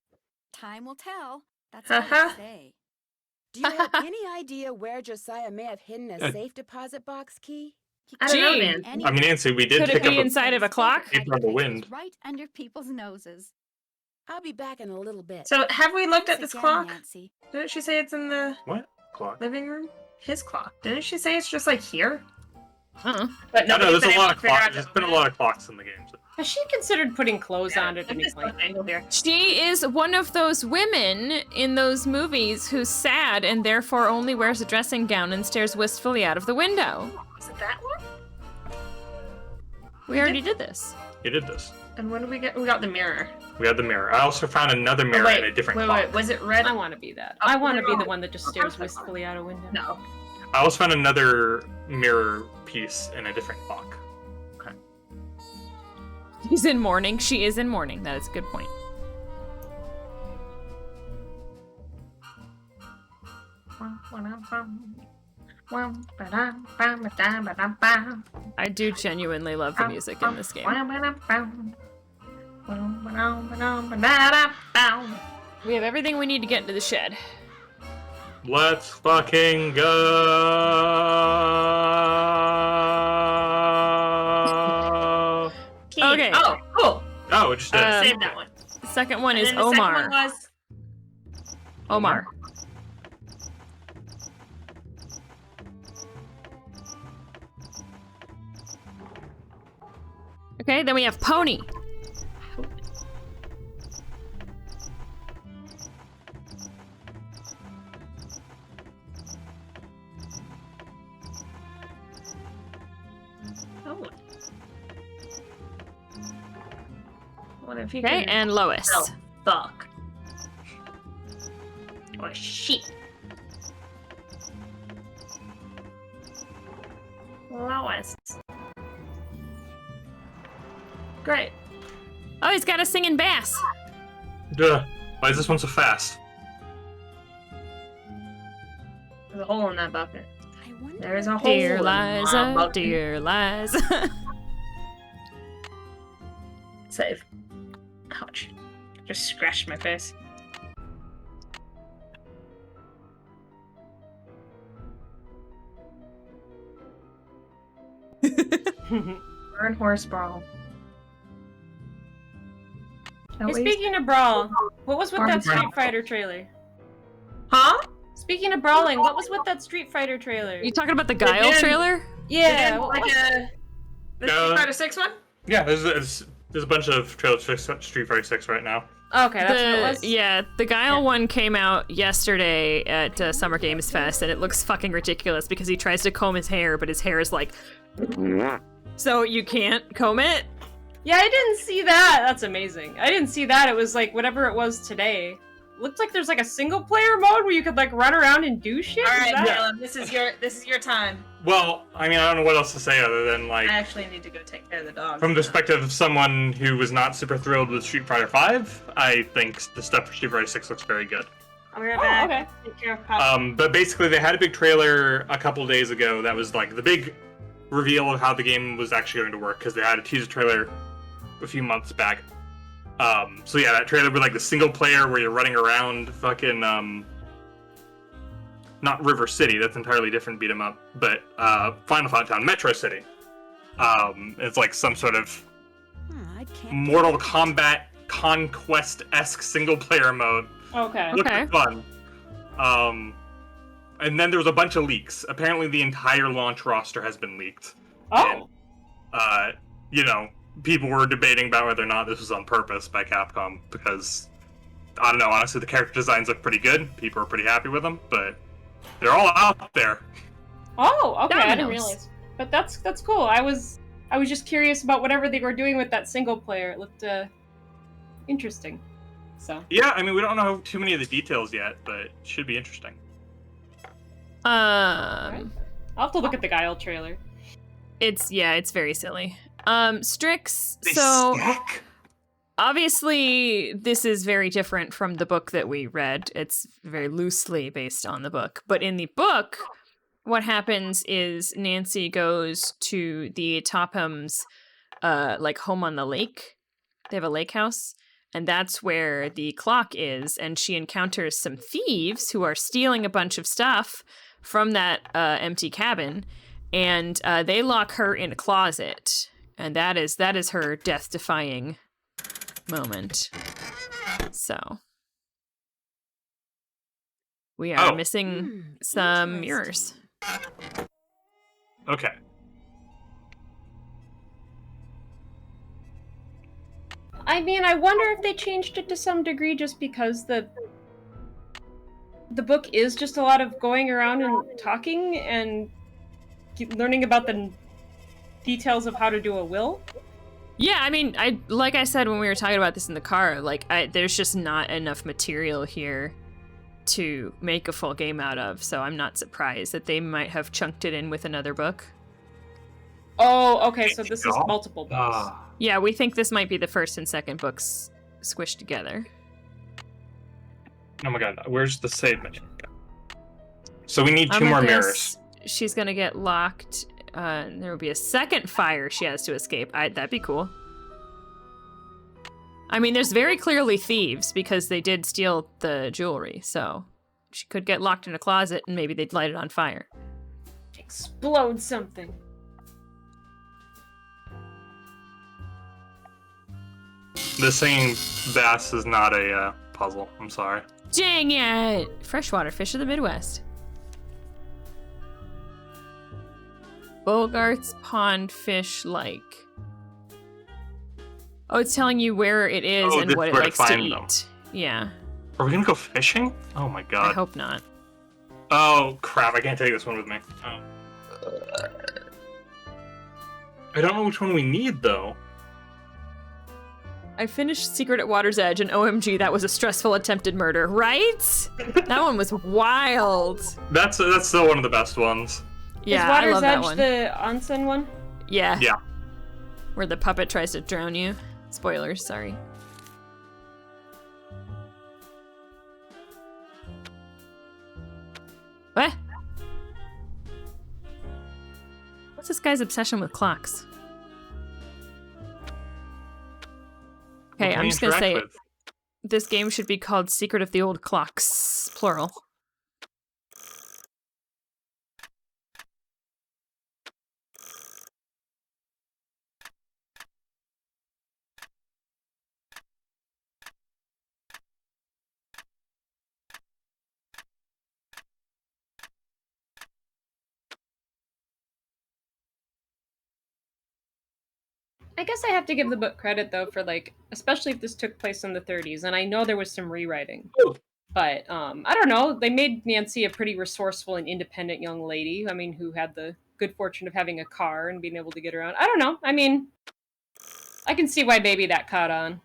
[SPEAKER 7] Time will tell. That's all I say.
[SPEAKER 9] Do you have any idea where Josiah may have hidden a safe deposit box key?
[SPEAKER 2] I don't know,
[SPEAKER 1] Gee.
[SPEAKER 2] Nancy.
[SPEAKER 3] I mean, Nancy, we did
[SPEAKER 1] Could it
[SPEAKER 3] pick up
[SPEAKER 1] be inside of a clock?
[SPEAKER 3] paper on the wind.
[SPEAKER 7] Right under people's noses.
[SPEAKER 9] I'll be back in a little bit.
[SPEAKER 2] So have we looked at this
[SPEAKER 7] Again,
[SPEAKER 2] clock?
[SPEAKER 7] Nancy.
[SPEAKER 2] Didn't she say it's in the
[SPEAKER 3] What? Clock?
[SPEAKER 2] living room? His clock. Didn't she say it's just like here?
[SPEAKER 1] Uh-uh.
[SPEAKER 2] But
[SPEAKER 3] No,
[SPEAKER 2] nobody's
[SPEAKER 3] there's
[SPEAKER 2] been
[SPEAKER 3] a lot
[SPEAKER 2] able
[SPEAKER 3] of
[SPEAKER 2] to figure out
[SPEAKER 3] clocks. There's been a lot of clocks in the game. So.
[SPEAKER 4] Has she considered putting clothes on at any point?
[SPEAKER 2] Angle here.
[SPEAKER 1] She is one of those women in those movies who's sad and therefore only wears a dressing gown and stares wistfully out of the window.
[SPEAKER 2] Was it that one?
[SPEAKER 1] We already did this.
[SPEAKER 3] You did this.
[SPEAKER 2] And when did we get? We got the mirror.
[SPEAKER 3] We had the mirror. I also found another mirror
[SPEAKER 2] wait,
[SPEAKER 3] in a different
[SPEAKER 2] wait,
[SPEAKER 3] clock.
[SPEAKER 2] wait. Was it red?
[SPEAKER 4] I want to be that. I want to be the one that just stares wistfully out a window.
[SPEAKER 2] No.
[SPEAKER 3] I also found another mirror piece in a different clock. Okay.
[SPEAKER 1] She's in mourning. She is in mourning. That is a good point. I do genuinely love the music in this game. We have everything we need to get into the shed.
[SPEAKER 3] Let's fucking go.
[SPEAKER 1] Okay.
[SPEAKER 2] Oh, cool.
[SPEAKER 3] Oh, it just
[SPEAKER 2] Save that one.
[SPEAKER 1] The second one is
[SPEAKER 2] And then the
[SPEAKER 1] Omar.
[SPEAKER 2] second one was...
[SPEAKER 1] Omar. Okay, then we have Pony.
[SPEAKER 2] Oh. What if you
[SPEAKER 1] Okay,
[SPEAKER 2] could...
[SPEAKER 1] and Lois.
[SPEAKER 2] Oh, fuck. Or shit. Lois. Great.
[SPEAKER 1] Oh, he's got a singing bass.
[SPEAKER 3] Duh. Why is this one so fast?
[SPEAKER 2] There's a hole in that bucket. There's a hole
[SPEAKER 1] Dear
[SPEAKER 2] in my
[SPEAKER 1] Liza,
[SPEAKER 2] bucket.
[SPEAKER 1] dear Liza.
[SPEAKER 2] Save. Ouch. Just scratched my face. Burn horse brawl.
[SPEAKER 4] Hey, speaking of brawl, what was with that Street Fighter trailer?
[SPEAKER 2] Huh?
[SPEAKER 4] Speaking of brawling, what was with that Street Fighter trailer?
[SPEAKER 1] You talking about the Guile trailer?
[SPEAKER 4] Yeah.
[SPEAKER 2] They did, like the Street Fighter 6 one?
[SPEAKER 3] Yeah, there's a bunch of trailers for Street Fighter 6 right now.
[SPEAKER 4] Okay, that's what it was.
[SPEAKER 1] Yeah, the Guile one came out yesterday at Summer Games Fest, and it looks fucking ridiculous because he tries to comb his hair, but his hair is like... So you can't comb it?
[SPEAKER 4] Yeah, I didn't see that. That's amazing. I didn't see that. It was like whatever it was today. Looked like there's like a single player mode where you could like run around and do shit.
[SPEAKER 2] All right,
[SPEAKER 4] Is that-
[SPEAKER 2] Caleb, this is your time.
[SPEAKER 3] Well, I mean, I don't know what else to say other than, like,
[SPEAKER 2] I actually need to go take care of the dog.
[SPEAKER 3] from the perspective of someone who was not super thrilled with Street Fighter 5, I think the stuff for Street Fighter 6 looks very good.
[SPEAKER 2] I'll be right back. Okay. Take care of Pop.
[SPEAKER 3] But basically, they had a big trailer a couple days ago that was like the big reveal of how the game was actually going to work, because they had a teaser trailer a few months back. So yeah, that trailer with like the single player where you're running around fucking not River City, that's entirely different beat 'em up, but Final Fight Town, Metro City. It's like some sort of Mortal Kombat Conquest-esque single player mode.
[SPEAKER 4] Okay.
[SPEAKER 3] Looked fun. And then there was a bunch of leaks. Apparently the entire launch roster has been leaked.
[SPEAKER 4] Oh.
[SPEAKER 3] And, you know, people were debating about whether or not this was on purpose by Capcom, because, I don't know, honestly, the character designs look pretty good. People are pretty happy with them, but they're all out there.
[SPEAKER 4] Oh, okay. I didn't
[SPEAKER 1] Dominoes.
[SPEAKER 4] realize. But that's cool. I was just curious about whatever they were doing with that single player. It looked interesting. So.
[SPEAKER 3] Yeah, I mean, we don't know too many of the details yet, but it should be interesting.
[SPEAKER 4] I'll have to look at the Guile trailer.
[SPEAKER 1] It's very silly. Strix, so obviously this is very different from the book that we read. It's very loosely based on the book. But in the book, what happens is Nancy goes to the Topham's like home on the lake. They have a lake house, and that's where the clock is, and she encounters some thieves who are stealing a bunch of stuff from that empty cabin, and they lock her in a closet, and that is her death-defying moment. So we are missing some mirrors.
[SPEAKER 3] Okay.
[SPEAKER 4] I mean, I wonder if they changed it to some degree just because the book is just a lot of going around and talking and learning about the details of how to do a will.
[SPEAKER 1] Yeah, I mean, like I said when we were talking about this in the car, like there's just not enough material here to make a full game out of, so I'm not surprised that they might have chunked it in with another book.
[SPEAKER 4] Oh, okay, so this is multiple books.
[SPEAKER 1] Yeah, we think this might be the first and second books squished together.
[SPEAKER 3] Oh my god, where's the save menu? So we need 2 more mirrors.
[SPEAKER 1] She's gonna get locked. There will be a second fire she has to escape. That'd be cool. I mean, there's very clearly thieves because they did steal the jewelry, so she could get locked in a closet and maybe they'd light it on fire.
[SPEAKER 4] Explode something.
[SPEAKER 3] The singing bass is not a puzzle. I'm sorry.
[SPEAKER 1] Dang it! Freshwater fish of the Midwest. Bogart's Pond Fish Like. Oh, it's telling you where it is and what it likes to eat. Them. Yeah.
[SPEAKER 3] Are we gonna go fishing? Oh my god.
[SPEAKER 1] I hope not.
[SPEAKER 3] Oh crap, I can't take this one with me. Oh. I don't know which one we need though.
[SPEAKER 1] I finished Secret at Water's Edge and OMG, that was a stressful attempted murder, right? That one was wild.
[SPEAKER 3] That's still one of the best ones.
[SPEAKER 1] Yeah,
[SPEAKER 4] is Water's
[SPEAKER 1] I love
[SPEAKER 4] Edge
[SPEAKER 1] that one.
[SPEAKER 4] the onsen one?
[SPEAKER 1] Yeah.
[SPEAKER 3] Yeah.
[SPEAKER 1] Where the puppet tries to drown you. Spoilers, sorry. What? What's this guy's obsession with clocks? Okay, I'm just gonna say it. This game should be called Secret of the Old Clocks, plural.
[SPEAKER 4] I guess I have to give the book credit though for like, especially if this took place in the 30s, and I know there was some rewriting. But I don't know, they made Nancy a pretty resourceful and independent young lady. I mean, who had the good fortune of having a car and being able to get around. I don't know. I mean, I can see why maybe that caught on.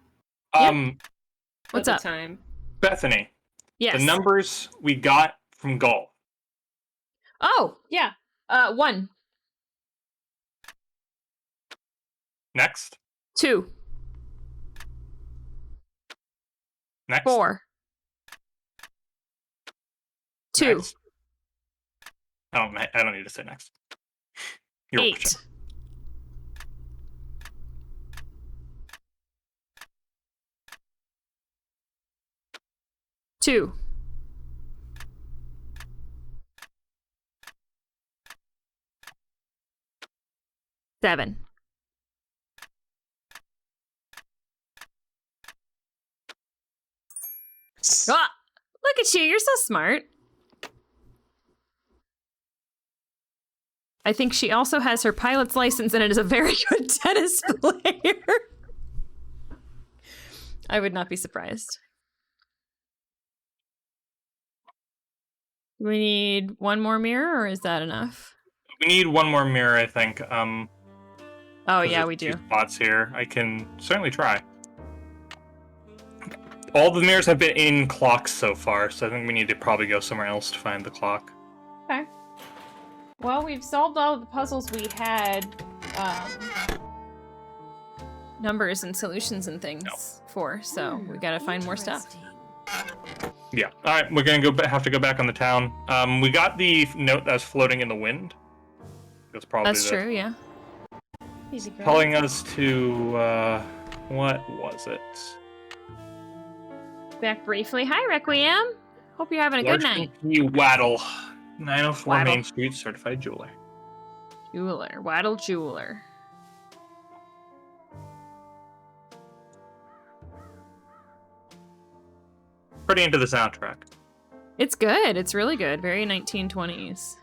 [SPEAKER 1] What's up?
[SPEAKER 4] Time.
[SPEAKER 3] Bethany.
[SPEAKER 1] Yes.
[SPEAKER 3] The numbers we got from Gaul.
[SPEAKER 1] Oh, yeah. 1.
[SPEAKER 3] Next.
[SPEAKER 1] 2.
[SPEAKER 3] Next.
[SPEAKER 1] 4. 2.
[SPEAKER 3] Next. I don't need to say next.
[SPEAKER 1] 8. 2. 7. Ah, look at you, you're so smart. I think she also has her pilot's license and it is a very good tennis player. I would not be surprised. We need one more mirror, or is that enough?
[SPEAKER 3] We need one more mirror, I think.
[SPEAKER 1] Oh yeah, we do.
[SPEAKER 3] 2 spots here. I can certainly try. All the mirrors have been in clocks so far, so I think we need to probably go somewhere else to find the clock.
[SPEAKER 1] Okay. Well, we've solved all of the puzzles we had numbers and solutions and things for, so we gotta find more stuff.
[SPEAKER 3] Yeah. All right, we're gonna have to go back on the town. We got the note that was floating in the wind. That's probably
[SPEAKER 1] true. Yeah.
[SPEAKER 3] Calling us to what was it?
[SPEAKER 1] Back briefly. Hi, Requiem. Hope you're having a good night.
[SPEAKER 3] Waddle, 904
[SPEAKER 1] Waddle.
[SPEAKER 3] Main Street, certified jeweler.
[SPEAKER 1] Waddle Jeweler.
[SPEAKER 3] Pretty into the soundtrack.
[SPEAKER 1] It's good. It's really good. Very 1920s.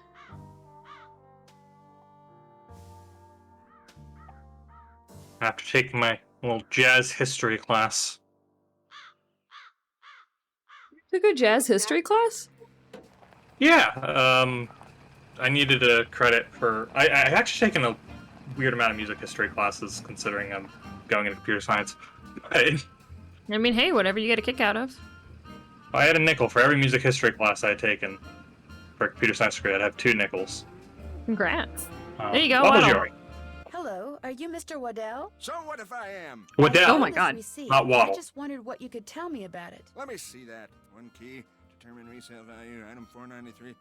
[SPEAKER 3] After taking my little jazz history class.
[SPEAKER 1] Took a jazz history class?
[SPEAKER 3] Yeah, I needed a credit for... I actually taken a weird amount of music history classes, considering I'm going into computer science.
[SPEAKER 1] I mean, hey, whatever you get a kick out of.
[SPEAKER 3] I had a nickel for every music history class I had taken for a computer science degree. I'd have 2 nickels.
[SPEAKER 1] Congrats. There you go,
[SPEAKER 3] Waddle
[SPEAKER 1] Waddle.
[SPEAKER 3] Joey.
[SPEAKER 9] Hello, are you Mr. Waddell?
[SPEAKER 13] So what if I am?
[SPEAKER 3] Waddell.
[SPEAKER 1] Oh my god.
[SPEAKER 3] Not Waddle.
[SPEAKER 9] I just wondered what you could tell me about it.
[SPEAKER 13] Let me see that. 1 key, determine resale value, item 493.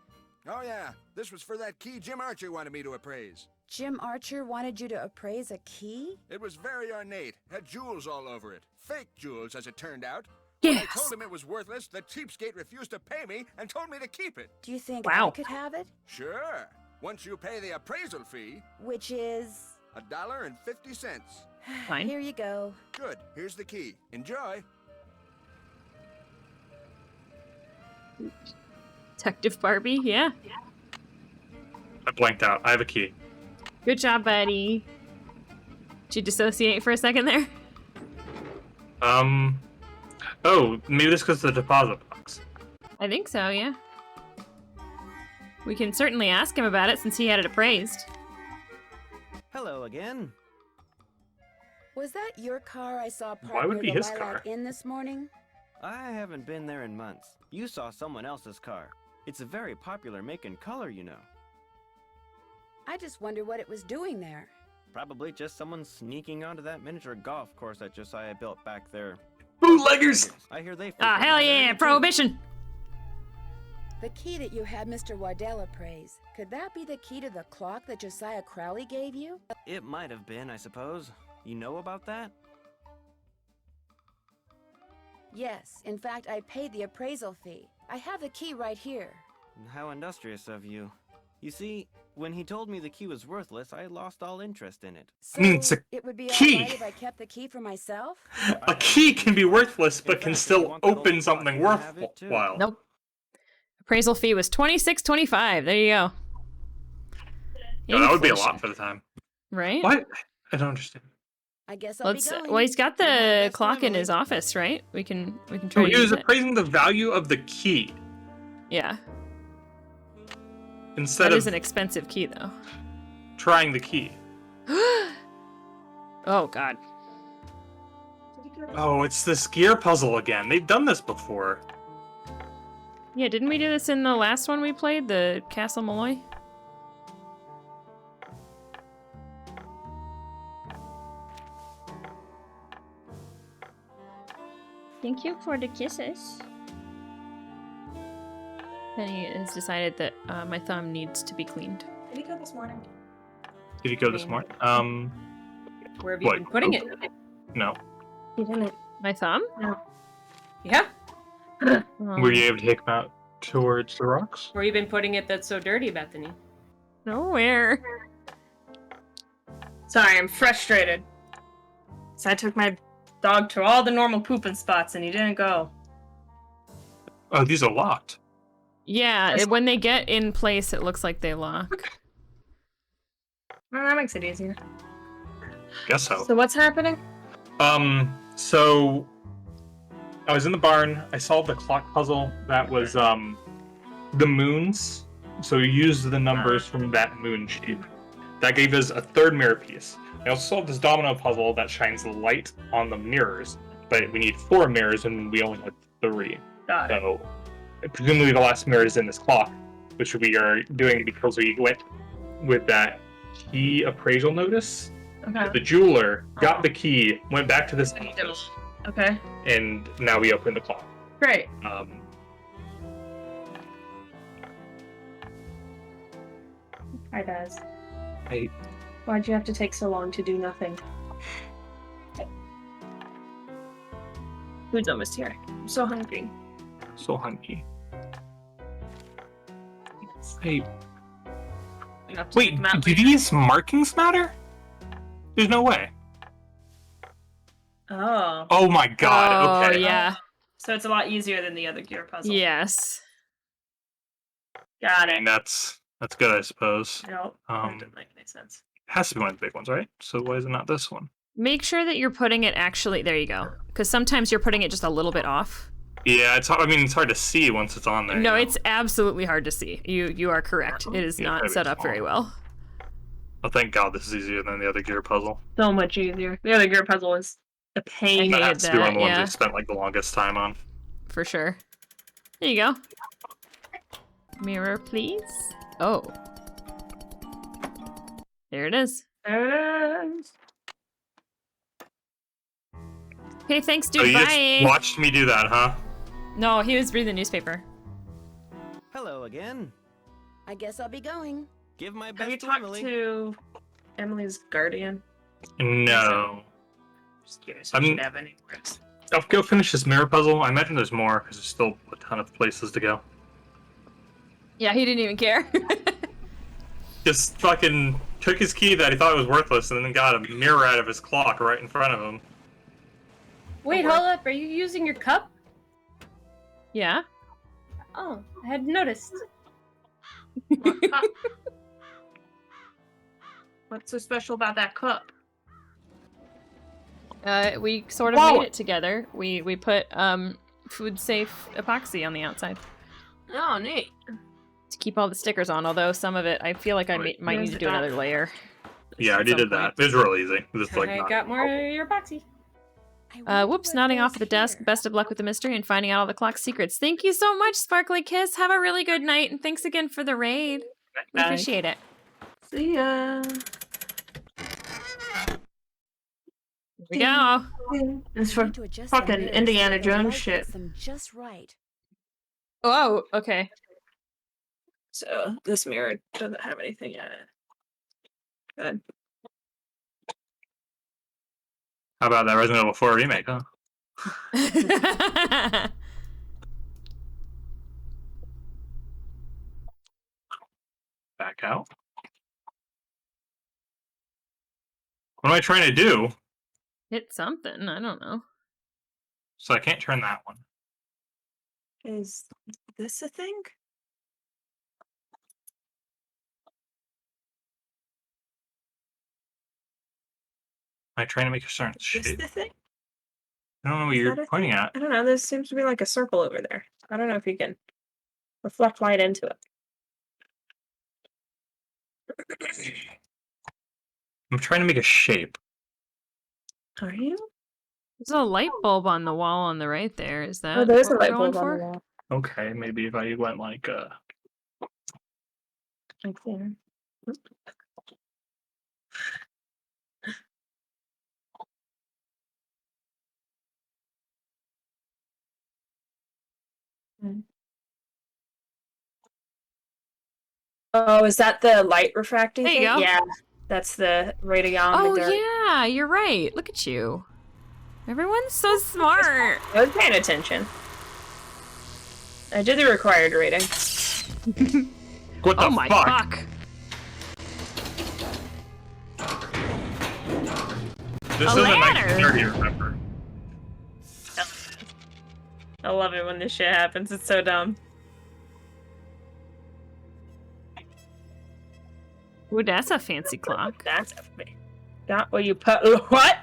[SPEAKER 16] Oh yeah, this was for that key Jim Archer wanted me to appraise.
[SPEAKER 9] Jim Archer wanted you to appraise a key?
[SPEAKER 16] It was very ornate, had jewels all over it. Fake jewels, as it turned out.
[SPEAKER 1] Yes.
[SPEAKER 16] When I told him it was worthless, the cheapskate refused to pay me and told me to keep it.
[SPEAKER 9] Do you think
[SPEAKER 1] Wow.
[SPEAKER 9] I could have it?
[SPEAKER 16] Sure, once you pay the appraisal fee.
[SPEAKER 9] Which is...
[SPEAKER 16] $1.50.
[SPEAKER 1] Fine.
[SPEAKER 9] Here you go.
[SPEAKER 16] Good, here's the key. Enjoy.
[SPEAKER 1] Detective Barbie, yeah.
[SPEAKER 3] I blanked out. I have a key.
[SPEAKER 1] Good job, buddy. Did you dissociate for a second there?
[SPEAKER 3] Oh, maybe this goes to the deposit box.
[SPEAKER 1] I think so, yeah. We can certainly ask him about it since he had it appraised.
[SPEAKER 6] Hello again.
[SPEAKER 9] Was that your car I saw
[SPEAKER 3] Why
[SPEAKER 9] parked
[SPEAKER 3] would
[SPEAKER 9] near
[SPEAKER 3] be
[SPEAKER 9] the
[SPEAKER 3] his
[SPEAKER 9] Lilac
[SPEAKER 3] car?
[SPEAKER 9] Inn this morning?
[SPEAKER 6] I haven't been there in months. You saw someone else's car. It's a very popular make and color, you know.
[SPEAKER 9] I just wonder what it was doing there.
[SPEAKER 6] Probably just someone sneaking onto that miniature golf course that Josiah built back there.
[SPEAKER 3] Bootleggers!
[SPEAKER 6] I hear they...
[SPEAKER 1] Ah, hell yeah, Prohibition!
[SPEAKER 9] The key that you had Mr. Waddell appraise, could that be the key to the clock that Josiah Crowley gave you?
[SPEAKER 6] It might have been, I suppose. You know about that?
[SPEAKER 9] Yes, in fact, I paid the appraisal fee. I have the key right here.
[SPEAKER 6] How industrious of you. You see, when he told me the key was worthless, I lost all interest in it.
[SPEAKER 9] So
[SPEAKER 3] it's a
[SPEAKER 9] it would be
[SPEAKER 3] key.
[SPEAKER 9] alright if I kept the key for myself?
[SPEAKER 3] A key can be worthless, but can still open something worthwhile.
[SPEAKER 1] Nope. Appraisal fee was $26.25. There you go.
[SPEAKER 3] Yeah, that would be a
[SPEAKER 1] Inflation.
[SPEAKER 3] lot for the time.
[SPEAKER 1] Right?
[SPEAKER 3] What? I don't understand.
[SPEAKER 9] I guess I'll
[SPEAKER 1] Let's.
[SPEAKER 9] be going.
[SPEAKER 1] Well, he's got the clock in his office, right? We can try
[SPEAKER 3] Oh,
[SPEAKER 1] to
[SPEAKER 3] he was
[SPEAKER 1] use it.
[SPEAKER 3] appraising the value of the key
[SPEAKER 1] Yeah.
[SPEAKER 3] instead
[SPEAKER 1] That is
[SPEAKER 3] of
[SPEAKER 1] an expensive key, though.
[SPEAKER 3] trying the key.
[SPEAKER 1] Oh God.
[SPEAKER 3] Oh, it's this gear puzzle again. They've done this before.
[SPEAKER 1] Yeah, didn't we do this in the last one we played, the Castle Malloy? Thank you for the kisses. Penny has decided that my thumb needs to be cleaned.
[SPEAKER 2] Did he go this morning?
[SPEAKER 3] Did he go this morning?
[SPEAKER 4] Where have you
[SPEAKER 3] What?
[SPEAKER 4] been putting it?
[SPEAKER 3] No.
[SPEAKER 2] He didn't.
[SPEAKER 1] My thumb?
[SPEAKER 2] No.
[SPEAKER 4] Yeah.
[SPEAKER 3] Were you able to take him out towards the rocks?
[SPEAKER 4] Where you been putting it that's so dirty, Bethany?
[SPEAKER 1] Nowhere.
[SPEAKER 2] Sorry, I'm frustrated. So I took my dog to all the normal pooping spots and he didn't go.
[SPEAKER 3] Oh, these are locked.
[SPEAKER 1] Yeah, when they get in place, it looks like they lock.
[SPEAKER 2] Well, that makes it easier.
[SPEAKER 3] Guess so.
[SPEAKER 2] So what's happening?
[SPEAKER 3] So I was in the barn. I solved the clock puzzle. That was the moons. So we used the numbers from that moon sheet. That gave us a third mirror piece. I also solved this domino puzzle that shines the light on the mirrors, but we need 4 mirrors and we only had 3.
[SPEAKER 2] Got it.
[SPEAKER 3] So presumably the last mirror is in this clock, which we are doing because we went with that key appraisal notice.
[SPEAKER 2] Okay.
[SPEAKER 3] The jeweler got the key, went back to this
[SPEAKER 2] I need to-
[SPEAKER 3] office,
[SPEAKER 2] Okay.
[SPEAKER 3] and now we open the clock.
[SPEAKER 2] Great. Hi, Daz.
[SPEAKER 3] I
[SPEAKER 2] Why'd you have to take so long to do nothing? Food's almost here. I'm so hungry.
[SPEAKER 3] so hungry. Hey, wait, do these markings matter? There's no way.
[SPEAKER 2] Oh.
[SPEAKER 3] Oh my god, okay.
[SPEAKER 1] Yeah.
[SPEAKER 2] So it's a lot easier than the other gear puzzle.
[SPEAKER 1] Yes.
[SPEAKER 2] Got
[SPEAKER 3] I
[SPEAKER 2] it.
[SPEAKER 3] mean, that's good, I suppose.
[SPEAKER 2] Nope. That didn't make any sense.
[SPEAKER 3] It has to be one of the big ones, right? So why is it not this one?
[SPEAKER 1] Make sure that you're putting it actually, there you go. Because sometimes you're putting it just a little bit off.
[SPEAKER 3] Yeah, it's hard, I mean, it's hard to see once it's on there.
[SPEAKER 1] No,
[SPEAKER 3] you know?
[SPEAKER 1] it's absolutely hard to see. You are correct. It is
[SPEAKER 3] Yeah,
[SPEAKER 1] not
[SPEAKER 3] maybe
[SPEAKER 1] set
[SPEAKER 3] it's
[SPEAKER 1] up very well.
[SPEAKER 3] Oh, thank God this is easier than the other gear puzzle.
[SPEAKER 2] So much easier. The other gear puzzle was a pain.
[SPEAKER 3] That has to be one of the ones
[SPEAKER 1] yeah.
[SPEAKER 3] we spent like the longest time on.
[SPEAKER 1] For sure. There you go. Mirror, please. Oh. There it is.
[SPEAKER 2] There it is.
[SPEAKER 1] Okay, thanks,
[SPEAKER 3] So
[SPEAKER 1] dude.
[SPEAKER 3] you
[SPEAKER 1] Bye.
[SPEAKER 3] just watched me do that, huh?
[SPEAKER 1] No, he was reading the newspaper.
[SPEAKER 6] Hello again.
[SPEAKER 9] I guess I'll be going.
[SPEAKER 6] Give my
[SPEAKER 2] Have
[SPEAKER 6] best
[SPEAKER 2] you
[SPEAKER 6] to
[SPEAKER 2] talked
[SPEAKER 6] Emily.
[SPEAKER 2] to Emily's guardian?
[SPEAKER 3] No.
[SPEAKER 2] Just curious
[SPEAKER 3] I
[SPEAKER 2] if
[SPEAKER 3] mean-
[SPEAKER 2] she'd have any words.
[SPEAKER 3] I'll go finish this mirror puzzle. I imagine there's more, because there's still a ton of places to go.
[SPEAKER 1] Yeah, he didn't even care.
[SPEAKER 3] Just fucking took his key that he thought was worthless and then got a mirror out of his clock right in front of him.
[SPEAKER 4] Wait, hold up. Are you using your cup?
[SPEAKER 1] Yeah.
[SPEAKER 4] Oh, I hadn't noticed.
[SPEAKER 2] What's so special about that cup?
[SPEAKER 1] We sort of
[SPEAKER 2] Whoa.
[SPEAKER 1] made it together. We put food safe epoxy on the outside
[SPEAKER 2] Oh, neat.
[SPEAKER 1] to keep all the stickers on. Although some of it, I feel like I might need to do another layer.
[SPEAKER 3] Yeah, I already did that. It was real easy. Just like
[SPEAKER 4] I
[SPEAKER 3] not-
[SPEAKER 4] got more of your boxy.
[SPEAKER 1] Whoops, nodding off at the desk. Best of luck with the mystery and finding out all the clock's secrets. Thank you so much, Sparkly Kiss. Have a really good night, and thanks again for the raid. We
[SPEAKER 2] Bye.
[SPEAKER 1] appreciate it.
[SPEAKER 2] See ya.
[SPEAKER 1] Here we go.
[SPEAKER 2] It's for fucking Indiana Jones shit.
[SPEAKER 9] Them just right.
[SPEAKER 1] Oh, okay.
[SPEAKER 2] So this mirror doesn't have anything in it. Good.
[SPEAKER 3] How about that Resident Evil 4 remake, huh? Back out. What am I trying to do?
[SPEAKER 1] Hit something. I don't know.
[SPEAKER 3] So I can't turn that one.
[SPEAKER 2] Is this a thing?
[SPEAKER 3] Am I trying to make a certain
[SPEAKER 2] Is
[SPEAKER 3] shape?
[SPEAKER 2] this the thing?
[SPEAKER 3] I don't know what
[SPEAKER 2] Is
[SPEAKER 3] you're
[SPEAKER 2] that a
[SPEAKER 3] pointing
[SPEAKER 2] thing?
[SPEAKER 3] at.
[SPEAKER 2] I don't know. There seems to be like a circle over there. I don't know if you can reflect light into it.
[SPEAKER 3] I'm trying to make a shape.
[SPEAKER 2] Are you?
[SPEAKER 1] There's a light bulb on the wall on the right there. Is that
[SPEAKER 2] Oh, there's a
[SPEAKER 1] what
[SPEAKER 2] light
[SPEAKER 1] we're going
[SPEAKER 2] bulb on the
[SPEAKER 1] for?
[SPEAKER 2] wall.
[SPEAKER 3] Okay, maybe if I went like
[SPEAKER 2] Like there. Oh, is that the light refracting
[SPEAKER 1] There you
[SPEAKER 2] thing?
[SPEAKER 1] go.
[SPEAKER 2] Yeah, that's the radiometer.
[SPEAKER 1] Oh yeah, you're right. Look at you. Everyone's so smart.
[SPEAKER 2] I was paying attention. I did the required reading.
[SPEAKER 3] What the
[SPEAKER 1] Oh my
[SPEAKER 3] fuck? This
[SPEAKER 1] A
[SPEAKER 3] is a
[SPEAKER 1] ladder.
[SPEAKER 3] 1930, remember?
[SPEAKER 2] I love it when this shit happens. It's so dumb.
[SPEAKER 1] Ooh, that's a fancy clock.
[SPEAKER 2] That's a thing. Got where you put what?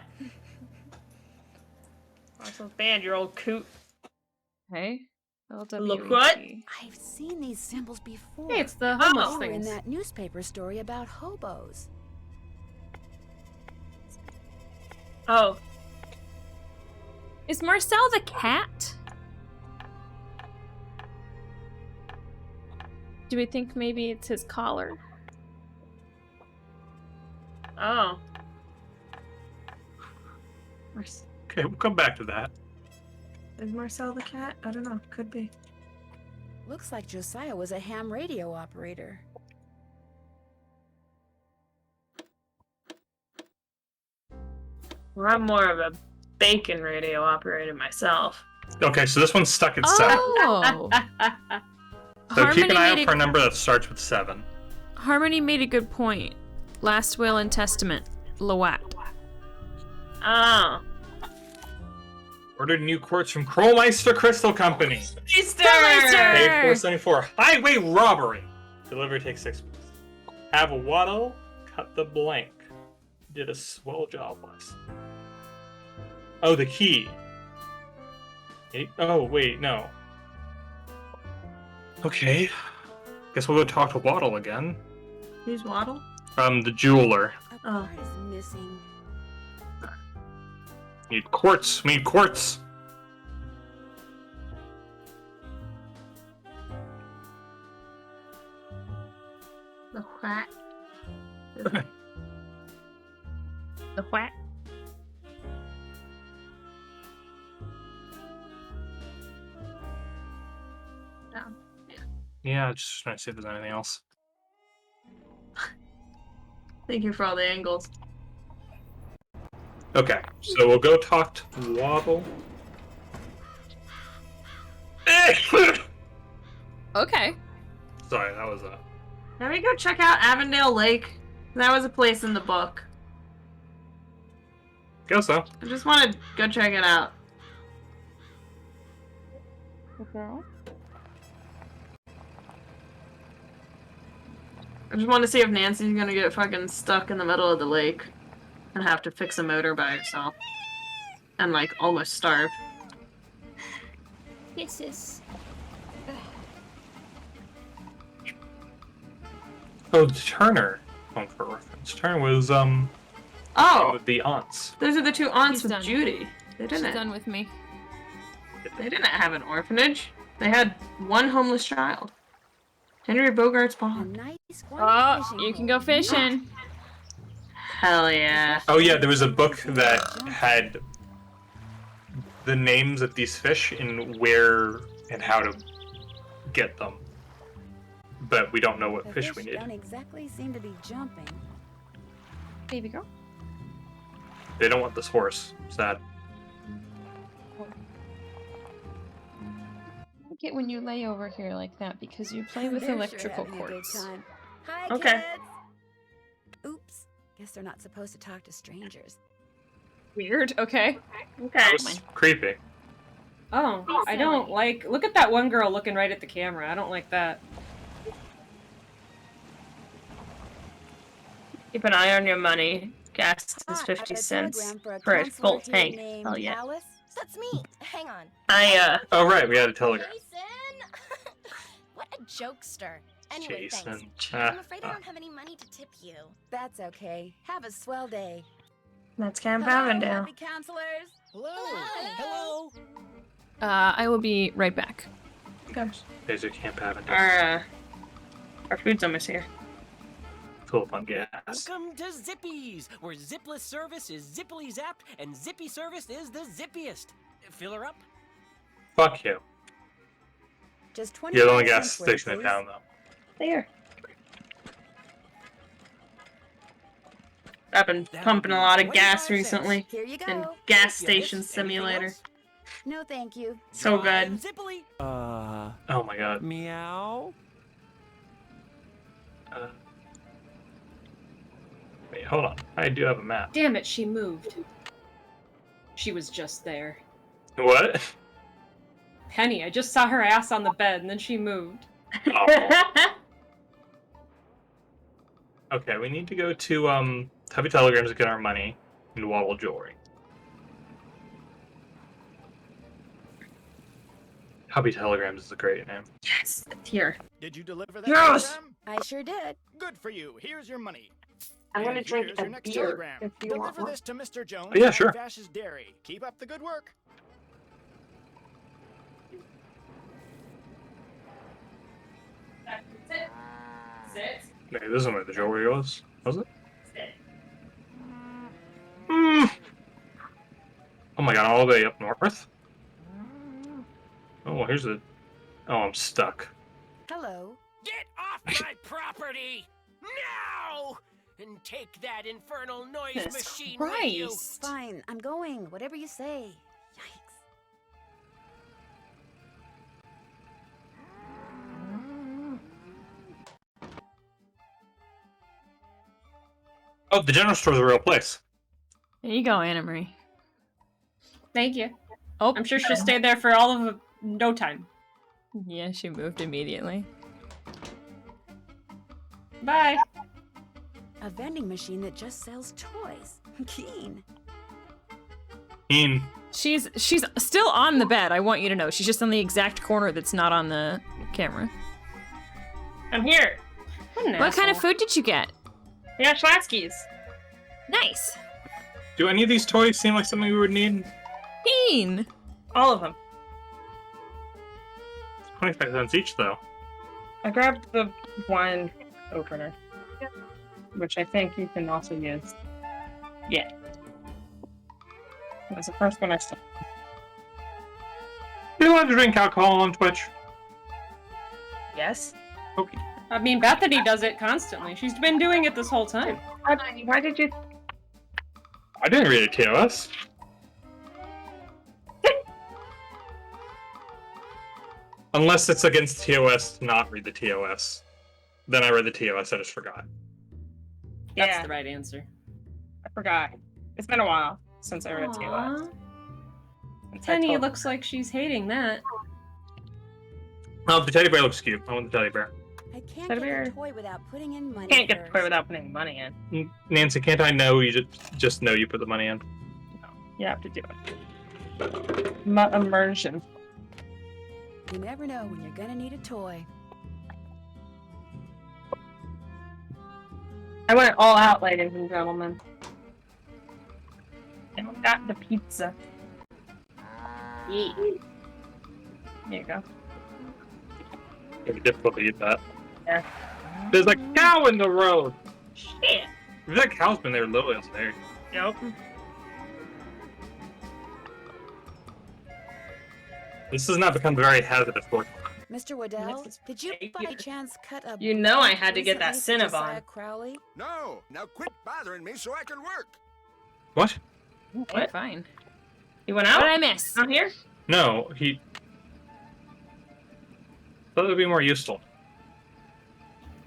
[SPEAKER 2] Also banned, your old coot.
[SPEAKER 1] Hey.
[SPEAKER 2] Look what?
[SPEAKER 9] I've seen these symbols before.
[SPEAKER 4] Hey, it's the homeless
[SPEAKER 9] They were in
[SPEAKER 4] things.
[SPEAKER 9] that newspaper story about hobos.
[SPEAKER 2] Oh.
[SPEAKER 1] Is Marcel the cat? Do we think maybe it's his collar?
[SPEAKER 2] Oh.
[SPEAKER 3] Okay, we'll come back to that.
[SPEAKER 2] Is Marcel the cat? I don't know. Could be.
[SPEAKER 9] Looks like Josiah was a ham radio operator.
[SPEAKER 2] Well, I'm more of a bacon radio operator myself.
[SPEAKER 3] Okay, so this one's stuck at 7.
[SPEAKER 1] Oh.
[SPEAKER 3] So keep an eye out
[SPEAKER 1] made
[SPEAKER 3] for a
[SPEAKER 1] a,
[SPEAKER 3] number that starts with 7.
[SPEAKER 1] Harmony made a good point. Last will and testament. Lawat.
[SPEAKER 2] Oh.
[SPEAKER 3] Ordered new quartz from Krolmeister Crystal Company.
[SPEAKER 2] Easter!
[SPEAKER 3] Pay $4.74. Highway robbery. Delivery takes 6 weeks. Have a waddle. Cut the blank. Did a swell job last. Oh, the key. Oh, wait, no. Okay. Guess we'll go talk to Waddle again.
[SPEAKER 2] Who's Waddle?
[SPEAKER 3] The jeweler.
[SPEAKER 9] A part is missing.
[SPEAKER 3] Need quartz. We need quartz.
[SPEAKER 2] The what?
[SPEAKER 1] The what?
[SPEAKER 3] Yeah, just trying to see if there's anything else.
[SPEAKER 2] Thank you for all the angles.
[SPEAKER 3] Okay, so we'll go talk to Waddle.
[SPEAKER 1] Okay.
[SPEAKER 3] Sorry, that was a...
[SPEAKER 2] Can we go check out Avondale Lake? That was a place in the book.
[SPEAKER 3] Guess so.
[SPEAKER 2] I just want to go check it out.
[SPEAKER 1] Okay.
[SPEAKER 2] I just want to see if Nancy's gonna get fucking stuck in the middle of the lake and have to fix a motor by herself. And, like, almost starve.
[SPEAKER 1] Kisses.
[SPEAKER 3] Oh, Turner. Home for orphans. Turner was,
[SPEAKER 2] Oh!
[SPEAKER 3] with the aunts.
[SPEAKER 2] Those are the two aunts
[SPEAKER 1] She's
[SPEAKER 2] with
[SPEAKER 1] done.
[SPEAKER 2] Judy. They
[SPEAKER 1] She's
[SPEAKER 2] didn't.
[SPEAKER 1] done with me.
[SPEAKER 2] They didn't have an orphanage. They had one homeless child. Henry Bogart's Pond.
[SPEAKER 1] Oh, you can go fishing.
[SPEAKER 2] Hell yeah.
[SPEAKER 3] Oh yeah, there was a book that had the names of these fish and where and how to get them. But we don't know what
[SPEAKER 9] The
[SPEAKER 3] fish we need.
[SPEAKER 9] don't exactly seem to be jumping.
[SPEAKER 1] Baby girl.
[SPEAKER 3] They don't want this horse. Sad.
[SPEAKER 1] I like it when you lay over here like that because you play with
[SPEAKER 9] They're sure
[SPEAKER 1] electrical
[SPEAKER 9] having a good
[SPEAKER 1] cords.
[SPEAKER 9] time. Hi,
[SPEAKER 2] Okay.
[SPEAKER 9] kids. Oops. Guess they're not supposed to talk to strangers.
[SPEAKER 1] Weird. Okay.
[SPEAKER 2] Okay.
[SPEAKER 3] That was creepy.
[SPEAKER 4] Oh, I don't like. Look at that one girl looking right at the camera. I don't like that.
[SPEAKER 2] Keep an eye on your money. Gas is 50 cents for a full tank. Hell yeah.
[SPEAKER 10] Alice? That's me. Hang on.
[SPEAKER 3] Oh right, we had a telegram.
[SPEAKER 10] What a jokester. Anyway,
[SPEAKER 3] Jason.
[SPEAKER 10] thanks. I'm afraid I don't have any money to tip you.
[SPEAKER 9] That's okay. Have a swell day.
[SPEAKER 2] That's Camp
[SPEAKER 9] Hello,
[SPEAKER 2] Avondale.
[SPEAKER 9] happy counselors.
[SPEAKER 13] Hello. Hello.
[SPEAKER 1] I will be right back.
[SPEAKER 3] There's a Camp Avondale.
[SPEAKER 2] Our food's almost here.
[SPEAKER 3] Fill up on gas.
[SPEAKER 17] Welcome to Zippies, where zipless service is zippily zapped and zippy service is the zippiest. Fill her up?
[SPEAKER 3] Fuck you.
[SPEAKER 9] Just
[SPEAKER 3] 20 You're the only
[SPEAKER 9] 25
[SPEAKER 3] gas
[SPEAKER 9] cents worth,
[SPEAKER 3] station in
[SPEAKER 9] please.
[SPEAKER 3] town, though.
[SPEAKER 2] There. I've been pumping a lot of gas recently.
[SPEAKER 9] Here you go.
[SPEAKER 2] In Gas Station Simulator.
[SPEAKER 9] No, thank you.
[SPEAKER 2] So good.
[SPEAKER 3] Oh my god.
[SPEAKER 17] Meow.
[SPEAKER 3] Wait, hold on. I do have a map.
[SPEAKER 4] Damn it, she moved. She was just there.
[SPEAKER 3] What?
[SPEAKER 4] Penny, I just saw her ass on the bed and then she moved.
[SPEAKER 3] Okay, we need to go to Tubby Telegrams to get our money and Waddle Jewelry. Hubby Telegrams is a great name.
[SPEAKER 2] Yes, it's here.
[SPEAKER 13] Did you deliver that
[SPEAKER 2] Yes!
[SPEAKER 13] telegram?
[SPEAKER 9] I sure did.
[SPEAKER 13] Good for you. Here's your money.
[SPEAKER 2] I'm gonna
[SPEAKER 13] And
[SPEAKER 2] drink
[SPEAKER 13] here's
[SPEAKER 2] a
[SPEAKER 13] your next
[SPEAKER 2] beer,
[SPEAKER 13] telegram.
[SPEAKER 2] if you
[SPEAKER 13] Deliver
[SPEAKER 2] want one.
[SPEAKER 13] this to Mr. Jones.
[SPEAKER 3] Oh, yeah,
[SPEAKER 13] at
[SPEAKER 3] sure.
[SPEAKER 13] Vash's Dairy. Keep up the good work.
[SPEAKER 3] Wait, this isn't where the jewelry was it? Oh my god, all the way up north? Oh, here's the... Oh, I'm stuck.
[SPEAKER 9] Hello.
[SPEAKER 17] Get off my property! Now! And take that infernal noise
[SPEAKER 4] Jesus
[SPEAKER 17] machine with you!
[SPEAKER 4] Christ.
[SPEAKER 9] Fine, I'm going. Whatever you say.
[SPEAKER 3] Oh, the general store's a real place.
[SPEAKER 1] There you go, Anna Marie.
[SPEAKER 4] Thank you. Oh, I'm sure she'll stay there for all of no time.
[SPEAKER 1] Yeah, she moved immediately.
[SPEAKER 4] Bye.
[SPEAKER 9] A vending machine that just sells toys. Keen.
[SPEAKER 1] She's still on the bed, I want you to know. She's just on the exact corner that's not on the camera.
[SPEAKER 2] I'm here.
[SPEAKER 1] What kind of food did you get?
[SPEAKER 2] Yeah, Schwatsky's.
[SPEAKER 1] Nice.
[SPEAKER 3] Do any of these toys seem like something we would need?
[SPEAKER 1] Bean.
[SPEAKER 2] All of them.
[SPEAKER 3] 25 cents each, though.
[SPEAKER 2] I grabbed the wine opener, which I think you can also use. Yeah. That was the first one I saw.
[SPEAKER 3] Do you want to drink alcohol on Twitch?
[SPEAKER 2] Yes.
[SPEAKER 3] Okay.
[SPEAKER 4] I mean, Bethany does it constantly. She's been doing it this whole time.
[SPEAKER 2] Why did you...
[SPEAKER 3] I didn't read a TOS. Unless it's against TOS to not read the TOS. Then I read the TOS, I just forgot.
[SPEAKER 4] That's the right answer.
[SPEAKER 2] I forgot. It's been a while since I read TOS.
[SPEAKER 4] Penny looks like she's hating that.
[SPEAKER 3] Oh, the teddy bear looks cute. I want the teddy bear.
[SPEAKER 9] I can't get the toy without putting in money.
[SPEAKER 2] Can't get the toy without putting money in.
[SPEAKER 3] Nancy, can't I know you just know you put the money in?
[SPEAKER 2] No, you have to do it. Immersion.
[SPEAKER 9] You never know when you're gonna need a toy.
[SPEAKER 2] I went all out, ladies and gentlemen. And we got the pizza. Yeah. There you go.
[SPEAKER 3] It'd be difficult to eat that.
[SPEAKER 2] Yeah.
[SPEAKER 3] There's a cow in the road!
[SPEAKER 2] Shit!
[SPEAKER 3] That cow's been there literally there.
[SPEAKER 2] Yep.
[SPEAKER 3] This has not become very hazardous work.
[SPEAKER 9] Mr. Waddell, did you by chance cut a...
[SPEAKER 2] You know I had to get that
[SPEAKER 9] recently for
[SPEAKER 2] Cinnabon.
[SPEAKER 9] Josiah Crowley?
[SPEAKER 16] No! Now quit bothering me so I can work!
[SPEAKER 3] What?
[SPEAKER 1] Okay, fine.
[SPEAKER 2] You went out?
[SPEAKER 1] What did I miss?
[SPEAKER 2] Not here?
[SPEAKER 3] No, he... thought it would be more useful.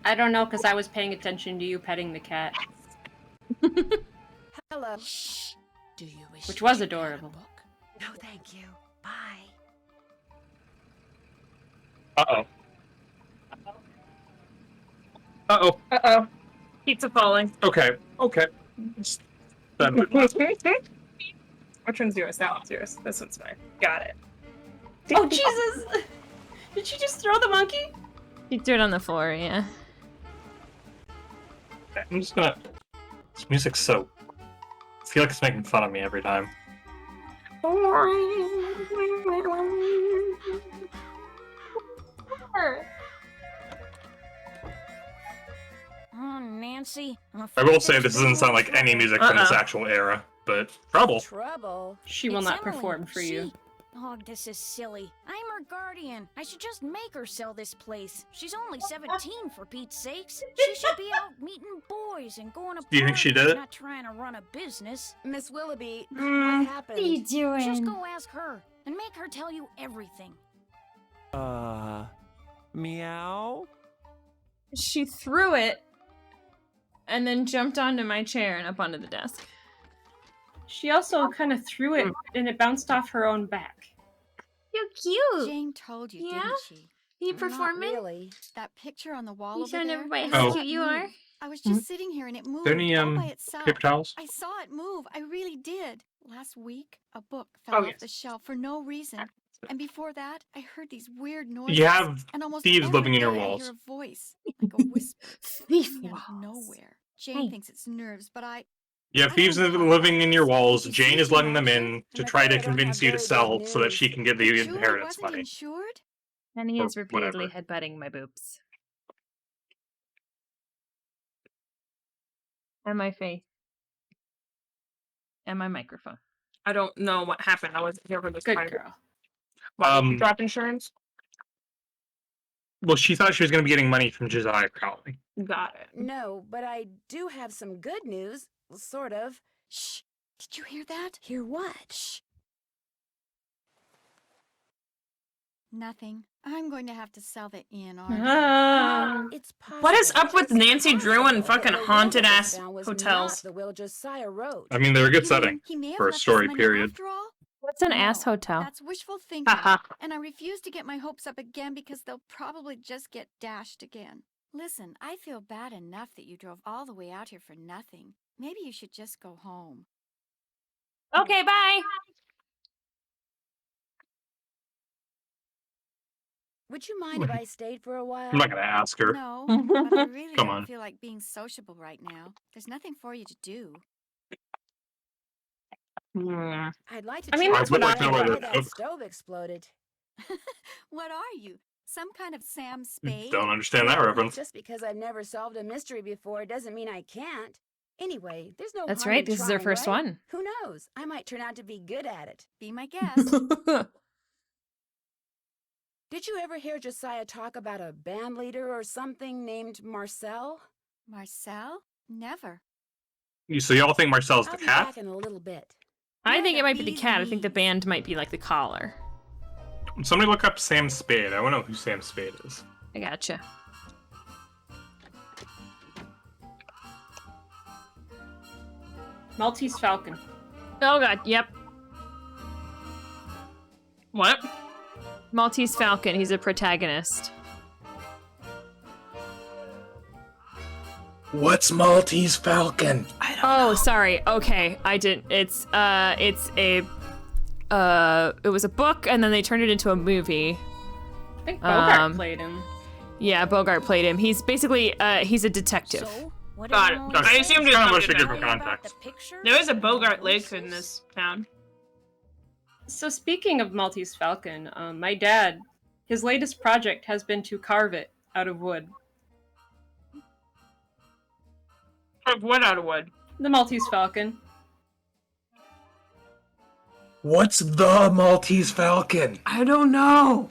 [SPEAKER 4] I don't know, because I was paying attention to you petting the cat.
[SPEAKER 9] Hello. Shh. Do you wish
[SPEAKER 4] Which was adorable.
[SPEAKER 9] No, thank you. Bye.
[SPEAKER 3] Uh-oh. Uh-oh.
[SPEAKER 2] Uh-oh. Pizza falling.
[SPEAKER 3] Okay, okay. Then-
[SPEAKER 2] Which one's yours? That one's yours. This one's mine. Got it.
[SPEAKER 4] Oh, Jesus! Did she just throw the monkey?
[SPEAKER 1] She threw it on the floor, yeah.
[SPEAKER 3] I'm just gonna... This music's so... I feel like it's making fun of me every time.
[SPEAKER 8] Oh, Nancy.
[SPEAKER 3] I will say this doesn't sound like any music from this actual era, but trouble.
[SPEAKER 9] Trouble?
[SPEAKER 4] She will
[SPEAKER 8] It's
[SPEAKER 4] not
[SPEAKER 8] Emily.
[SPEAKER 4] perform for you.
[SPEAKER 8] Oh, this is silly. I'm her guardian. I should just make her sell this place. She's only 17, for Pete's sakes. She should be out meeting boys and going to
[SPEAKER 3] Do you think she
[SPEAKER 8] parties,
[SPEAKER 3] did it?
[SPEAKER 8] not trying to run a business.
[SPEAKER 9] Miss Willoughby, what happened?
[SPEAKER 7] What are you doing?
[SPEAKER 8] Just go ask her and make her tell you everything.
[SPEAKER 6] Meow?
[SPEAKER 1] She threw it and then jumped onto my chair and up onto the desk.
[SPEAKER 4] She also kind of threw it and it bounced off her own back.
[SPEAKER 7] You're cute. Jane told you,
[SPEAKER 1] Yeah?
[SPEAKER 7] didn't she?
[SPEAKER 1] You
[SPEAKER 7] Not
[SPEAKER 1] performing?
[SPEAKER 7] really. That picture on the wall
[SPEAKER 1] You
[SPEAKER 7] over
[SPEAKER 1] showing
[SPEAKER 7] there.
[SPEAKER 1] everybody
[SPEAKER 7] I
[SPEAKER 1] how
[SPEAKER 7] saw
[SPEAKER 3] cute
[SPEAKER 7] it
[SPEAKER 1] you are?
[SPEAKER 7] move. I was just sitting here and it moved
[SPEAKER 3] there any,
[SPEAKER 7] all by itself.
[SPEAKER 3] paper towels?
[SPEAKER 7] I saw it move. I really did. Last week, a book fell off the shelf for no reason. And before that, I heard these weird noises.
[SPEAKER 3] You have
[SPEAKER 7] and almost
[SPEAKER 3] thieves
[SPEAKER 7] every
[SPEAKER 3] living in your
[SPEAKER 7] day I
[SPEAKER 3] walls.
[SPEAKER 7] hear a voice, like a whisper, coming out of nowhere. Jane
[SPEAKER 1] Hey.
[SPEAKER 7] thinks it's nerves, but
[SPEAKER 3] You have thieves living in your walls. Jane is letting them in to try to convince you to sell so that she can get the
[SPEAKER 7] Julie
[SPEAKER 3] inheritance
[SPEAKER 7] wasn't
[SPEAKER 3] money.
[SPEAKER 7] insured?
[SPEAKER 1] Penny
[SPEAKER 3] Or
[SPEAKER 1] is repeatedly
[SPEAKER 3] whatever.
[SPEAKER 1] headbutting my boobs. And my face. And my microphone.
[SPEAKER 2] I don't know what happened. I wasn't here for this
[SPEAKER 4] Good
[SPEAKER 2] time.
[SPEAKER 4] girl.
[SPEAKER 2] You dropped insurance?
[SPEAKER 3] Well, she thought she was going to be getting money from Josiah Crowley.
[SPEAKER 2] Got it.
[SPEAKER 9] No, but I do have some good news. Sort of.
[SPEAKER 7] Shh. Did you hear that?
[SPEAKER 9] Hear what?
[SPEAKER 7] Shh. Nothing. I'm going to have to sell the inn, aren't I?
[SPEAKER 9] It's possible.
[SPEAKER 2] What is up with Nancy Drew and fucking
[SPEAKER 9] that the will
[SPEAKER 2] haunted
[SPEAKER 9] that was
[SPEAKER 2] ass
[SPEAKER 9] found was
[SPEAKER 2] hotels?
[SPEAKER 9] not the will Josiah wrote.
[SPEAKER 3] I mean, they're a good
[SPEAKER 7] You mean
[SPEAKER 3] setting
[SPEAKER 7] he may have
[SPEAKER 3] for a
[SPEAKER 7] left us
[SPEAKER 3] story
[SPEAKER 7] money
[SPEAKER 3] period.
[SPEAKER 7] after all?
[SPEAKER 1] What's an ass
[SPEAKER 7] No,
[SPEAKER 1] hotel?
[SPEAKER 7] That's wishful thinking.
[SPEAKER 2] Haha.
[SPEAKER 7] And I refuse to get my hopes up again because they'll probably just get dashed again. Listen, I feel bad enough that you drove all the way out here for nothing. Maybe you should just go home.
[SPEAKER 1] Okay, bye.
[SPEAKER 9] Would you mind if I stayed for a while?
[SPEAKER 3] I'm not going to ask her.
[SPEAKER 7] No, but I really
[SPEAKER 3] Come
[SPEAKER 7] don't
[SPEAKER 3] on.
[SPEAKER 7] feel like being sociable right now. There's nothing for you to do.
[SPEAKER 9] I'd like to
[SPEAKER 2] I mean,
[SPEAKER 9] check
[SPEAKER 2] that's what
[SPEAKER 9] out
[SPEAKER 2] I
[SPEAKER 9] why
[SPEAKER 3] would.
[SPEAKER 9] that stove exploded.
[SPEAKER 7] What are you? Some kind of Sam Spade?
[SPEAKER 3] Don't understand that reference.
[SPEAKER 9] Just because I've never solved a mystery before doesn't mean I can't. Anyway, there's no
[SPEAKER 1] That's
[SPEAKER 9] harm
[SPEAKER 1] right,
[SPEAKER 9] in
[SPEAKER 1] this is her
[SPEAKER 9] trying,
[SPEAKER 1] first
[SPEAKER 9] right?
[SPEAKER 1] one.
[SPEAKER 9] Who knows? I might turn out to be good at it.
[SPEAKER 7] Be my guest.
[SPEAKER 9] Did you ever hear Josiah talk about a band leader or something named Marcel?
[SPEAKER 7] Marcel? Never.
[SPEAKER 3] So y'all think Marcel's the
[SPEAKER 9] I'll be
[SPEAKER 3] cat?
[SPEAKER 9] back in a little bit.
[SPEAKER 1] I think it might be the cat. I think the band might be like the collar.
[SPEAKER 3] Somebody look up Sam Spade. I want to know who Sam Spade is.
[SPEAKER 1] I gotcha.
[SPEAKER 4] Maltese Falcon.
[SPEAKER 1] Oh god, yep.
[SPEAKER 2] What?
[SPEAKER 1] Maltese Falcon, he's a protagonist.
[SPEAKER 3] What's Maltese Falcon?
[SPEAKER 1] Oh, sorry. Okay, I didn't. It was a book, and then they turned it into a movie.
[SPEAKER 4] I think Bogart played him.
[SPEAKER 1] Yeah, Bogart played him. He's basically, he's a detective.
[SPEAKER 8] So, what
[SPEAKER 2] Got
[SPEAKER 8] did
[SPEAKER 2] it.
[SPEAKER 8] Emily
[SPEAKER 2] I
[SPEAKER 8] say?
[SPEAKER 2] assumed it was
[SPEAKER 3] Kind of
[SPEAKER 2] something
[SPEAKER 3] wish I could
[SPEAKER 2] different.
[SPEAKER 3] give
[SPEAKER 8] About
[SPEAKER 3] context.
[SPEAKER 8] the picture?
[SPEAKER 2] There is a Bogart Lake in this town.
[SPEAKER 4] So speaking of Maltese Falcon, my dad, his latest project has been to carve it out of wood.
[SPEAKER 2] Of what out of wood?
[SPEAKER 4] The Maltese Falcon.
[SPEAKER 3] What's the Maltese Falcon?
[SPEAKER 2] I don't know.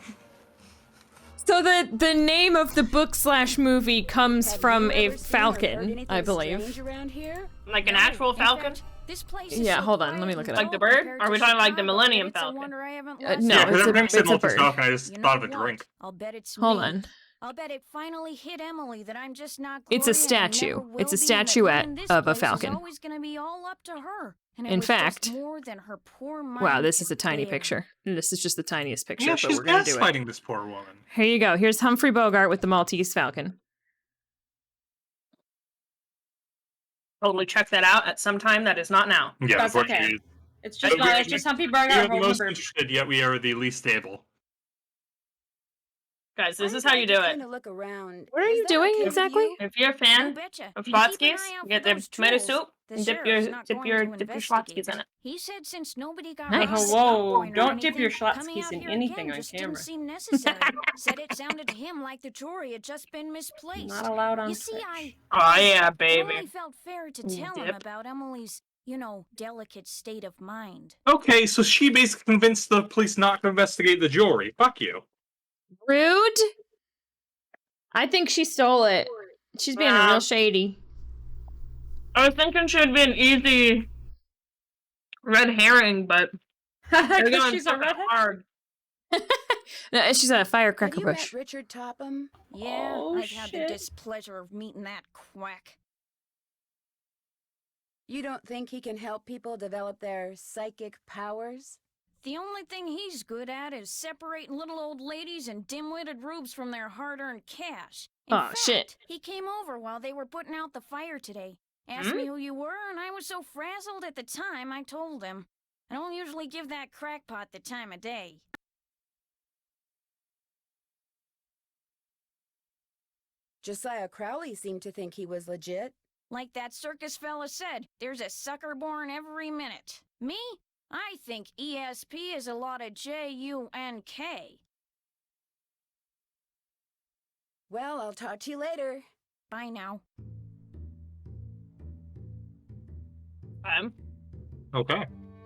[SPEAKER 1] So the name of the book / movie comes
[SPEAKER 9] Have
[SPEAKER 1] from
[SPEAKER 9] you
[SPEAKER 1] a
[SPEAKER 9] ever seen or heard
[SPEAKER 1] falcon,
[SPEAKER 9] anything
[SPEAKER 1] I believe.
[SPEAKER 9] strange around here?
[SPEAKER 2] Like an actual
[SPEAKER 8] In
[SPEAKER 2] falcon?
[SPEAKER 8] fact, this place is
[SPEAKER 1] Yeah,
[SPEAKER 8] so
[SPEAKER 1] hold on,
[SPEAKER 8] quiet
[SPEAKER 1] let me look it
[SPEAKER 8] and
[SPEAKER 1] up.
[SPEAKER 2] Like the
[SPEAKER 8] dull
[SPEAKER 2] bird?
[SPEAKER 8] compared
[SPEAKER 2] Or are we
[SPEAKER 8] to
[SPEAKER 2] talking like the
[SPEAKER 8] Chicago,
[SPEAKER 2] Millennium
[SPEAKER 8] it's a
[SPEAKER 2] Falcon?
[SPEAKER 8] wonder I haven't
[SPEAKER 1] No,
[SPEAKER 8] lost
[SPEAKER 3] Yeah,
[SPEAKER 8] it.
[SPEAKER 3] because everything said
[SPEAKER 1] it's a
[SPEAKER 3] Maltese
[SPEAKER 1] bird.
[SPEAKER 3] Falcon, I just
[SPEAKER 8] You
[SPEAKER 3] thought
[SPEAKER 8] know
[SPEAKER 3] of a
[SPEAKER 8] what?
[SPEAKER 3] drink.
[SPEAKER 8] I'll bet it's
[SPEAKER 1] Hold
[SPEAKER 8] me.
[SPEAKER 1] on.
[SPEAKER 8] I'll bet it finally hit Emily that I'm just not
[SPEAKER 1] It's a
[SPEAKER 8] Gloria and I
[SPEAKER 1] statue.
[SPEAKER 8] never will
[SPEAKER 1] It's a
[SPEAKER 8] be, and that
[SPEAKER 1] statuette
[SPEAKER 8] running this
[SPEAKER 1] of a
[SPEAKER 8] place is
[SPEAKER 1] falcon.
[SPEAKER 8] always gonna be all up to her. And it
[SPEAKER 1] In
[SPEAKER 8] was just
[SPEAKER 1] fact-
[SPEAKER 8] more than her poor
[SPEAKER 1] Wow,
[SPEAKER 8] mind
[SPEAKER 1] this
[SPEAKER 8] could
[SPEAKER 1] is a tiny
[SPEAKER 8] bear.
[SPEAKER 1] picture. This is just the tiniest picture,
[SPEAKER 3] Yeah,
[SPEAKER 1] but
[SPEAKER 3] she's
[SPEAKER 1] we're gonna do it.
[SPEAKER 3] gaslighting this poor woman.
[SPEAKER 1] Here you go. Here's Humphrey Bogart with the Maltese Falcon.
[SPEAKER 2] Totally check that out at some time that is not now.
[SPEAKER 3] Yeah,
[SPEAKER 4] That's okay.
[SPEAKER 3] unfortunately.
[SPEAKER 4] It's just it's just Humphrey
[SPEAKER 3] We
[SPEAKER 4] Bogart
[SPEAKER 3] are the
[SPEAKER 4] holding a
[SPEAKER 3] most
[SPEAKER 4] bird.
[SPEAKER 3] interested, yet we are the least able.
[SPEAKER 2] Guys, this is
[SPEAKER 9] I'd
[SPEAKER 2] how
[SPEAKER 9] like
[SPEAKER 2] you
[SPEAKER 9] to
[SPEAKER 2] do it.
[SPEAKER 9] kinda look around.
[SPEAKER 1] What are
[SPEAKER 9] Is
[SPEAKER 1] you
[SPEAKER 9] that
[SPEAKER 1] doing
[SPEAKER 9] okay with
[SPEAKER 1] exactly?
[SPEAKER 9] you?
[SPEAKER 2] If you're a
[SPEAKER 8] You
[SPEAKER 2] fan
[SPEAKER 8] betcha.
[SPEAKER 2] of
[SPEAKER 8] Keep an
[SPEAKER 2] Schwatzkes,
[SPEAKER 8] eye out
[SPEAKER 2] get
[SPEAKER 8] for
[SPEAKER 2] the
[SPEAKER 8] those
[SPEAKER 2] tomato
[SPEAKER 8] tools.
[SPEAKER 2] soup
[SPEAKER 8] The
[SPEAKER 2] and dip
[SPEAKER 8] sheriff's
[SPEAKER 2] your
[SPEAKER 8] not
[SPEAKER 2] dip
[SPEAKER 8] going
[SPEAKER 2] your
[SPEAKER 8] to
[SPEAKER 2] dip your
[SPEAKER 8] investigate.
[SPEAKER 2] Schwatzkes in it.
[SPEAKER 8] He said since nobody got
[SPEAKER 1] Nice.
[SPEAKER 8] robbed at
[SPEAKER 4] Whoa,
[SPEAKER 8] gunpoint or
[SPEAKER 4] don't dip your
[SPEAKER 8] anything, coming
[SPEAKER 4] Schwatzkes
[SPEAKER 8] out
[SPEAKER 4] in
[SPEAKER 8] here
[SPEAKER 4] anything
[SPEAKER 8] again
[SPEAKER 4] on
[SPEAKER 8] just
[SPEAKER 4] camera.
[SPEAKER 8] didn't seem necessary. Said it sounded to him like the jewelry had just been misplaced.
[SPEAKER 4] Not allowed on
[SPEAKER 8] You see,
[SPEAKER 4] Twitch.
[SPEAKER 2] Oh yeah,
[SPEAKER 8] it
[SPEAKER 2] baby.
[SPEAKER 8] only felt fair to tell him
[SPEAKER 2] Dip.
[SPEAKER 8] about Emily's, delicate state of mind.
[SPEAKER 3] Okay, so she basically convinced the police not to investigate the jewelry. Fuck you.
[SPEAKER 1] Rude? I think she stole it. She's being real shady.
[SPEAKER 2] I was thinking she'd be an easy red herring, but they're going
[SPEAKER 4] She's a
[SPEAKER 2] fucking
[SPEAKER 4] redhead?
[SPEAKER 2] hard.
[SPEAKER 1] No, she's a
[SPEAKER 9] Have
[SPEAKER 1] firecracker
[SPEAKER 9] you
[SPEAKER 1] bush.
[SPEAKER 9] met Richard Topham?
[SPEAKER 8] Yeah,
[SPEAKER 4] Oh,
[SPEAKER 8] I've had the
[SPEAKER 4] shit.
[SPEAKER 8] displeasure of meeting that quack.
[SPEAKER 9] You don't think he can help people develop their psychic powers?
[SPEAKER 8] The only thing he's good at is separating little old ladies and dim-witted rubes from their hard-earned cash. In
[SPEAKER 1] Aw,
[SPEAKER 8] fact,
[SPEAKER 1] shit.
[SPEAKER 8] he came over while they were putting out the fire today. Asked me who you were, and I was so frazzled at the time, I told him. I don't usually give that crackpot the time of day.
[SPEAKER 9] Josiah Crowley seemed to think he was legit.
[SPEAKER 8] Like that circus fella said, there's a sucker born every minute. Me? I think ESP is a lot of J-U-N-K.
[SPEAKER 9] Well, I'll talk to you later.
[SPEAKER 8] Bye now.
[SPEAKER 3] Okay.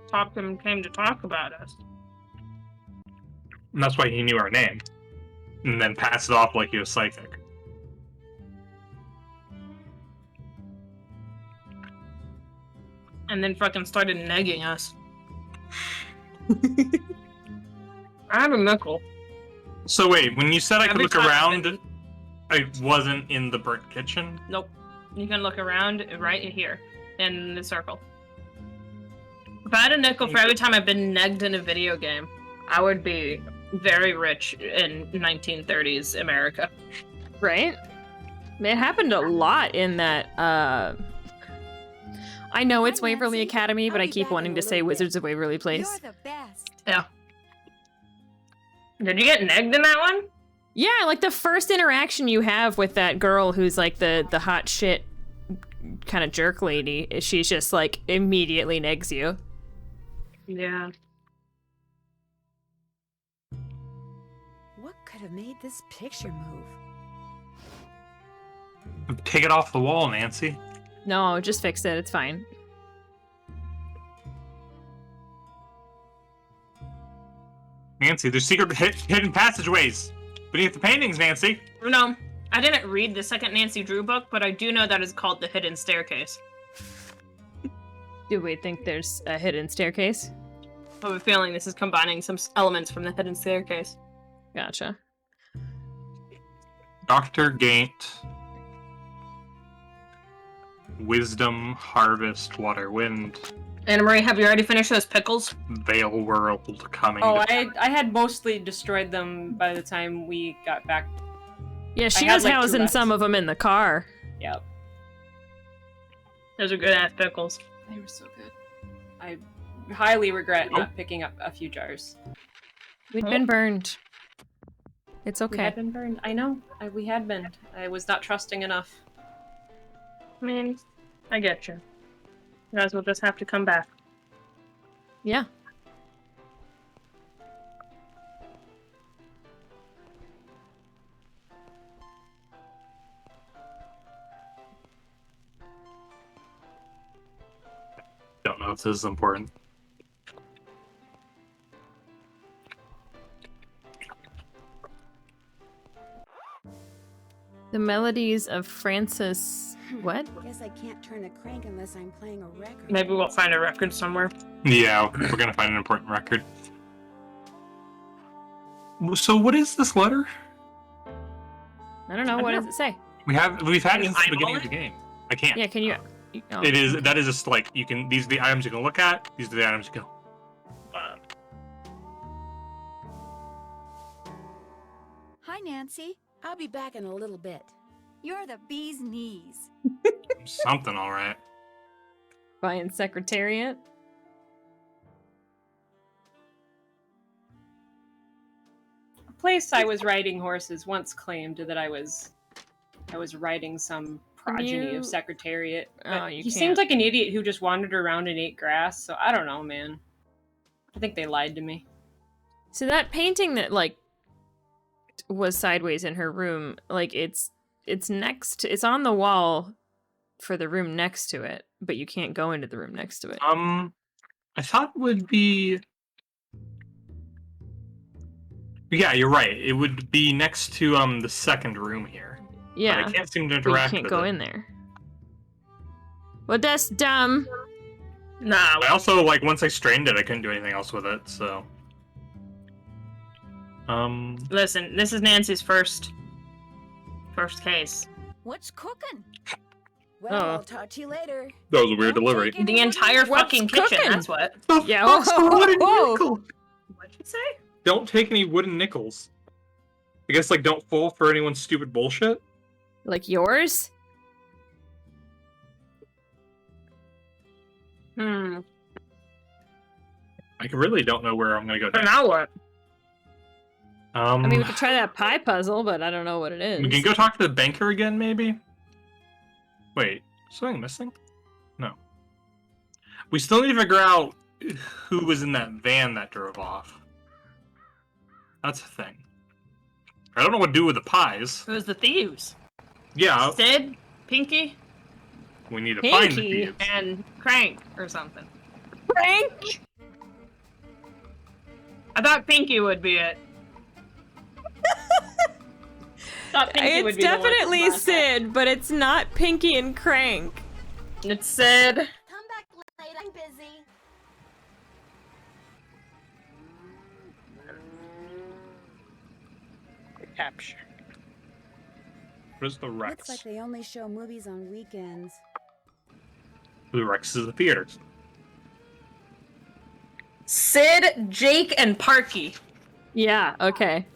[SPEAKER 2] Topham came to talk about us.
[SPEAKER 3] And that's why he knew our name. And then passed it off like he was psychic.
[SPEAKER 2] And then fucking started negging us. I have a nickel.
[SPEAKER 3] So wait, when you said I could
[SPEAKER 2] Every
[SPEAKER 3] look
[SPEAKER 2] time
[SPEAKER 3] around, I wasn't in the burnt kitchen?
[SPEAKER 2] Nope. You can look around right here in the circle. If I had a nickel for every time I've been negged in a video game, I would be very rich in 1930s America.
[SPEAKER 1] Right? It happened a lot in that, I know it's Waverly Academy, but I keep wanting to say Wizards of Waverly Place.
[SPEAKER 7] You're the best.
[SPEAKER 2] Yeah. Did you get negged in that one?
[SPEAKER 1] Yeah, like the first interaction you have with that girl who's like the hot shit kind of jerk lady, she's just like immediately negs you.
[SPEAKER 2] Yeah.
[SPEAKER 9] What could have made this picture move?
[SPEAKER 3] Take it off the wall, Nancy.
[SPEAKER 1] No, just fix it. It's fine.
[SPEAKER 3] Nancy, there's secret hidden passageways beneath the paintings, Nancy.
[SPEAKER 2] No, I didn't read the second Nancy Drew book, but I do know that it's called The Hidden Staircase.
[SPEAKER 1] Do we think there's a hidden staircase?
[SPEAKER 2] I have a feeling this is combining some elements from The Hidden Staircase.
[SPEAKER 1] Gotcha.
[SPEAKER 3] Dr. Gate. Wisdom, Harvest, Water, Wind.
[SPEAKER 2] Anna Marie, have you already finished those pickles?
[SPEAKER 3] Veil World coming.
[SPEAKER 4] Oh, I had mostly destroyed them by the time we got back.
[SPEAKER 1] Yeah, she was
[SPEAKER 4] like
[SPEAKER 1] housing some of them in the car.
[SPEAKER 4] Yep.
[SPEAKER 2] Those are good ass pickles.
[SPEAKER 4] They were so good. I highly regret not picking up a few jars.
[SPEAKER 1] We'd been burned. It's okay.
[SPEAKER 4] We had been burned. I know. We had been. I was not trusting enough.
[SPEAKER 2] I mean, I get you. You guys will just have to come back.
[SPEAKER 1] Yeah.
[SPEAKER 3] Don't know if this is important.
[SPEAKER 1] The melodies of Francis. What?
[SPEAKER 9] Guess I can't turn a crank unless I'm playing a record.
[SPEAKER 2] Maybe we'll find a record somewhere.
[SPEAKER 3] Yeah, we're gonna find an important record. So what is this letter?
[SPEAKER 1] I don't know. What does it say?
[SPEAKER 3] We've had it since the beginning of the game. I can't.
[SPEAKER 1] Yeah, can you? Oh.
[SPEAKER 3] That is just like you can. These are the items you can look at. These are the items you can.
[SPEAKER 7] Hi, Nancy.
[SPEAKER 9] I'll be back in a little bit.
[SPEAKER 7] You're the bee's knees.
[SPEAKER 3] Something, all right.
[SPEAKER 1] Buying Secretariat.
[SPEAKER 4] A place I was riding horses once claimed that I was riding some progeny of Secretariat. But he seemed like an idiot who just wandered around and ate grass, so I don't know, man. I think they lied to me.
[SPEAKER 1] So that painting that, like, was sideways in her room, like, it's on the wall for the room next to it, but you can't go into the room next to it.
[SPEAKER 3] I thought it would be... Yeah, you're right. It would be next to the second room here.
[SPEAKER 1] Yeah.
[SPEAKER 3] But I can't seem to interact with it.
[SPEAKER 1] You can't go in there. Well, that's dumb.
[SPEAKER 2] Nah.
[SPEAKER 3] I also, like, once I strained it, I couldn't do anything else with it, so...
[SPEAKER 2] Listen, this is Nancy's first case.
[SPEAKER 8] What's cooking?
[SPEAKER 9] Well, I'll talk to you later.
[SPEAKER 3] That was a weird delivery.
[SPEAKER 2] The entire fucking kitchen, that's what.
[SPEAKER 1] Yeah,
[SPEAKER 3] Wooden
[SPEAKER 1] whoa.
[SPEAKER 3] nickel?
[SPEAKER 2] What'd you say?
[SPEAKER 3] Don't take any wooden nickels. I guess, like, don't fall for anyone's stupid bullshit.
[SPEAKER 1] Like yours?
[SPEAKER 3] I really don't know where I'm gonna go
[SPEAKER 2] But
[SPEAKER 3] next.
[SPEAKER 2] now what?
[SPEAKER 1] I mean, we could try that pie puzzle, but I don't know what it is.
[SPEAKER 3] We can go talk to the banker again, maybe? Wait, something missing? No. We still need to figure out who was in that van that drove off. That's a thing. I don't know what to do with the pies.
[SPEAKER 2] It was the thieves.
[SPEAKER 3] Yeah.
[SPEAKER 2] Sid, Pinky,
[SPEAKER 3] We need to find the thieves.
[SPEAKER 2] and Crank or something. Crank? I thought Pinky would be it.
[SPEAKER 1] It's definitely Sid, but it's not Pinky and Crank.
[SPEAKER 2] It's Sid.
[SPEAKER 14] Come back late, I'm busy.
[SPEAKER 3] Capture. Where's the Rex?
[SPEAKER 9] Looks like they only show movies on weekends.
[SPEAKER 3] The Rex is the theaters.
[SPEAKER 2] Sid, Jake, and Parky.
[SPEAKER 1] Yeah, okay.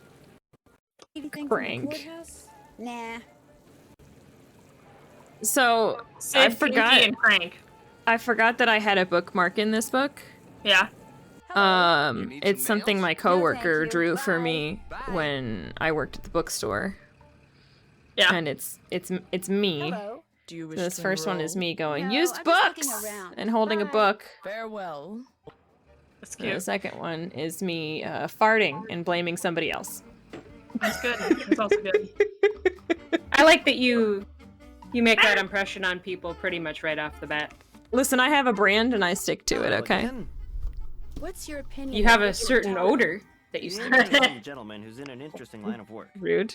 [SPEAKER 9] Anything
[SPEAKER 1] Crank.
[SPEAKER 9] from the courthouse? Nah.
[SPEAKER 1] So,
[SPEAKER 2] Sid,
[SPEAKER 1] I
[SPEAKER 2] Pinky,
[SPEAKER 1] forgot.
[SPEAKER 2] and Crank.
[SPEAKER 1] I forgot that I had a bookmark in this book.
[SPEAKER 2] Yeah.
[SPEAKER 1] It's something my coworker drew for me when I worked at the bookstore.
[SPEAKER 2] Yeah.
[SPEAKER 1] And it's me.
[SPEAKER 9] Hello.
[SPEAKER 17] Do you wish
[SPEAKER 1] This
[SPEAKER 17] to
[SPEAKER 1] first one
[SPEAKER 17] enroll?
[SPEAKER 1] is me going,
[SPEAKER 9] No,
[SPEAKER 1] used
[SPEAKER 9] I'm just looking
[SPEAKER 1] books!
[SPEAKER 9] around.
[SPEAKER 1] And holding a
[SPEAKER 9] Bye.
[SPEAKER 1] book.
[SPEAKER 17] Farewell.
[SPEAKER 2] That's
[SPEAKER 1] And the
[SPEAKER 2] cute.
[SPEAKER 1] second one is me farting and blaming somebody else.
[SPEAKER 2] That's good. That's also good.
[SPEAKER 4] I like that you make that impression on people pretty much right off the bat.
[SPEAKER 1] Listen, I have a brand and I stick to it, okay?
[SPEAKER 9] What's your opinion?
[SPEAKER 4] You have
[SPEAKER 9] of
[SPEAKER 4] a certain
[SPEAKER 9] Tower?
[SPEAKER 4] odor. that you
[SPEAKER 6] He's
[SPEAKER 4] said.
[SPEAKER 6] a gentleman who's in an interesting line of work.
[SPEAKER 1] Rude.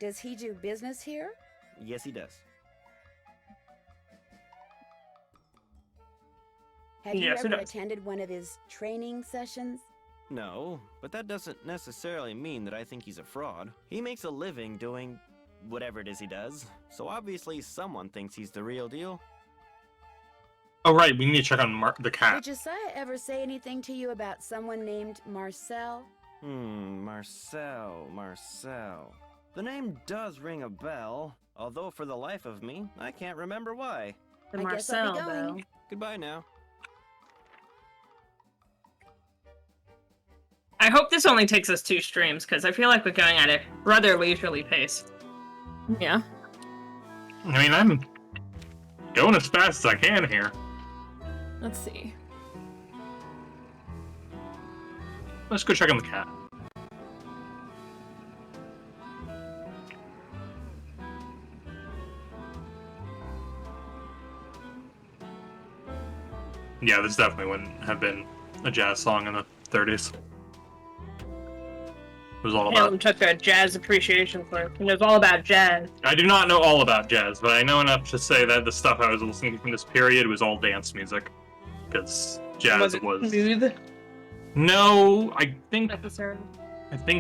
[SPEAKER 9] Does he do business here?
[SPEAKER 6] Yes, he does.
[SPEAKER 9] Have you
[SPEAKER 2] Yes, he
[SPEAKER 9] ever
[SPEAKER 2] does.
[SPEAKER 9] attended one of his training sessions?
[SPEAKER 6] No, but that doesn't necessarily mean that I think he's a fraud. He makes a living doing whatever it is he does, so obviously someone thinks he's the real deal.
[SPEAKER 3] Oh, right, we need to check on the
[SPEAKER 9] Did
[SPEAKER 3] cat.
[SPEAKER 9] Josiah ever say anything to you about someone named Marcel?
[SPEAKER 6] Marcel. The name does ring a bell, although for the life of me, I can't remember why.
[SPEAKER 2] The
[SPEAKER 9] I guess I'll be
[SPEAKER 2] Marcel
[SPEAKER 9] going.
[SPEAKER 2] bell.
[SPEAKER 6] Goodbye now.
[SPEAKER 2] I hope this only takes us 2 streams, because I feel like we're going at a rather leisurely pace.
[SPEAKER 1] Yeah.
[SPEAKER 3] I mean, I'm going as fast as I can here.
[SPEAKER 1] Let's see.
[SPEAKER 3] Let's go check on the cat. Yeah, this definitely wouldn't have been a jazz song in the 30s. It was all about...
[SPEAKER 2] Helen took a jazz appreciation course, and it was all about jazz.
[SPEAKER 3] I do not know all about jazz, but I know enough to say that the stuff I was listening to from this period was all dance music. Because jazz was...
[SPEAKER 2] smooth?
[SPEAKER 3] No, I think
[SPEAKER 2] Necessarily.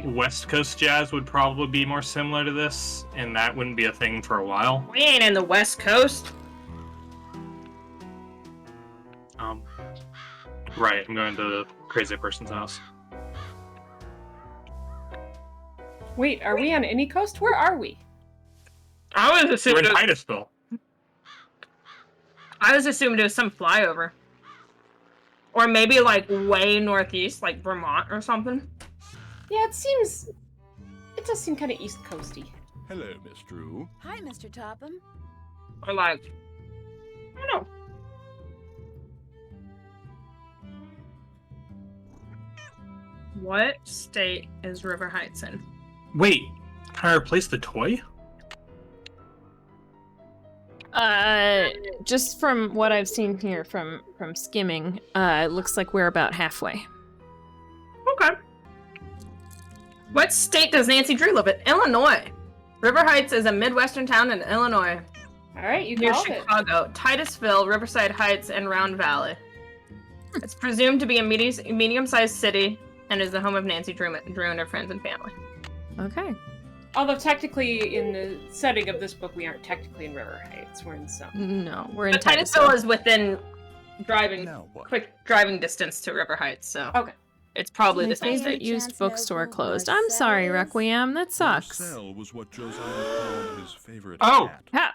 [SPEAKER 3] West Coast jazz would probably be more similar to this, and that wouldn't be a thing for a while.
[SPEAKER 2] We ain't in the West Coast.
[SPEAKER 3] Right, I'm going to the crazy person's house.
[SPEAKER 4] Wait, are we on any coast? Where are we?
[SPEAKER 2] I was
[SPEAKER 3] We're
[SPEAKER 2] assuming
[SPEAKER 3] in Titusville.
[SPEAKER 2] I was assuming it was some flyover. Or maybe like way northeast, like Vermont or something.
[SPEAKER 4] Yeah, it does seem kind of East Coasty.
[SPEAKER 15] Hello, Miss Drew.
[SPEAKER 9] Hi, Mr. Topham.
[SPEAKER 2] Or like, I don't know. What state is River Heights in?
[SPEAKER 3] Wait, can I replace the toy?
[SPEAKER 1] Just from what I've seen here from skimming, it looks like we're about halfway.
[SPEAKER 2] Okay. What state does Nancy Drew live in? Illinois. River Heights is a Midwestern town in Illinois.
[SPEAKER 4] All right, you
[SPEAKER 2] near
[SPEAKER 4] called it.
[SPEAKER 2] Chicago, Titusville, Riverside Heights, and Round Valley. It's presumed to be a medium-sized city and is the home of Nancy Drew and her friends and family.
[SPEAKER 1] Okay.
[SPEAKER 4] Although technically, in the setting of this book, we aren't technically in River Heights. We're in some.
[SPEAKER 1] No, we're in
[SPEAKER 2] But
[SPEAKER 1] Titusville.
[SPEAKER 2] Titusville is within quick driving distance to River Heights, so
[SPEAKER 4] okay.
[SPEAKER 2] It's probably
[SPEAKER 1] My
[SPEAKER 2] the same
[SPEAKER 1] favorite
[SPEAKER 2] state.
[SPEAKER 1] used bookstore closed. I'm sorry, Requiem. That sucks.
[SPEAKER 15] Marcel was what Josiah called his favorite
[SPEAKER 3] Oh!
[SPEAKER 15] hat.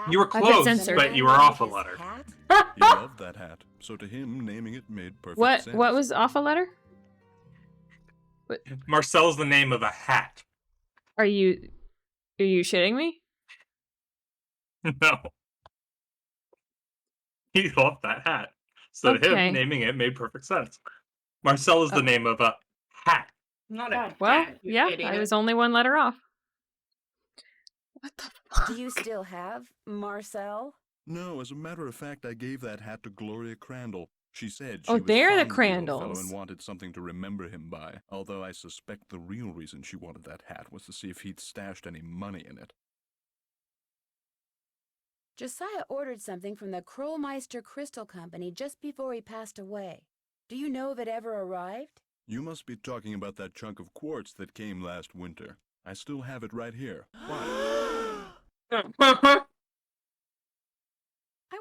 [SPEAKER 3] You were
[SPEAKER 1] I get
[SPEAKER 3] close,
[SPEAKER 1] censored.
[SPEAKER 3] but you were off a letter.
[SPEAKER 15] He loved that hat, so to him, naming it made perfect sense.
[SPEAKER 1] What was off a letter?
[SPEAKER 3] Marcel's the name of a hat.
[SPEAKER 1] Are you shitting me?
[SPEAKER 3] No. He loved that hat. So to
[SPEAKER 1] Okay.
[SPEAKER 3] him, naming it made perfect sense. Marcel is the name of a hat.
[SPEAKER 2] Not a
[SPEAKER 1] Well,
[SPEAKER 2] cat, you
[SPEAKER 1] yeah,
[SPEAKER 2] idiot.
[SPEAKER 1] I was only one letter off.
[SPEAKER 9] Do you still have Marcel?
[SPEAKER 15] No, as a matter of fact, I gave that hat to Gloria Crandall. She said she
[SPEAKER 1] Oh,
[SPEAKER 15] was
[SPEAKER 1] they're the
[SPEAKER 15] fond of the old fellow
[SPEAKER 1] Crandalls.
[SPEAKER 15] and wanted something to remember him by. Although I suspect the real reason she wanted that hat was to see if he'd stashed any money in it.
[SPEAKER 9] Josiah ordered something from the Krollmeister Crystal Company just before he passed away. Do you know if it ever arrived?
[SPEAKER 15] You must be talking about that chunk of quartz that came last winter. I still have it right here. Why?
[SPEAKER 9] I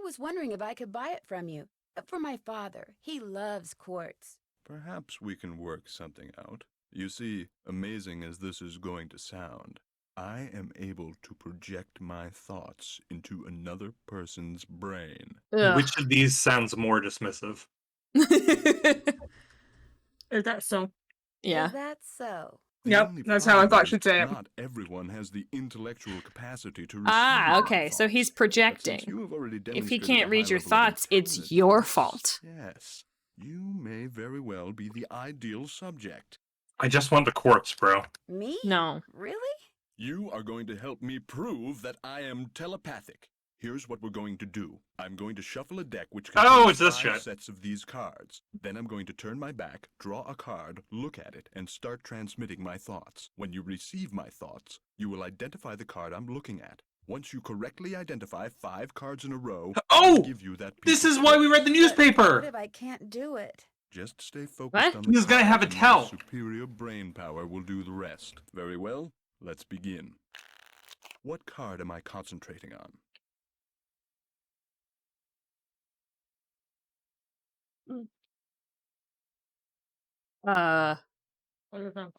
[SPEAKER 9] was wondering if I could buy it from you. For my father. He loves quartz.
[SPEAKER 15] Perhaps we can work something out. You see, amazing as this is going to sound, I am able to project my thoughts into another person's brain.
[SPEAKER 3] Which of these sounds more dismissive?
[SPEAKER 2] Is that so?
[SPEAKER 1] Yeah.
[SPEAKER 9] Is that so?
[SPEAKER 15] The
[SPEAKER 2] Yep,
[SPEAKER 15] only
[SPEAKER 2] that's how I
[SPEAKER 15] problem
[SPEAKER 2] thought
[SPEAKER 15] is
[SPEAKER 2] she'd say it.
[SPEAKER 15] Not everyone has the intellectual capacity to receive
[SPEAKER 1] Ah,
[SPEAKER 15] my
[SPEAKER 1] okay. So he's
[SPEAKER 15] thoughts.
[SPEAKER 1] projecting.
[SPEAKER 15] But since you have already
[SPEAKER 1] If he
[SPEAKER 15] demonstrated
[SPEAKER 1] can't
[SPEAKER 15] a
[SPEAKER 1] read
[SPEAKER 15] high
[SPEAKER 1] your
[SPEAKER 15] level of
[SPEAKER 1] thoughts, it's
[SPEAKER 15] intelligence,
[SPEAKER 1] your fault.
[SPEAKER 15] Yes, you may very well be the ideal subject.
[SPEAKER 3] I just want the quartz, bro.
[SPEAKER 9] Me?
[SPEAKER 1] No.
[SPEAKER 9] Really?
[SPEAKER 15] You are going to help me prove that I am telepathic. Here's what we're going to do. I'm going to shuffle a deck which
[SPEAKER 3] Oh, it's
[SPEAKER 15] contains
[SPEAKER 3] this
[SPEAKER 15] 5
[SPEAKER 3] shit.
[SPEAKER 15] sets of these cards. Then I'm going to turn my back, draw a card, look at it, and start transmitting my thoughts. When you receive my thoughts, you will identify the card I'm looking at. Once you correctly identify 5 cards in a row,
[SPEAKER 3] Oh!
[SPEAKER 15] I'll give you that piece
[SPEAKER 3] This
[SPEAKER 15] of
[SPEAKER 3] is why we read the newspaper!
[SPEAKER 9] What if I can't do it?
[SPEAKER 15] Just stay focused
[SPEAKER 1] What?
[SPEAKER 15] on the
[SPEAKER 3] He's gonna have a
[SPEAKER 15] cards and
[SPEAKER 3] tell.
[SPEAKER 15] your superior brain power will do the rest. Very well, let's begin. What card am I concentrating on?
[SPEAKER 1] Uh,
[SPEAKER 2] What do you think?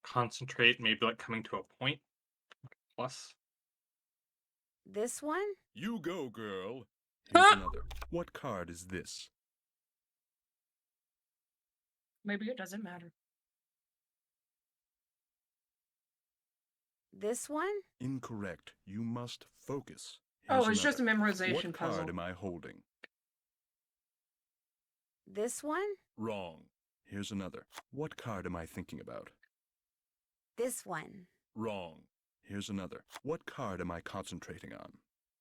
[SPEAKER 3] Concentrate, maybe like coming to a point. Plus.
[SPEAKER 9] This one?
[SPEAKER 15] You go, girl. Here's another. What card is this?
[SPEAKER 2] Maybe it doesn't matter.
[SPEAKER 9] This one?
[SPEAKER 15] Incorrect. You must focus.
[SPEAKER 2] Oh,
[SPEAKER 15] Here's
[SPEAKER 2] it's just a
[SPEAKER 15] another.
[SPEAKER 2] memorization
[SPEAKER 15] What
[SPEAKER 2] puzzle.
[SPEAKER 15] card am I holding?
[SPEAKER 9] This one?
[SPEAKER 15] Wrong. Here's another. What card am I thinking about?
[SPEAKER 9] This one.
[SPEAKER 15] Wrong. Here's another. What card am I concentrating on?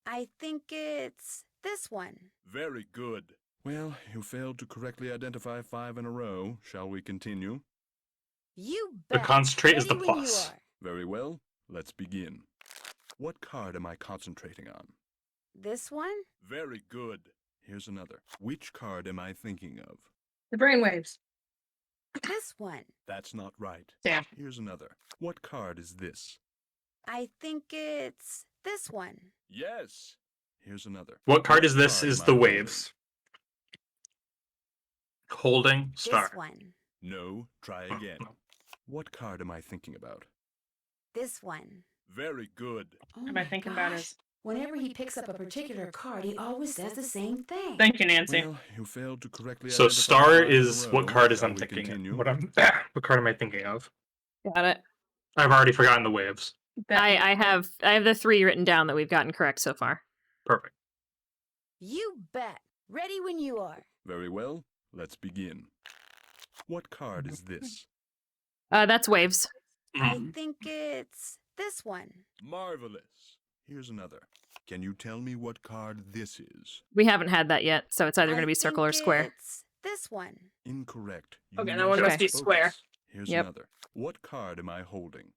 [SPEAKER 9] I think it's this one.
[SPEAKER 15] Very good. Well, you failed to correctly identify 5 in a row. Shall we continue?
[SPEAKER 9] You
[SPEAKER 3] The
[SPEAKER 9] bet.
[SPEAKER 3] concentrate is the
[SPEAKER 9] Ready when you
[SPEAKER 3] plus.
[SPEAKER 9] are.
[SPEAKER 15] Very well. Let's begin. What card am I concentrating on?
[SPEAKER 9] This one?
[SPEAKER 15] Very good. Here's another. Which card am I thinking of?
[SPEAKER 2] The brainwaves.
[SPEAKER 9] This one.
[SPEAKER 15] That's not right.
[SPEAKER 2] Damn.
[SPEAKER 15] Here's another. What card is this?
[SPEAKER 9] I think it's this one.
[SPEAKER 15] Yes. Here's another.
[SPEAKER 3] What card is this?
[SPEAKER 15] card
[SPEAKER 3] Is
[SPEAKER 15] am
[SPEAKER 3] the
[SPEAKER 15] I holding?
[SPEAKER 3] waves. Holding star.
[SPEAKER 9] This one.
[SPEAKER 15] No. Try again. What card am I thinking about?
[SPEAKER 9] This one.
[SPEAKER 15] Very good.
[SPEAKER 2] What am I thinking about is.
[SPEAKER 18] Whenever he picks up a particular card, he always says the same thing.
[SPEAKER 2] Thank you, Nancy.
[SPEAKER 15] Well, you failed to correctly
[SPEAKER 3] So
[SPEAKER 15] identify
[SPEAKER 3] star
[SPEAKER 15] 5 in a
[SPEAKER 3] is
[SPEAKER 15] row.
[SPEAKER 3] what card is
[SPEAKER 15] Shall
[SPEAKER 3] I'm
[SPEAKER 15] we
[SPEAKER 3] thinking
[SPEAKER 15] continue?
[SPEAKER 3] of? What card am I thinking of?
[SPEAKER 1] got it.
[SPEAKER 3] I've already forgotten the waves.
[SPEAKER 1] I have the 3 written down that we've gotten correct so far.
[SPEAKER 3] Perfect.
[SPEAKER 9] You bet. Ready when you are.
[SPEAKER 15] Very well. Let's begin. What card is this?
[SPEAKER 1] That's waves.
[SPEAKER 9] I think it's this one.
[SPEAKER 15] Marvelous. Here's another. Can you tell me what card this is?
[SPEAKER 1] We haven't had that yet, so it's either going to
[SPEAKER 9] I
[SPEAKER 1] be circle or
[SPEAKER 9] think
[SPEAKER 1] square.
[SPEAKER 9] It's this one.
[SPEAKER 15] Incorrect.
[SPEAKER 2] Okay,
[SPEAKER 15] You
[SPEAKER 2] that one
[SPEAKER 15] must
[SPEAKER 2] must be
[SPEAKER 15] focus.
[SPEAKER 2] square.
[SPEAKER 15] Here's
[SPEAKER 1] Yep.
[SPEAKER 15] another. What card am I holding?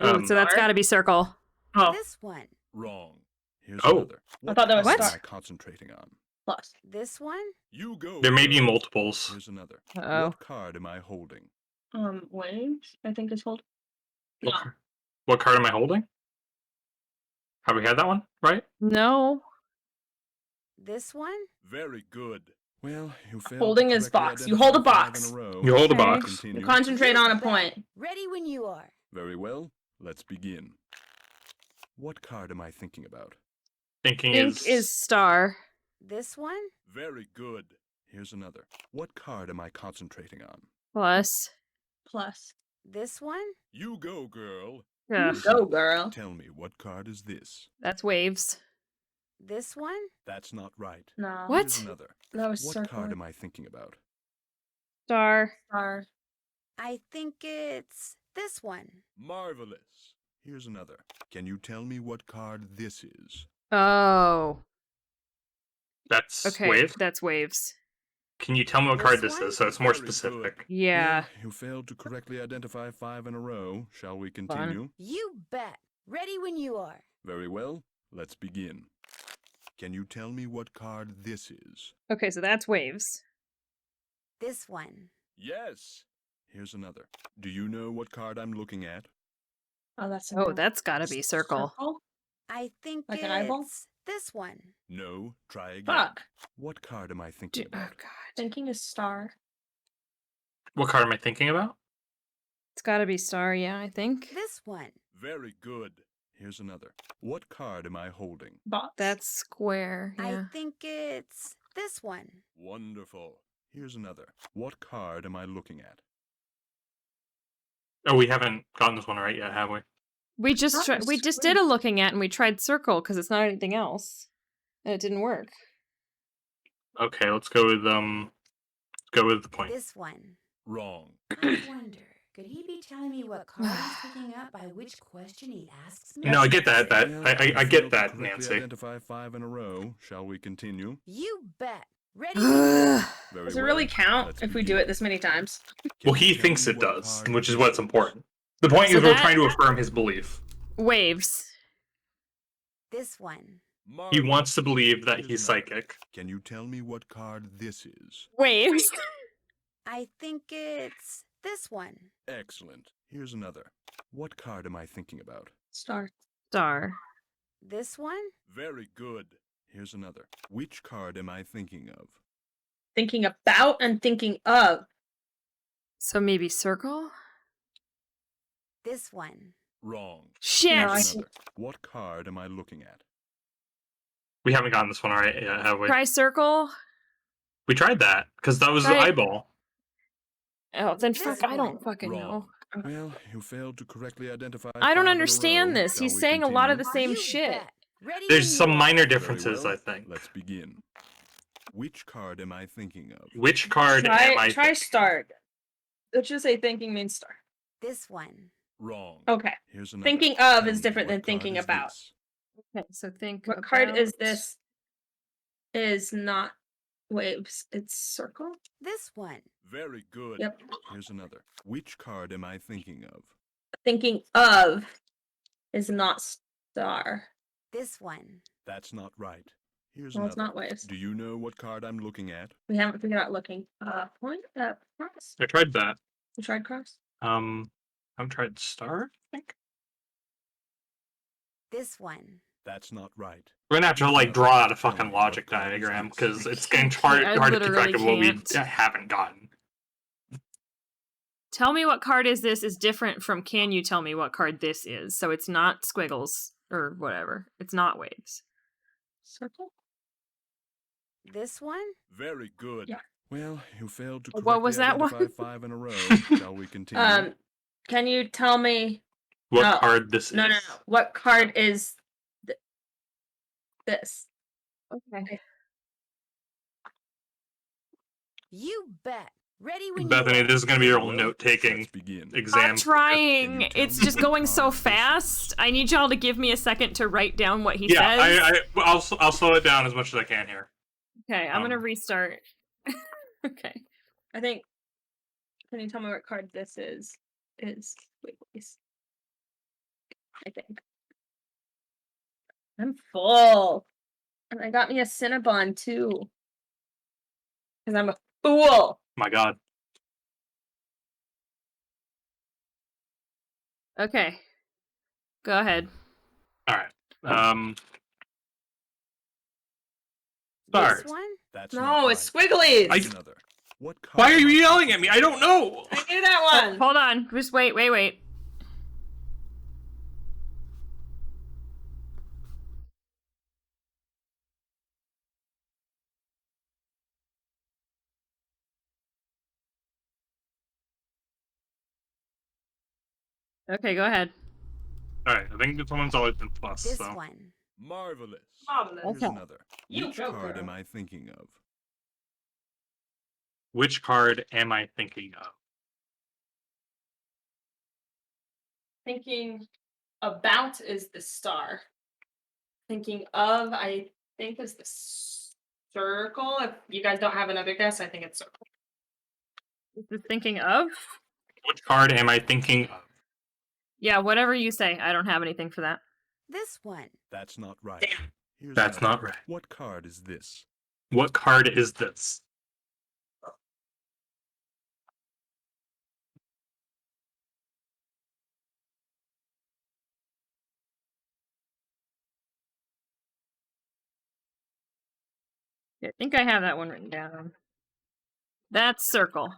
[SPEAKER 1] Ooh, so that's
[SPEAKER 2] Star?
[SPEAKER 1] got to be circle.
[SPEAKER 2] Oh,
[SPEAKER 9] This one.
[SPEAKER 15] Wrong. Here's
[SPEAKER 3] Oh.
[SPEAKER 15] another. What
[SPEAKER 2] thought that was
[SPEAKER 15] card am
[SPEAKER 2] star.
[SPEAKER 15] I concentrating on?
[SPEAKER 2] plus.
[SPEAKER 9] This one.
[SPEAKER 15] You go.
[SPEAKER 3] There may be
[SPEAKER 15] girl.
[SPEAKER 3] multiples.
[SPEAKER 15] Here's another.
[SPEAKER 1] Uh-oh.
[SPEAKER 15] What card am I holding?
[SPEAKER 2] Waves, I think is hold. No.
[SPEAKER 3] What card am I holding? Have we had that one? Right?
[SPEAKER 1] No.
[SPEAKER 9] This one.
[SPEAKER 15] Very good. Well, you failed.
[SPEAKER 2] Holding
[SPEAKER 15] to
[SPEAKER 2] is
[SPEAKER 15] correctly
[SPEAKER 2] box. You hold a
[SPEAKER 15] identify 5
[SPEAKER 2] box.
[SPEAKER 15] in a row.
[SPEAKER 3] You hold a
[SPEAKER 1] Okay.
[SPEAKER 3] box.
[SPEAKER 15] Continue.
[SPEAKER 2] You concentrate on a point.
[SPEAKER 9] Ready when you are.
[SPEAKER 15] Very well. Let's begin. What card am I thinking about?
[SPEAKER 3] Thinking
[SPEAKER 1] Think is star.
[SPEAKER 9] This one.
[SPEAKER 15] Very good. Here's another. What card am I concentrating on?
[SPEAKER 1] Plus.
[SPEAKER 2] Plus.
[SPEAKER 9] This one.
[SPEAKER 15] You go, girl.
[SPEAKER 1] Ugh,
[SPEAKER 2] Go, girl.
[SPEAKER 15] Tell me, what card is this?
[SPEAKER 1] that's waves.
[SPEAKER 9] This one.
[SPEAKER 15] That's not right.
[SPEAKER 2] No.
[SPEAKER 1] What?
[SPEAKER 15] Here's another.
[SPEAKER 2] That was
[SPEAKER 15] What
[SPEAKER 2] circle.
[SPEAKER 15] card am I thinking about?
[SPEAKER 1] Star.
[SPEAKER 2] Star.
[SPEAKER 9] I think it's this one.
[SPEAKER 15] Marvelous. Here's another. Can you tell me what card this is?
[SPEAKER 1] Oh.
[SPEAKER 3] That's
[SPEAKER 1] Okay,
[SPEAKER 3] wave.
[SPEAKER 1] that's waves.
[SPEAKER 3] Can you tell me what card
[SPEAKER 9] This
[SPEAKER 3] this
[SPEAKER 9] one?
[SPEAKER 3] is so it's more
[SPEAKER 15] Very good.
[SPEAKER 3] specific?
[SPEAKER 1] Yeah.
[SPEAKER 15] Well, you failed to correctly identify 5 in a row. Shall we continue?
[SPEAKER 9] You bet. Ready when you are.
[SPEAKER 15] Very well. Let's begin. Can you tell me what card this is?
[SPEAKER 1] Okay, so that's waves.
[SPEAKER 9] This one.
[SPEAKER 15] Yes. Here's another. Do you know what card I'm looking at?
[SPEAKER 2] Oh, that's.
[SPEAKER 1] Oh, that's got to be circle.
[SPEAKER 9] I think
[SPEAKER 2] Like
[SPEAKER 9] it's
[SPEAKER 2] an eyeball?
[SPEAKER 9] this one.
[SPEAKER 15] No. Try again.
[SPEAKER 2] Fuck.
[SPEAKER 15] What card am I thinking
[SPEAKER 1] Oh,
[SPEAKER 15] about?
[SPEAKER 1] God.
[SPEAKER 2] Thinking is star.
[SPEAKER 3] What card am I thinking about?
[SPEAKER 1] It's got to be star, yeah, I think.
[SPEAKER 9] This one.
[SPEAKER 15] Very good. Here's another. What card am I holding?
[SPEAKER 2] Box.
[SPEAKER 1] That's square,
[SPEAKER 9] I
[SPEAKER 1] yeah.
[SPEAKER 9] think it's this one.
[SPEAKER 15] Wonderful. Here's another. What card am I looking at?
[SPEAKER 3] Oh, we haven't gotten this one right yet, have we?
[SPEAKER 1] We just
[SPEAKER 2] Not
[SPEAKER 1] we just did a looking at and we tried circle because it's not anything else. And it didn't work.
[SPEAKER 3] Okay, let's go with the point.
[SPEAKER 9] This one.
[SPEAKER 15] Wrong.
[SPEAKER 18] I wonder, Could he be telling me what card he's picking up by which question he asks me?
[SPEAKER 3] No, I get that.
[SPEAKER 15] Well,
[SPEAKER 3] I
[SPEAKER 15] you
[SPEAKER 3] get
[SPEAKER 15] failed to
[SPEAKER 3] that,
[SPEAKER 15] correctly
[SPEAKER 3] Nancy.
[SPEAKER 15] Identify 5 in a row. Shall we continue?
[SPEAKER 9] You bet. Ready when you are.
[SPEAKER 15] Very
[SPEAKER 2] Does it
[SPEAKER 15] well.
[SPEAKER 2] really count
[SPEAKER 15] Let's
[SPEAKER 2] if we do
[SPEAKER 15] begin.
[SPEAKER 2] it this many times?
[SPEAKER 3] Well, he thinks it does, which is what's important. The point is we're trying to affirm his belief.
[SPEAKER 1] Waves.
[SPEAKER 9] This one.
[SPEAKER 3] He wants to believe that he's psychic.
[SPEAKER 15] Can you tell me what card this is?
[SPEAKER 1] Waves.
[SPEAKER 9] I think it's this one.
[SPEAKER 15] Excellent. Here's another. What card am I thinking about?
[SPEAKER 2] Star.
[SPEAKER 1] Star.
[SPEAKER 9] This one?
[SPEAKER 15] Very good. Here's another. Which card am I thinking of?
[SPEAKER 2] Thinking about and thinking of.
[SPEAKER 1] So maybe circle?
[SPEAKER 9] This one.
[SPEAKER 15] Wrong.
[SPEAKER 1] Shit.
[SPEAKER 15] Here's another. What card am I looking at?
[SPEAKER 3] We haven't gotten this one right yet, have we?
[SPEAKER 1] Try circle?
[SPEAKER 3] We tried that, because that was the
[SPEAKER 1] Right.
[SPEAKER 3] eyeball.
[SPEAKER 1] Oh, then fuck, I don't fucking know.
[SPEAKER 15] Well, you failed to correctly identify.
[SPEAKER 1] I don't
[SPEAKER 15] 5 in a
[SPEAKER 1] understand
[SPEAKER 15] row.
[SPEAKER 1] this.
[SPEAKER 15] Shall
[SPEAKER 1] He's
[SPEAKER 15] we
[SPEAKER 1] saying a lot of
[SPEAKER 15] continue?
[SPEAKER 1] the same shit.
[SPEAKER 3] There's some minor differences, I think.
[SPEAKER 15] Let's begin. Which card am I thinking of?
[SPEAKER 3] Which card am I
[SPEAKER 2] Try start. Let's just say thinking means star.
[SPEAKER 9] This one.
[SPEAKER 15] Wrong.
[SPEAKER 2] Okay.
[SPEAKER 15] Here's another.
[SPEAKER 2] Thinking of
[SPEAKER 15] Tell
[SPEAKER 2] is
[SPEAKER 15] me,
[SPEAKER 2] different than
[SPEAKER 15] what card
[SPEAKER 2] thinking
[SPEAKER 15] is
[SPEAKER 2] about.
[SPEAKER 15] this?
[SPEAKER 1] Okay, so think
[SPEAKER 2] What card is
[SPEAKER 1] about-
[SPEAKER 2] this? Is not waves. It's circle.
[SPEAKER 9] This one.
[SPEAKER 15] Very good.
[SPEAKER 2] Yep.
[SPEAKER 15] Here's another. Which card am I thinking of?
[SPEAKER 2] Thinking of is not star.
[SPEAKER 9] This one.
[SPEAKER 15] That's not right. Here's
[SPEAKER 2] Well,
[SPEAKER 15] another.
[SPEAKER 2] it's not waves.
[SPEAKER 15] Do you know what card I'm looking at?
[SPEAKER 2] We haven't figured out looking. Point cross.
[SPEAKER 3] I tried that.
[SPEAKER 2] You tried cross.
[SPEAKER 3] I haven't tried star, I think.
[SPEAKER 9] This one.
[SPEAKER 15] That's not right.
[SPEAKER 3] We're gonna have to like draw out a fucking logic diagram because it's getting hard
[SPEAKER 1] I
[SPEAKER 3] to keep track
[SPEAKER 1] literally
[SPEAKER 3] of what we
[SPEAKER 1] can't.
[SPEAKER 3] haven't gotten.
[SPEAKER 1] Tell me what card is this is different from can you tell me what card this is? So it's not squiggles or whatever. It's not waves.
[SPEAKER 2] Circle.
[SPEAKER 9] This one?
[SPEAKER 15] Very good.
[SPEAKER 2] Yeah.
[SPEAKER 15] Well, you failed to
[SPEAKER 1] What was
[SPEAKER 15] correctly
[SPEAKER 1] that
[SPEAKER 15] identify
[SPEAKER 1] one?
[SPEAKER 15] 5 in a row. Shall we continue?
[SPEAKER 2] Can you tell me
[SPEAKER 3] What
[SPEAKER 2] No.
[SPEAKER 3] card this
[SPEAKER 2] no,
[SPEAKER 3] is?
[SPEAKER 2] no, no. What card is this?
[SPEAKER 1] Okay.
[SPEAKER 9] You bet. Ready when
[SPEAKER 3] Bethany,
[SPEAKER 9] you are.
[SPEAKER 3] this is gonna be your own note-taking
[SPEAKER 15] Let's begin.
[SPEAKER 3] exam.
[SPEAKER 1] I'm trying.
[SPEAKER 15] Can you tell
[SPEAKER 1] It's
[SPEAKER 15] me
[SPEAKER 1] just
[SPEAKER 15] what
[SPEAKER 1] going so
[SPEAKER 15] card this is?
[SPEAKER 1] fast. I need y'all to give me a second to write down what he
[SPEAKER 3] Yeah,
[SPEAKER 1] says.
[SPEAKER 3] I'll slow it down as much as I can here.
[SPEAKER 1] Okay, I'm gonna
[SPEAKER 3] um,
[SPEAKER 1] restart. Okay.
[SPEAKER 2] I think. Can you tell me what card this is? Wait, please. I think. I'm full. And I got me a Cinnabon too. Because I'm a fool.
[SPEAKER 3] My God.
[SPEAKER 1] Okay. Go ahead.
[SPEAKER 3] All right. Stars.
[SPEAKER 9] This one?
[SPEAKER 15] That's
[SPEAKER 2] No,
[SPEAKER 15] not
[SPEAKER 2] it's
[SPEAKER 15] right.
[SPEAKER 2] squigglies.
[SPEAKER 3] I-
[SPEAKER 15] Here's another. What card
[SPEAKER 3] Why are
[SPEAKER 15] am
[SPEAKER 3] you
[SPEAKER 15] I
[SPEAKER 3] yelling
[SPEAKER 15] thinking
[SPEAKER 3] at me?
[SPEAKER 15] of?
[SPEAKER 3] I don't know.
[SPEAKER 2] I knew that one.
[SPEAKER 1] Hold on. Just wait. Okay, go ahead.
[SPEAKER 3] All right. I think this one's always been plus.
[SPEAKER 9] This
[SPEAKER 3] So
[SPEAKER 9] one.
[SPEAKER 15] Marvelous.
[SPEAKER 2] Marvelous.
[SPEAKER 15] Here's
[SPEAKER 1] Okay.
[SPEAKER 15] another.
[SPEAKER 2] You
[SPEAKER 15] Which
[SPEAKER 2] go,
[SPEAKER 15] card
[SPEAKER 2] girl.
[SPEAKER 15] am I thinking of?
[SPEAKER 3] which card am I thinking of?
[SPEAKER 2] Thinking about is the star. Thinking of, I think, is the circle. If you guys don't have another guess, I think it's circle.
[SPEAKER 1] This is thinking of?
[SPEAKER 3] Which card am I thinking of?
[SPEAKER 1] Yeah, whatever you say. I don't have anything for that.
[SPEAKER 9] This one.
[SPEAKER 15] That's not right. Here's
[SPEAKER 3] That's
[SPEAKER 15] another.
[SPEAKER 3] not right.
[SPEAKER 15] What card is this?
[SPEAKER 3] What card is this?
[SPEAKER 1] I think I have that one written down. That's circle.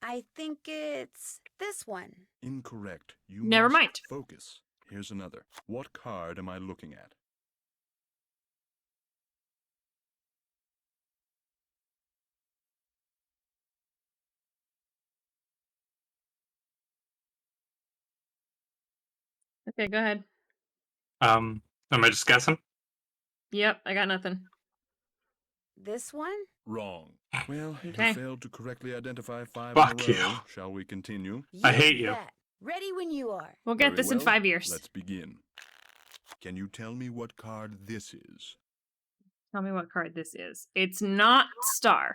[SPEAKER 9] I think it's this one.
[SPEAKER 15] Incorrect. You
[SPEAKER 1] Never
[SPEAKER 15] must
[SPEAKER 1] mind.
[SPEAKER 15] Focus. Here's another. What card am I looking at?
[SPEAKER 1] Okay, go ahead.
[SPEAKER 3] Am I just guessing?
[SPEAKER 1] Yep, I got nothing.
[SPEAKER 9] This one?
[SPEAKER 15] Wrong. Well,
[SPEAKER 1] Okay.
[SPEAKER 15] you failed to correctly identify 5
[SPEAKER 3] Fuck
[SPEAKER 15] in a row.
[SPEAKER 3] you.
[SPEAKER 15] Shall we continue?
[SPEAKER 3] I hate you.
[SPEAKER 9] bet. Ready when you are.
[SPEAKER 1] We'll get
[SPEAKER 15] Very
[SPEAKER 1] this in
[SPEAKER 15] well.
[SPEAKER 1] 5 years.
[SPEAKER 15] Let's begin. Can you tell me what card this is?
[SPEAKER 1] Tell me what card this is. It's not star.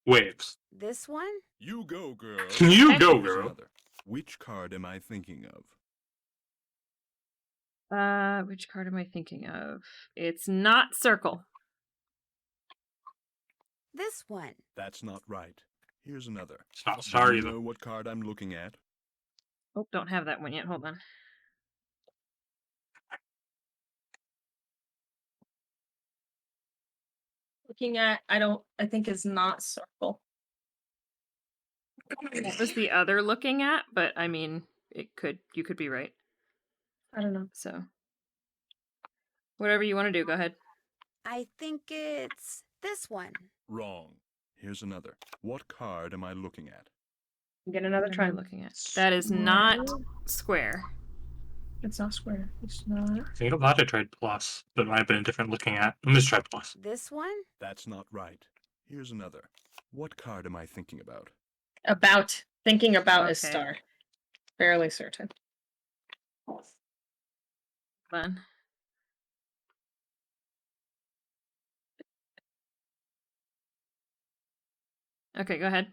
[SPEAKER 3] Waves.
[SPEAKER 9] This one?
[SPEAKER 15] You go, girl.
[SPEAKER 3] You go,
[SPEAKER 15] Here's
[SPEAKER 3] girl.
[SPEAKER 15] another. Which card am I thinking of?
[SPEAKER 1] Which card am I thinking of? It's not circle.
[SPEAKER 9] This one.
[SPEAKER 15] That's not right. Here's another.
[SPEAKER 3] It's not
[SPEAKER 15] Do
[SPEAKER 3] star
[SPEAKER 15] you
[SPEAKER 3] either.
[SPEAKER 15] know what card I'm looking at?
[SPEAKER 1] Oh, don't have that one yet. Hold on.
[SPEAKER 2] Looking at, I think is not circle.
[SPEAKER 1] What was the other looking at? But I mean, you could be right.
[SPEAKER 2] I don't know.
[SPEAKER 1] So, whatever you want to do, go ahead.
[SPEAKER 9] I think it's this one.
[SPEAKER 15] Wrong. Here's another. What card am I looking at?
[SPEAKER 2] Get another
[SPEAKER 1] What am I
[SPEAKER 2] try.
[SPEAKER 1] looking at? That is not square.
[SPEAKER 2] It's not square. It's not.
[SPEAKER 3] I think I'm glad I tried plus, but it might have been a different looking at. Let me just try plus.
[SPEAKER 9] This one?
[SPEAKER 15] That's not right. Here's another. What card am I thinking about?
[SPEAKER 2] About. Thinking about is
[SPEAKER 1] Okay.
[SPEAKER 2] star. Fairly certain.
[SPEAKER 1] Fun. Okay, go ahead.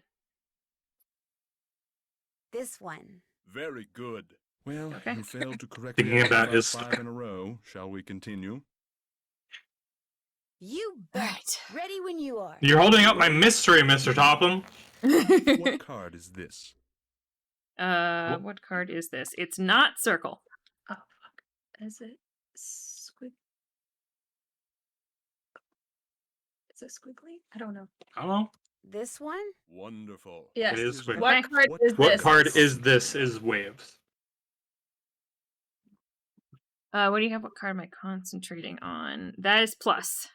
[SPEAKER 9] This one.
[SPEAKER 15] Very good. Well,
[SPEAKER 1] Okay.
[SPEAKER 15] you failed to correctly
[SPEAKER 3] Thinking about
[SPEAKER 15] identify
[SPEAKER 3] is
[SPEAKER 15] 5 in a row. Shall we continue?
[SPEAKER 9] You bet. Ready when you are.
[SPEAKER 3] You're holding up my mystery, Mr. Topham.
[SPEAKER 15] What card is this?
[SPEAKER 1] What card is this? It's not circle.
[SPEAKER 2] Oh fuck. Is it squig? Is it squiggly? I don't know.
[SPEAKER 3] I don't know.
[SPEAKER 9] This one?
[SPEAKER 15] Wonderful.
[SPEAKER 2] Yes.
[SPEAKER 3] It is squiggly.
[SPEAKER 2] What card is
[SPEAKER 3] What
[SPEAKER 2] this?
[SPEAKER 3] card is this? Is waves.
[SPEAKER 1] What do you have? What card am I concentrating on? That is plus.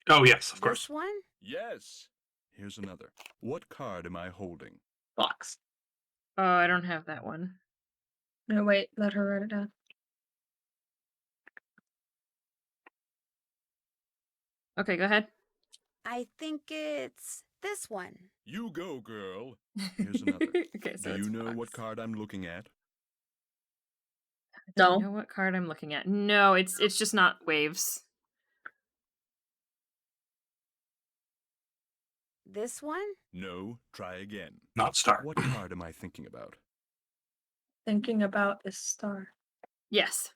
[SPEAKER 3] Oh yes, of course.
[SPEAKER 9] This one?
[SPEAKER 15] Yes. Here's another. What card am I holding?
[SPEAKER 2] Box.
[SPEAKER 1] Oh, I don't have that one.
[SPEAKER 2] No, wait. Let her write it down.
[SPEAKER 1] Okay, go ahead.
[SPEAKER 9] I think it's this one.
[SPEAKER 15] You go, girl. Here's another.
[SPEAKER 1] Okay, so
[SPEAKER 15] Do
[SPEAKER 1] it's
[SPEAKER 15] you know
[SPEAKER 1] box.
[SPEAKER 15] what card I'm looking at?
[SPEAKER 1] Do
[SPEAKER 2] No.
[SPEAKER 1] you know what card I'm looking at? No, it's just not waves.
[SPEAKER 9] This one?
[SPEAKER 15] No. Try again.
[SPEAKER 3] Not star.
[SPEAKER 15] What card am I thinking about?
[SPEAKER 2] Thinking about is star.
[SPEAKER 1] Yes.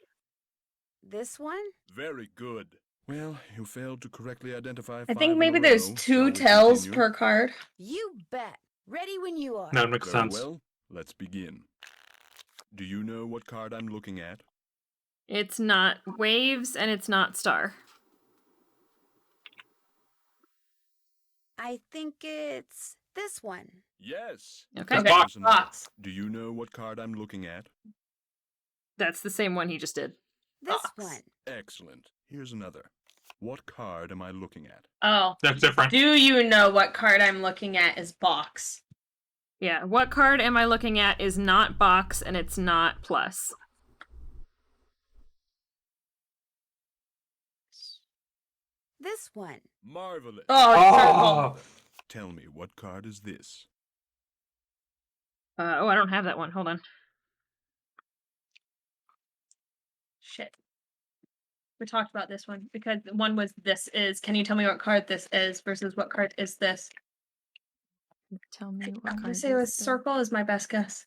[SPEAKER 9] This one?
[SPEAKER 15] Very good. Well, you failed to correctly identify
[SPEAKER 2] I
[SPEAKER 15] 5
[SPEAKER 2] think
[SPEAKER 15] in
[SPEAKER 2] maybe
[SPEAKER 15] a
[SPEAKER 2] there's
[SPEAKER 15] row.
[SPEAKER 2] 2
[SPEAKER 15] Shall we
[SPEAKER 2] tells
[SPEAKER 15] continue?
[SPEAKER 2] per card.
[SPEAKER 9] You bet. Ready when you are.
[SPEAKER 3] That makes
[SPEAKER 15] Very
[SPEAKER 3] sense.
[SPEAKER 15] well. Let's begin. Do you know what card I'm looking at?
[SPEAKER 1] It's not waves and it's not star.
[SPEAKER 9] I think it's this one.
[SPEAKER 15] Yes.
[SPEAKER 1] Okay.
[SPEAKER 2] Okay.
[SPEAKER 15] Here's another.
[SPEAKER 2] Box.
[SPEAKER 15] Do you know what card I'm looking at?
[SPEAKER 1] That's the same one he just did.
[SPEAKER 9] This
[SPEAKER 2] Box.
[SPEAKER 9] one.
[SPEAKER 15] Excellent. Here's another. What card am I looking at?
[SPEAKER 2] Oh.
[SPEAKER 3] That's different.
[SPEAKER 2] Do you know what card I'm looking at is box?
[SPEAKER 1] Yeah, what card am I looking at is not box and it's not plus.
[SPEAKER 9] This one.
[SPEAKER 15] Marvelous.
[SPEAKER 2] Oh, it's
[SPEAKER 3] Oh,
[SPEAKER 2] circle.
[SPEAKER 15] Tell me, what card is this?
[SPEAKER 1] I don't have that one. Hold on.
[SPEAKER 2] Shit. We talked about this one because one was this is. Can you tell me what card this is versus what card is this?
[SPEAKER 1] Tell me what
[SPEAKER 2] I'm
[SPEAKER 1] card
[SPEAKER 2] gonna say it was
[SPEAKER 1] is this.
[SPEAKER 2] circle is my best guess.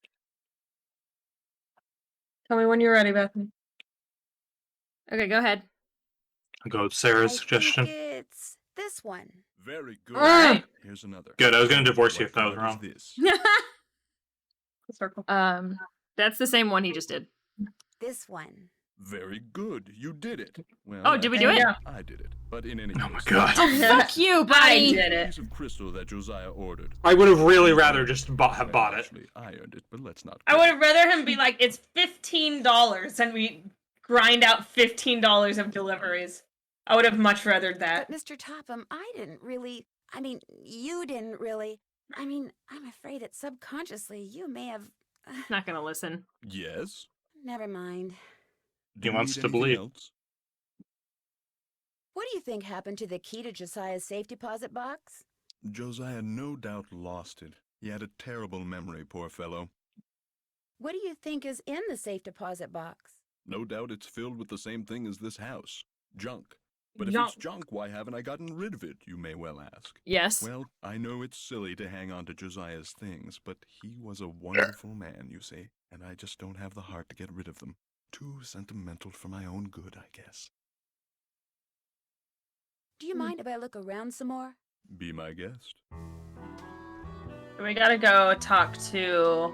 [SPEAKER 2] Tell me when you're ready, Bethany.
[SPEAKER 1] Okay, go ahead.
[SPEAKER 3] I'll go with Sarah's
[SPEAKER 9] I
[SPEAKER 3] suggestion.
[SPEAKER 9] think it's this one.
[SPEAKER 15] Very good.
[SPEAKER 2] Alright.
[SPEAKER 15] Here's another.
[SPEAKER 3] Good, I was gonna divorce you
[SPEAKER 15] What
[SPEAKER 3] if that was
[SPEAKER 15] card
[SPEAKER 3] wrong.
[SPEAKER 15] is this?
[SPEAKER 2] Circle.
[SPEAKER 1] That's the same one he just did.
[SPEAKER 9] This one.
[SPEAKER 15] Very good. You did it. Well,
[SPEAKER 1] Oh, did we do it?
[SPEAKER 2] Yeah.
[SPEAKER 15] I did it. But in any
[SPEAKER 3] Oh
[SPEAKER 15] case,
[SPEAKER 3] my god.
[SPEAKER 1] Oh, fuck you,
[SPEAKER 2] I
[SPEAKER 1] buddy.
[SPEAKER 2] did
[SPEAKER 15] the
[SPEAKER 2] it.
[SPEAKER 15] piece of crystal that Josiah ordered.
[SPEAKER 3] I would have really rather just have
[SPEAKER 15] Well,
[SPEAKER 3] bought it.
[SPEAKER 15] actually, I earned it, but let's not.
[SPEAKER 2] I would have rather him be like, it's $15 and we grind out $15 of deliveries. I would have much rathered that.
[SPEAKER 9] But Mr. Topham, I didn't really. I mean, you didn't really. I mean, I'm afraid that subconsciously you may have.
[SPEAKER 1] Not gonna listen.
[SPEAKER 15] Yes.
[SPEAKER 9] Never mind.
[SPEAKER 3] He
[SPEAKER 15] Do you
[SPEAKER 3] wants
[SPEAKER 15] need
[SPEAKER 3] to
[SPEAKER 15] anything
[SPEAKER 3] believe.
[SPEAKER 15] else?
[SPEAKER 9] What do you think happened to the key to Josiah's safe deposit box?
[SPEAKER 15] Josiah no doubt lost it. He had a terrible memory, poor fellow.
[SPEAKER 9] What do you think is in the safe deposit box?
[SPEAKER 15] No doubt it's filled with the same thing as this house. Junk. But if it's junk, why haven't I gotten rid of it, you may well ask.
[SPEAKER 1] Yes.
[SPEAKER 15] Well, I know it's silly to hang on to Josiah's things, but he was a wonderful man, you see, and I just don't have the heart to get rid of them. Too sentimental for my own good, I guess.
[SPEAKER 9] Do you mind if I look around some more?
[SPEAKER 15] Be my guest.
[SPEAKER 2] We gotta go talk to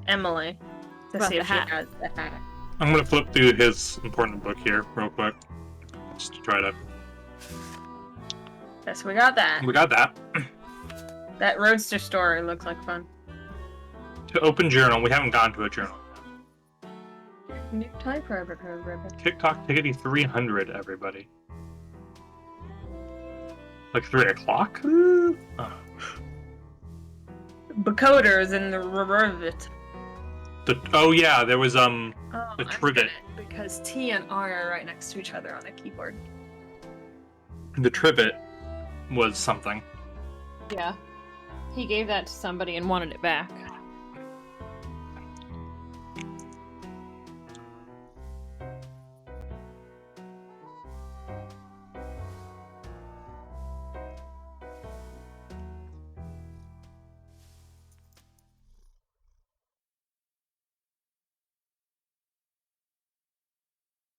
[SPEAKER 2] Emily to
[SPEAKER 1] About
[SPEAKER 2] see
[SPEAKER 1] the
[SPEAKER 2] if
[SPEAKER 1] hat.
[SPEAKER 2] she has the hat.
[SPEAKER 3] I'm gonna flip through his important book here real quick. Just to try to...
[SPEAKER 2] Yes, we got that.
[SPEAKER 3] We got that.
[SPEAKER 2] That Roadster story looks like fun.
[SPEAKER 3] To open journal. We haven't gone to a journal.
[SPEAKER 2] New typewriter program.
[SPEAKER 3] TikTok Tickety 300, everybody. Like 3 o'clock? Oh.
[SPEAKER 2] Becoders in the Revit.
[SPEAKER 3] Oh yeah, there was the trivet.
[SPEAKER 2] Because T and R are right next to each other on a keyboard.
[SPEAKER 3] The trivet was something.
[SPEAKER 1] Yeah. He gave that to somebody and wanted it back.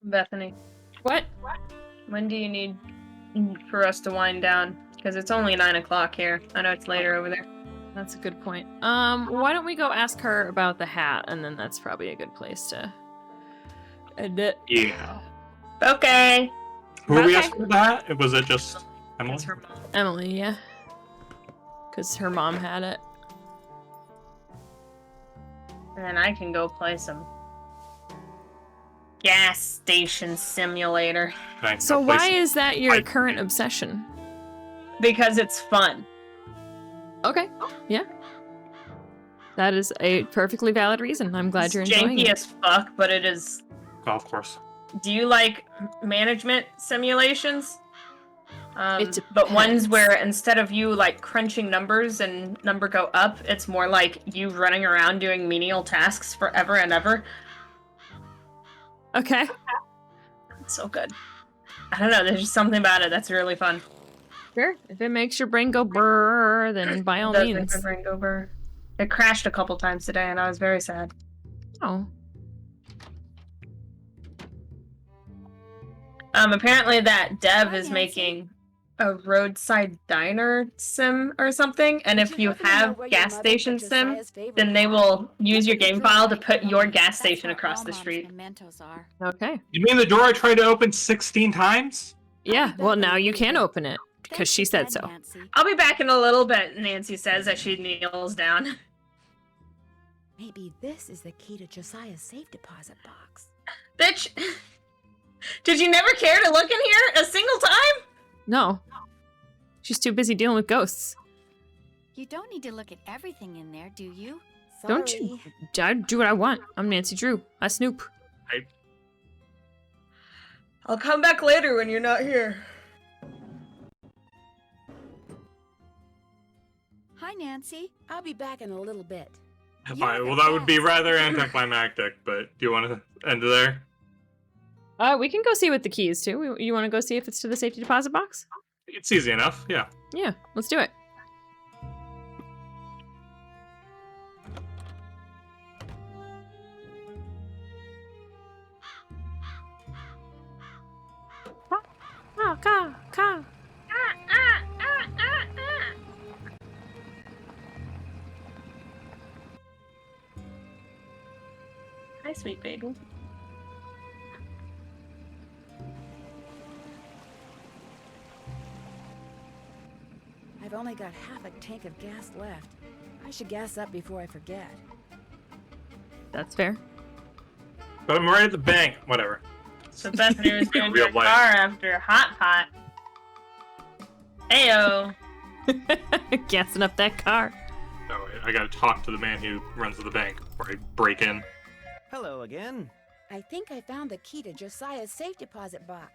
[SPEAKER 2] Bethany.
[SPEAKER 1] What?
[SPEAKER 2] When do you need for us to wind down? Because it's only 9 o'clock here. I know it's later over there.
[SPEAKER 1] That's a good point. Why don't we go ask her about the hat, and then that's probably a good place to end it.
[SPEAKER 3] Yeah.
[SPEAKER 2] Okay.
[SPEAKER 3] Who were we asking for that? Was it just Emily?
[SPEAKER 2] It's her mom.
[SPEAKER 1] Emily, yeah. Because her mom had it.
[SPEAKER 2] And then I can go play some gas station simulator.
[SPEAKER 1] So why is that your current obsession?
[SPEAKER 2] Because it's fun.
[SPEAKER 1] Okay. Yeah. That is a perfectly valid reason. I'm glad you're enjoying
[SPEAKER 2] Janky
[SPEAKER 1] it.
[SPEAKER 2] as fuck, but it is.
[SPEAKER 3] Golf course.
[SPEAKER 2] Do you like management simulations?
[SPEAKER 1] It
[SPEAKER 2] but ones where instead of you like crunching numbers and number go up, it's more like you running around doing menial tasks forever and ever.
[SPEAKER 1] Okay.
[SPEAKER 2] It's so good. I don't know, there's just something about it that's really fun.
[SPEAKER 1] Sure. If it makes your brain go brrr, then by all
[SPEAKER 2] It does make
[SPEAKER 1] means.
[SPEAKER 2] my brain go brr. It crashed a couple times today and I was very sad.
[SPEAKER 1] Oh.
[SPEAKER 2] Apparently that dev is making a roadside diner sim or something, and if you have gas station sim, then they will use your game file to put your gas station across the street.
[SPEAKER 1] Okay.
[SPEAKER 3] You mean the door I tried to open 16 times?
[SPEAKER 1] Yeah, well now you can open it, because she said so.
[SPEAKER 2] I'll be back in a little bit, Nancy says as she kneels down.
[SPEAKER 9] Maybe this is the key to Josiah's safe deposit box.
[SPEAKER 2] Bitch! Did you never care to look in here a single time?
[SPEAKER 1] No. She's too busy dealing with ghosts.
[SPEAKER 7] You don't need to look at everything in there, do you?
[SPEAKER 1] Don't you? I do what I want. I'm Nancy Drew. I snoop.
[SPEAKER 2] I'll come back later when you're not here.
[SPEAKER 7] Hi, Nancy.
[SPEAKER 9] I'll be back in a little bit.
[SPEAKER 3] Fine, well that would be rather anticlimactic, but do you want to end it there?
[SPEAKER 1] We can go see what the key is to. You want to go see if it's to the safety deposit box?
[SPEAKER 3] It's easy enough, yeah.
[SPEAKER 1] Yeah, let's do it. Ka.
[SPEAKER 2] Hi, sweet baby.
[SPEAKER 9] I've only got half a tank of gas left. I should gas up before I forget.
[SPEAKER 1] That's fair.
[SPEAKER 3] But I'm right at the bank. Whatever.
[SPEAKER 2] So Bethany was going to
[SPEAKER 3] Real
[SPEAKER 2] a car after Hot Pot. Ayo.
[SPEAKER 1] Gassing up that car.
[SPEAKER 3] Oh, wait, I gotta talk to the man who runs the bank before I break in.
[SPEAKER 6] Hello again.
[SPEAKER 9] I think I found the key to Josiah's safe deposit box.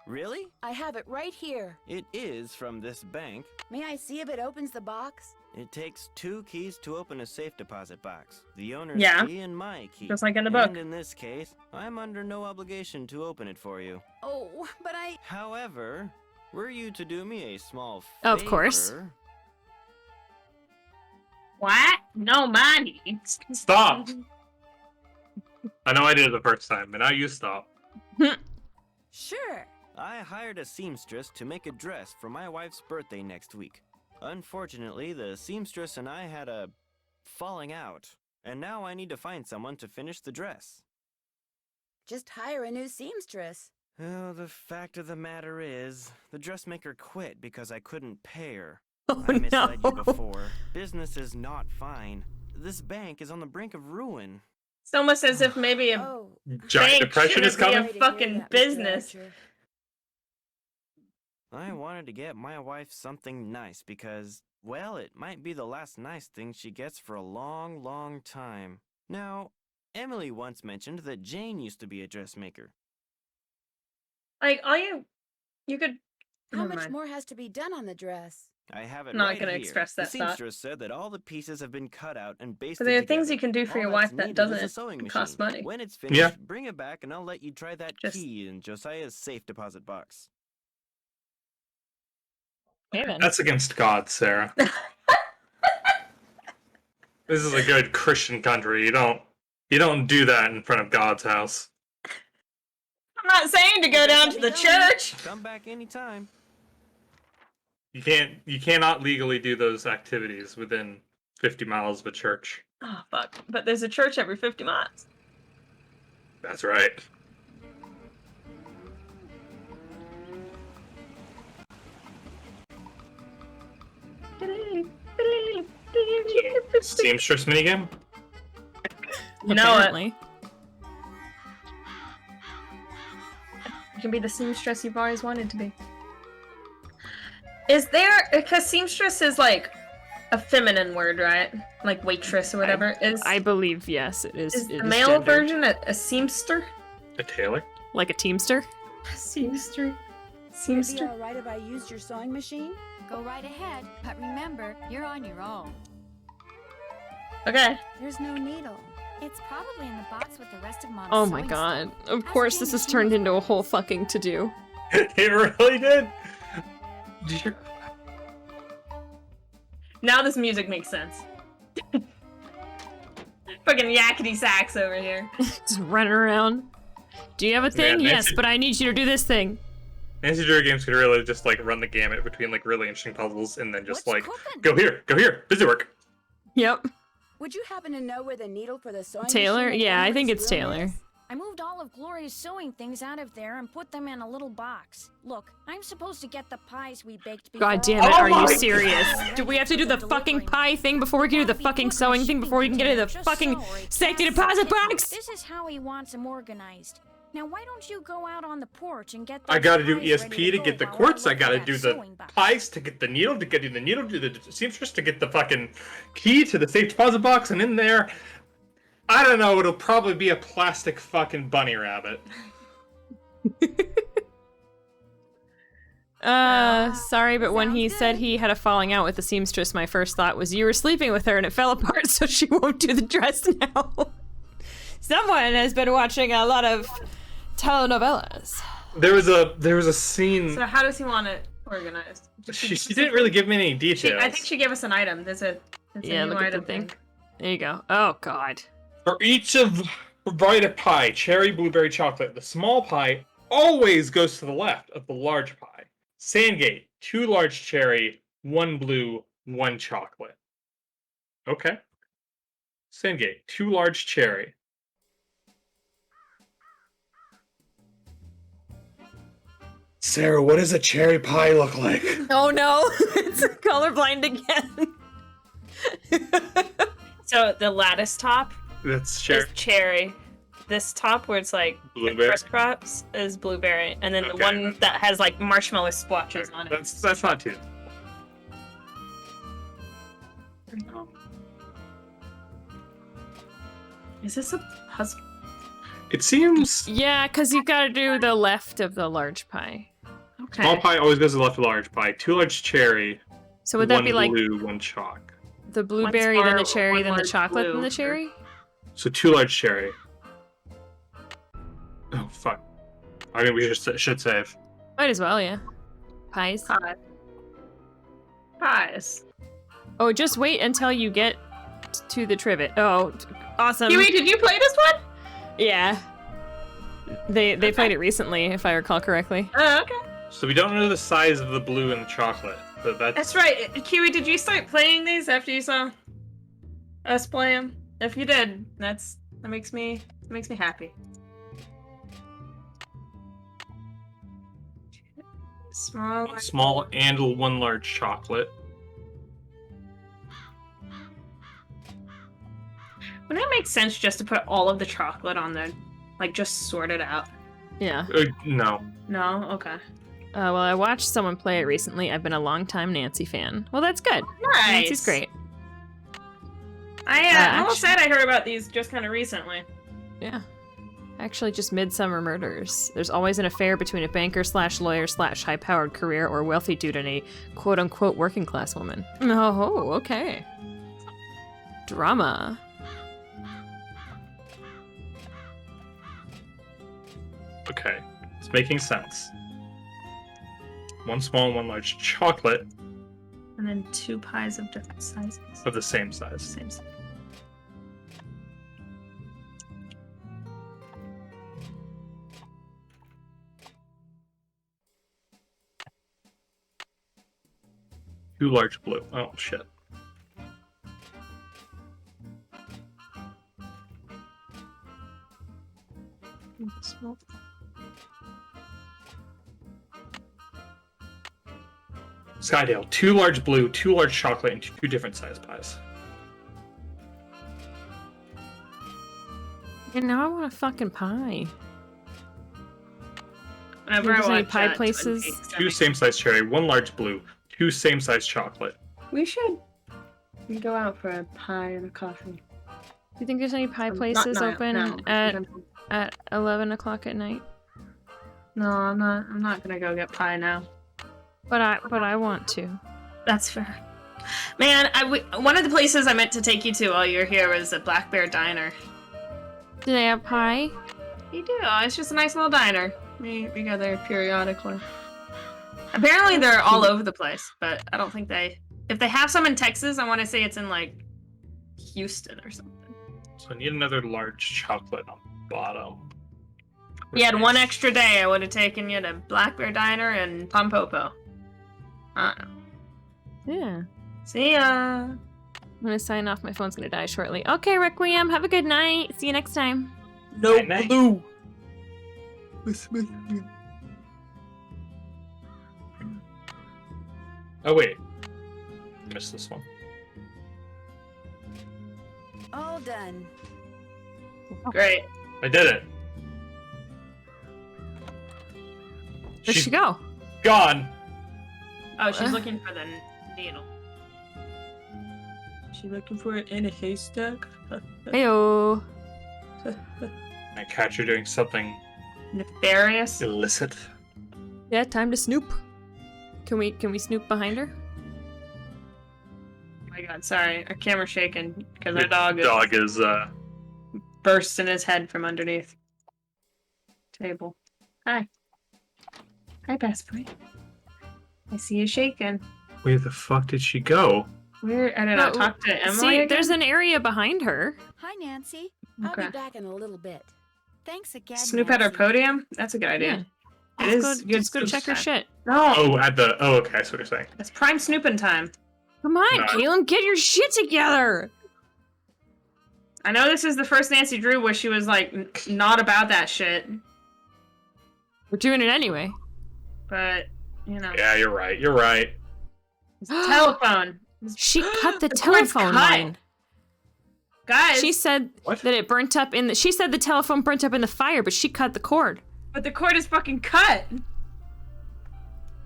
[SPEAKER 6] Really?
[SPEAKER 9] I have it right here.
[SPEAKER 6] It is from this bank.
[SPEAKER 9] May I see if it opens the box?
[SPEAKER 6] It takes 2 keys to open a safe deposit box. The owner's key and my key.
[SPEAKER 2] Just like in the book.
[SPEAKER 6] And in this case, I'm under no obligation to open it for you.
[SPEAKER 9] Oh, but I...
[SPEAKER 6] However, were you to do me a small favor...
[SPEAKER 1] Of course.
[SPEAKER 2] What? No money.
[SPEAKER 3] Stop. I know I did it the first time, but now you stop.
[SPEAKER 9] Sure.
[SPEAKER 6] I hired a seamstress to make a dress for my wife's birthday next week. Unfortunately, the seamstress and I had a falling out, and now I need to find someone to finish the dress.
[SPEAKER 9] Just hire a new seamstress.
[SPEAKER 6] Oh, the fact of the matter is, the dressmaker quit because I couldn't pay her.
[SPEAKER 1] Oh,
[SPEAKER 6] I misled you before. Business is not fine. This bank is on the brink of ruin.
[SPEAKER 2] It's almost as if maybe a
[SPEAKER 3] Giant
[SPEAKER 2] bank
[SPEAKER 3] depression is
[SPEAKER 2] shouldn't
[SPEAKER 3] coming.
[SPEAKER 2] be a fucking business.
[SPEAKER 6] I wanted to get my wife something nice because, well, it might be the last nice thing she gets for a long, long time. Now, Emily once mentioned that Jane used to be a dressmaker.
[SPEAKER 2] Like, all you could...
[SPEAKER 9] How much more has to be done on the dress?
[SPEAKER 6] I have it
[SPEAKER 2] Not
[SPEAKER 6] right
[SPEAKER 2] gonna
[SPEAKER 6] here.
[SPEAKER 2] express that
[SPEAKER 6] the
[SPEAKER 2] thought.
[SPEAKER 6] seamstress said that all the pieces have been cut out and basted
[SPEAKER 2] But there are
[SPEAKER 6] together.
[SPEAKER 2] things you can do for
[SPEAKER 6] All
[SPEAKER 2] your
[SPEAKER 6] that's
[SPEAKER 2] wife that
[SPEAKER 6] needed is a
[SPEAKER 2] doesn't
[SPEAKER 6] sewing
[SPEAKER 2] cost
[SPEAKER 6] machine.
[SPEAKER 2] money.
[SPEAKER 6] When it's finished, bring it back and I'll let you try that key in Josiah's safe deposit box.
[SPEAKER 3] That's against God, Sarah. This is a good Christian country. You don't do that in front of God's house.
[SPEAKER 2] I'm not saying to go down to the church.
[SPEAKER 6] Come back anytime.
[SPEAKER 3] You cannot legally do those activities within 50 miles of a church.
[SPEAKER 2] Oh, fuck. But there's a church every 50 miles.
[SPEAKER 3] That's right. Seamstress minigame?
[SPEAKER 2] No,
[SPEAKER 1] Apparently.
[SPEAKER 2] You can be the seamstress you've always wanted to be. Is there... Because seamstress is like a feminine word, right? Like waitress or whatever.
[SPEAKER 1] I believe, yes, it is.
[SPEAKER 2] Is
[SPEAKER 1] it
[SPEAKER 2] the
[SPEAKER 1] is
[SPEAKER 2] male
[SPEAKER 1] gendered.
[SPEAKER 2] version a seamster?
[SPEAKER 3] A tailor?
[SPEAKER 1] Like a teamster?
[SPEAKER 2] Seamster.
[SPEAKER 9] Would it be
[SPEAKER 2] Seamster.
[SPEAKER 9] all right if I used your sewing machine?
[SPEAKER 7] Go right ahead, but remember, you're on your own.
[SPEAKER 2] Okay.
[SPEAKER 9] There's no needle.
[SPEAKER 7] It's probably in the box with the rest of Mom's
[SPEAKER 1] Oh my
[SPEAKER 7] sewing
[SPEAKER 1] god.
[SPEAKER 7] stuff.
[SPEAKER 1] Of course this has turned into a whole fucking to-do.
[SPEAKER 3] It really did?
[SPEAKER 2] Now this music makes sense. Fucking yakety sax over here.
[SPEAKER 1] Just running around. Do you have a thing?
[SPEAKER 3] Yeah,
[SPEAKER 1] Yes,
[SPEAKER 3] Nancy-
[SPEAKER 1] but I need you to do this thing.
[SPEAKER 3] Nancy Drew games could really just like run the gamut between like really interesting puzzles and then just go here, busy work.
[SPEAKER 1] Yep.
[SPEAKER 9] Would you happen to know where the needle for the sewing
[SPEAKER 1] Taylor?
[SPEAKER 9] machine
[SPEAKER 1] Yeah, I think
[SPEAKER 9] Edward's
[SPEAKER 1] it's
[SPEAKER 9] room
[SPEAKER 1] Taylor.
[SPEAKER 9] is?
[SPEAKER 8] I moved all of Gloria's sewing things out of there and put them in a little box. Look, I'm supposed to get the pies we baked before.
[SPEAKER 1] God damn it, are you serious? Do we have to do the fucking pie thing before we can do the fucking sewing thing before we can get into the fucking safety deposit box?
[SPEAKER 8] This is how he wants them organized. Now, why don't you go out on the porch and get
[SPEAKER 3] I
[SPEAKER 8] those
[SPEAKER 3] gotta do
[SPEAKER 8] pies ready
[SPEAKER 3] ESP to
[SPEAKER 8] go
[SPEAKER 3] get the
[SPEAKER 8] while
[SPEAKER 3] quartz, I
[SPEAKER 8] look for
[SPEAKER 3] gotta
[SPEAKER 8] that
[SPEAKER 3] do the
[SPEAKER 8] sewing box?
[SPEAKER 3] pies to get the needle, to get the needle, to do the seamstress, to get the fucking key to the safe deposit box, and in there, I don't know, it'll probably be a plastic fucking bunny rabbit.
[SPEAKER 1] Sorry, but when he said he had a falling out with the seamstress, my first thought was you were sleeping with her and it fell apart, so she won't do the dress now. Someone has been watching a lot of telenovelas.
[SPEAKER 3] There was a scene.
[SPEAKER 2] So how does he want it organized?
[SPEAKER 3] She didn't really give me any details.
[SPEAKER 2] I think she gave us an item. There's a
[SPEAKER 1] Yeah,
[SPEAKER 2] new
[SPEAKER 1] look at the
[SPEAKER 2] item
[SPEAKER 1] thing. There you go. Oh, God.
[SPEAKER 3] For each of variety of pie, cherry, blueberry, chocolate, the small pie always goes to the left of the large pie. Sandgate, 2 large cherry, 1 blue, 1 chocolate. Okay. Sandgate, 2 large cherry. Sarah, what does a cherry pie look like?
[SPEAKER 1] Oh no, it's colorblind again.
[SPEAKER 2] So the lattice top
[SPEAKER 3] That's cherry.
[SPEAKER 2] is cherry. This top where it's like
[SPEAKER 3] Blueberry.
[SPEAKER 2] crisscross is blueberry, and then the
[SPEAKER 3] Okay.
[SPEAKER 2] one that has like marshmallow splotches on it.
[SPEAKER 3] That's not too.
[SPEAKER 2] Is this a puzzle?
[SPEAKER 3] It seems.
[SPEAKER 1] Yeah, because you gotta do the left of the large pie.
[SPEAKER 3] Small pie always goes to the left of large pie. 2 large cherry.
[SPEAKER 1] So would that
[SPEAKER 3] one
[SPEAKER 1] be like
[SPEAKER 3] blue, 1 chalk.
[SPEAKER 1] the blueberry, then the cherry, then the
[SPEAKER 2] large
[SPEAKER 1] chocolate,
[SPEAKER 2] blue.
[SPEAKER 1] then the cherry?
[SPEAKER 3] So 2 large cherry. Oh fuck! I mean, we should save.
[SPEAKER 1] Might as well, yeah. Pies.
[SPEAKER 2] Pies.
[SPEAKER 1] Oh, just wait until you get to the trivet. Oh, awesome.
[SPEAKER 2] Kiwi, did you play this one?
[SPEAKER 1] Yeah. They played it recently, if I recall correctly.
[SPEAKER 2] Oh, okay.
[SPEAKER 3] So we don't know the size of the blue and the chocolate, but
[SPEAKER 2] That's right. Kiwi, did you start playing these after you saw us play them? If you did, that makes me happy.
[SPEAKER 3] Small and 1 large chocolate.
[SPEAKER 2] Wouldn't it make sense just to put all of the chocolate on there? Like, just sort it out?
[SPEAKER 1] Yeah.
[SPEAKER 3] No.
[SPEAKER 2] No? Okay.
[SPEAKER 1] Well, I watched someone play it recently. I've been a long-time Nancy fan. Well, that's good.
[SPEAKER 2] Nice.
[SPEAKER 1] Nancy's great.
[SPEAKER 2] I almost said I heard about these just kind of recently.
[SPEAKER 1] Yeah. Actually, just Midsummer Murders. There's always an affair between a banker/lawyer/high-powered career or wealthy dude and a quote-unquote working-class woman. Oh, okay. Drama.
[SPEAKER 3] Okay, it's making sense. 1 small and 1 large chocolate.
[SPEAKER 2] And then 2 pies of different sizes.
[SPEAKER 3] Of the same size.
[SPEAKER 2] Same size.
[SPEAKER 3] Two large blue. Oh, shit. Skydale, 2 large blue, 2 large chocolate, and 2 different size pies.
[SPEAKER 1] And now I want a fucking pie.
[SPEAKER 2] Whenever
[SPEAKER 1] There's
[SPEAKER 2] I
[SPEAKER 1] any
[SPEAKER 2] watch
[SPEAKER 1] pie
[SPEAKER 2] Twin
[SPEAKER 1] places?
[SPEAKER 2] Peaks,
[SPEAKER 3] 2 same size cherry, 1 large blue, 2 same size chocolate.
[SPEAKER 2] we should go out for a pie and a coffee.
[SPEAKER 1] Do you think there's any pie
[SPEAKER 2] Not
[SPEAKER 1] places
[SPEAKER 2] now,
[SPEAKER 1] open
[SPEAKER 2] no,
[SPEAKER 1] at 11 o'clock at night?
[SPEAKER 2] No, I'm not gonna go get pie now.
[SPEAKER 1] But I want to.
[SPEAKER 2] That's fair. Man, one of the places I meant to take you to while you're here was a Black Bear Diner.
[SPEAKER 1] Do they have pie?
[SPEAKER 2] You do. It's just a nice little diner. We go there periodically. Apparently they're all over the place, but I don't think if they have some in Texas, I want to say it's in like Houston or something.
[SPEAKER 3] So I need another large chocolate on the bottom.
[SPEAKER 2] If you had one extra day, I would have taken you to Black Bear Diner and Pompopo.
[SPEAKER 1] Yeah.
[SPEAKER 2] See ya.
[SPEAKER 1] I'm gonna sign off. My phone's gonna die shortly. Okay, Requiem. Have a good night. See you next time.
[SPEAKER 3] No blue. Oh wait, missed this one.
[SPEAKER 9] All done.
[SPEAKER 2] Great.
[SPEAKER 3] I did it.
[SPEAKER 1] Where'd she go?
[SPEAKER 3] Gone.
[SPEAKER 2] Oh, she's looking for the needle. She looking for it in a haystack?
[SPEAKER 1] Heyo.
[SPEAKER 3] I catch her doing something
[SPEAKER 2] nefarious,
[SPEAKER 3] illicit.
[SPEAKER 1] Yeah, time to snoop. Can we snoop behind her?
[SPEAKER 2] Oh my god, sorry. Our camera's shaking because our
[SPEAKER 3] The dog is
[SPEAKER 2] burst in his head from underneath table. Hi. Hi, best boy. I see you shaking.
[SPEAKER 3] Where the fuck did she go?
[SPEAKER 2] Where? I don't know. Talk to Emily.
[SPEAKER 1] See,
[SPEAKER 2] again?
[SPEAKER 1] there's an area behind her.
[SPEAKER 7] Hi, Nancy.
[SPEAKER 2] Okay.
[SPEAKER 9] I'll be back in a little bit.
[SPEAKER 7] Thanks again.
[SPEAKER 2] Snoop at our
[SPEAKER 7] Nancy.
[SPEAKER 2] podium? That's a good idea.
[SPEAKER 1] Yeah.
[SPEAKER 2] It is
[SPEAKER 1] Let's go,
[SPEAKER 2] good
[SPEAKER 1] let's go
[SPEAKER 2] snoop
[SPEAKER 1] check her
[SPEAKER 2] time.
[SPEAKER 1] shit.
[SPEAKER 2] No.
[SPEAKER 3] Oh, okay, I see what you're saying.
[SPEAKER 2] It's prime snooping time.
[SPEAKER 1] Come on,
[SPEAKER 3] No.
[SPEAKER 1] Caitlin, get your shit together.
[SPEAKER 2] I know this is the first Nancy Drew where she was like not about that shit,
[SPEAKER 1] We're doing it anyway.
[SPEAKER 2] but you know.
[SPEAKER 3] Yeah, you're right. You're right.
[SPEAKER 2] It's a telephone.
[SPEAKER 1] She cut the
[SPEAKER 2] cord's
[SPEAKER 1] telephone
[SPEAKER 2] cut.
[SPEAKER 1] line.
[SPEAKER 2] Guys,
[SPEAKER 1] She said that it burnt up in the. She said the telephone burnt up in the fire, but she cut the cord.
[SPEAKER 2] but the cord is fucking cut.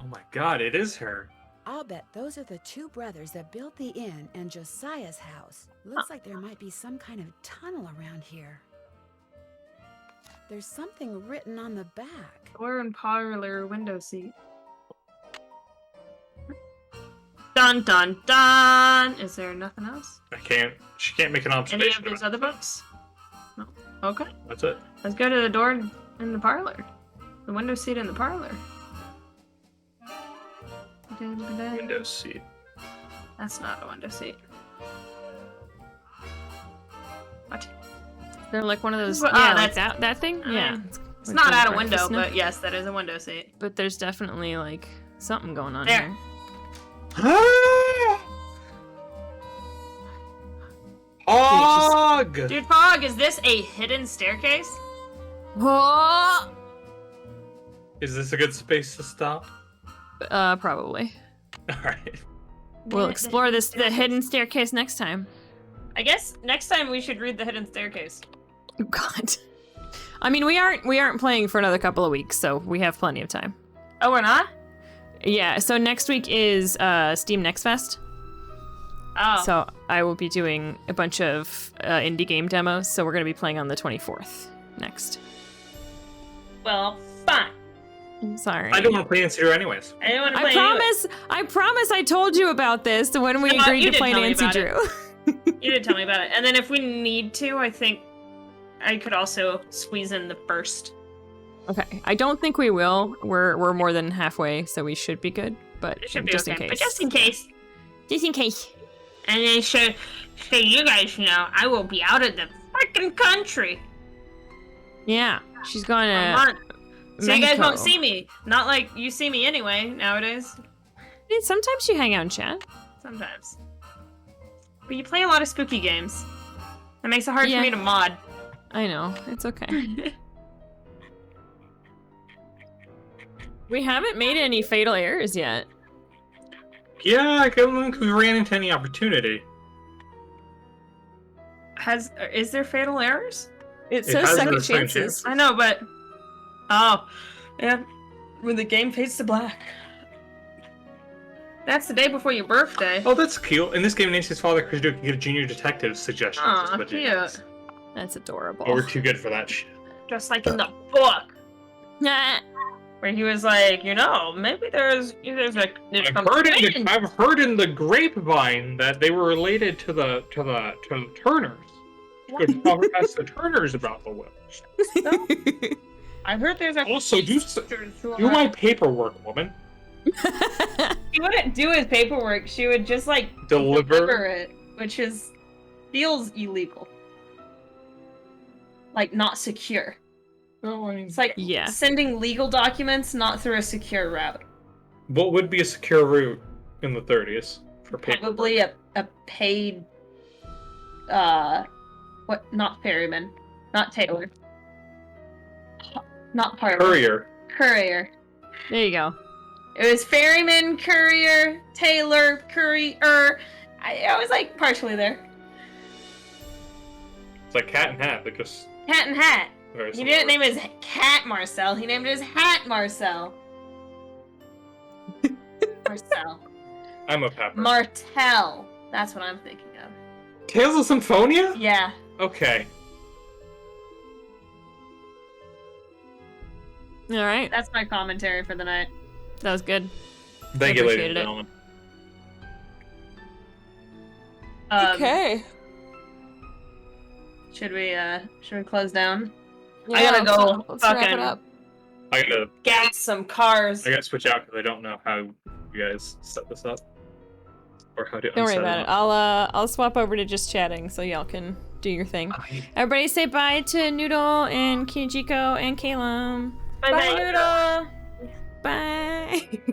[SPEAKER 3] Oh my god, it is her.
[SPEAKER 9] I'll bet those are the 2 brothers that built the inn and Josiah's house. Looks like there might be some kind of tunnel around here. There's something written on the back.
[SPEAKER 2] Door and parlor window seat. Dun dun dun. Is there nothing else?
[SPEAKER 3] She can't make an observation.
[SPEAKER 2] Any of these other books? No. Okay.
[SPEAKER 3] That's it.
[SPEAKER 2] Let's go to the door in the parlor. The window seat in the parlor.
[SPEAKER 3] Window seat.
[SPEAKER 2] That's not a window seat. What?
[SPEAKER 1] They're like one of those.
[SPEAKER 2] Well,
[SPEAKER 1] yeah,
[SPEAKER 2] that's
[SPEAKER 1] like that thing. Yeah.
[SPEAKER 2] It's not at a window, but yes, that is a window seat.
[SPEAKER 1] But there's definitely like something going on
[SPEAKER 2] there.
[SPEAKER 1] here.
[SPEAKER 3] Pog!
[SPEAKER 2] Dude, Pog, is this a hidden staircase?
[SPEAKER 1] Oh!
[SPEAKER 3] Is this a good space to stop?
[SPEAKER 1] Probably.
[SPEAKER 3] Alright.
[SPEAKER 1] We'll explore the hidden staircase next time.
[SPEAKER 2] I guess next time we should read the hidden staircase.
[SPEAKER 1] Oh, God. I mean, we aren't playing for another couple of weeks, so we have plenty of time.
[SPEAKER 2] Oh, we're not?
[SPEAKER 1] Yeah, so next week is Steam Next Fest.
[SPEAKER 2] Oh.
[SPEAKER 1] So I will be doing a bunch of indie game demos, so we're going to be playing on the 24th next.
[SPEAKER 2] Well, fine.
[SPEAKER 1] I'm sorry.
[SPEAKER 3] I don't want to play Nancy Drew anyways.
[SPEAKER 2] I didn't want to play
[SPEAKER 1] I promise I told you about this when we agreed to play Nancy Drew.
[SPEAKER 2] You did tell me about it. And then if we need to, I think I could also squeeze in the first.
[SPEAKER 1] Okay. I don't think we will. We're more than halfway, so we should be good. But
[SPEAKER 2] It should be
[SPEAKER 1] just
[SPEAKER 2] okay.
[SPEAKER 1] in case.
[SPEAKER 2] But just in case.
[SPEAKER 1] Just in case.
[SPEAKER 2] And then so you guys know, I will be out of the freaking country.
[SPEAKER 1] Yeah. She's going
[SPEAKER 2] For a
[SPEAKER 1] to
[SPEAKER 2] month. So you guys
[SPEAKER 1] Mexico.
[SPEAKER 2] won't see me. Not like you see me anyway nowadays.
[SPEAKER 1] Sometimes you hang out and chat.
[SPEAKER 2] Sometimes. But you play a lot of spooky games. That makes it hard for me to mod.
[SPEAKER 1] I know. It's okay. We haven't made any fatal errors yet.
[SPEAKER 3] Yeah, I don't think we ran into any opportunity.
[SPEAKER 2] Is there fatal errors?
[SPEAKER 1] It says second chances.
[SPEAKER 2] I know, but oh, yeah. When the game fades to black. That's the day before your birthday.
[SPEAKER 3] Oh, that's cute. In this game, Nancy's father could get a junior detective suggestions.
[SPEAKER 2] Aw,
[SPEAKER 3] is what it is.
[SPEAKER 2] cute.
[SPEAKER 1] That's adorable.
[SPEAKER 3] Oh, we're too good for that shit.
[SPEAKER 2] Just like in the book.
[SPEAKER 1] Nah.
[SPEAKER 2] Where he was like, maybe there's
[SPEAKER 3] I've heard in the grapevine that they were related to the Turners. Could ask the Turners about the will.
[SPEAKER 2] I heard there's
[SPEAKER 3] Also, do my paperwork, woman.
[SPEAKER 2] She wouldn't do his paperwork. She would just like
[SPEAKER 3] Deliver
[SPEAKER 2] it, which feels illegal. Like not secure.
[SPEAKER 3] No, I mean,
[SPEAKER 2] it's like sending legal documents not through a secure route.
[SPEAKER 3] What would be a secure route in the 30s for paper?
[SPEAKER 2] Probably a paid not ferryman, not Taylor. Not Parlor. Courier.
[SPEAKER 1] There you go.
[SPEAKER 2] It was ferryman, courier, Taylor, courier. I was like partially there.
[SPEAKER 3] It's like cat and hat because
[SPEAKER 2] Cat and hat.
[SPEAKER 3] very
[SPEAKER 2] He
[SPEAKER 3] similar.
[SPEAKER 2] didn't name his cat Marcel. He named his hat Marcel. Marcel.
[SPEAKER 3] I'm a pepper.
[SPEAKER 2] Martel. That's what I'm thinking of.
[SPEAKER 3] Tales of Symphonia?
[SPEAKER 2] Yeah.
[SPEAKER 3] Okay.
[SPEAKER 1] All right.
[SPEAKER 2] That's my commentary for the night.
[SPEAKER 1] That was good.
[SPEAKER 3] Thank you, ladies
[SPEAKER 1] appreciated
[SPEAKER 3] and
[SPEAKER 1] it.
[SPEAKER 3] gentlemen.
[SPEAKER 1] Okay.
[SPEAKER 2] Should we close down?
[SPEAKER 1] Yeah,
[SPEAKER 2] I gotta go
[SPEAKER 1] let's wrap it
[SPEAKER 2] fucking
[SPEAKER 1] up.
[SPEAKER 3] I gotta
[SPEAKER 2] gas some cars.
[SPEAKER 3] I gotta switch out because I don't know how you guys set this up or how to
[SPEAKER 1] Don't worry
[SPEAKER 3] unset
[SPEAKER 1] about
[SPEAKER 3] it.
[SPEAKER 1] it. I'll swap over to just chatting so y'all can do your thing. Everybody say bye to Noodle and Kinjiko and Calum.
[SPEAKER 2] Bye, Noodle.
[SPEAKER 1] Bye.